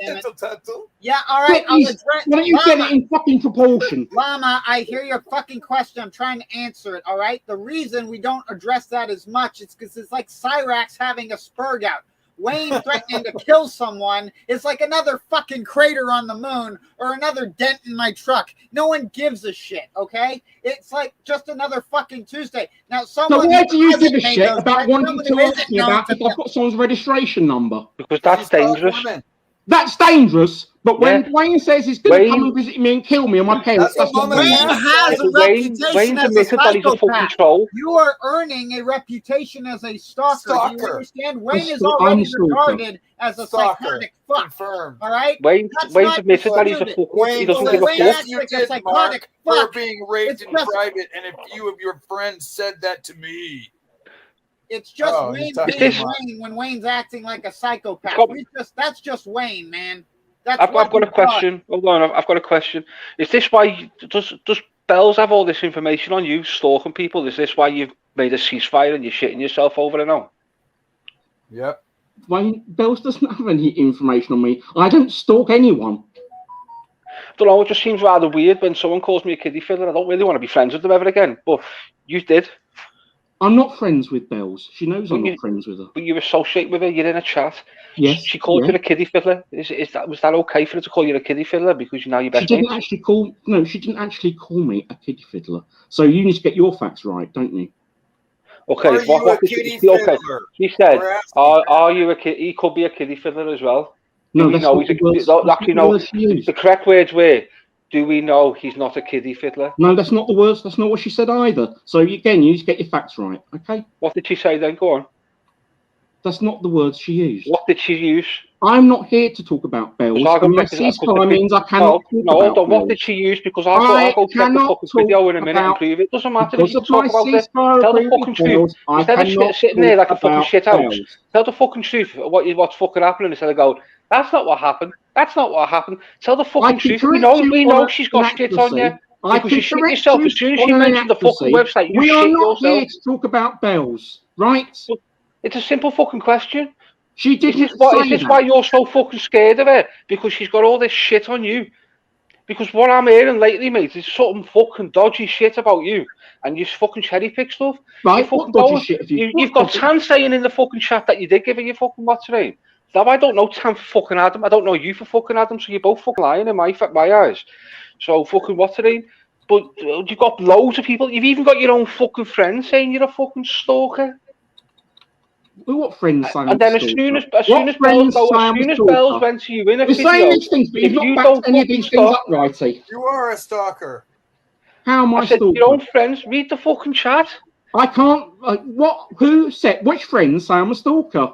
Yeah, all right. Why don't you get it in fucking proportion? Llama, I hear your fucking question. I'm trying to answer it, all right? The reason we don't address that as much is because it's like Cyrax having a spur gout. Wayne threatening to kill someone is like another fucking crater on the moon or another dent in my truck. No one gives a shit, okay? It's like just another fucking Tuesday. Now, someone. So why do you give a shit about wanting to ask me about if I've got someone's registration number? Because that's dangerous. That's dangerous. But when Wayne says he's going to come and visit me and kill me and my parents, that's not Wayne has a reputation as a psychopath. You are earning a reputation as a stalker. Do you understand? Wayne is already regarded as a psychotic fuck. Confirmed. All right? Wayne's admitted that he's a fuck. He doesn't give a fuck. You did, Mark, for being raped in private, and a few of your friends said that to me. It's just Wayne being Wayne when Wayne's acting like a psychopath. That's just Wayne, man. I've got a question. Hold on, I've got a question. Is this why does Bells have all this information on you stalking people? Is this why you've made a ceasefire and you're shitting yourself over it now? Yep. Wayne Bells doesn't have any information on me. I don't stalk anyone. I don't know. It just seems rather weird when someone calls me a kiddie fiddler. I don't really want to be friends with them ever again. But you did. I'm not friends with Bells. She knows I'm not friends with her. But you associate with her. You're in a chat. Yes. She called you a kiddie fiddler. Was that okay for her to call you a kiddie fiddler because now you're best She didn't mates? actually call. No, she didn't actually call me a kiddie fiddler. So you need to get your facts right, don't you? Okay. She said, "Are you a kid? He could be a kiddie fiddler as well." No, that's not the correct words were, Do we know he's not a kiddie fiddler? No, that's not the words. That's not what she said either. So again, you need to get your facts right, okay? What did she say then? Go on. That's not the words she used. What did she use? I'm not here to talk about bells. And my ceasefire means I cannot talk about hold on. bells. What did she use? Because I'll go check the fucking video in a minute and prove it. Doesn't matter if you talk about it. Tell the fucking truth. Instead of sitting there like a fucking shit house, tell the fucking truth what's fucking happening instead of going, that's not what happened. That's not what happened. Tell the fucking truth. We know she's got shit on you. Because you shit yourself as soon as she mentioned the fucking website. You we shit are not yourself. here to talk about bells, right? It's a simple fucking question. She didn't Is this why you're so fucking scared of her? Because she's got all this shit on you. Because what I'm hearing lately, mate, is something fucking dodgy shit about you. And you fucking cherry pick stuff. Right, what dodgy shit have you... You've got Tan saying in the fucking chat that you did give her your fucking what's her name. Now, I don't know Tan for fucking Adam. I don't know you for fucking Adam. So you're both fucking lying in my eyes. So fucking what's her name? But you've got loads of people. You've even got your own fucking friends saying you're a fucking stalker. Well, what friends? And then as soon as Bells went to you in a You're video, saying these things, but you've not backed any of these things up, righty. You are a stalker. How am I said stalking? your own friends, read the fucking chat. I can't. What? Who said? Which friends say I'm a stalker?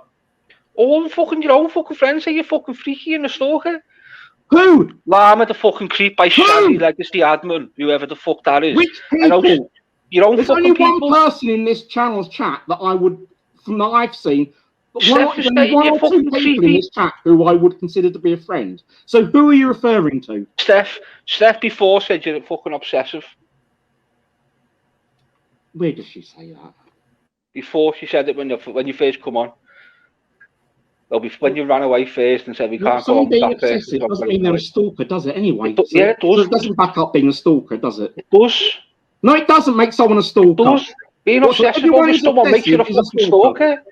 All fucking your own fucking friends say you're fucking freaky and a stalker. Who? Llama the fucking creep by Shaggy Legacy Admin, whoever the fuck that is. Which people? Your own There's fucking only people. one person in this channel's chat that I would, from that I've seen, one or two people in this chat who I would consider to be a friend. So who are you referring to? Steph before said you're fucking obsessive. Where does she say that? Before she said it when you first come on. When you ran away first and said we can't go on with that person. Doesn't mean they're a stalker, does it? Anyway, yeah, it does. So it doesn't back up being a stalker, does it? It does. No, it doesn't make someone a stalker. It does. Being obsessive over someone makes you a fucking stalker.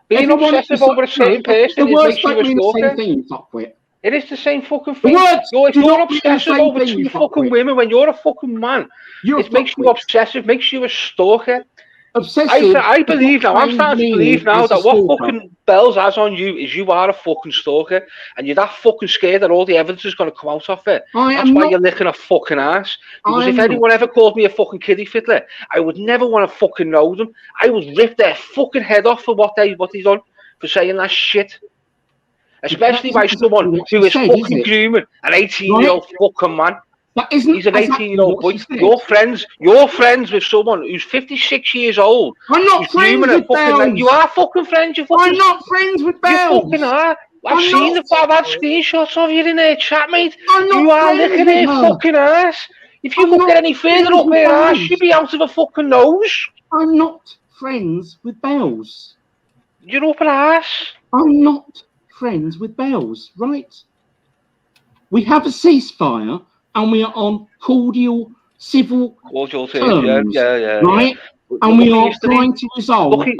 Being obsessive over a certain person makes you a stalker. It is the same fucking thing. If you're obsessive over two fucking women when you're a fucking man, it makes you obsessive, makes you a stalker. Obsessive. I believe now, I'm starting to believe now that what fucking Bells has on you is you are a fucking stalker and you're that fucking scared that all the evidence is going to come out of it. That's why you're licking a fucking ass. Because if anyone ever called me a fucking kiddie fiddler, I would never want to fucking know them. I would rip their fucking head off for what they done for saying that shit. Especially by someone who is fucking grooming an 18-year-old fucking man. He's an 18-year-old boy. You're friends with someone who's 56 years old. I'm not friends with Bells. You are fucking friends. I'm not friends with Bells. You fucking are. I've seen I've had screenshots of you in her chat, mate. You are licking her fucking ass. If you could get any further up her ass, you'd be out of a fucking nose. I'm not friends with Bells. You're up her ass. I'm not friends with Bells, right? We have a ceasefire. And we are on cordial, civil terms, right? And we are trying to resolve. Look at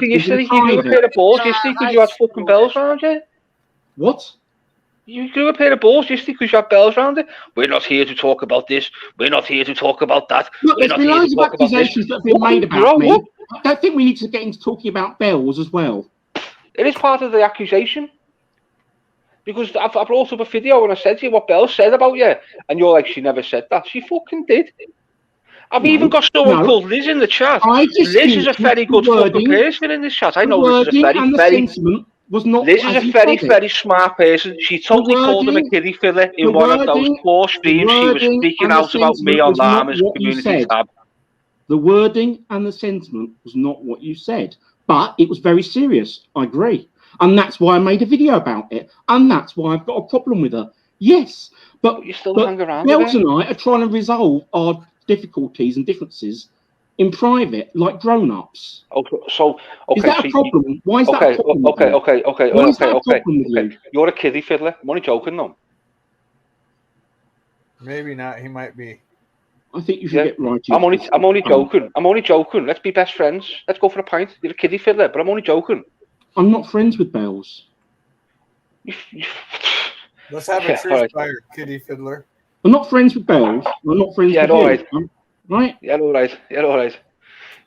yesterday. You grew a pair of balls yesterday because you had fucking bells around you. What? You grew a pair of balls yesterday because you had bells around it. We're not here to talk about this. We're not here to talk about that. Look, there's been loads of accusations that have been made about me. I don't think we need to get into talking about bells as well. It is part of the accusation. Because I brought up a video and I said to you what Belle said about you. And you're like, she never said that. She fucking did. I've even got someone called Liz in the chat. Liz is a very good fucking person in this chat. I know Liz is a very smart person. She totally called him a kiddie fiddler in one of those poor streams. She was speaking out about me on Llama's community tab. The wording and the sentiment was not what you said. But it was very serious. I agree. And that's why I made a video about it. And that's why I've got a problem with her. Yes. But you still hang around. Bells and I are trying to resolve our difficulties and differences in private, like grown-ups. Is that a problem? Why is that a problem? Okay. You're a kiddie fiddler. I'm only joking, though. Maybe not. He might be. I think you should get right. I'm only joking. I'm only joking. Let's be best friends. Let's go for a pint. You're a kiddie fiddler, but I'm only joking. I'm not friends with Bells. Let's have a truce fire, kiddie fiddler. I'm not friends with Bells. I'm not friends with you. Right? Yeah, all right.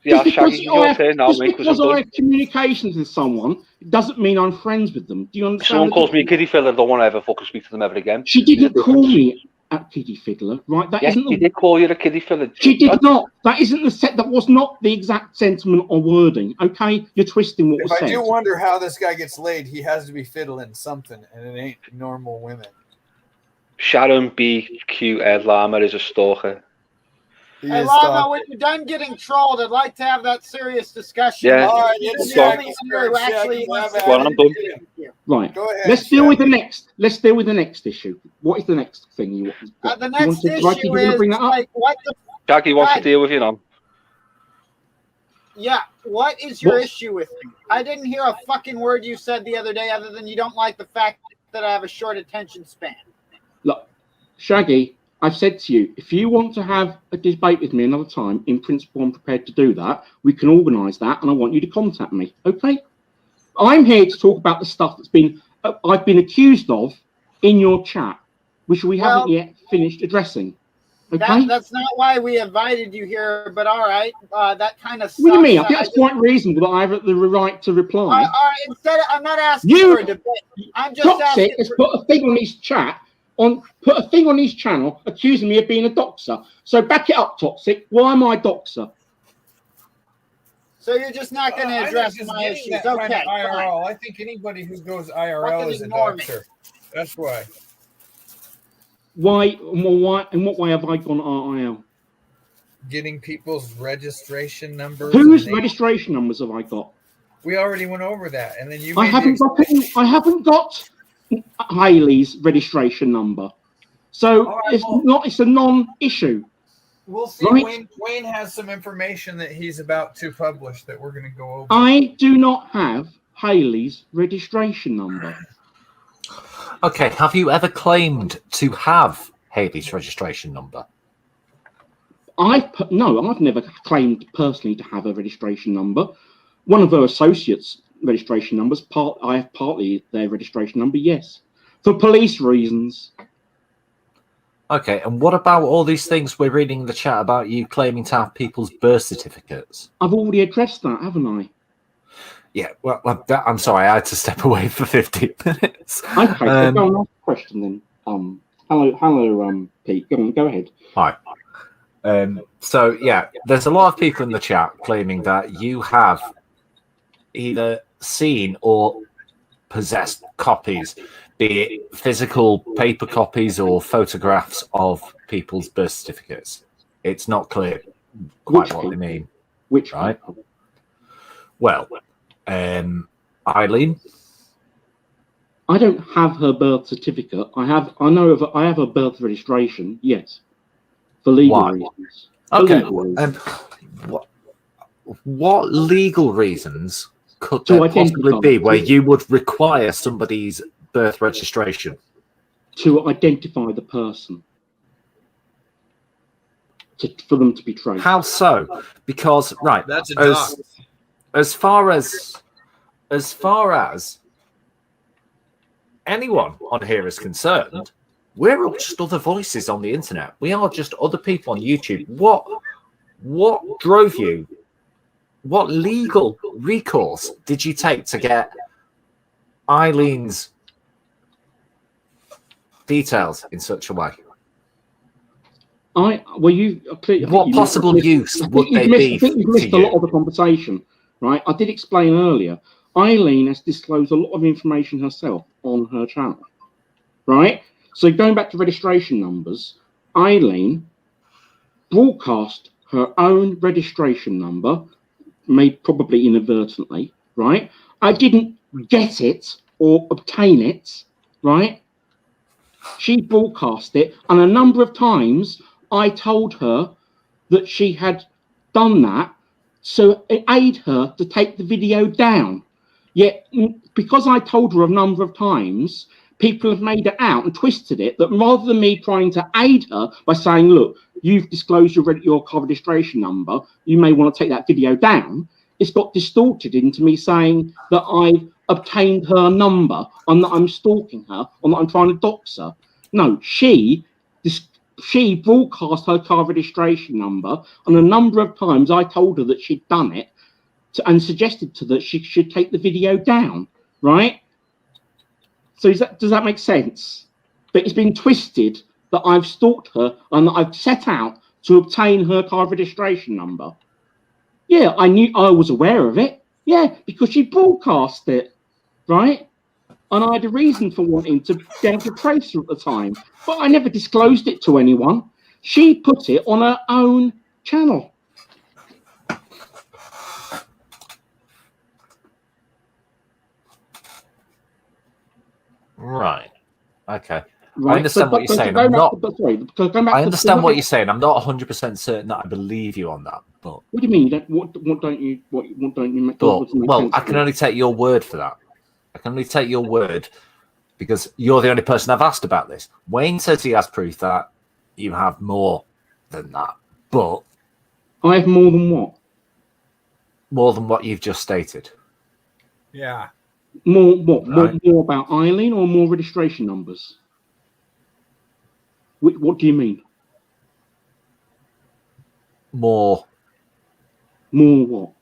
Yeah, Shaggy, your turn now, mate. Because I have communications with someone, it doesn't mean I'm friends with them. Do you understand? Someone calls me a kiddie fiddler, I don't want to ever fucking speak to them ever again. She didn't call me a kiddie fiddler, right? That Yes, isn't she did call you a kiddie fiddler. She did not. That isn't the set. That was not the exact sentiment or wording. Okay, you're twisting what If was I said. do wonder how this guy gets laid, he has to be fiddling something, and it ain't normal women. Sharon BQ Llama is a stalker. Hey, Llama, when you're done getting trolled, I'd like to have that serious discussion. Yeah. All right, Let's it's go. Shaggy who actually wants to Well, I'm done. Right. Go ahead, Let's deal with the next. Let's deal with the next issue. What is the next thing you want? The You want next to- issue Wrighty, you want to is bring that up? like, what the? Shaggy wants to God. deal with you now. Yeah, what is your What? issue with me? I didn't hear a fucking word you said the other day other than you don't like the fact that I have a short attention span. Look, Shaggy, I've said to you, if you want to have a debate with me another time, in principle, I'm prepared to do that. We can organise that, and I want you to contact me. Okay? I'm here to talk about the stuff that's been I've been accused of in your chat, which we haven't yet finished addressing. Okay? That's not why we invited you here, but all right, that kind of sucks. What do you mean? I think it's quite reasonable that I have the right to reply. All right, instead, I'm not asking You- for a debate. I'm just Toxic asking. has put a thing on his chat, put a thing on his channel accusing me of being a doxer. So back it up, Toxic. Why am I a doxer? So you're just not going to I think address just my getting issues. that kind of Okay, IRL. fine. I think anybody who goes IRL Fucking is a ignore me. doctor. That's why. Why? In what way have I gone RIL? Getting people's registration numbers. Whose and registration numbers have I got? we already went over that, and then you. I made haven't the got. I haven't got Haley's registration number. So All right, it's well- not. It's a non-issue. We'll see. Right. Wayne has some information that he's about to publish that we're going to go over. I do not have Haley's registration number. Okay, have you ever claimed to have Haley's registration number? No, I've never claimed personally to have a registration number. One of her associates' registration numbers. I have partly their registration number. Yes, for police reasons. Okay, and what about all these things we're reading in the chat about you claiming to have people's birth certificates? I've already addressed that, haven't I? Yeah, well, I'm sorry, I had to step away for 15 minutes. Okay, so go on, ask a question then. Hello, Pete. Go ahead. Hi. So, yeah, there's a lot of people in the chat claiming that you have either seen or possessed copies, be it physical paper copies or photographs of people's birth certificates. It's not clear quite what they mean. Which right? Well, Eileen. I don't have her birth certificate. I have a birth registration. Yes, for legal reasons. Okay. What legal reasons could there possibly be where you would require somebody's birth registration? To identify the person. For them to be traced. How so? Because That's a dox. as far as anyone on here is concerned, we're all just other voices on the internet. We are just other people on YouTube. What drove you? What legal recourse did you take to get Eileen's details in such a way? What possible use would they be? I think you've missed a lot of the conversation, right? I did explain earlier. Eileen has disclosed a lot of information herself on her channel, right? So going back to registration numbers, Eileen broadcast her own registration number, made probably inadvertently, right? I didn't get it or obtain it, right? She broadcast it, and a number of times I told her that she had done that, so it aid her to take the video down. Yet, because I told her a number of times, people have made it out and twisted it, that rather than me trying to aid her by saying, look, you've disclosed your car registration number, you may want to take that video down, it's got distorted into me saying that I obtained her number and that I'm stalking her and that I'm trying to dox her. No, she broadcast her car registration number, and a number of times I told her that she'd done it and suggested to her that she should take the video down, right? So does that make sense? But it's been twisted that I've stalked her and that I've set out to obtain her car registration number. Yeah, I was aware of it. Yeah, because she broadcast it, right? And I had a reason for wanting to be able to trace her at the time, but I never disclosed it to anyone. She put it on her own channel. Right. Okay. Right. I understand what you're saying. I understand what you're saying. I'm not 100% certain that I believe you on that. But what do you mean? What don't you make? Well, I can only take your word for that. I can only take your word because you're the only person I've asked about this. Wayne says he has proof that you have more than that, but I have more than what? More than what you've just stated. Yeah. More what? Right. More about Eileen or more registration numbers? What do you mean? More what?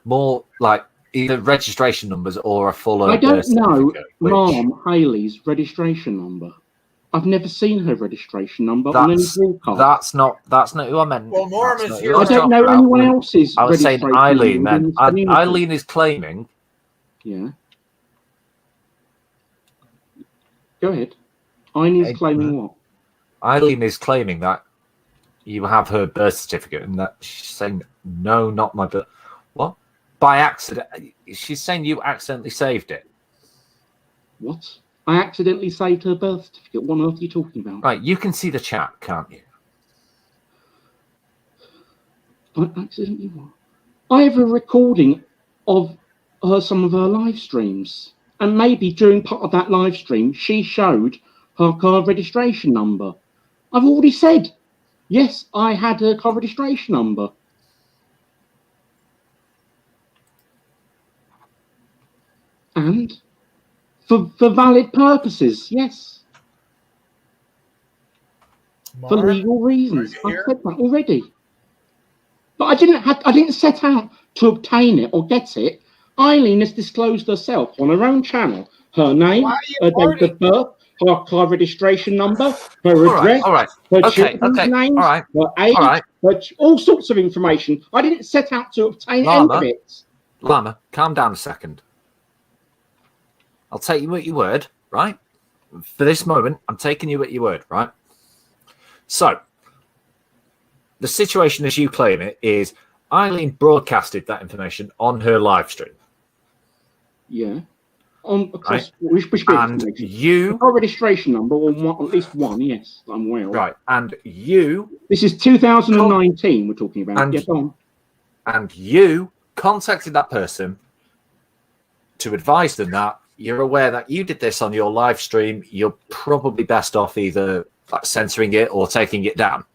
More like either registration numbers or a full. I don't know Mom Haley's registration number. I've never seen her registration number on any broadcast. That's not who I meant. Well, Norm is here. I don't know anyone else's. I was saying Eileen. Then community. Eileen is claiming. Yeah. Go ahead. Eileen is claiming what? Eileen is claiming that you have her birth certificate, and that she's saying no, not my birth. What? By accident? She's saying you accidentally saved it. What? I accidentally saved her birth certificate. What on earth are you talking about? Right, you can see the chat, can't you? I accidentally what? I have a recording of some of her live streams, and maybe during part of that live stream, she showed her car registration number. I've already said, yes, I had her car registration number. And for valid purposes, yes. For legal reasons. I've said that already. But I didn't set out to obtain it or get it. Eileen has disclosed herself on her own channel. Her name, her date of birth, her car registration number, her address, her children's names, her age, all sorts of information. I didn't set out to obtain any of it. Llama, calm down a second. I'll take you at your word, right? For this moment, I'm taking you at your word, right? So, the situation as you claim it is Eileen broadcasted that information on her live stream. Yeah. On across right? And you car registration number or at least one, yes, I'm aware of. Right. And you this is 2019 we're talking about. And, yes, on. And you contacted that person to advise them that you're aware that you did this on your live stream. You're probably best off either like censoring it or taking it down.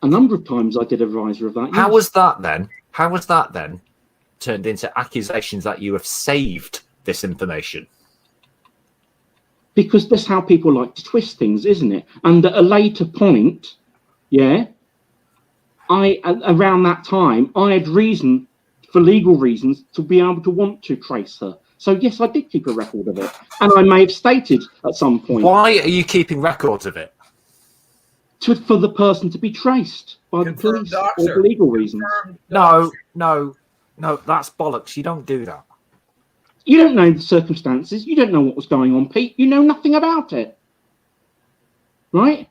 A number of times I did advise her of that. Yes. How was that then turned into accusations that you have saved this information? Because that's how people like to twist things, isn't it? And at a later point, yeah, around that time, I had reason, for legal reasons, to be able to want to trace her. So yes, I did keep a record of it. And I may have stated at some point. Why are you keeping records of it? For the person to be traced by the police or for legal reasons. No, that's bollocks. You don't do that. You don't know the circumstances. You don't know what was going on, Pete. You know nothing about it. Right?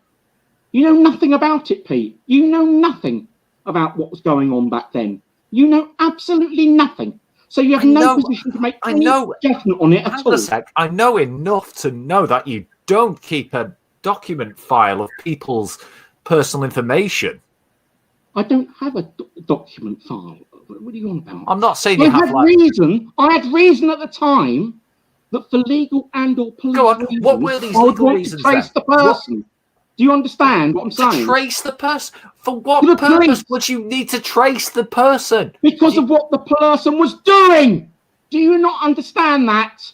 You know nothing about it, Pete. You know nothing about what was going on back then. You know absolutely nothing. So you have no position to make any judgment on it at all. I know enough to know that you don't keep a document file of people's personal information. I don't have a document file. What are you on about? I'm not saying you have I had reason at the time that for legal and or police reasons, what were these I would legal want reasons to trace the person. Do you understand what I'm saying? Trace the person? For what purpose would you need to trace the person? Because of what the person was doing. Do you not understand that?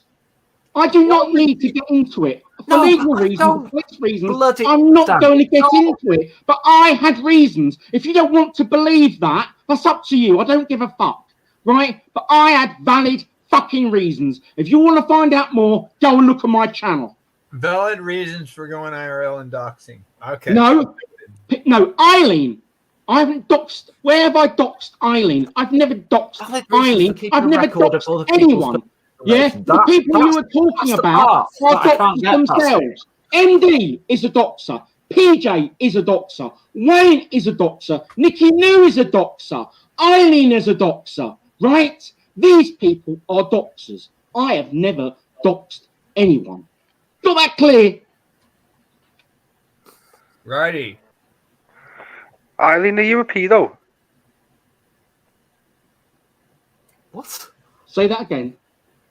I do not need to get into it. For legal reasons, police reasons, I'm not going to get into it. But I had reasons. If you don't want to believe that, that's up to you. I don't give a fuck. Right? But I had valid fucking reasons. If you want to find out more, go and look at my channel. Valid reasons for going IRL and doxing. Okay. No, Eileen. I haven't doxed. Where have I doxed Eileen? I've never doxed Eileen. I've never doxed anyone. Yeah, the people you were talking about are doxers themselves. ND is a doxer. PJ is a doxer. Wayne is a doxer. Nickinoo is a doxer. Eileen is a doxer. Right? These people are doxers. I have never doxed anyone. Got that clear? Righty. Eileen, are you a pedo? What? Say that again.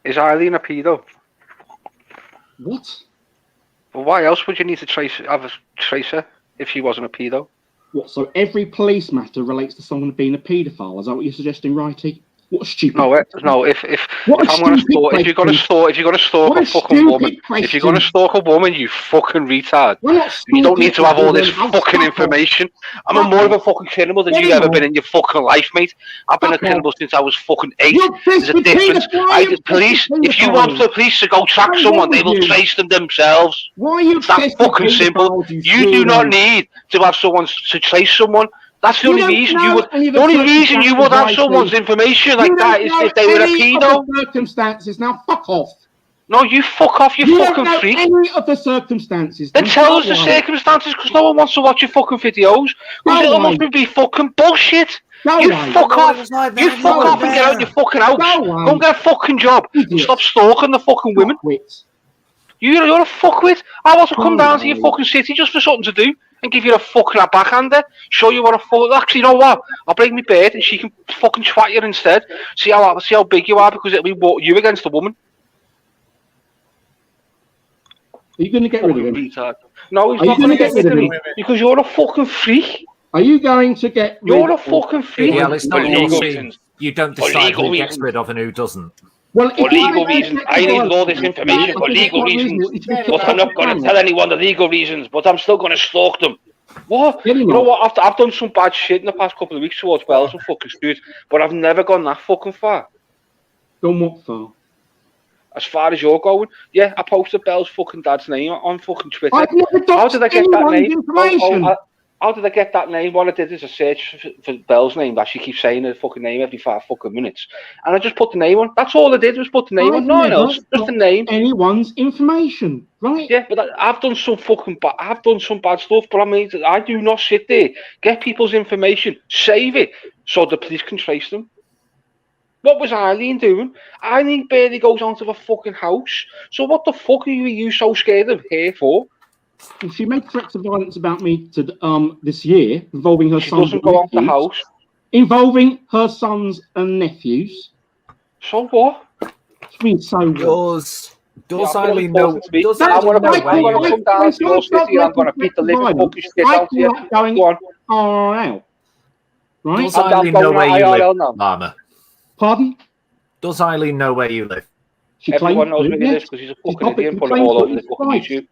Is Eileen a pedo? What? Well, why else would you need to have a tracer if she wasn't a pedo? What? So every police matter relates to someone being a paedophile? Is that what you're suggesting, Righty? What a stupid. No, if I'm gonna stalk, if you're gonna stalk a fucking woman, if you're gonna stalk a woman, you fucking retard. You don't need to have all this fucking information. I'm more of a fucking criminal than you've ever been in your fucking life, mate. I've been a criminal since I was fucking 8. There's a difference. If you want the police to go track someone, they will trace them themselves. Why are you that fucking simple? You do not need to have someone to trace someone. That's the only reason you would. The only reason you would have someone's information like that is if they were a pedo. Circumstances. Now, fuck off. No, you fuck off, you fucking don't know freak. Any of the circumstances. Then tell us the circumstances, because no one wants to watch your fucking videos. Because it'll must be fucking bullshit. You fuck off. You fuck off and get out your fucking house. Go and get a fucking job. And stop stalking the fucking women. You're a fuckwit. I want to come down to your fucking city just for something to do and give you a fucking backhander. Show you what a fuck. Actually, you know what? I'll bring my bird and she can fucking twat you instead. See how big you are, because it'll be you against the woman. Are you going to get rid of him? Retard. No, he's not going to get rid of me because you're a fucking freak. Are you going to get rid You're a fucking freak. Yeah, it's not your team. You don't decide who gets rid of and who doesn't. Well, for legal reasons, I need all this information for legal reasons. But I'm not going to tell anyone the legal reasons, but I'm still going to stalk them. What? You know what? I've done some bad shit in the past couple of weeks towards Bells and fucking Stuart, but I've never gone that fucking far. Gone what far? As far as you're going, yeah, I posted Bells' fucking dad's name on fucking Twitter. I've never How did I get that name? Information. How did I get that name? What I did is a search for Belle's name that she keeps saying her fucking name every 5 fucking minutes. And I just put the name on. That's all I did was put the name on. No one else. Just the name. Anyone's information. Right. Yeah, but I've done some fucking I've done some bad stuff, but I mean, I do not sit there, get people's information, save it, so the police can trace them. What was Eileen doing? Eileen barely goes onto the fucking house. So what the fuck are you so scared of her for? She made threats of violence about me to this year, involving her sons. She doesn't go off the house. Involving her sons and nephews. So what? She means so what? Does Eileen know? Does I'm going to come down to your city and I'm going to beat the living fucking shit out of you. Going all out. Right? Does Eileen know where you live, Llama? Pardon? Does Eileen know where you live? Everyone knows where he lives because he's a fucking idiot and put it all over the fucking YouTube.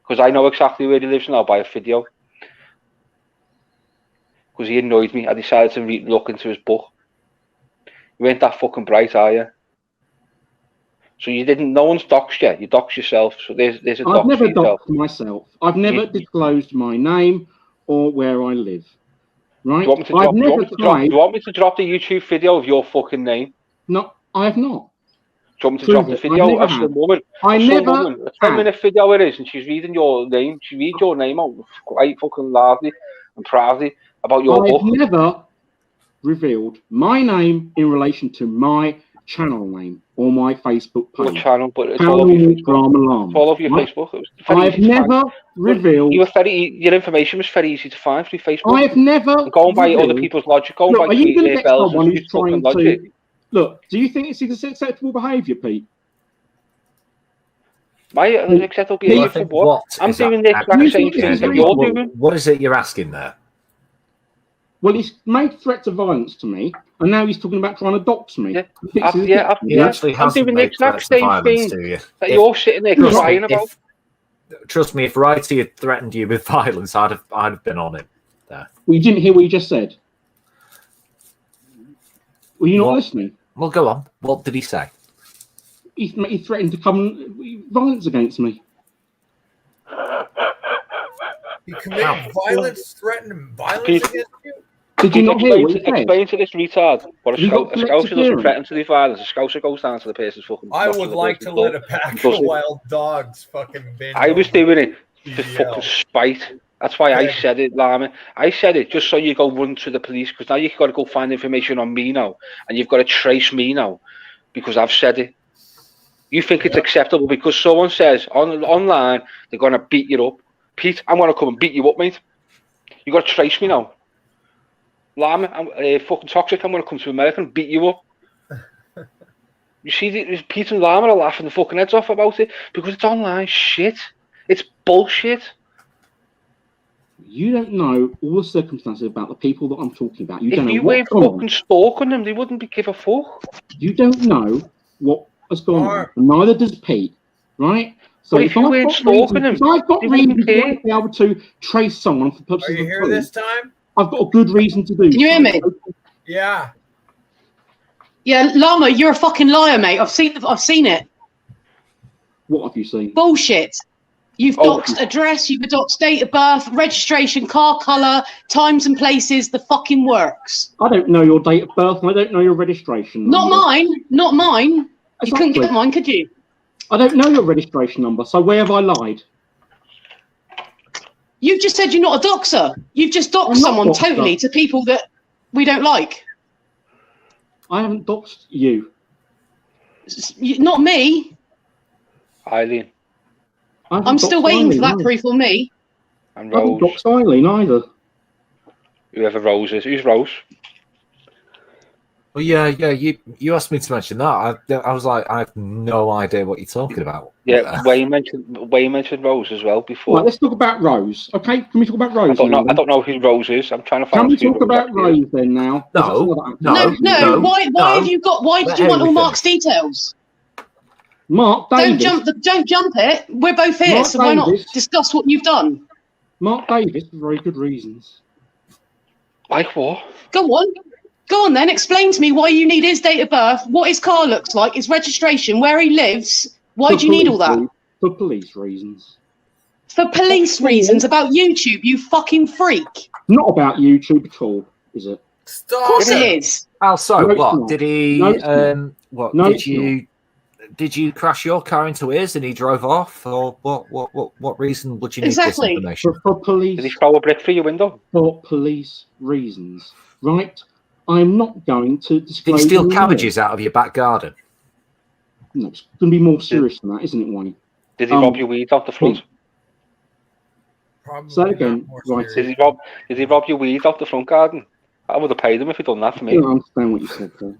Because I know exactly where he lives now by a video. Because he annoyed me. I decided to look into his book. You ain't that fucking bright, are you? So you didn't. No one's doxed you. You doxed yourself. So there's a dox. I've never doxed myself. I've never disclosed my name or where I live. Right? Do you want me to drop the YouTube video of your fucking name? No, I have not. Do you want me to drop the video of some woman? I never a 10-minute video it is, and she's reading your name. She reads your name out quite fucking loudly and proudly about your book. I've never revealed my name in relation to my channel name or my Facebook page. Your channel, but it's all over your Facebook. It's all over your Facebook. I've never revealed. Your information was very easy to find through Facebook. I've never going by other people's logic. Going by their bells and who's trying logic. Look, do you think it's acceptable behaviour, Pete? My acceptable behaviour for what? I'm doing the exact same thing that you're doing. What is it you're asking there? Well, he's made threats of violence to me, and now he's talking about trying to dox me. I'm doing the exact same thing that you're sitting there crying about. Trust me, if Wrighy had threatened you with violence, I'd have been on it there. Well, you didn't hear what you just said. Were you not listening? Well, go on. What did he say? he threatened to come violence against me. He committed violence, threatened violence against you? Did you not hear what he said? Explain to this retard what a You got scouser doesn't hearing? threaten to do violence. A scouser goes down to the person's fucking. I knocks on would the like person's to let door a pack and of does it. wild dogs fucking bend I was over doing it for and fucking yell. spite. That's why I said it, Llama. I said it just so you go run to the police, because now you've got to go find information on me now, and you've got to trace me now, because I've said it. You think it's acceptable because someone says online they're going to beat you up. Pete, I'm going to come and beat you up, mate. You've got to trace me now. Llama, I'm fucking toxic. I'm going to come to America and beat you up. You see, Pete and Llama are laughing the fucking heads off about it because it's online shit. It's bullshit. You don't know all the circumstances about the people that I'm talking about. You If don't know you what's weren't gone fucking on. stalking them, they wouldn't give a fuck. You don't know what has gone on. And neither does Pete, right? So But if you weren't stalking them, if I've got they wouldn't reason to care. want to be able to trace someone for purposes Are you of here proof, this time? I've got a good reason to do. Can you hear me? Yeah. Yeah, Llama, you're a fucking liar, mate. I've seen it. What have you seen? Bullshit. You've doxed address, you've doxed date of birth, registration, car colour, times and places, the fucking works. I don't know your date of birth and I don't know your registration Not number. mine, not mine. You couldn't Exactly. get mine, could you? I don't know your registration number, so where have I lied? You've just said you're not a doxer. You've just doxed I'm not someone doxer. totally to people that we don't like. I haven't doxed you. Not me. Eileen I'm still waiting for that proof on me. and I haven't Rose. doxed Eileen either. Whoever Rose is. Who's Rose? Well, yeah. You asked me to mention that. I was like, I have no idea what you're talking about. Yeah, Wayne mentioned Rose as well before. Right, let's talk about Rose. Okay, can we talk about Rose? I don't know who Rose is. I'm trying to find. Can we who talk Rose about actually is. Rose then now? No. Why have you got? Why did you want all Mark's details? Mark Davis. Don't jump it. We're both here, Mark so why not Davis. discuss what you've done? Mark Davis for very good reasons. Like what? Go on then. Explain to me why you need his date of birth, what his car looks like, his registration, where he lives. Why do you need all that? For police reasons. For police reasons about YouTube, you fucking freak. Not about YouTube at all, is it? Of course it is. Oh, so No, it's what? not. Did he? No, it's not. What No, did it's you? Did you crash your car into his and he drove off, or what reason would you need this information? For police. Did he throw a brick through your window? For police reasons, right? I'm not going to Did disclose. he steal any cabbages out of your back garden? more. No, it's going to be more serious than that, isn't it, Wayne? Did he rob your weed out the front? Say that again, right? Did he rob your weed out the front garden? I would have paid him if he'd done that for I me. don't understand what you said there.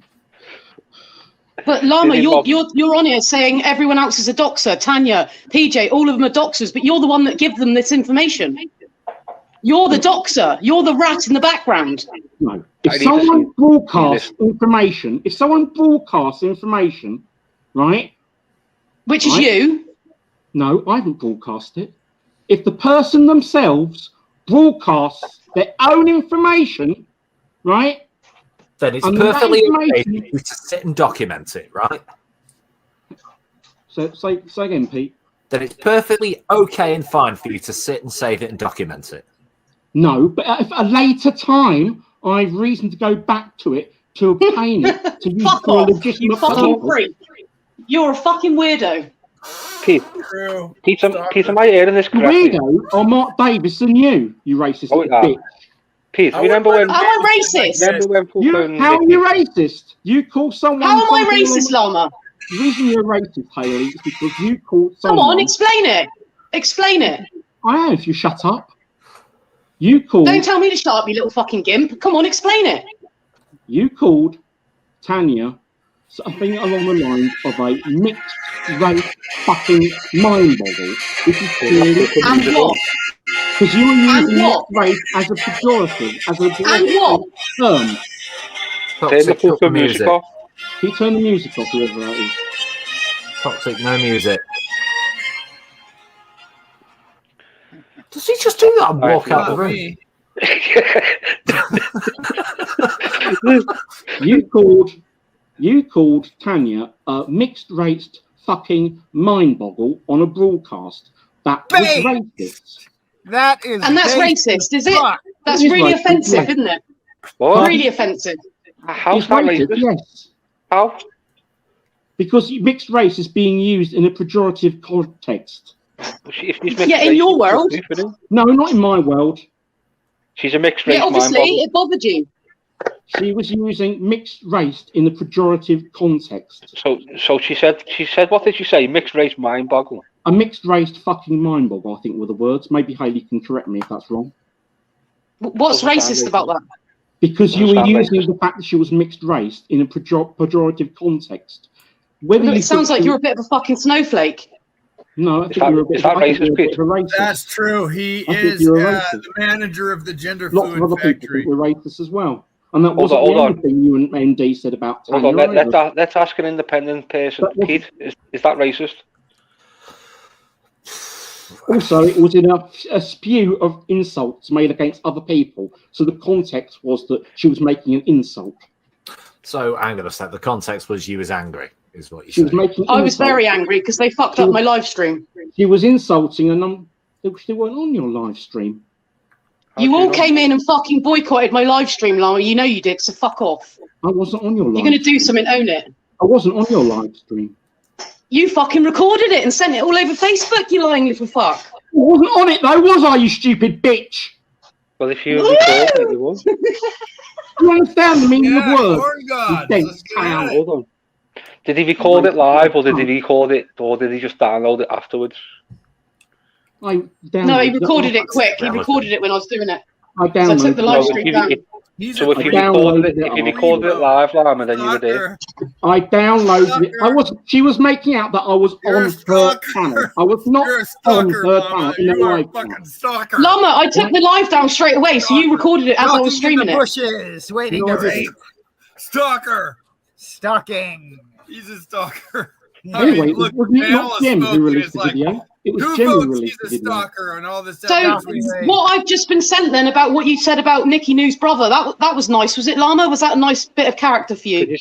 But Llama, Did he rob- you're on here saying everyone else is a doxer. Tanya, PJ, all of them are doxers, but you're the one that give them this information. You're the doxer. You're the rat in the background. No. If someone broadcasts information, right? Which is you. No, I haven't broadcast it. If the person themselves broadcasts their own information, right? Then it's And that perfectly okay for information- you to sit and document it, right? So say again, Pete. Then it's perfectly okay and fine for you to sit and save it and document it. No, but at a later time, I have reason to go back to it to obtain it to use Fuck for a off, you legitimate fucking purpose. freak. You're a fucking weirdo. Pete, am I hearing this The correctly? weirdo are Mark Davis and you racist Oh, little bitch. Pete, remember when? Am I racist? Remember when fucking How are you racist? You call someone. How am I something racist, along- Llama? The reason you're racist, Haley, is because you called Come someone. on, explain it. Explain it. I am, if you shut up. You called. Don't tell me to shut up, you little fucking gimp. Come on, explain it. You called Tanya something along the lines of a mixed race fucking mind boggle. This is clearly And what? because you were And using what? mixed race as a pejorative, as a And what? term. Turn the fucking music off. Can you turn the music off, whoever that is? Toxic, no music. Does he just do that and walk out the room? You called Tanya a mixed-raced fucking mind boggle on a broadcast. That was racist. That is, and that's racist, is it? That's really offensive, isn't it? What? Really offensive. How's It's that racist, racist? yes. How? Because mixed race is being used in a pejorative context. Yeah, in your world. No, not in my world. She's a mixed race. Yeah, obviously, it bothered you. She was using mixed race in a pejorative context. So she said, what did she say? Mixed race mind boggle. A mixed race fucking mind boggle, I think were the words. Maybe Hayley can correct me if that's wrong. What's racist about that? Because you were using the fact that she was mixed race in a pejorative context. It sounds like you're a bit of a fucking snowflake. No, I think you're a bit of a racist. That's true. He I think is you're a racist. the manager of the gender Lots of fluid other people factory. think we're racist as well. And that Hold wasn't on, the hold only thing you and MD said about Hold Tanya on, either. let's ask an independent person. Keith, is that racist? Also, it was in a spew of insults made against other people. So the context was that she was making an insult. So I'm going to say the context was you was angry, is what you She was said. making I was insults. very angry because they fucked up my live stream. She was insulting, and they weren't on your live stream. You all came in and fucking boycotted my live stream, Llama. You know you did, so fuck off. I wasn't on your live. You're going to do something, own it. I wasn't on your live stream. You fucking recorded it and sent it all over Facebook, you lying little fuck. I wasn't on it though, was I, you stupid bitch? Well, if you recorded it, you would. You understand the meaning of words? Corn gods, You let's dense get at cow. it. Hold on. Did he record it live, or did he record it, or did he just download it afterwards? No, he recorded it quick. He recorded it when I was doing it. I So I took the live stream down. So if you recorded it live, Llama, then you were there. I downloaded it. She was making out that I was on her channel. I was not on her channel in the live channel. Llama, I took the live down straight away, so you recorded it as I was streaming it. Bushes, waiting to rape. Stalker. Stalking. He's a stalker. Anyway, it was not Jim who released the video. It was who Jim who votes released the he's a video. stalker and all this So stuff. what I've just been sent then about what you said about Nickinoo's brother, that was nice. Was it, Llama? Was that a nice bit of character for you?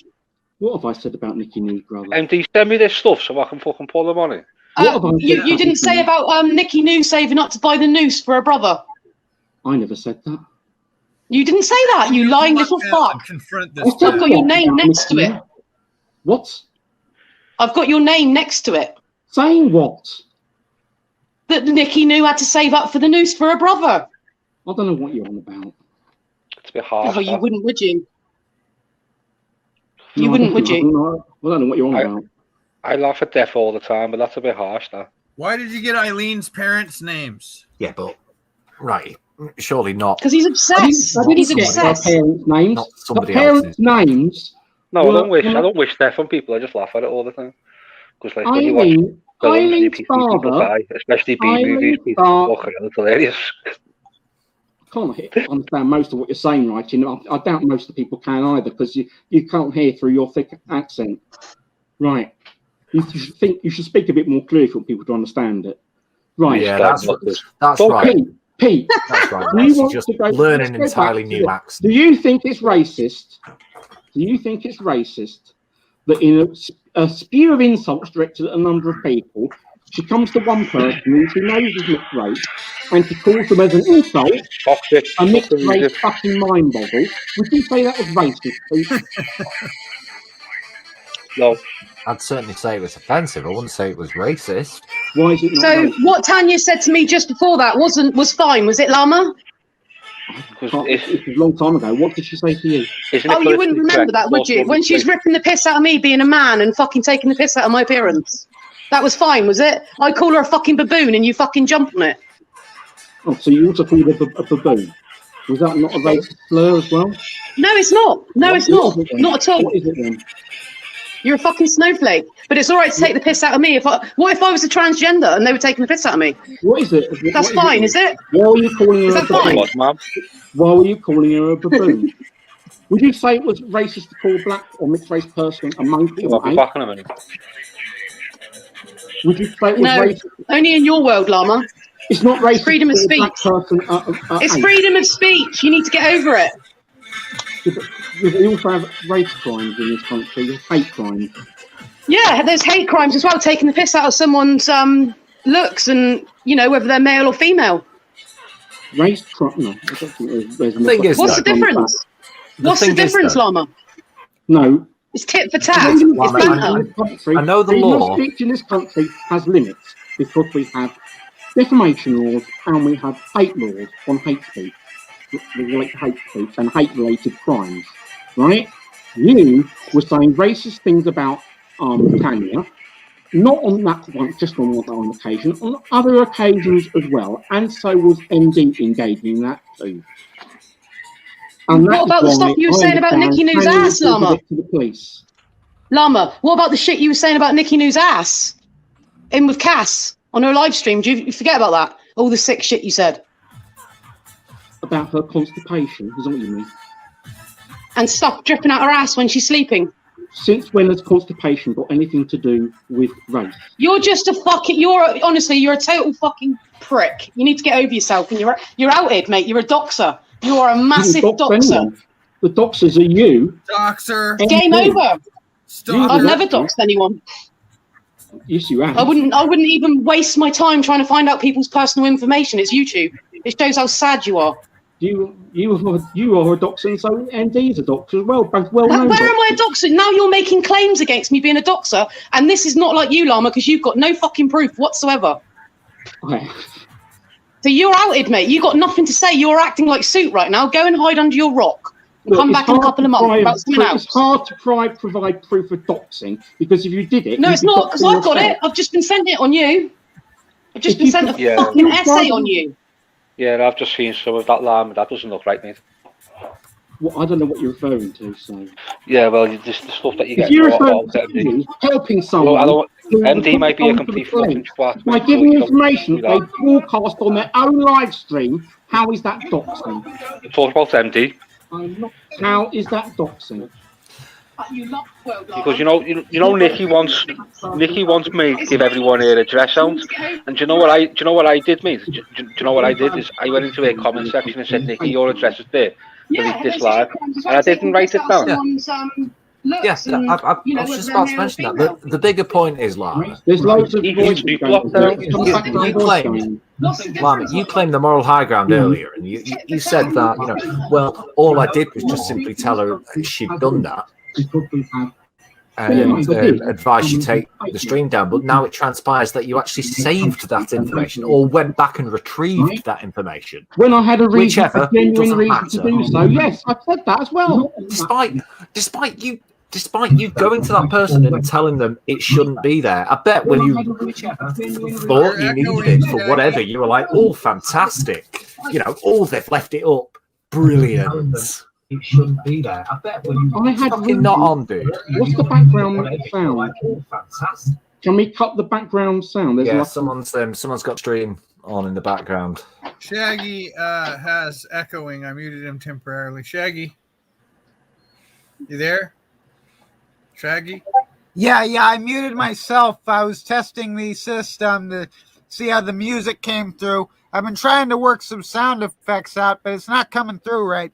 What have I said about Nickinoo's brother? And do you send me this stuff so I can fucking pull them on it? You didn't say about Nickinoo saving up to buy the noose for her brother. I never said that. You didn't say that, you lying little fuck. Confront I've got your name next to it. What? I've got your name next to it. Saying what? That Nickinoo had to save up for the noose for her brother. I don't know what you're on about. It's a bit harsh. Oh, you that. wouldn't, would you? No, You wouldn't, would you? I don't know what you're on about. I laugh at death all the time, but that's a bit harsh, that. Why did you get Eileen's parents' names? Yeah, but right, surely not. Because he's obsessed. I didn't He's get obsessed. their parents' names. Not The somebody parents' else's. names. No, I don't wish death on people. I just laugh at it all the time. Because like when you watch films and you Eileen's see people father, die, especially B movies, Eileen's people father- walk around. It's hilarious. I can't understand most of what you're saying, right? You know, I doubt most of the people can either, because you can't hear through your thick accent. Right. You should speak a bit more clearly for people to understand it. Right. Yeah, that's So, right. Pete, That's right. do you That's want just to go- learn an let's go back entirely to new it. accent. Do you think it's racist? Do you think it's racist that in a spew of insults directed at a number of people, she comes to one person who she knows is mixed race, and she calls them as an insult a mixed race fucking mind boggle? Would you say that was racist, Pete? No. I'd certainly say it was offensive. I wouldn't say it was racist. Why is it not So racist? what Tanya said to me just before that was fine. Was it, Llama? It's a long time ago. What did she say to you? Oh, you wouldn't remember that, would you? When she was ripping the piss out of me being a man and fucking taking the piss out of my appearance. That was fine, was it? I call her a fucking baboon and you fucking jump on it. Oh, so you also called her a baboon? Was that not a racist slur as well? No, it's not. No, it's not. What is it then? Not at all. What is it then? You're a fucking snowflake. But it's all right to take the piss out of me. What if I was a transgender and they were taking the piss out of me? What is it? That's fine, is it? Why were you calling her Is a that fine? baboon? Why were you calling her a baboon? Would you say it was racist to call a black or mixed race person a monkey? I'll be back in a minute. Would you say it was No, racist? only in your world, Llama. It's not racist. Freedom of to call a speech. black person It's ape. freedom of speech. You need to get over it. We also have race crimes in this country, hate crimes. Yeah, there's hate crimes as well, taking the piss out of someone's looks and, you know, whether they're male or female. Race crime? No, I don't think there's What's the difference? What's the difference, Llama? No. It's tit for tat. I know the law. Speech in this country has limits because we have defamation laws and we have hate laws on hate speech, relate to hate speech and hate-related crimes, right? You were saying racist things about Tanya, not on that one, just on one occasion, on other occasions as well, and so was MD engaging in that too. And what about the stuff you were saying about Nickinoo's ass, Llama? To the police. Llama, what about the shit you were saying about Nickinoo's ass? In with Cass on her live stream. Do you forget about that? All the sick shit you said. About her constipation, is that what you mean? And stuff dripping out her ass when she's sleeping. Since when has constipation got anything to do with race? You're just a fucking, honestly, you're a total fucking prick. You need to get over yourself, and you're outed, mate. You're a doxer. You are a massive doxer. Anyone. The doxers are you. Doxer. Game over. Stop. I've never doxed anyone. Yes, you have. I wouldn't even waste my time trying to find out people's personal information. It's YouTube. It shows how sad you are. You are a doxer, and so MD is a doxer as well. Both well known. Where am I a doxer? Now you're making claims against me being a doxer, and this is not like you, Llama, because you've got no fucking proof whatsoever. Okay. So you're outed, mate. You got nothing to say. You're acting like Suit right now. Go and hide under your rock. And come back in a couple of months about something else. It's hard to provide proof of doxing, because if you did it... No, it's not, because I've got it. I've just been sending it on you. I've just been sent a fucking essay on you. Yeah, I've just seen some of that Llama. That doesn't look right, mate. Well, I don't know what you're referring to, so... Yeah, well, just the stuff that you get... If you're referring to helping someone... MD might be a complete fucking twat. By giving information they broadcast on their own live stream, how is that doxing? Talk about MD. How is that doxing? Because you know Nikki wants me to give everyone her address out, and do you know what I did, mate? Do you know what I did is I went into her comment section and said, Nikki, your address is there. Delete this live, and I didn't write it down. Yes, I was just about to mention that. The bigger point is, Llama, there's loads of you claimed the moral high ground earlier, and you said that, you know, well, all I did was just simply tell her she'd done that and advise you take the stream down, but now it transpires that you actually saved that information or went back and retrieved that information. When I had a reason, Whichever, genuine reason matter. to do so, yes, I said that as well. Despite you going to that person and telling them it shouldn't be there, I bet when you thought you needed it for whatever, you were like, oh, fantastic. You know, oh, they've left it up. Brilliant. It shouldn't be there. I bet when you fucking not on, dude. What's the background sound? Fantastic. Can we cut the background sound? There's someone's got stream on in the background. Shaggy has echoing. I muted him temporarily. Shaggy, you there? Shaggy? Yeah, I muted myself. I was testing the system to see how the music came through. I've been trying to work some sound effects out, but it's not coming through right.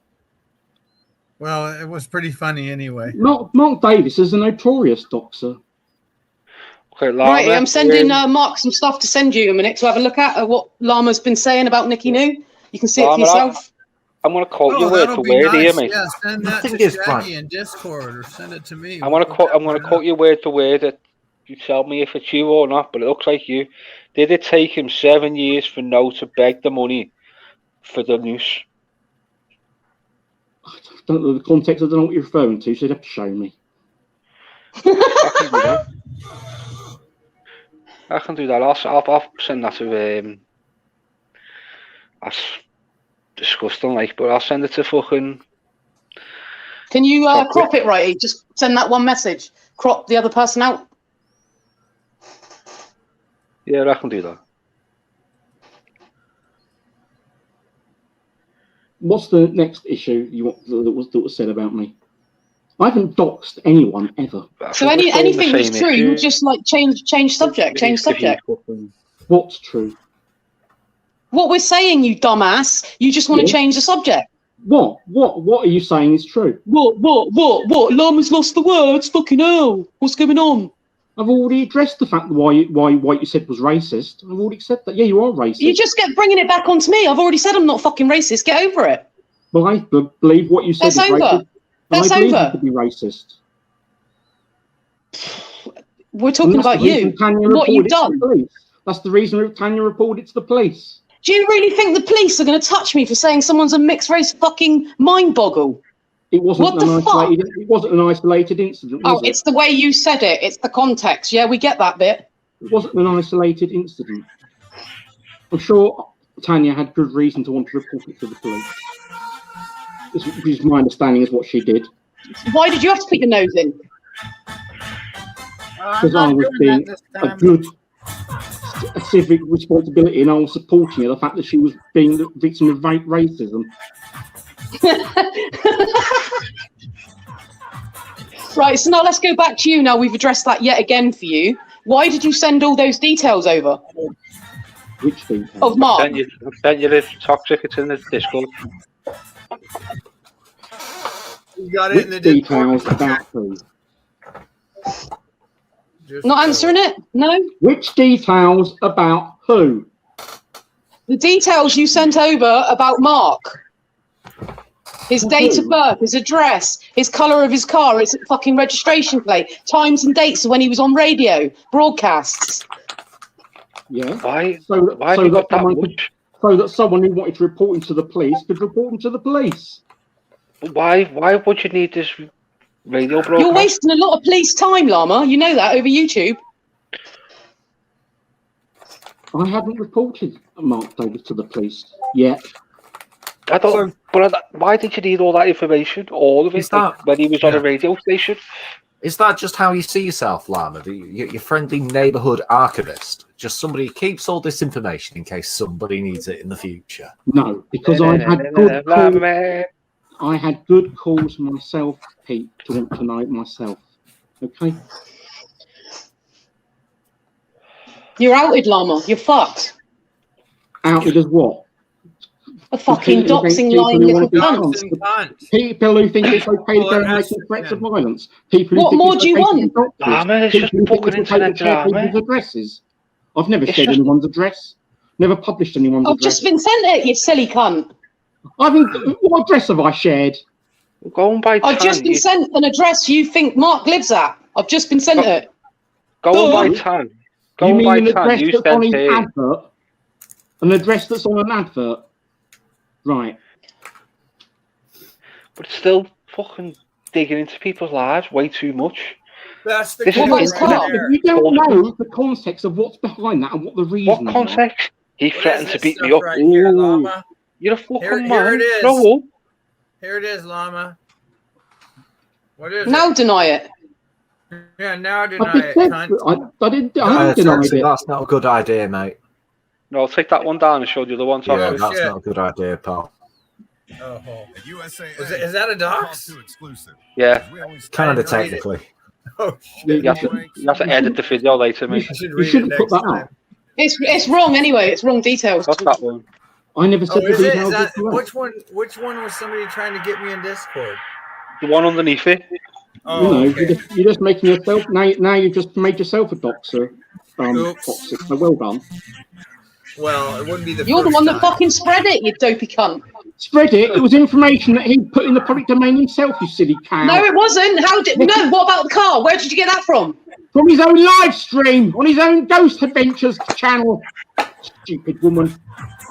Well, it was pretty funny anyway. Mark Davis is a notorious doxer. Okay, Llama, right, I'm sending Mark some stuff to send you a minute to have a look at what Llama's been saying about Nickinoo. You can see it for yourself. I'm going to quote your word for word here, mate. Yeah, send that to Shaggy in Discord or send it to me. I'm going to quote your word for word. That you tell me if it's you or not, but it looks like you. Did it take him 7 years for No to beg the money for the noose? I don't know the context. I don't know what you're referring to, so you'd have to show me. I can do that. I'll send that to that's disgusting, like, but I'll send it to fucking. Can you crop it, Wrighy? Just send that one message. Crop the other person out. Yeah, I can do that. What's the next issue you want that was said about me? I haven't doxed anyone ever. So anything that's true, you just like change subject. What's true? What we're saying, you dumbass. You just want to change the subject. What are you saying is true? What? Llama's lost the words. Fucking hell. What's going on? I've already addressed the fact that why what you said was racist. I've already said that. Yeah, you are racist. You just kept bringing it back onto me. I've already said I'm not fucking racist. Get over it. Well, I believe what you said That's is over. racist. That's I believe over. you to be racist. We're talking about you. What you've done. That's the reason Tanya reported it to the police. Do you really think the police are going to touch me for saying someone's a mixed race? Fucking mind boggle. It wasn't It wasn't an isolated incident. Was It's the way you said it. It's the context. Yeah, we get that bit. It wasn't an isolated incident. I'm sure Tanya had good reason to want to report it to the police. This is my understanding is what she did. Why did you have to put your nose in? Because I was being a civic responsibility, and I was supporting her. The fact that she was being the victim of racism. Right, so now let's go back to you. Now we've addressed that yet again for you. Why did you send all those details over? Which details? Of Mark. I sent you the toxic. It's in the Discord. You got it in the details about who? Not answering it? No? Which details about who? The details you sent over about Mark. His date of birth, his address, his colour of his car, his fucking registration plate, times and dates of when he was on radio, broadcasts. Yeah. Why? So that someone who wanted to report him to the police could report him to the police. Why would you need this radio broadcast? You're wasting a lot of police time, Llama. You know that over YouTube. I haven't reported Mark Davis to the police yet. I don't. But why did you need all that information? All of it, when he was on a radio station? Is that just how you see yourself, Llama? Your friendly neighbourhood archivist? Just somebody who keeps all this information in case somebody needs it in the future? No, because I had good calls myself, Pete, to want to know it myself. Okay? You're outed, Llama. You're fucked. Outed as what? A fucking doxing lying little cunt. People who think it's okay to go making threats of violence. People who What think more it's do you okay want? to be doctors. It's just People who think fucking it's okay to internet share drama. people's addresses. I've never It's shared just- anyone's address. Never published anyone's I've address. just been sent it, you silly cunt. What address have I shared? Going by I've just been sent an address you think Mark lives at. I've just been sent it. Going by Tan. You Going mean by an Tan. address You that's on sent his it. advert? An address that's on an advert? Right. But it's still fucking digging into people's lives way too much. That's the This key is right internet. there. You don't know the context of what's behind that and what the reason. What context? He threatened to this beat me stuff up. right here, Ooh, Llama? you're a fucking Here man. it is. Grow up. Here it is, Llama. What is Now it? deny it. Yeah, now I deny just it, said, cunt. I didn't deny it. That's not a good idea, mate. No, I'll take that one down and show you the one. Yeah, Toxic. that's not a good idea, pal. Oh. Is that a dox? Yeah. Kind of technically. Oh, You have to edit the video later, mate. You shouldn't put that up. It's wrong anyway. It's wrong details. What's that one? I never Oh, said the is it? Is details. that, were correct. which one was somebody trying to get me in Discord? The one underneath it. Oh, okay. You're just making yourself now. You've just made yourself a doxer. Toxic. So well done. Well, it wouldn't be the You're the first one that time. fucking spread it, you dopey cunt. Spread it. It was information that he put in the public domain himself. You silly cow. No, it wasn't. How did? No. What about the car? Where did you get that from? From his own live stream on his own Ghost Adventures channel. Stupid woman.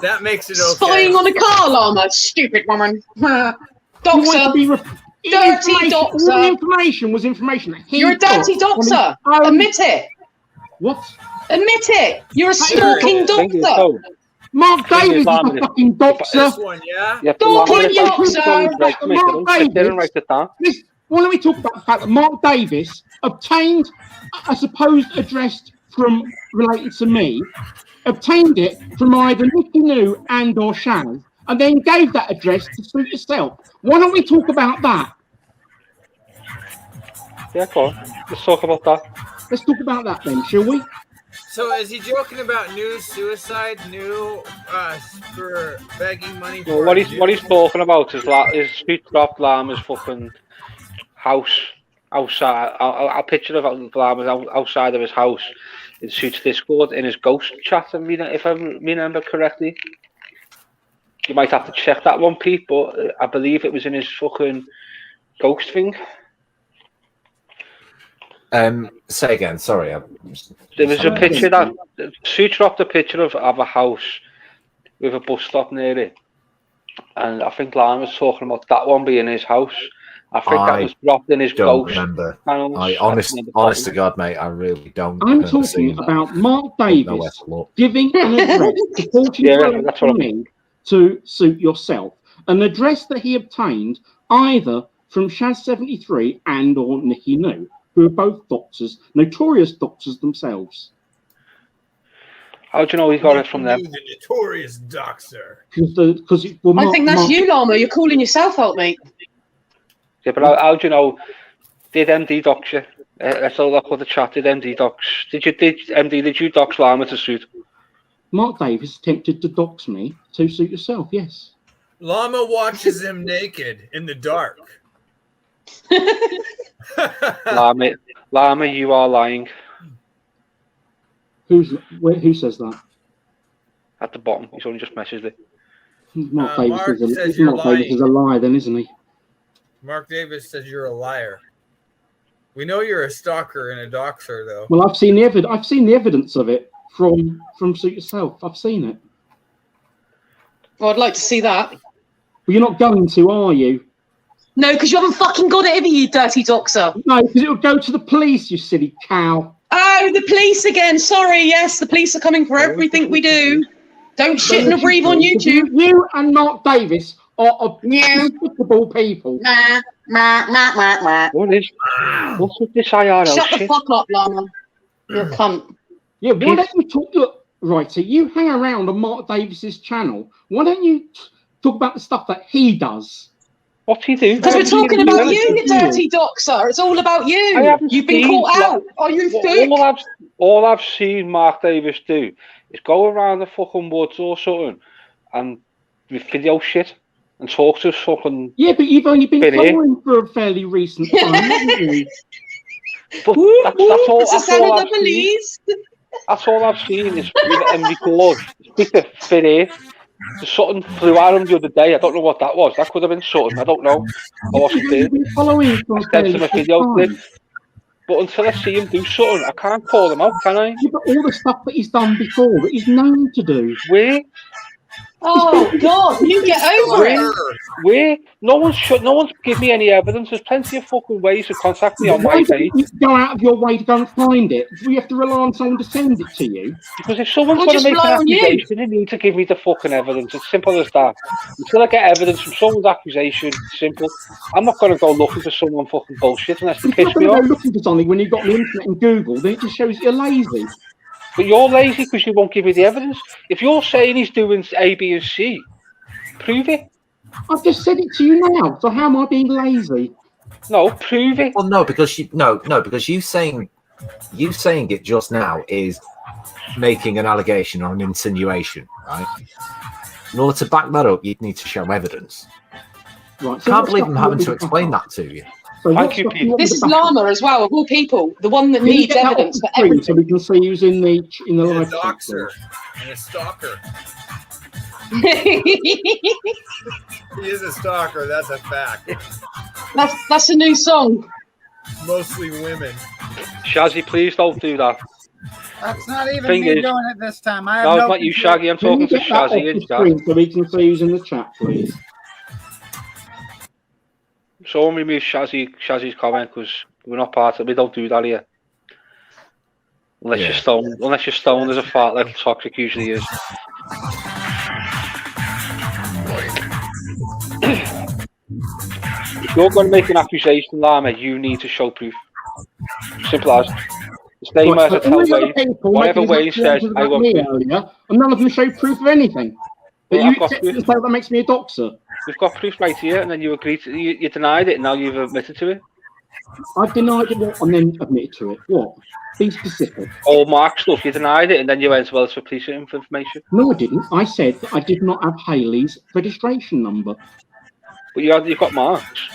That makes it okay. Spying on a car, Llama. Stupid woman. Doxer. Dirty All the doxer. information was information that he You're a dirty put on his doxer. own- Admit it. What? Admit it. You're a stalking doxer. Mark Davis is a fucking This doxer. one, yeah? Stalking doxer. Mark Davis. Well, let me talk about the fact that Mark Davis obtained a supposed address from related to me, obtained it from either Nickinoo and or Shaz, and then gave that address to suit yourself. Why don't we talk about that? Yeah, go on. Let's talk about that. Let's talk about that then, shall we? So is he joking about new suicide, new for begging money? No, for what he's talking about is who dropped Llama's fucking house outside. I'll picture of Llama outside of his house in Suits Discord in his ghost chat. If I remember correctly, you might have to check that one, Pete. But I believe it was in his fucking ghost thing. Say again. Sorry. There was a picture that Sue dropped a picture of a house with a bus stop near it, and I think Llama was talking about that one being his house. I think that was dropped in his don't ghost. remember. Channels. Honest to God, mate, I really don't. I'm talking about Mark Davis giving an address supporting to suit yourself, an address that he obtained either from Shaz73 and or Nickinoo, who are both doctors, notorious doctors themselves. How do you know he got it from them? The notorious doxer. I think that's you, Llama. You're calling yourself out, mate. Yeah, but how do you know? Did MD dox you? Let's all look at the chat. Did MD dox? Did you dox Llama to suit? Mark Davis attempted to dox me to suit yourself, yes. Llama watches him naked in the dark. Llama, you are lying. Who says that? At the bottom. He's only just messaged it. Mark Mark Davis says is you're Mark Davis is a liar, then, isn't he? Mark Davis says you're a liar. We know you're a stalker and a doxer, though. Well, I've seen the evidence of it from Suit Yourself. I've seen it. Well, I'd like to see that. Well, you're not going to, are you? No, because you haven't fucking got it, have you dirty doxer? No, because it would go to the police, you silly cow. Oh, the police again. Sorry, yes, the police are coming for everything we do. Don't shit and breathe on YouTube. You and Mark Davis are despicable people. What's with this IRL Shut shit? the fuck up, Llama. You're a cunt. Yeah, why don't you talk? Look, Righty, you hang around on Mark Davis's channel. Why don't you talk about the stuff that he does? What's he do? Because we're talking about you, you dirty doxer. It's all about you. You've been caught out. Are you sick? All I've seen Mark Davis do is go around the fucking woods or something and video shit and talk to fucking. Yeah, but you've only been following for a fairly recent time, haven't you? But that's all. That's all I've seen is and record. Speak to Finny. Something flew at him the other day. I don't know what that was. That could have been something. I don't know. I wasn't there. I sent him a video clip. But until I see him do something, I can't call him out, can I? Yeah, but all the stuff that he's done before that he's known to do. Where? Oh God, you get over it. Where? No one's give me any evidence. There's plenty of fucking ways to contact me on my page. You go out of your way to go and find it. We have to rely on someone to send it to you. Because if someone's going to make an accusation, they need to give me the fucking evidence. It's simple as that. Until I get evidence from someone's accusation, it's simple. I'm not going to go looking for someone fucking bullshit unless they piss me off. You're not looking for something when you've got the internet and Google. Then it just shows you're lazy. But you're lazy because you won't give me the evidence. If you're saying he's doing A, B, and C, prove it. I've just said it to you now. So how am I being lazy? No, prove it. Well, no, because because you saying it just now is making an allegation or an insinuation, right? In order to back that up, you'd need to show evidence. Right. So can't believe I'm having to explain that to you. So thank you, Pete. This is Llama as well, of all people, the one that needs evidence for everything. So we can see who's in the live chat. Doxer and a stalker. He is a stalker. That's a fact. That's a new song. Mostly women. Shazzy, please don't do that. That's not even Thing me is- doing it this time. I have No, no it's not you, control. Shaggy. I'm Can you talking to get that off Shazzy the in chat. screen so we can see who's in the chat, please? Someone remove Shazzy's comment because we're not part of it. We don't do that here. Unless you're stoned. Unless you're stoned as a fart like Toxic usually is. If you're going to make an accusation, Llama, you need to show proof. Simple as. The same as I tell Wayne. Whatever Wayne says, I want proof. Earlier, and none of them show proof of anything. But Well, you I've got accept it proof. and say that makes me a doxer. We've got proof right here, and then you agreed to you denied it, and now you've admitted to it. I've denied it and then admitted to it. What? Be specific. All Mark stuff, you denied it, and then you went, well, it's for police information. No, I didn't. I said that I did not have Haley's registration number. But you've got Mark's.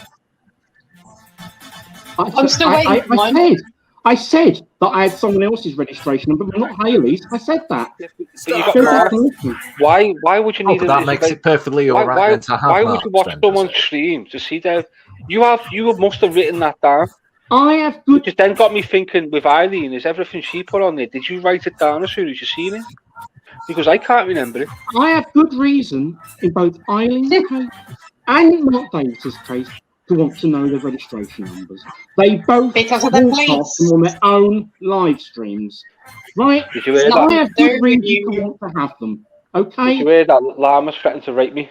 I'm still waiting for mine. I said that I had someone else's registration number, but not Hayley's. I said that. So you got why would you need that makes it perfectly all right then to have why would you watch someone's stream to see that you must have written that down? I have good. Which then got me thinking with Eileen, is everything she put on there? Did you write it down as soon as you seen it? Because I can't remember it. I have good reason in both Eileen's case and Mark Davis's case to want to know their registration numbers. They both broadcast them on their own live streams, right? Did you hear so that? I have good reason to want to have them. Okay. Did you hear that? Llama's threatened to rape me.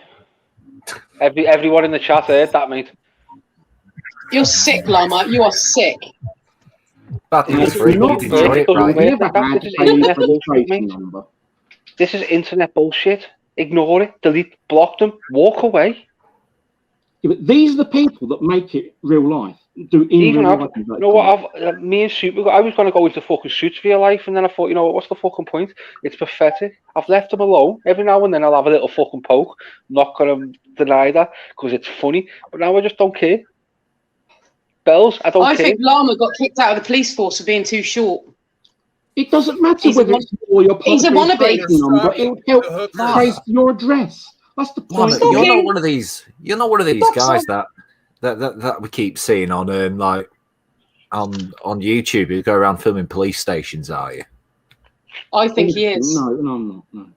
Everyone in the chat heard that, mate. You're sick, Llama. You are sick. This is internet bullshit. Ignore it, delete, block them, walk away. Yeah, but these are the people that make it real life. Me and Super, I was going to go into fucking Suits for Your Life, and then I thought, you know what, what's the fucking point? It's pathetic. I've left them alone. Every now and then I'll have a little fucking poke. Not going to deny that, because it's funny. But now I just don't care. Bells, I don't care. I think Llama got kicked out of the police force for being too short. It doesn't matter whether it's for your he's a wannabe number. It'll help trace your address. That's the point. You're not one of these. You're not one of these guys that we keep seeing on on YouTube who go around filming police stations, are you? I think he is. No, I'm not.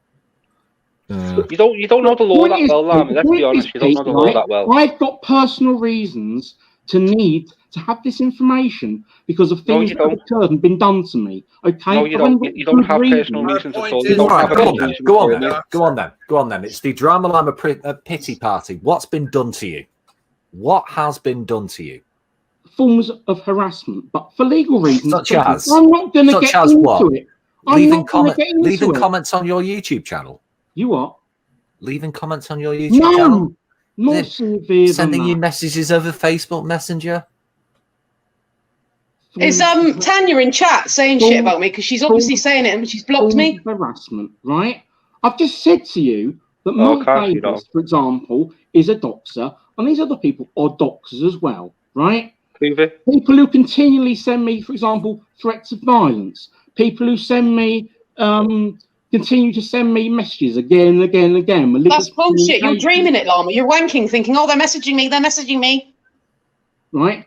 No. You don't know the law that well, Llama. Let's be honest. You don't know the law that well. I've got personal reasons to need to have this information because of things that have occurred and been done to me. Okay. No, you don't. You don't have personal reasons at all. Go on then. It's the Drama Llama pity party. What's been done to you? What has been done to you? Forms of harassment, but for legal reasons. Such as? I'm not going to get into it. Leaving comments on your YouTube channel. You what? Leaving comments on your YouTube channel? More severe sending you messages over Facebook Messenger. Is Tanya in chat saying shit about me because she's obviously saying it and she's blocked me? Harassment, right? I've just said to you that Mark Davis, for example, is a doxer, and these other people are doxers as well, right? People who continually send me, for example, threats of violence. People who send me, continue to send me messages again and again and again. That's bullshit. You're dreaming it, Llama. You're wanking, thinking, oh, they're messaging me. Right?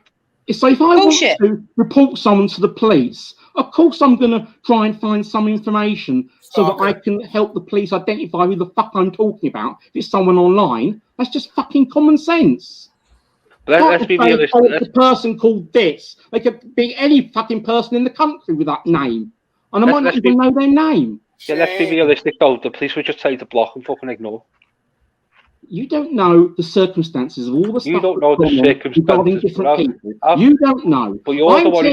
So if I want to report someone to the police, of course I'm going to try and find some information so that I can help the police identify who the fuck I'm talking about. If it's someone online, that's just fucking common sense. Let's be realistic. The person called this. They could be any fucking person in the country with that name. And I might not even know their name. Yeah, let's be realistic though. The police would just tell you to block and fucking ignore. You don't know the circumstances of all the stuff. You don't know the circumstances regarding different people. You don't know. But you're the one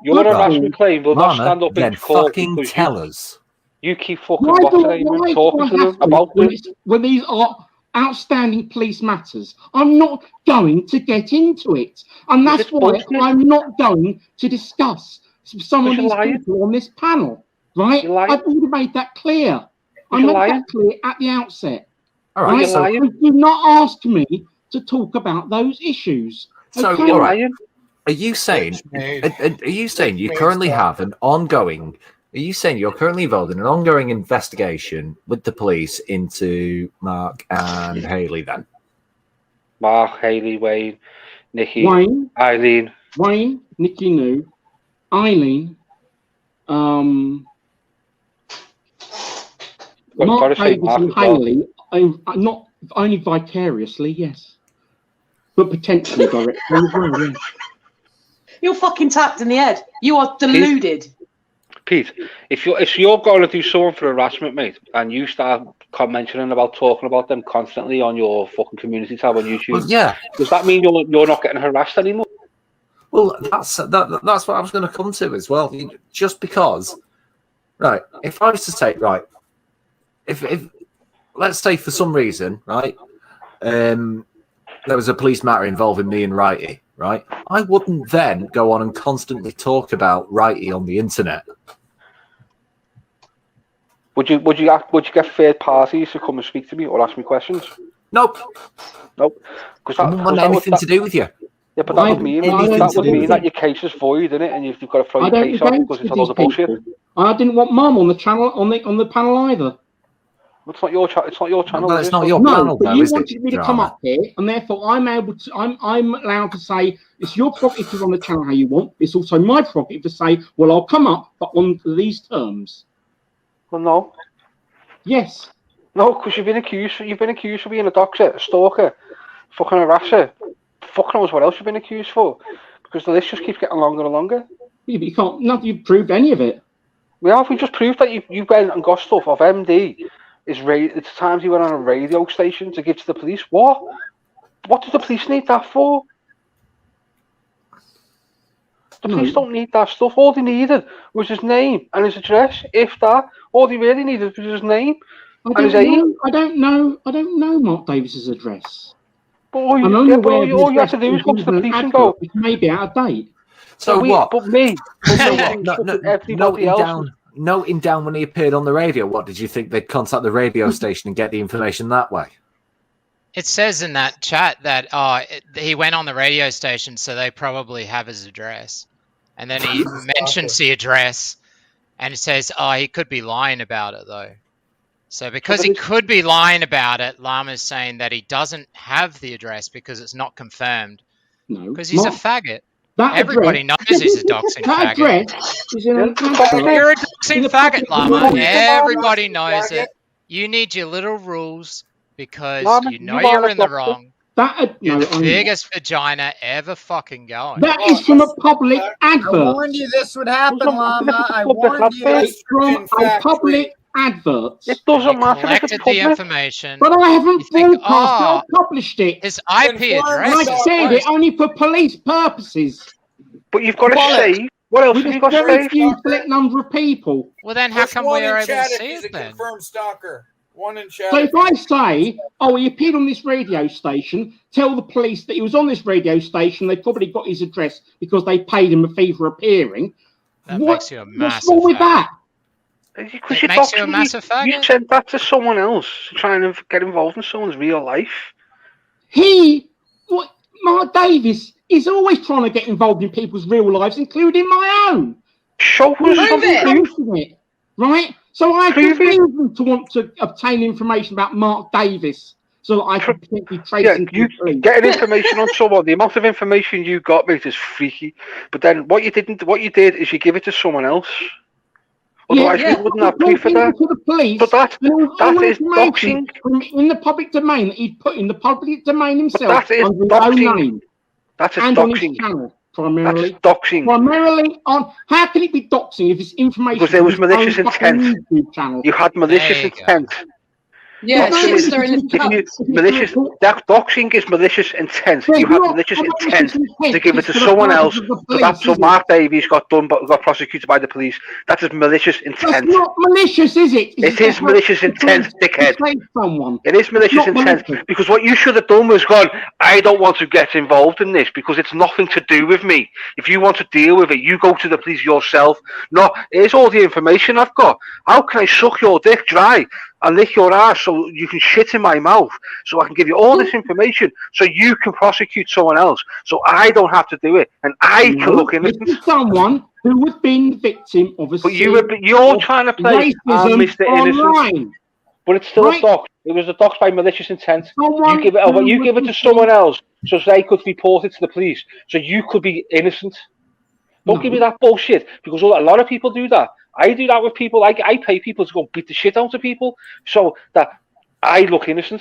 your harassment claim will not stand up in court. Fucking tell us. You keep fucking talking to them about when these are outstanding police matters. I'm not going to get into it, and that's why I'm not going to discuss some of these people on this panel. Right? I've already made that clear. I made that clear at the outset. All right. So do not ask me to talk about those issues. So, all right. Are you saying you currently have an ongoing? Are you saying you're currently involved in an ongoing investigation with the police into Mark and Hayley? Then Mark, Hayley, Wayne, Nikki, Eileen, Nickinoo, Eileen. Mark Davies and Hayley, not only vicariously, yes, but potentially directly as well. Yeah. You're fucking tapped in the head. You are deluded. Pete, if you're going to do something for harassment, mate, and you start talking about them constantly on your fucking community tab on YouTube, does that mean you're not getting harassed anymore? Well, that's what I was going to come to as well. Just because, right? If I was to say, right, if let's say for some reason, right, there was a police matter involving me and Wrighy, right? I wouldn't then go on and constantly talk about Wrighy on the internet. Would you get third parties to come and speak to me or ask me questions? Nope. Because I wouldn't want anything to do with you. Yeah, but that would mean that your case is void, isn't it? And you've got to throw your case out because it's a lot of bullshit. I didn't want Mum on the channel on the panel either. It's not your channel. It's not your channel. Well, it's not your panel, but though, you is wanted it? me to come up here, and therefore I'm allowed to say it's your prerogative to run the channel how you want. It's also my prerogative to say, well, I'll come up, but on these terms. Well, no. Yes. No, because you've been accused of being a doxer, a stalker, fucking harasser. Fuck knows what else you've been accused for. Because the list just keeps getting longer and longer. Yeah, but you can't. Not you've proved any of it. We have. We just proved that you went and got stuff off MD. It's times you went on a radio station to give to the police. What? What do the police need that for? The police don't need that stuff. All they needed was his name and his address. If that, all they really needed was his name and his age. I don't know Mark Davis's address. But all you have to do is go to the police and go. It may be out of date. So what? But me. Everybody else. Noting down when he appeared on the radio, what did you think they'd contact the radio station and get the information that way? It says in that chat that he went on the radio station, so they probably have his address. And then he mentions the address, and it says, he could be lying about it, though. So because he could be lying about it, Llama's saying that he doesn't have the address because it's not confirmed. No. Because he's a faggot. That Everybody knows he's a doxing that faggot. You're a doxing faggot, Llama. Everybody knows it. You need your little rules because you know you're in the wrong. You're the biggest vagina ever fucking going. That is from a public advert. I warned you this would happen, Llama. I warned you. It's from a public advert. It doesn't matter. Collected the information. But I haven't broadcast it. I published his IP address. I said it only for police purposes. But you've got to say what else have you got to say? A select number of people. Well, then how come we were able to see it then? Confirmed stalker. One in chat. So if I say, he appeared on this radio station, tell the police that he was on this radio station, they probably got his address because they paid him a fee for appearing. That makes you a What's massive wrong with that? Because it makes you a massive faggot. You sent that to someone else, trying to get involved in someone's real life. Mark Davis is always trying to get involved in people's real lives, including my own. Show us something, right? So I have reason to want to obtain information about Mark Davis so that I can potentially trace him. You getting information on someone. The amount of information you got, mate, is freaky. But then what you did is you give it to someone else. Otherwise, we wouldn't have proof of that. To the police, but that is doxing. In the public domain that he'd put in the public domain himself that is under doxing. his own name. That is and doxing. On his channel, primarily. That's doxing. Primarily on. How can it be doxing if it's information? Because there was malicious intent. You had malicious intent. Yeah, malicious. That doxing is malicious intent. You had malicious intent to give it to someone else. So Mark Davies got prosecuted by the police. That is malicious intent. That's not malicious, is it? It is malicious intent, dickhead. Someone. It is malicious intent because what you should have done was gone, I don't want to get involved in this because it's nothing to do with me. If you want to deal with it, you go to the police yourself. No, here's all the information I've got. How can I suck your dick dry and lick your ass so you can shit in my mouth so I can give you all this information so you can prosecute someone else so I don't have to do it and I can look innocent. This is someone who has been victim of a But you're trying to play Mr. Innocent. But it's still a dox. It was a dox by malicious intent. You give it to someone else so they could report it to the police so you could be innocent. Don't give me that bullshit because a lot of people do that. I do that with people. I pay people to go beat the shit out of people so that I look innocent.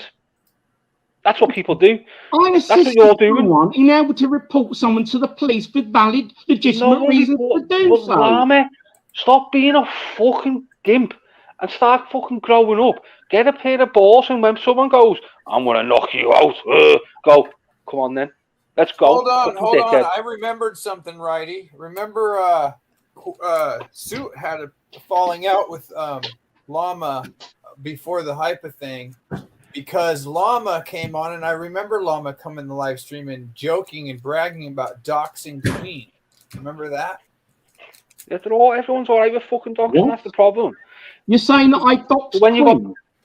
That's what people do. That's what you're doing. In able to report someone to the police with valid, legitimate reasons to do so. Llama, stop being a fucking gimp and start fucking growing up. Get a pair of balls and when someone goes, I'm going to knock you out, go. Come on then. Let's go. Hold on. I remembered something, Wrighy. Remember Suit had a falling out with Llama before the Hypa thing because Llama came on, and I remember Llama coming in the live stream and joking and bragging about doxing Queen. Remember that? Yeah, everyone's all right with fucking doxing. That's the problem. You're saying that I doxed when you got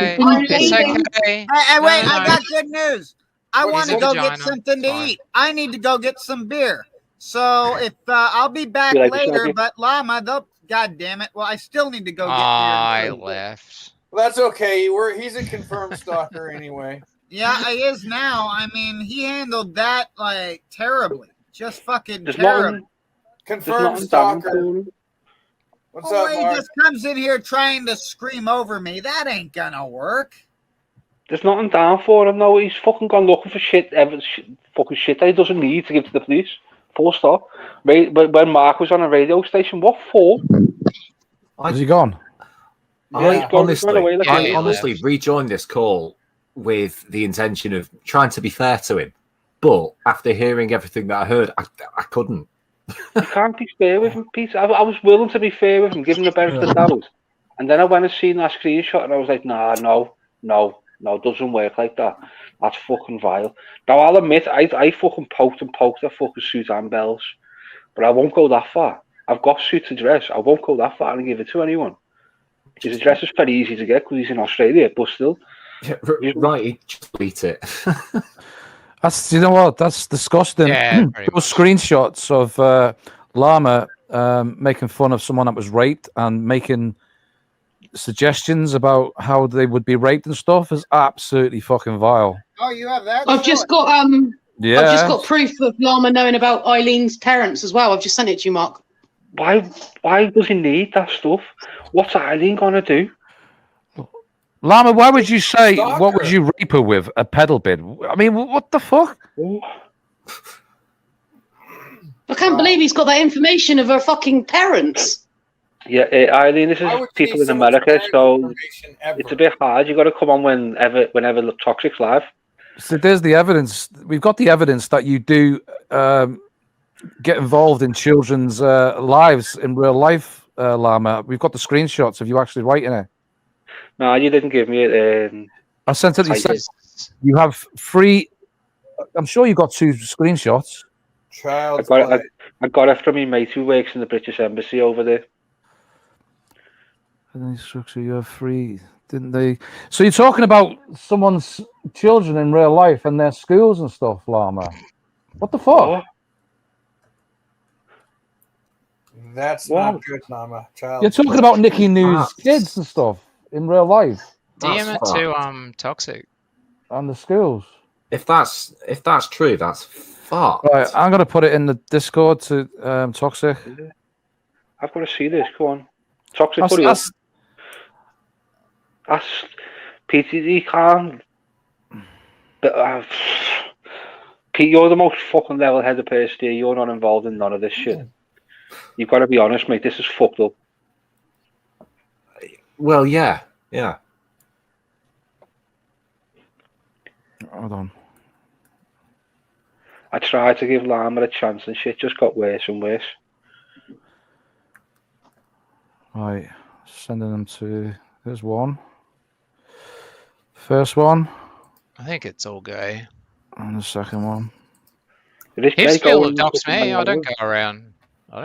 okay. I'm It's leaving. okay. Hey, wait, No, I no. got good news. I What want is to a go vagina? get something to Fine. eat. I need to go get some beer. So if I'll be back You like the later, Shaggy? but Llama, God damn it. Well, I still need to go get beer. I and food. left. Well, that's okay. He's a confirmed stalker anyway. Yeah, he is now. I mean, he handled that like terribly. Just fucking There's terrible. nothing. Confirmed There's nothing stalker. down What's Oh, up, he Mark? just comes in here trying to scream over me. That ain't gonna work. There's nothing down for him. No, he's fucking gone looking for fucking shit that he doesn't need to give to the police. Full stop. When Mark was on a radio station, what for? Has he gone? Yeah, he's gone away like I a- honestly rejoined this call with the intention of trying to be fair to him, but after hearing everything that I heard, I couldn't. You can't be fair with him, Pete. I was willing to be fair with him, give him the benefit of the doubt. And then I went and seen that screenshot and I was like, nah, no, it doesn't work like that. That's fucking vile. Now, I'll admit, I fucking poked that fucking Suzanne Bells. But I won't go that far. I've got Suit's address. I won't go that far and give it to anyone. His address is very easy to get because he's in Australia, but still. Yeah, right, just delete it. That's, you know what? That's disgusting. Yeah, Those screenshots of Llama making fun of someone that was raped and making suggestions about how they would be raped and stuff is absolutely fucking vile. Oh, you have that? I've just got Yeah. I've just got proof of Llama knowing about Eileen's parents as well. I've just sent it to you, Mark. Why does he need that stuff? What's Eileen gonna do? Llama, why would you say, what would you rape her with? A pedal bid? I mean, what the fuck? I can't believe he's got that information of her fucking parents. Yeah, Eileen, this is people in America, so it's a bit hard. You got to come on whenever Toxic's live. So there's the evidence. We've got the evidence that you do get involved in children's lives in real life, Llama. We've got the screenshots of you actually writing it. No, you didn't give me it. I sent it. You have 3. I'm sure you got 2 screenshots. Child. I got it from my mate who works in the British Embassy over there. And they structure you have 3, didn't they? So you're talking about someone's children in real life and their schools and stuff, Llama. What the fuck? Oh. That's not good, Llama. Child. You're talking about Nickinoo's kids and stuff in real life. DM it to Toxic. And the schools. If that's true, that's fucked. Right, I'm gonna put it in the Discord to Toxic. I've got to see this. Go on, Toxic. Put it up. That's PTD can't. But Pete, you're the most fucking level-headed person here. You're not involved in none of this shit. You've got to be honest, mate. This is fucked up. Well, yeah. Hold on. I tried to give Llama a chance and shit just got worse and worse. Right, sending them to. There's one. First one. I think it's all gay. And the second one. He's still doxed me. I don't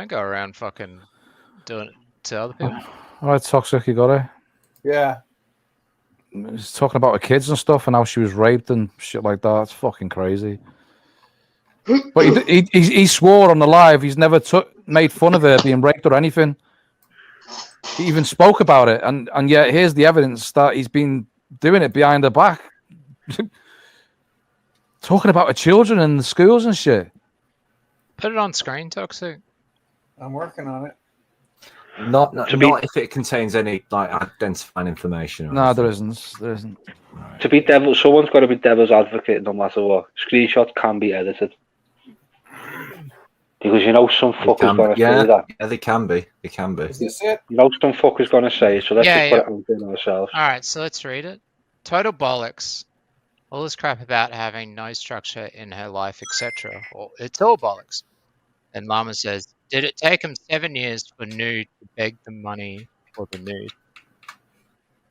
go around fucking doing it to other people. All right, Toxic, you got it. Yeah. He's talking about her kids and stuff and how she was raped and shit like that. It's fucking crazy. But he swore on the live he's never made fun of her being raped or anything. He even spoke about it, and yet here's the evidence that he's been doing it behind her back. Talking about her children and the schools and shit. Put it on screen, Toxic. I'm working on it. Not if it contains any like identifying information. No, there isn't. To be devil, someone's got to be devil's advocate no matter what. Screenshots can be edited. Because you know some fucker's going to say that. Yeah, they can be. They can be. Is this it? You know some fucker's going to say it, so let's just put it out there ourselves. All right, so let's read it. Total bollocks. All this crap about having no structure in her life, etc. Well, it's all bollocks. And Llama says, did it take him 7 years for Nude to beg the money for the nude?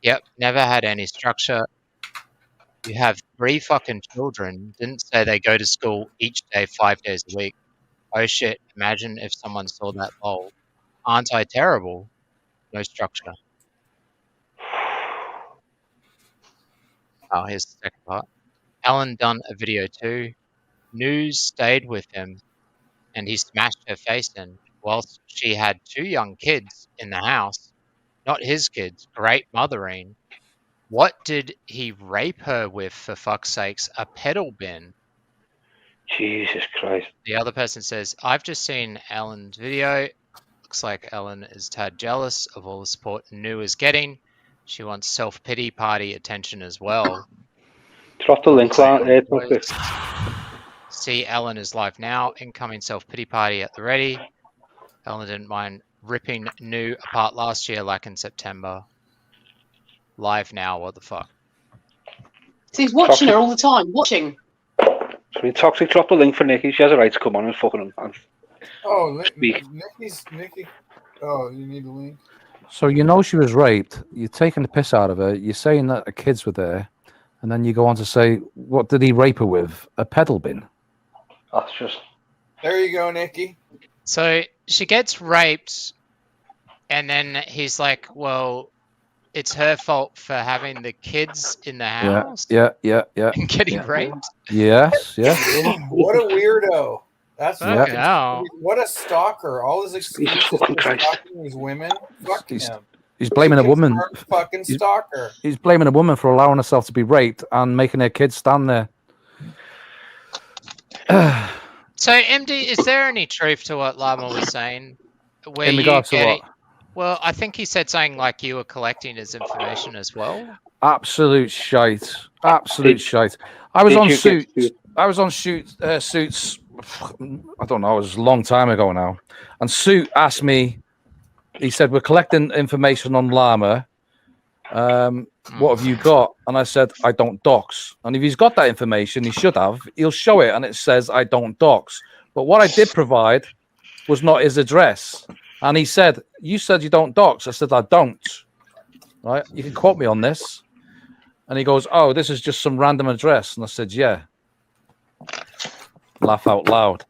Yep, never had any structure. You have 3 fucking children. Didn't say they go to school each day 5 days a week. Oh shit, imagine if someone saw that bowl. Aren't I terrible? No structure. Oh, here's the second part. Ellen done a video too. News stayed with him, and he smashed her face in whilst she had 2 young kids in the house. Not his kids. Great mothering. What did he rape her with, for fuck's sakes? A pedal bin. Jesus Christ. The other person says, I've just seen Ellen's video. Looks like Ellen is tad jealous of all the support New is getting. She wants self-pity party attention as well. Drop the link, quick. See Ellen is live now. Incoming self-pity party at the ready. Ellen didn't mind ripping New apart last year, like in September. Live now, what the fuck? So he's watching her all the time. Watching. So Toxic, drop the link for Nikki. She has a right to come on and fucking speak. Nikki. Oh, you need the link. So you know she was raped. You're taking the piss out of her. You're saying that the kids were there, and then you go on to say, "What did he rape her with? A pedal bin?" That's just. There you go, Nikki. So she gets raped, and then he's like, "Well, it's her fault for having the kids in the house." Yeah. And getting raped. Yes. What a weirdo. That's Fucking hell. What a stalker. All his excuses for stalking these women. Fuck him. He's blaming a woman. Fucking stalker. He's blaming a woman for allowing herself to be raped and making her kids stand there. So, MD, is there any truth to what Llama was saying? Where In regards to what? Well, I think he said something like you were collecting his information as well. Absolute shite. Absolute shite. I was on Suits. I was on Suits. I don't know. It was a long time ago now. And Suit asked me. He said, "We're collecting information on Llama. What have you got?" And I said, "I don't dox." And if he's got that information, he should have. He'll show it, and it says, "I don't dox." But what I did provide was not his address. And he said, "You said you don't dox." I said, "I don't." Right? You can quote me on this. And he goes, "Oh, this is just some random address." And I said, "Yeah." Laugh out loud.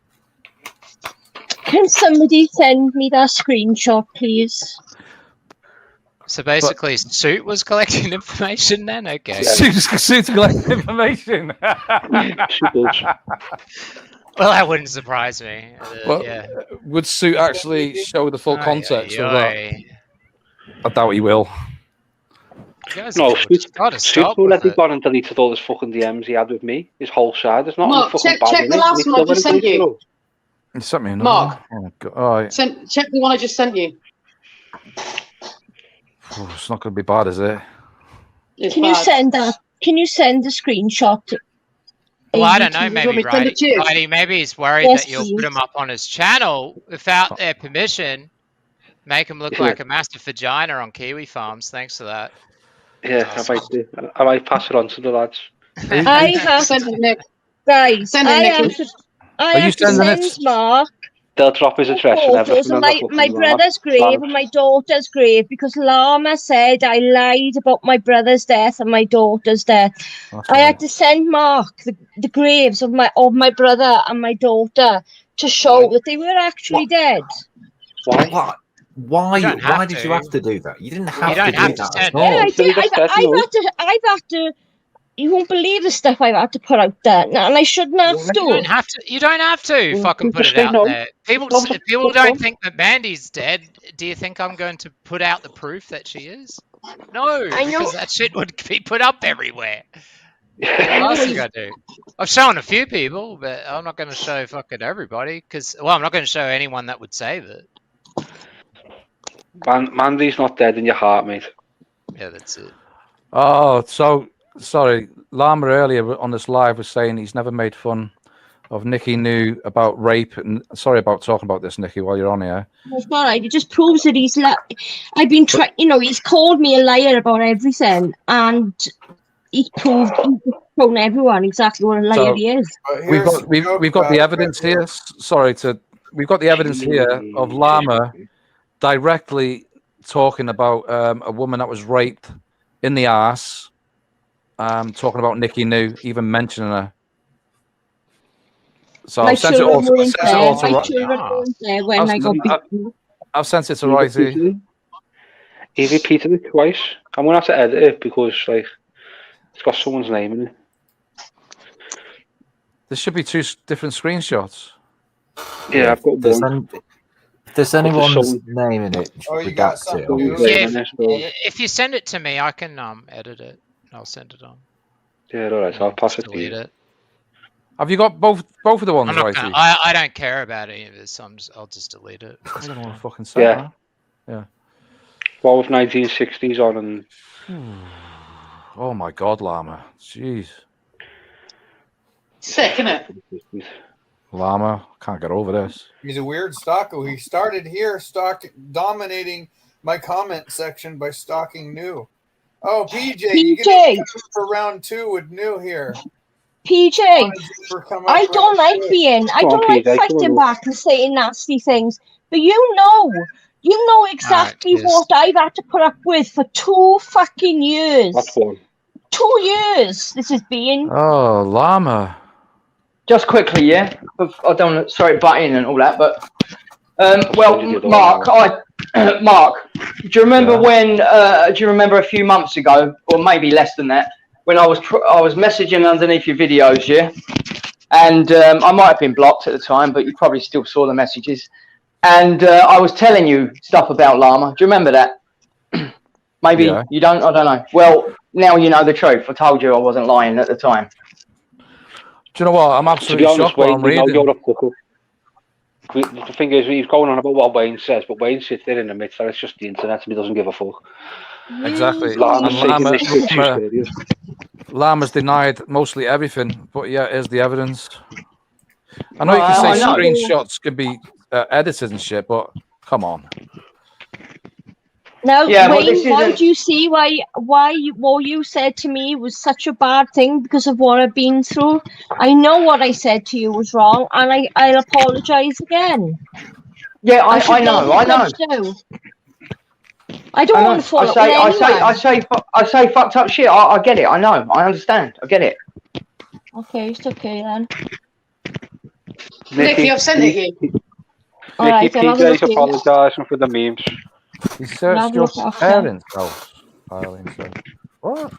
Can somebody send me that screenshot, please? So basically, Suit was collecting information then? Okay. Suit's collecting information. Well, that wouldn't surprise me. Yeah. Would Suit actually show the full context of that? I doubt he will. No, Suit will let me go and deleted all his fucking DMs he had with me. His whole side. There's not Mark, check the last one I just sent you. He sent me another Mark. one. Oh, God. All right. Check the one I just sent you. Oh, it's not going to be bad, is it? It's Can bad. you send that? Can you send the screenshot? Well, I don't know, You want maybe, me to send it to you? Righty, maybe he's worried Yes, that you'll please. put him up on his channel without their permission, make him look like a massive vagina on Kiwi farms. Thanks for that. Yeah, I might pass it on to the lads. I have Send it, Nick. guys. Send it, I Nicky. have to, Are I you have to sending send it? Mark They'll drop his address and photos everything. of my brother's grave and my daughter's grave because Llama said I lied about my brother's death and my daughter's death. I had to send Mark the graves of my brother and my daughter to show that they were actually dead. Why? Why You don't have did you to. have to do that? You didn't have You to don't do have to that send at Yeah, all. I did. I've had to. You won't believe the stuff I've had to put out there, and I shouldn't have to. You don't have to fucking put it out there. People don't think that Mandy's dead. Do you think I'm going to put out the proof that she is? No, I know. because that shit would be put up everywhere. What else are you gonna do? I've shown a few people, but I'm not going to show fucking everybody because, well, I'm not going to show anyone that would save it. Mandy's not dead in your heart, mate. Yeah, that's it. Oh, so sorry. Llama earlier on this live was saying he's never made fun of Nickinoo about rape. And sorry about talking about this, Nikki, while you're on here. It's all right. It just proves that he's I've been trying. He's called me a liar about everything, and he's shown everyone exactly what a liar So, he is. We've got the evidence here. We've got the evidence here of Llama directly talking about a woman that was raped in the arse, talking about Nickinoo, even mentioning her. So I've sent it all to I've sent it to Wrighy. He repeated it twice. I'm gonna have to edit it because it's got someone's name in it. There should be two different screenshots. Yeah, I've got one. If there's anyone's some- name in it, Oh, you got redact it. something obviously. Yeah, if you send it to me, I can edit it. I'll send it on. Yeah, all right. So I'll pass it to Delete you. it. Have you got both of the ones, I'm not right? gonna, I don't care about any of this, so I'll just delete it. I don't want to fucking say Yeah. that. Yeah. Well, with 1960s on and. Oh my God, Llama. Jeez. Sick, innit? Llama, can't get over this. He's a weird stalker. He started here, dominating my comment section by stalking New. Oh, PJ, you get for round 2 with New here. PJ, I don't like fighting back and saying nasty things, but you know exactly what I've had to put up with for 2 fucking years. That's one. 2 years this has been. Oh, Llama. Just quickly, yeah. I don't. Sorry, butt in and all that, but well, Mark, Mark, do you remember when? Do you remember a few months ago, or maybe less than that, when I was messaging underneath your videos, yeah, and I might have been blocked at the time, but you probably still saw the messages, and I was telling you stuff about Llama. Do you remember that? Maybe you don't. I don't know. Well, now you know the truth. I told you I wasn't lying at the time. Do you know what? I'm absolutely shocked what I'm reading. The thing is, he's going on about what Wayne says, but Wayne sits there in the midst that it's just the internet and he doesn't give a fuck. Exactly. Llama's Llama's denied mostly everything, but yeah, here's the evidence. I know you can say screenshots can be edited and shit, but come on. Now, Wayne, don't you see why what you said to me was such a bad thing because of what I've been through? I know what I said to you was wrong, and I'll apologise again. Yeah, I know. I don't want to fall up with anyone. I say fucked up shit. I get it. I know. I understand. I get it. Okay, it's okay then. Nicky, I've sent it you. Nicky, PJ's apologising for the memes. He searched your parents' house, Eileen said. What?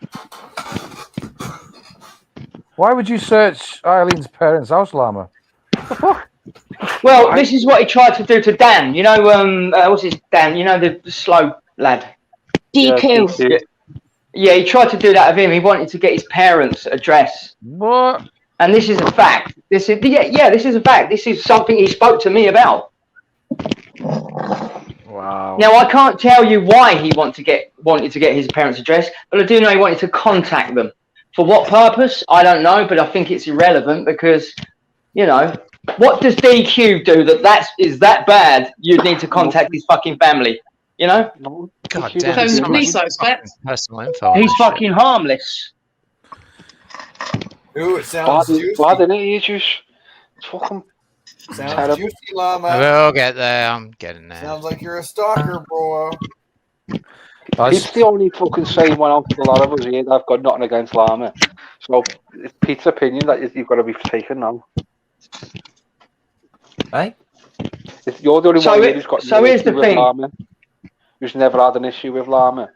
Why would you search Eileen's parents' house, Llama? Well, this is what he tried to do to Dan. You know, what's his Dan? You know, the slow lad. DQ. Yeah, he tried to do that of him. He wanted to get his parents' address. What? And this is a fact. This is this is a fact. This is something he spoke to me about. Wow. Now I can't tell you why he wanted to get his parents' address, but I do know he wanted to contact them. For what purpose? I don't know, but I think it's irrelevant because, you know, what does DQ do is that bad? You'd need to contact his fucking family. You know? God damn. Personal info. He's fucking harmless. Ooh, it sounds juicy. Bad, isn't it, Earjuice? It's fucking sounds terrible. juicy, Llama. We'll get there. I'm getting there. Sounds like you're a stalker, bro. Pete's the only fucking sane one out of a lot of us here that I've got nothing against Llama. So it's Pete's opinion that you've got to be taken now. Hey? You're the only one here who's got so here's the thing. Llama, who's never had an issue with Llama.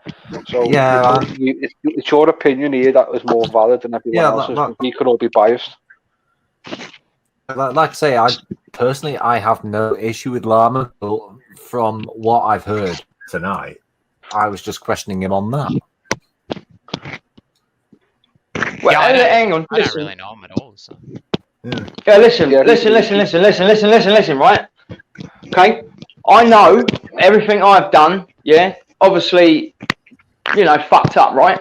So yeah, it's your opinion here that was more valid than everyone else's. We could all be biased. Like I say, I personally have no issue with Llama, but from what I've heard tonight, I was just questioning him on that. Well, Yeah, hang on. I don't really know him at all. So. Yeah, listen, right? Okay, I know everything I've done, yeah, obviously, you know, fucked up, right?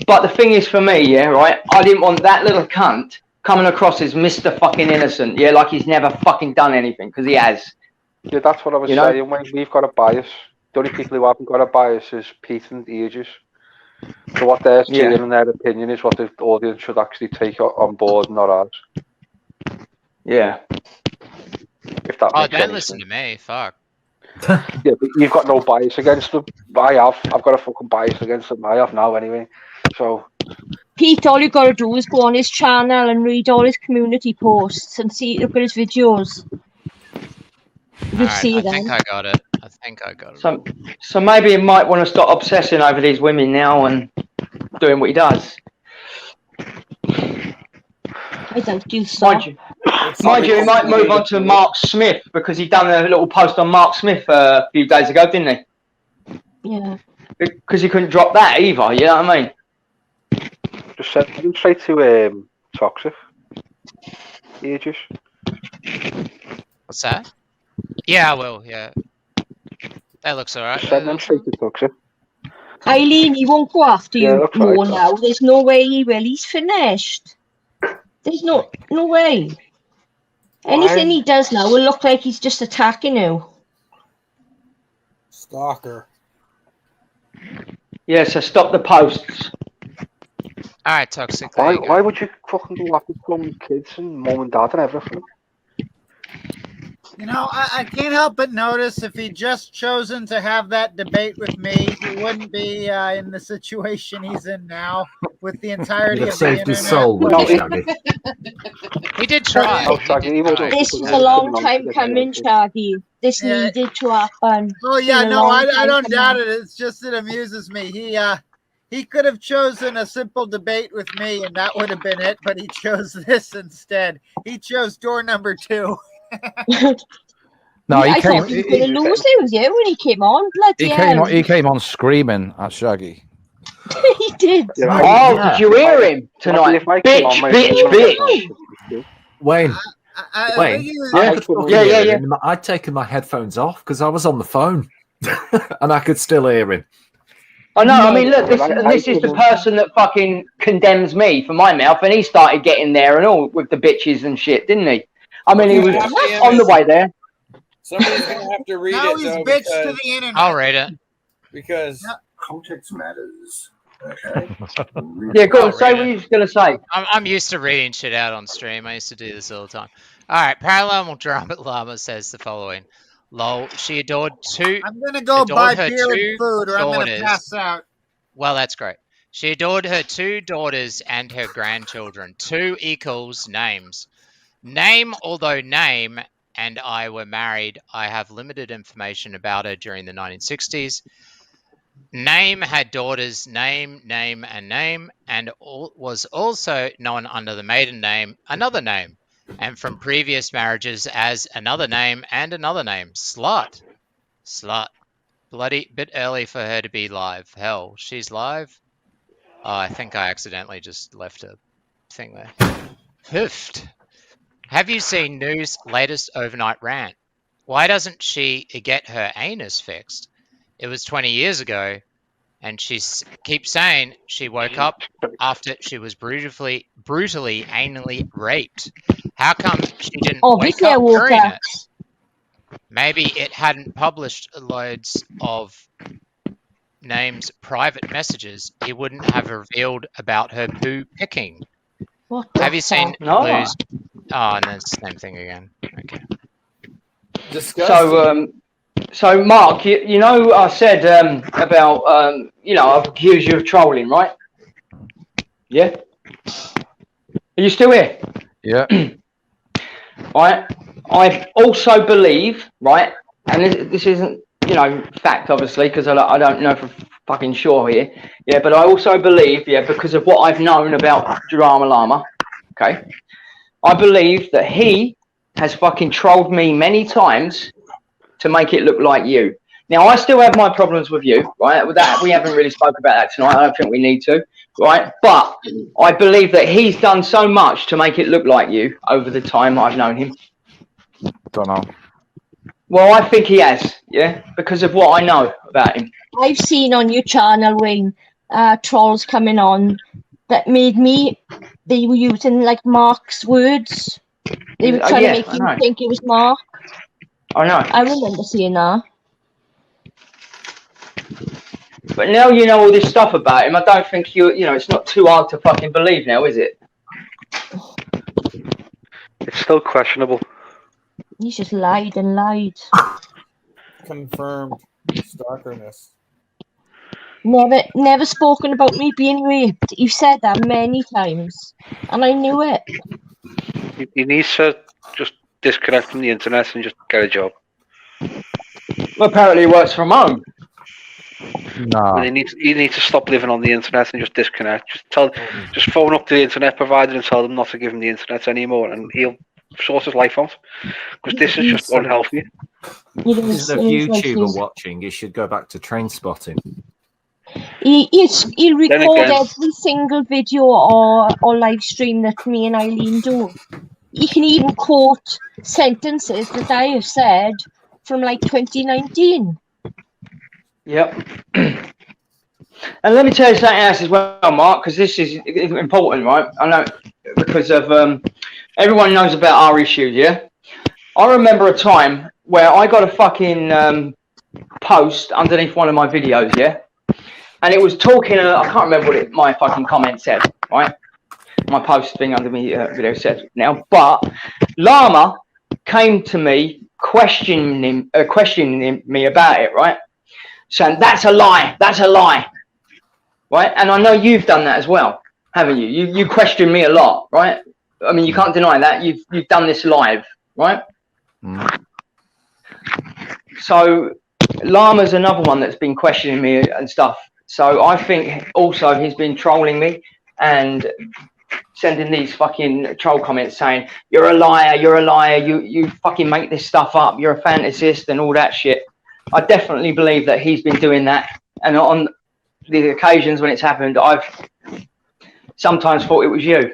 But the thing is for me, yeah, right, I didn't want that little cunt coming across as Mr. fucking innocent, yeah, like he's never fucking done anything, because he has. Yeah, that's what I was saying. When we've got a bias, the only people who haven't got a bias is Pete and Earjuice. So what they're saying and their opinion is what the audience should actually take on board, not ours. Yeah. If that makes don't any listen sense. to me. Fuck. Yeah, but you've got no bias against them. I have. I've got a fucking bias against them. I have now anyway. So. Pete, all you gotta do is go on his channel and read all his community posts and look at his videos. You see I them. think I got it. So maybe he might want to stop obsessing over these women now and doing what he does. I doubt you, sir. Mind you, he might move on to Mark Smith because he done a little post on Mark Smith a few days ago, didn't he? Yeah. Because he couldn't drop that either, you know what I mean? Just send him straight to Toxic. Earjuice. What's that? Yeah, I will. Yeah, that looks alright. Just send them straight to Toxic. Eileen, he won't go after Yeah, you looks more like that. now. There's no way he will. He's finished. There's no way. Anything he does now will look like he's just attacking you. Stalker. Yeah, so stop the posts. All right, Toxic. Why would you fucking go after so many kids and mum and dad and everything? You know, I can't help but notice if he'd just chosen to have that debate with me, he wouldn't be in the situation he's in now with the entirety He'd of have the saved internet. his soul, wouldn't he, Shaggy? He did try. This is a long time coming, Shaggy. This needed to happen. Oh yeah, It's been a no, long I time don't coming. doubt it. It's just it amuses me. He could have chosen a simple debate with me, and that would have been it. But he chose this instead. He chose door number 2. No, I he thought he was going to lose it with you when he came on. Bloody he came on screaming at Shaggy. he did. Oh, did you hear him tonight? Bitch. Wayne. Wayne, Yeah. I'd taken my headphones off because I was on the phone and I could still hear him. I know, I mean, look, this is the person that fucking condemns me for my mouth, and he started getting there and all with the bitches and shit, didn't he? I mean, he was on the way there. Somebody's going to have to read Now it, he's though, bitched to because- the internet. I'll read it. Because context matters. Okay. Yeah, go on, say what you was going to say. I'm used to reading shit out on stream. I used to do this all the time. All right, Paranormal Drama Llama says the following. Lol, she adored I'm gonna go buy her beer and two food, or I'm gonna daughters. pass out. Well, that's great. She adored her 2 daughters and her grandchildren. 2 equals names. Name, although name and I were married, I have limited information about her during the 1960s. Name had daughters, name, and name, and was also known under the maiden name, another name, and from previous marriages as another name and another name. Slut. Bloody bit early for her to be live. Hell, she's live? Oh, I think I accidentally just left a thing there. Hoofed. Have you seen Noo's latest overnight rant? Why doesn't she get her anus fixed? It was 20 years ago, and she keeps saying she woke up after she was brutally anally raped. How come she didn't wake up during it? Maybe it hadn't published loads of names, private messages. He wouldn't have revealed about her poo picking. Have you seen Lou's? Oh, and then it's the same thing again. Okay. So Mark, you know, I said about you know, I've accused you of trolling, right? Yeah. Are you still here? Yeah. I also believe, right, and this isn't, you know, fact, obviously, because I don't know for fucking sure here, yeah, but I also believe, yeah, because of what I've known about Drama Llama, okay, I believe that he has fucking trolled me many times to make it look like you. Now, I still have my problems with you, right? With that, we haven't really spoke about that tonight. I don't think we need to, right? But I believe that he's done so much to make it look like you over the time I've known him. Don't know. Well, I think he has, yeah, because of what I know about him. I've seen on your channel, Wayne, trolls coming on that made me, they were using like Mark's words. They were trying to make you think it was Mark. I know. I remember seeing that. But now you know all this stuff about him, I don't think you know, it's not too hard to fucking believe now, is it? It's still questionable. He's just lied and lied. Confirmed stalkerness. Never spoken about me being raped. You've said that many times, and I knew it. He needs to just disconnect from the internet and just get a job. Well, apparently he works from home. No. But you need to stop living on the internet and just disconnect. Just phone up to the internet provider and tell them not to give him the internet anymore, and he'll sort his life out. Because this is just unhealthy. Instead of YouTuber watching, you should go back to train spotting. He'll record every single video or live stream that me and Eileen do. He can even quote sentences that I have said from like 2019. Yep. And let me tell you something else as well, Mark, because this is important, right? I know because of everyone knows about our issues, yeah? I remember a time where I got a fucking post underneath one of my videos, yeah? And it was talking, I can't remember what my fucking comment said, right? My post thing under me video said now, but Llama came to me questioning me about it, right? Saying, that's a lie, right? And I know you've done that as well, haven't you? You question me a lot, right? I mean, you can't deny that. You've done this live, right? So Llama's another one that's been questioning me and stuff. So I think also he's been trolling me and sending these fucking troll comments saying, you're a liar, you fucking make this stuff up, you're a fantasist and all that shit. I definitely believe that he's been doing that. And on the occasions when it's happened, I've sometimes thought it was you.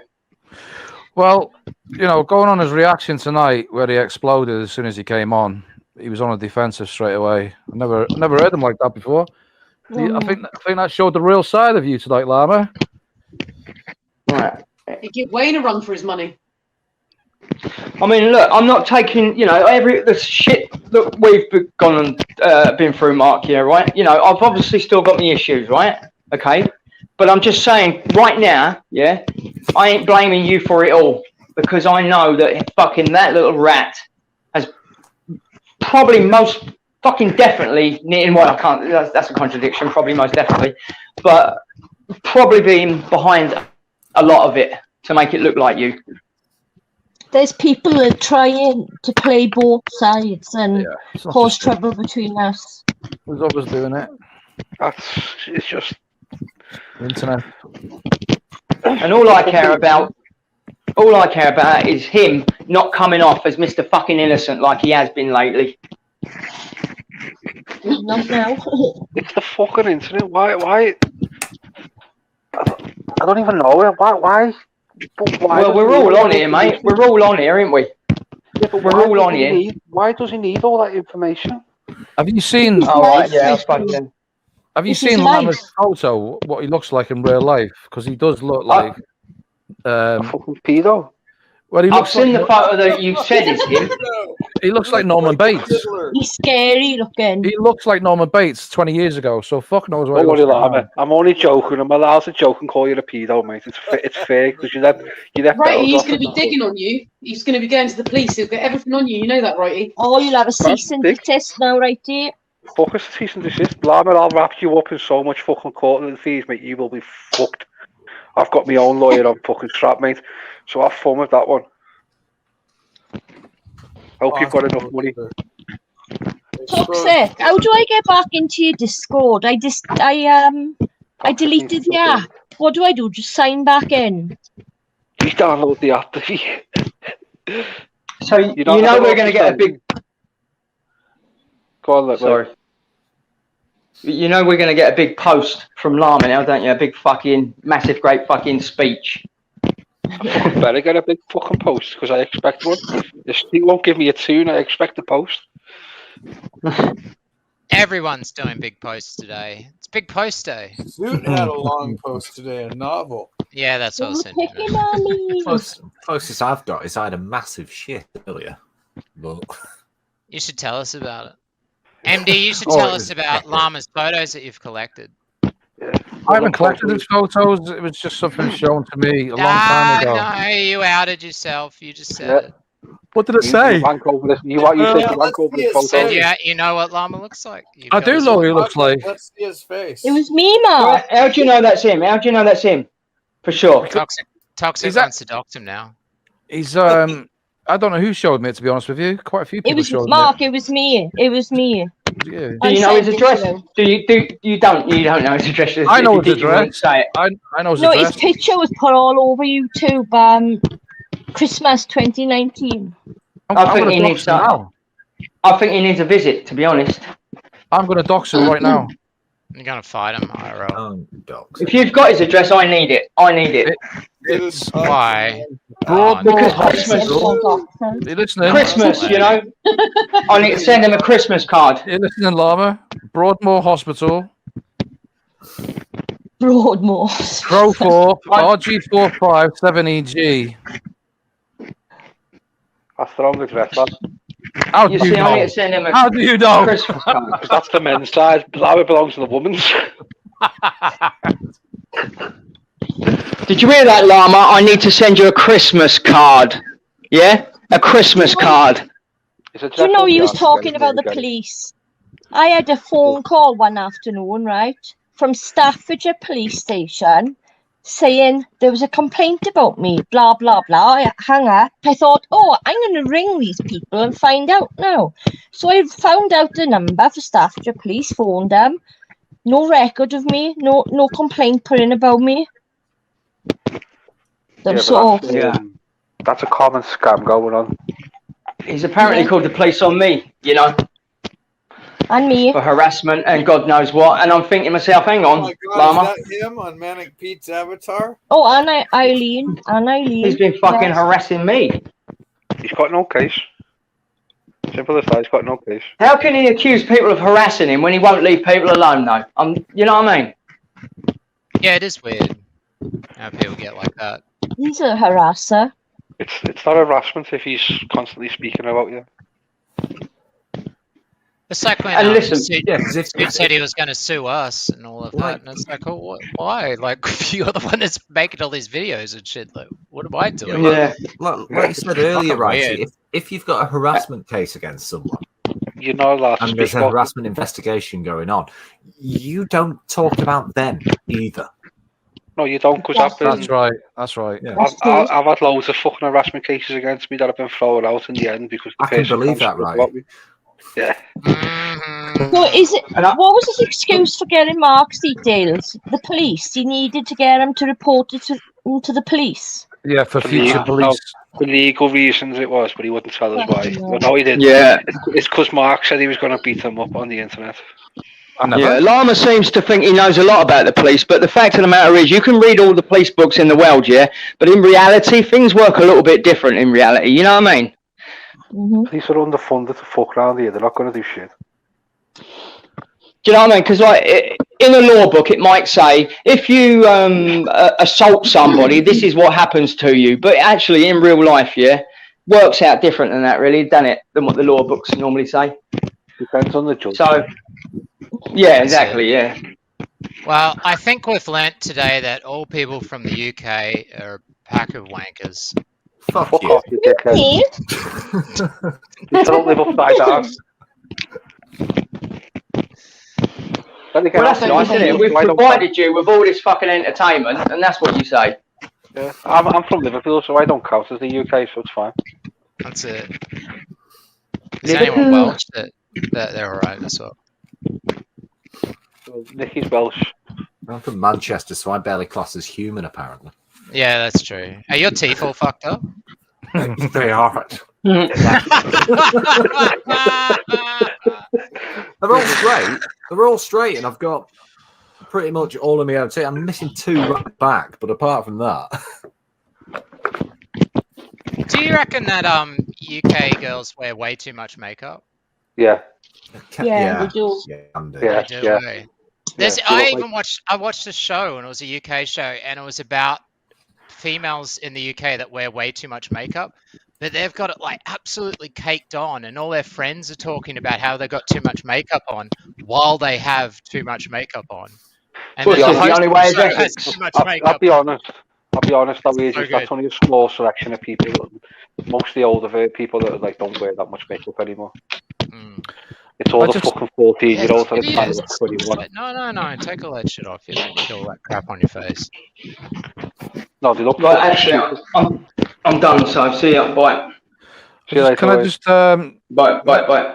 Well, you know, going on his reaction tonight where he exploded as soon as he came on, he was on a defensive straight away. I never heard him like that before. I think that showed the real side of you tonight, Llama. Right. He give Wayne a run for his money. I mean, look, I'm not taking, you know, the shit that we've gone and been through, Mark, here, right? You know, I've obviously still got my issues, right? Okay. But I'm just saying right now, yeah, I ain't blaming you for it all because I know that fucking that little rat has probably most fucking definitely, well, I can't, that's a contradiction, probably most definitely, but probably been behind a lot of it to make it look like you. There's people that are trying to play both sides and cause trouble between us. Who's always doing it? It's just internet. And all I care about is him not coming off as Mr. fucking innocent like he has been lately. Not now. It's the fucking internet. Why? I don't even know. Why? Well, we're all on here, mate. We're all on here, aren't we? Yeah, but we're all on here. Why does he need all that information? Have you seen? Right, yeah, fucking. Have you seen Llama's photo? What he looks like in real life? Because he does look like a fucking pedo. Well, I've seen the photo that you said is him. He looks like Norman Bates. He's scary looking. He looks like Norman Bates 20 years ago. So fuck knows what. I'm only joking. I'm allowed to joke and call you a pedo, mate. It's fair because you're that. Right, he's going to be digging on you. He's going to be going to the police. He'll get everything on you. You know that, Righty? Oh, you'll have a cease and desist now, Righty. Fuck us, cease and desist. Llama, I'll wrap you up in so much fucking court and fees, mate. You will be fucked. I've got my own lawyer on fucking strap, mate. So have fun with that one. Hope you've got enough money. Toxic. How do I get back into your Discord? I deleted the app. What do I do? Just sign back in. You download the app. So you know we're going to get a big. Go on, look. Sorry. You know we're going to get a big post from Llama now, don't you? A big fucking massive, great fucking speech. I better get a big fucking post because I expect one. If he won't give me a tune, I expect a post. Everyone's doing big posts today. It's big post day. Zoot had a long post today, a novel. Yeah, that's what I was saying. Closest I've got is I had a massive shit earlier. But you should tell us about it. MD, you should tell us about Llama's photos that you've collected. I haven't collected his photos. It was just something shown to me a long time ago. No, you outed yourself. You just said it. What did it say? You said you wank over this photo. Said you know what Llama looks like. I do know what he looks like. Let's see his face. It was me, Mark. How do you know that's him? How do you know that's him? For sure. Toxic wants to dox him now. He's I don't know who showed me it, to be honest with you. Quite a few people It was showed Mark. me. It was me. It was me. Yeah. Do you know his address? You don't know his address? I know his Did you want address. to say it? I know his No, address. his picture was put all over YouTube. Christmas 2019. I think he needs now. I think he needs a visit. To be honest, I'm going to dox him right now. You're gonna fight him, IRL. if you've got his address, I need it. I need it. It's Why? Because Christmas. You listening? Christmas, you know. I need to send him a Christmas card. You listening, Llama? Broadmoor Hospital. Broadmoor. Pro 4 RG457EG. That's the wrong address, lad. How do you know? I need to send him a How do you know? Christmas card. Because that's the men's side. Llama belongs to the women's. Did you hear that, Llama? I need to send you a Christmas card. Yeah? A Christmas card. Do you know he was talking about the police? I had a phone call one afternoon, right, from Staffordshire police station, saying there was a complaint about me, blah, blah, blah. I hung up. I thought, oh, I'm going to ring these people and find out now. So I found out the number for Staffordshire police, phoned them. No record of me, no complaint put in about me. That's a common scam going on. He's apparently called the police on me, you know. And me. For harassment and God knows what. And I'm thinking to myself, hang on, Oh my God, Llama. is that him on Manic Pete's avatar? Oh, and Eileen. He's been fucking harassing me. He's got no case. Simple as that, he's got no case. How can he accuse people of harassing him when he won't leave people alone, though? You know what I mean? Yeah, it is weird how people get like that. He's a harasser. It's not harassment if he's constantly speaking about you. It's like when And listen, Sid said he was going to sue us and all of that, and it's like, oh, why? Like, you're the one that's making all these videos and shit. Like, what am I doing? Like you said earlier, right? Weird. If you've got a harassment case against someone, you know that, and there's a harassment investigation going on, you don't talk about them either. No, you don't, because That's right. That's right. Yeah. I've had loads of fucking harassment cases against me that have been thrown out in the end because the I can person believe that, spoke right? about me. Yeah. So is it? What was his excuse for getting Mark's details? The police. He needed to get him to report it to the police. Yeah, for future police. For legal reasons it was, but he wouldn't tell us why. Well, no, he didn't. Yeah. It's because Mark said he was going to beat him up on the internet. Yeah, Llama seems to think he knows a lot about the police, but the fact of the matter is you can read all the police books in the world, yeah, but in reality, things work a little bit different in reality, you know what I mean? Police are underfunded to fuck around here. They're not going to do shit. Do you know what I mean? Because like in a law book, it might say if you assault somebody, this is what happens to you. But actually, in real life, yeah, works out different than that, really, doesn't it? Than what the law books normally say. Depends on the judge. So, yeah, exactly, yeah. Well, I think we've learnt today that all people from the UK are a pack of wankers. Fuck Fuck you. off, you dickhead. You don't live upside down. Well, that's nice, isn't it? We've provided you with all this fucking entertainment, and that's what you say. Yeah. I'm from Liverpool, so I don't count as the UK, so it's fine. That's it. Is anyone Welsh that they're alright as well? Well, Nicky's Welsh. I'm from Manchester, so I barely class as human, apparently. Yeah, that's true. Are your teeth all fucked up? They are. They're all straight. They're all straight, and I've got pretty much all of my own teeth. I'm missing 2 right back, but apart from that. Do you reckon that UK girls wear way too much makeup? Yeah. Yeah, they do. Yeah, They do, yeah. eh? I watched a show, and it was a UK show, and it was about females in the UK that wear way too much makeup, but they've got it like absolutely caked on, and all their friends are talking about how they got too much makeup on while they have too much makeup on. And Well, then it's the only way of has too much I'll makeup. be honest, Louise, So that's only a small selection of people. Mostly older people that like don't wear that much makeup anymore. It's all the fucking 14-year-olds that are trying to look 21. No, take all that shit off. You don't need all that crap on your face. No, they look Right, actually, I'm done, so see ya, bye. See you later. Can I just Bye.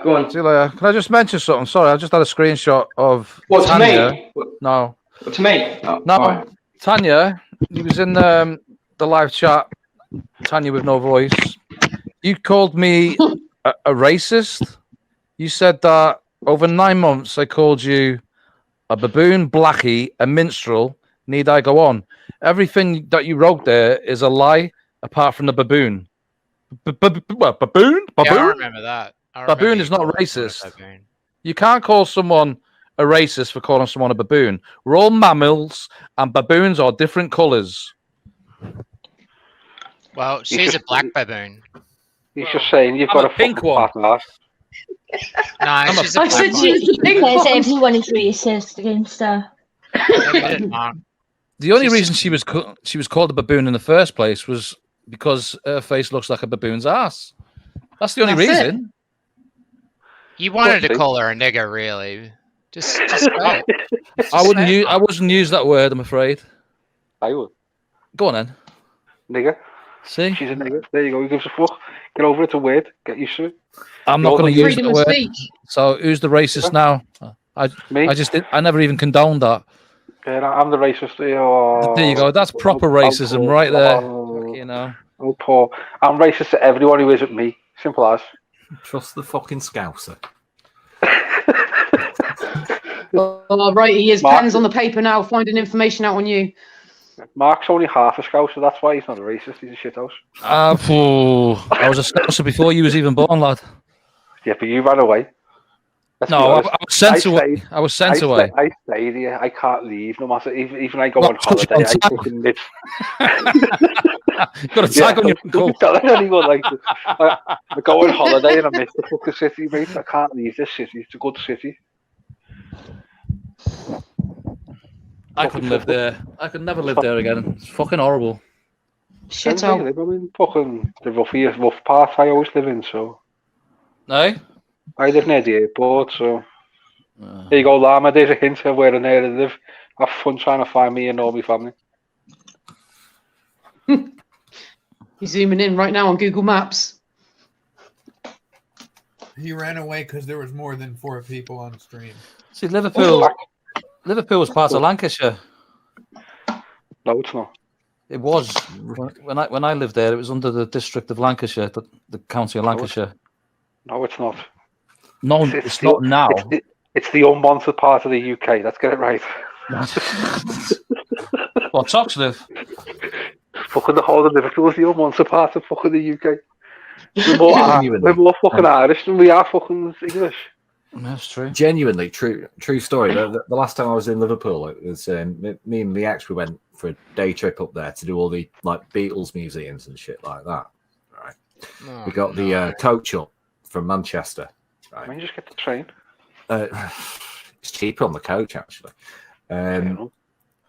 Go on. See you later. Can I just mention something? Sorry, I just had a screenshot of What, to Tanya. me? No. To me? Oh, No, all right. Tanya. You was in the live chat. Tanya with no voice. You called me a racist. You said that over 9 months I called you a baboon, blackie, a minstrel. Need I go on? Everything that you wrote there is a lie, apart from the baboon. What, baboon? Yeah, I Baboon? remember that. I remember Baboon you is not calling someone a racist. baboon. You can't call someone a racist for calling someone a baboon. We're all mammals, and baboons are different colours. Well, she's a black baboon. He's just saying you've got a pink fucking one. fat ass. No, she's a I black said one. she was the pink one. Everyone is racist against her. The only reason she was called a baboon in the first place was because her face looks like a baboon's ass. That's the only That's it. reason. You wanted to call her a nigger, really? Just go. I wouldn't use that word. I'm afraid. I would. Go on then. Nigger. See? She's a nigger. There you go. Who gives a fuck? Get over it. It's a word. Get used to it. I'm not going to use the word. speech. So who's the racist now? Me? I never even condoned that. Yeah, I'm the racist. Oh, There you go. That's proper racism right there. You know. Oh, poor. I'm racist to everyone who isn't me. Simple as. Trust the fucking Scouser. Oh, right, he is Mark- pens on the paper now, finding information out on you. Mark's only half a scout, so that's why he's not a racist. He's a shithouse. I was a scouser before you was even born, lad. Yeah, but you ran away. Let's be No, I honest. was sent away. stayed- I was sent away. I stayed here. I can't leave. No matter. Even I go Not on holiday. on I time. fucking live. Got a tag on your Don't tell anyone like this. I go on holiday and I miss the fucking city, mate. I can't leave this city. It's a good city. I couldn't live there. I could never live there again. It's fucking horrible. Depends where you live. I mean, fucking the rough part I always live in. So. No. I live near the airport, so. There you go, Llama. There's a hint of where and where I live. Have fun trying to find me and all my family. He's zooming in right now on Google Maps. He ran away because there was more than 4 people on stream. See, Liverpool was part of Lancashire. No, it's not. It was when I lived there. It was under the district of Lancashire, the county of Lancashire. No, it's not. No, it's not now. It's the unwanted part of the UK. Let's get it right. Well, Tox live. Fucking the whole of Liverpool is the unwanted part of fucking the UK. We're more fucking Irish than we are fucking English. That's true. Genuinely true story. The last time I was in Liverpool, it was me and the ex. We went for a day trip up there to do all the like Beatles museums and shit like that. Right. Oh, We got the coach up from Manchester. Right. I mean, you just get the train. It's cheaper on the coach actually. And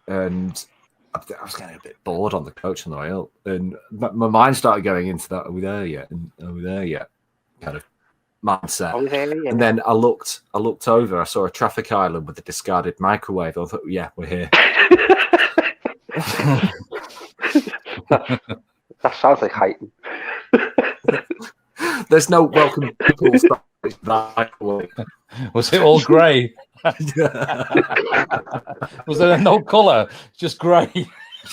I was getting a bit bored on the coach on the way up, and my mind started going into that. Are we there yet? Are we there yet? Kind of mindset. And then I looked over. I saw a traffic island with a discarded microwave. I thought, yeah, we're here. That sounds like heightened. There's no welcome people. Was it all grey? Was there no colour? Just grey.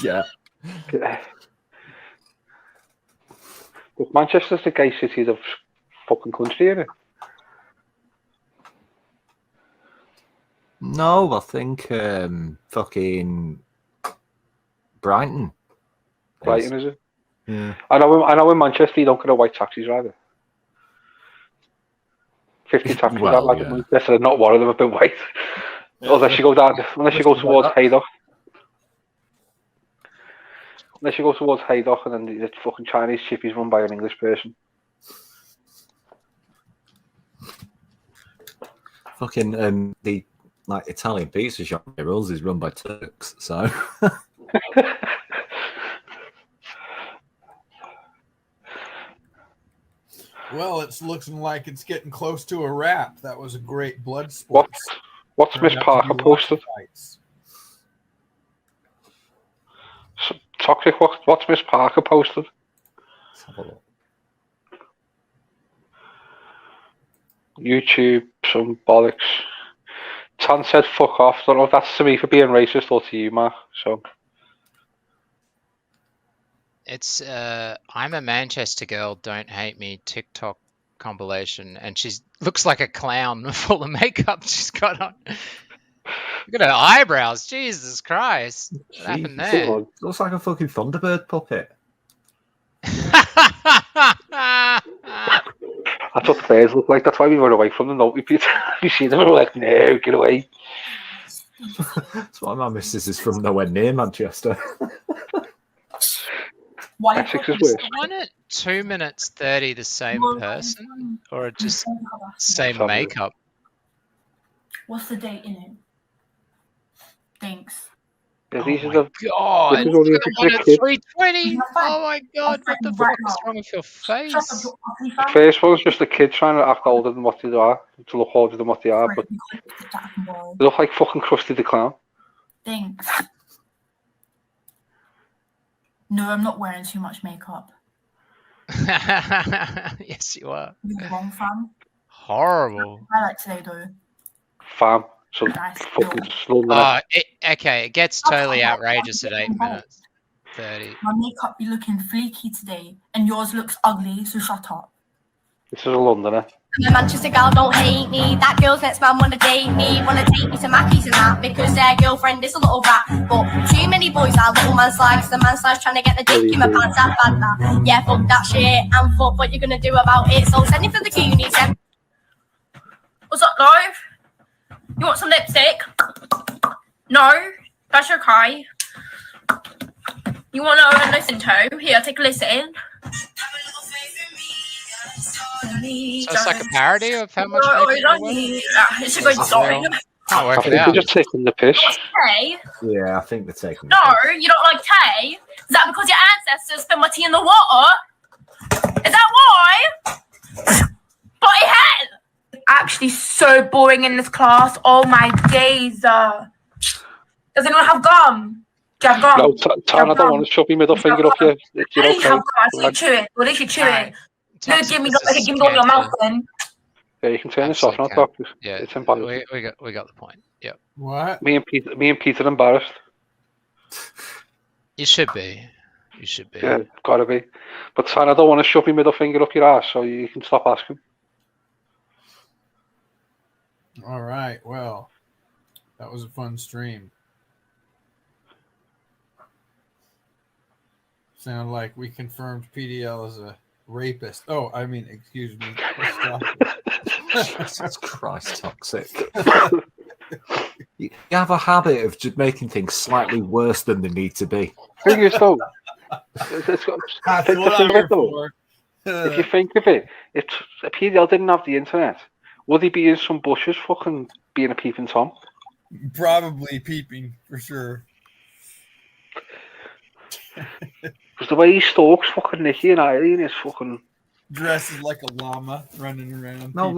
Yeah. But Manchester's the gay city of the fucking country, isn't it? No, I think fucking Brighton. Brighton, is it? Yeah. I know in Manchester you don't get a white taxi driver. 50 taxis, Well, I imagine. Manchester, not one of them have been white. Unless you go towards Haydock. Unless you go towards Haydock and then the fucking Chinese chippies run by an English person. Fucking the like Italian pizza shop near us is run by Turks, so Well, it's looking like it's getting close to a wrap. That was a great Bloodsports. What's Miss Parker posted? Toxic, what's Miss Parker posted? Let's have a look. YouTube, some bollocks. Tan said fuck off. Don't know if that's to me for being racist or to you, Mark. So It's I'm a Manchester girl, don't hate me TikTok compilation, and she's looks like a clown full of makeup she's got on. Look at her eyebrows, Jesus Christ. What happened there? Looks like a fucking Thunderbird puppet. that's what the bears look like. That's why we run away from them, don't we, Peter? You see them, we're like, no, get away. That's why my missus is from nowhere near Manchester. Essex is worse. One at 2 minutes 30 the same person, or just same makeup? What's the date in it? Thanks. Yeah, these are God, this is only look at the one at 3:20. You're Oh my God, what the fuck is wrong with your face? the first one's just a kid trying to act older than what they are, to look older than what they are, but they look like fucking Krusty the Clown. Thanks. No, I'm not wearing too much makeup. Yes, you are. You're wrong, fam. Horrible. I like today though. Fam, so fucking slow. Okay, it gets totally outrageous at 8 minutes 30. My makeup be looking fleeky today, and yours looks ugly, so shut up. This is a Londoner. The Manchester girl don't hate me. That girl's next man wanna date me. Wanna take me to Mackey's and that because their girlfriend is a little rat. But too many boys are little man slags. The man slags trying to get the dick in my pants. That bad that. Yeah, fuck that shit. And fuck what you're gonna do about it. So send it for the Goonies. What's up, live? You want some lipstick? No, that's okay. You want to listen to? Here, take a listen. So it's like a parody of how much It's a good song. Can't work I it think out. they're just taking the piss. Tay? Yeah, I think they're taking. No, you don't like Tay? Is that because your ancestors spilled my tea in the water? Is that why? Bloody hell! Actually, so boring in this class. Oh my days. Does anyone have gum? Do you have gum? No, Tan, I don't want to shove my middle finger up you. At least have gum. I see you chew it. Well, at least you chew it. No, give me all your mouth then. Yeah, you can turn this off now, doctor. Yeah, it's embarrassing. we got the point. Yep. What? Me and Peter embarrassed. You should be. You should be. Yeah, gotta be. But Tan, I don't want to shove my middle finger up your ass, so you can stop asking. All right. Well, that was a fun stream. Sound like we confirmed PDL as a rapist. Oh, I mean, excuse me. Jesus Christ, toxic. You have a habit of just making things slightly worse than they need to be. Thing is, though, if you think of it, if PDL didn't have the internet, would he be in some bushes fucking being a peeping Tom? Probably peeping, for sure. Because the way he stalks fucking Nikki and Eileen is fucking... Dresses like a llama running around. No,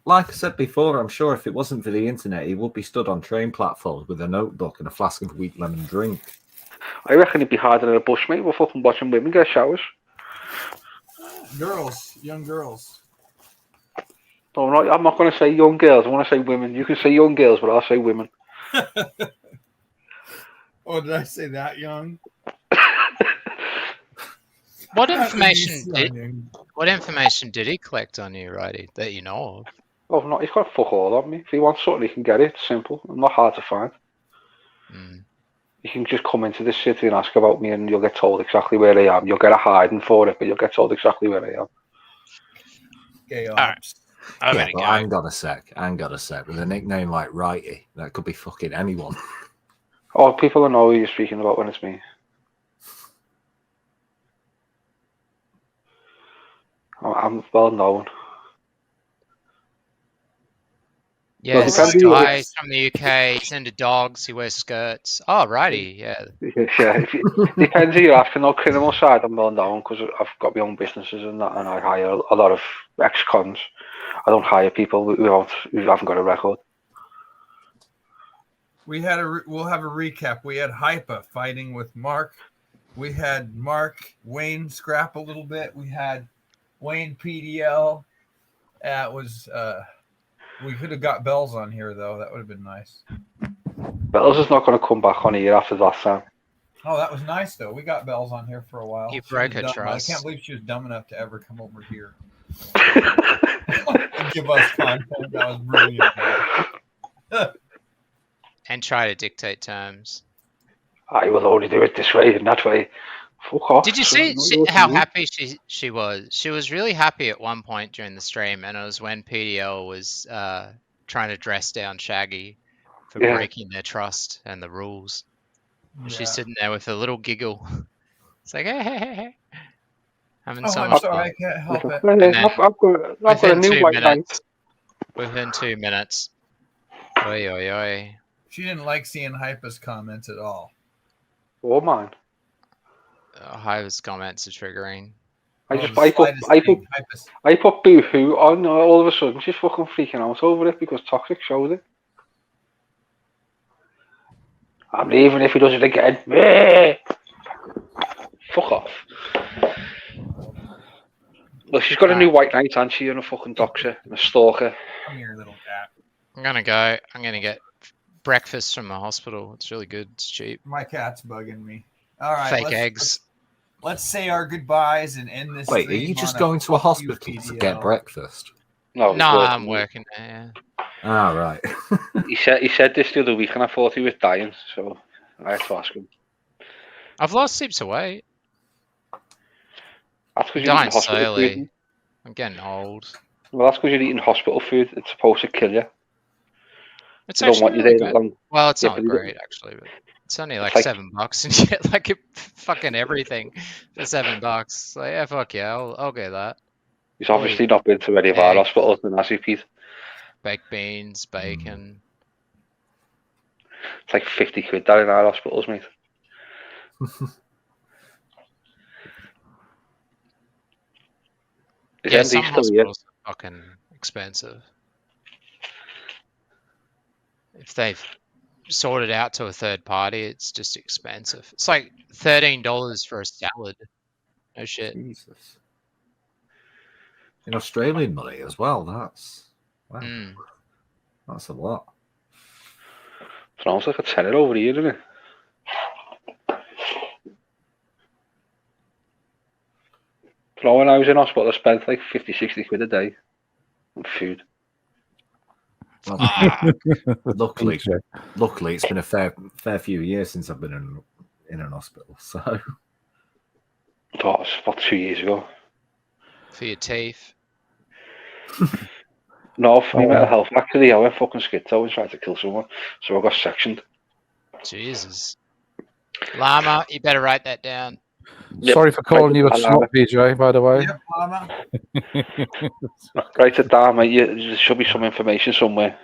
like I said before, I'm sure if it wasn't for the internet, he would be stood on train platforms with a notebook and a flask of wheat lemon drink. I reckon he'd be harder than a bushmate. We're fucking watching women get showers. Girls, young girls. No, I'm not going to say young girls. I want to say women. You can say young girls, but I'll say women. Oh, did I say that young? What information did he collect on you, Wrighy, that you know of? Oh, no, he's got fuck all on me. If he wants something, he can get it. It's simple. I'm not hard to find. You can just come into this city and ask about me, and you'll get told exactly where I am. You'll get a hiding for it, but you'll get told exactly where I am. Okay, all right. Yeah, but hang on a sec. With a nickname like Wrighy, that could be fucking anyone. Oh, people will know who you're speaking about when it's me. I'm well known. Yeah, this guy from the UK. He's into dogs. He wears skirts. Oh, Wrighy, yeah. Yeah, depends who you're asking. No, criminal side, I'm well known because I've got my own businesses and that, and I hire a lot of ex-cons. I don't hire people who haven't got a record. We'll have a recap. We had Hypa fighting with Mark. We had Mark Wayne scrap a little bit. We had Wayne PDL, Yeah, it was. We could have got Bells on here though. That would have been nice. Bells is not going to come back on here after that time. Oh, that was nice though. We got Bells on here for a while. You She broke was her dumb. trust. I can't believe she was dumb enough to ever come over here and give us content. That was brilliant. And try to dictate terms. I will only do it this way and that way. Fuck off. Did you see how happy she was? She was really happy at one point during the stream, and it was when PDL was trying to dress down Shaggy for Yeah. breaking their trust and the rules. Yeah. She's sitting there with a little giggle. It's like, hey. Having Oh, so I'm much sorry, fun. I can't help it. And then I've got a new white knight. Within 2 minutes. Oi, oi, oi. She didn't like seeing Hypa's comments at all. Oh man. Hypa's comments are triggering. I put Boo-Hoo on, all of a sudden she's fucking freaking out over it because Toxic showed it. I'm leaving if he does it again. Fuck off. Look, she's got a new white knight, and she and a fucking doxer and a stalker. Come here, little cat. I'm gonna go. I'm gonna get breakfast from the hospital. It's really good. It's cheap. My cat's bugging me. All right. Fake eggs. Let's say our goodbyes and end this. Wait, are you just going to a hospital to get breakfast? No, I'm working there. Ah, right. He said this the other week, and I thought he was dying, so I had to ask him. I've lost heaps of weight. That's because I'm you're dying eating hospital slowly. food. I'm getting old. Well, that's because you're eating hospital food. It's supposed to kill you. It's You don't actually want you really there that good. long. Well, it's Yeah, not but you great actually, but it's only like like- $7 and you get like a fucking everything for $7. Like, yeah, fuck yeah, I'll get that. He's obviously not been to any of our hospitals, and has he, Pete? Baked beans, bacon. It's like 50 quid down in our hospitals, mate. Is Yeah, MD some still here? hospitals are fucking expensive. If they've sorted out to a third party, it's just expensive. It's like $13 for a salad. No shit. Jesus. In Australian money as well, that's wow. That's a lot. Sounds like a tenner over here, doesn't it? So when I was in hospital, I spent like 50, 60 quid a day on food. Luckily, it's been a fair few years since I've been in an hospital. So, oh, it was about 2 years ago. For your teeth. No, for my mental health. Actually, I went fucking schizo and tried to kill someone, so I got sectioned. Jesus. Llama, you better write that down. Sorry for calling you a snot, PJ, by the way. Yep, Llama. Write it down, mate. There should be some information somewhere.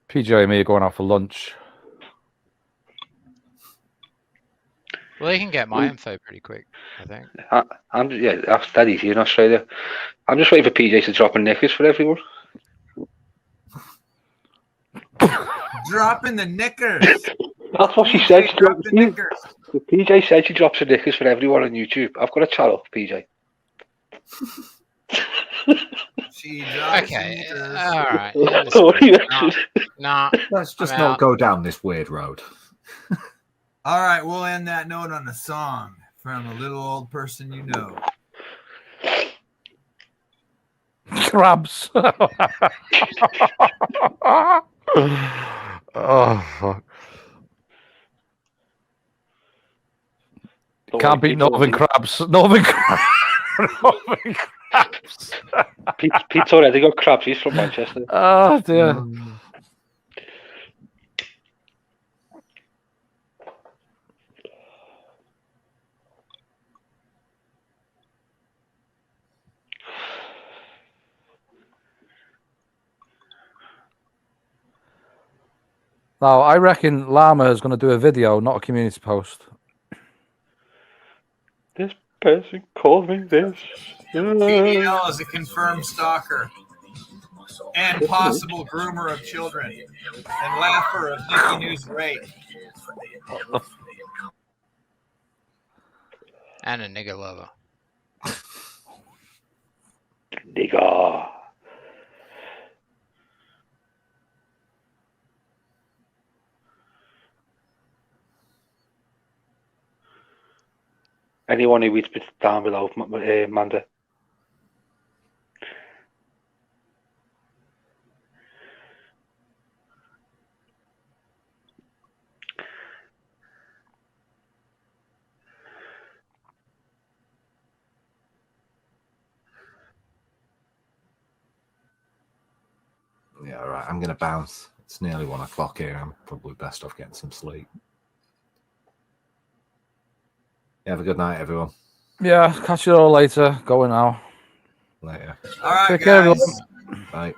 PJ and me are going out for lunch. Well, you can get my info pretty quick, I think. That's that easy in Australia. I'm just waiting for PJ to drop a knickers for everyone. Dropping the knickers. That's what she said. She Drop the knickers. PJ said she drops her knickers for everyone on YouTube. I've got a channel, PJ. She drops Okay, the knickers. all right. Nah, let's just I'm not out. go down this weird road. All right, we'll end that note on a song from a little old person you know. Crabs. Oh, fuck. Can't beat Northern crabs. Northern crabs. Northern crabs. Pete's already got crabs. He's from Manchester. Oh, dear. Now, I reckon Llama is going to do a video, not a community post. This person called me this. PDL is a confirmed stalker and possible groomer of children and laugher of Nickinoo's rape. And a nigger lover. Nigga. Anyone who reads down below, Amanda. Yeah, all right. I'm going to bounce. It's nearly 1 o'clock here. I'm probably best off getting some sleep. Have a good night, everyone. Yeah, catch you all later. Going now. Later. All right, Take care, guys. everyone. Bye.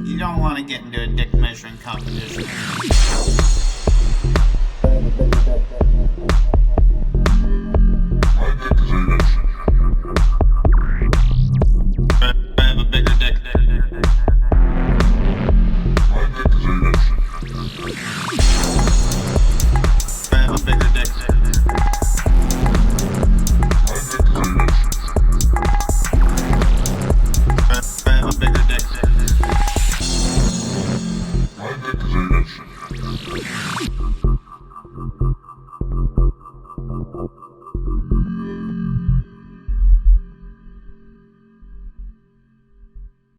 You don't want to get into a dick measuring competition.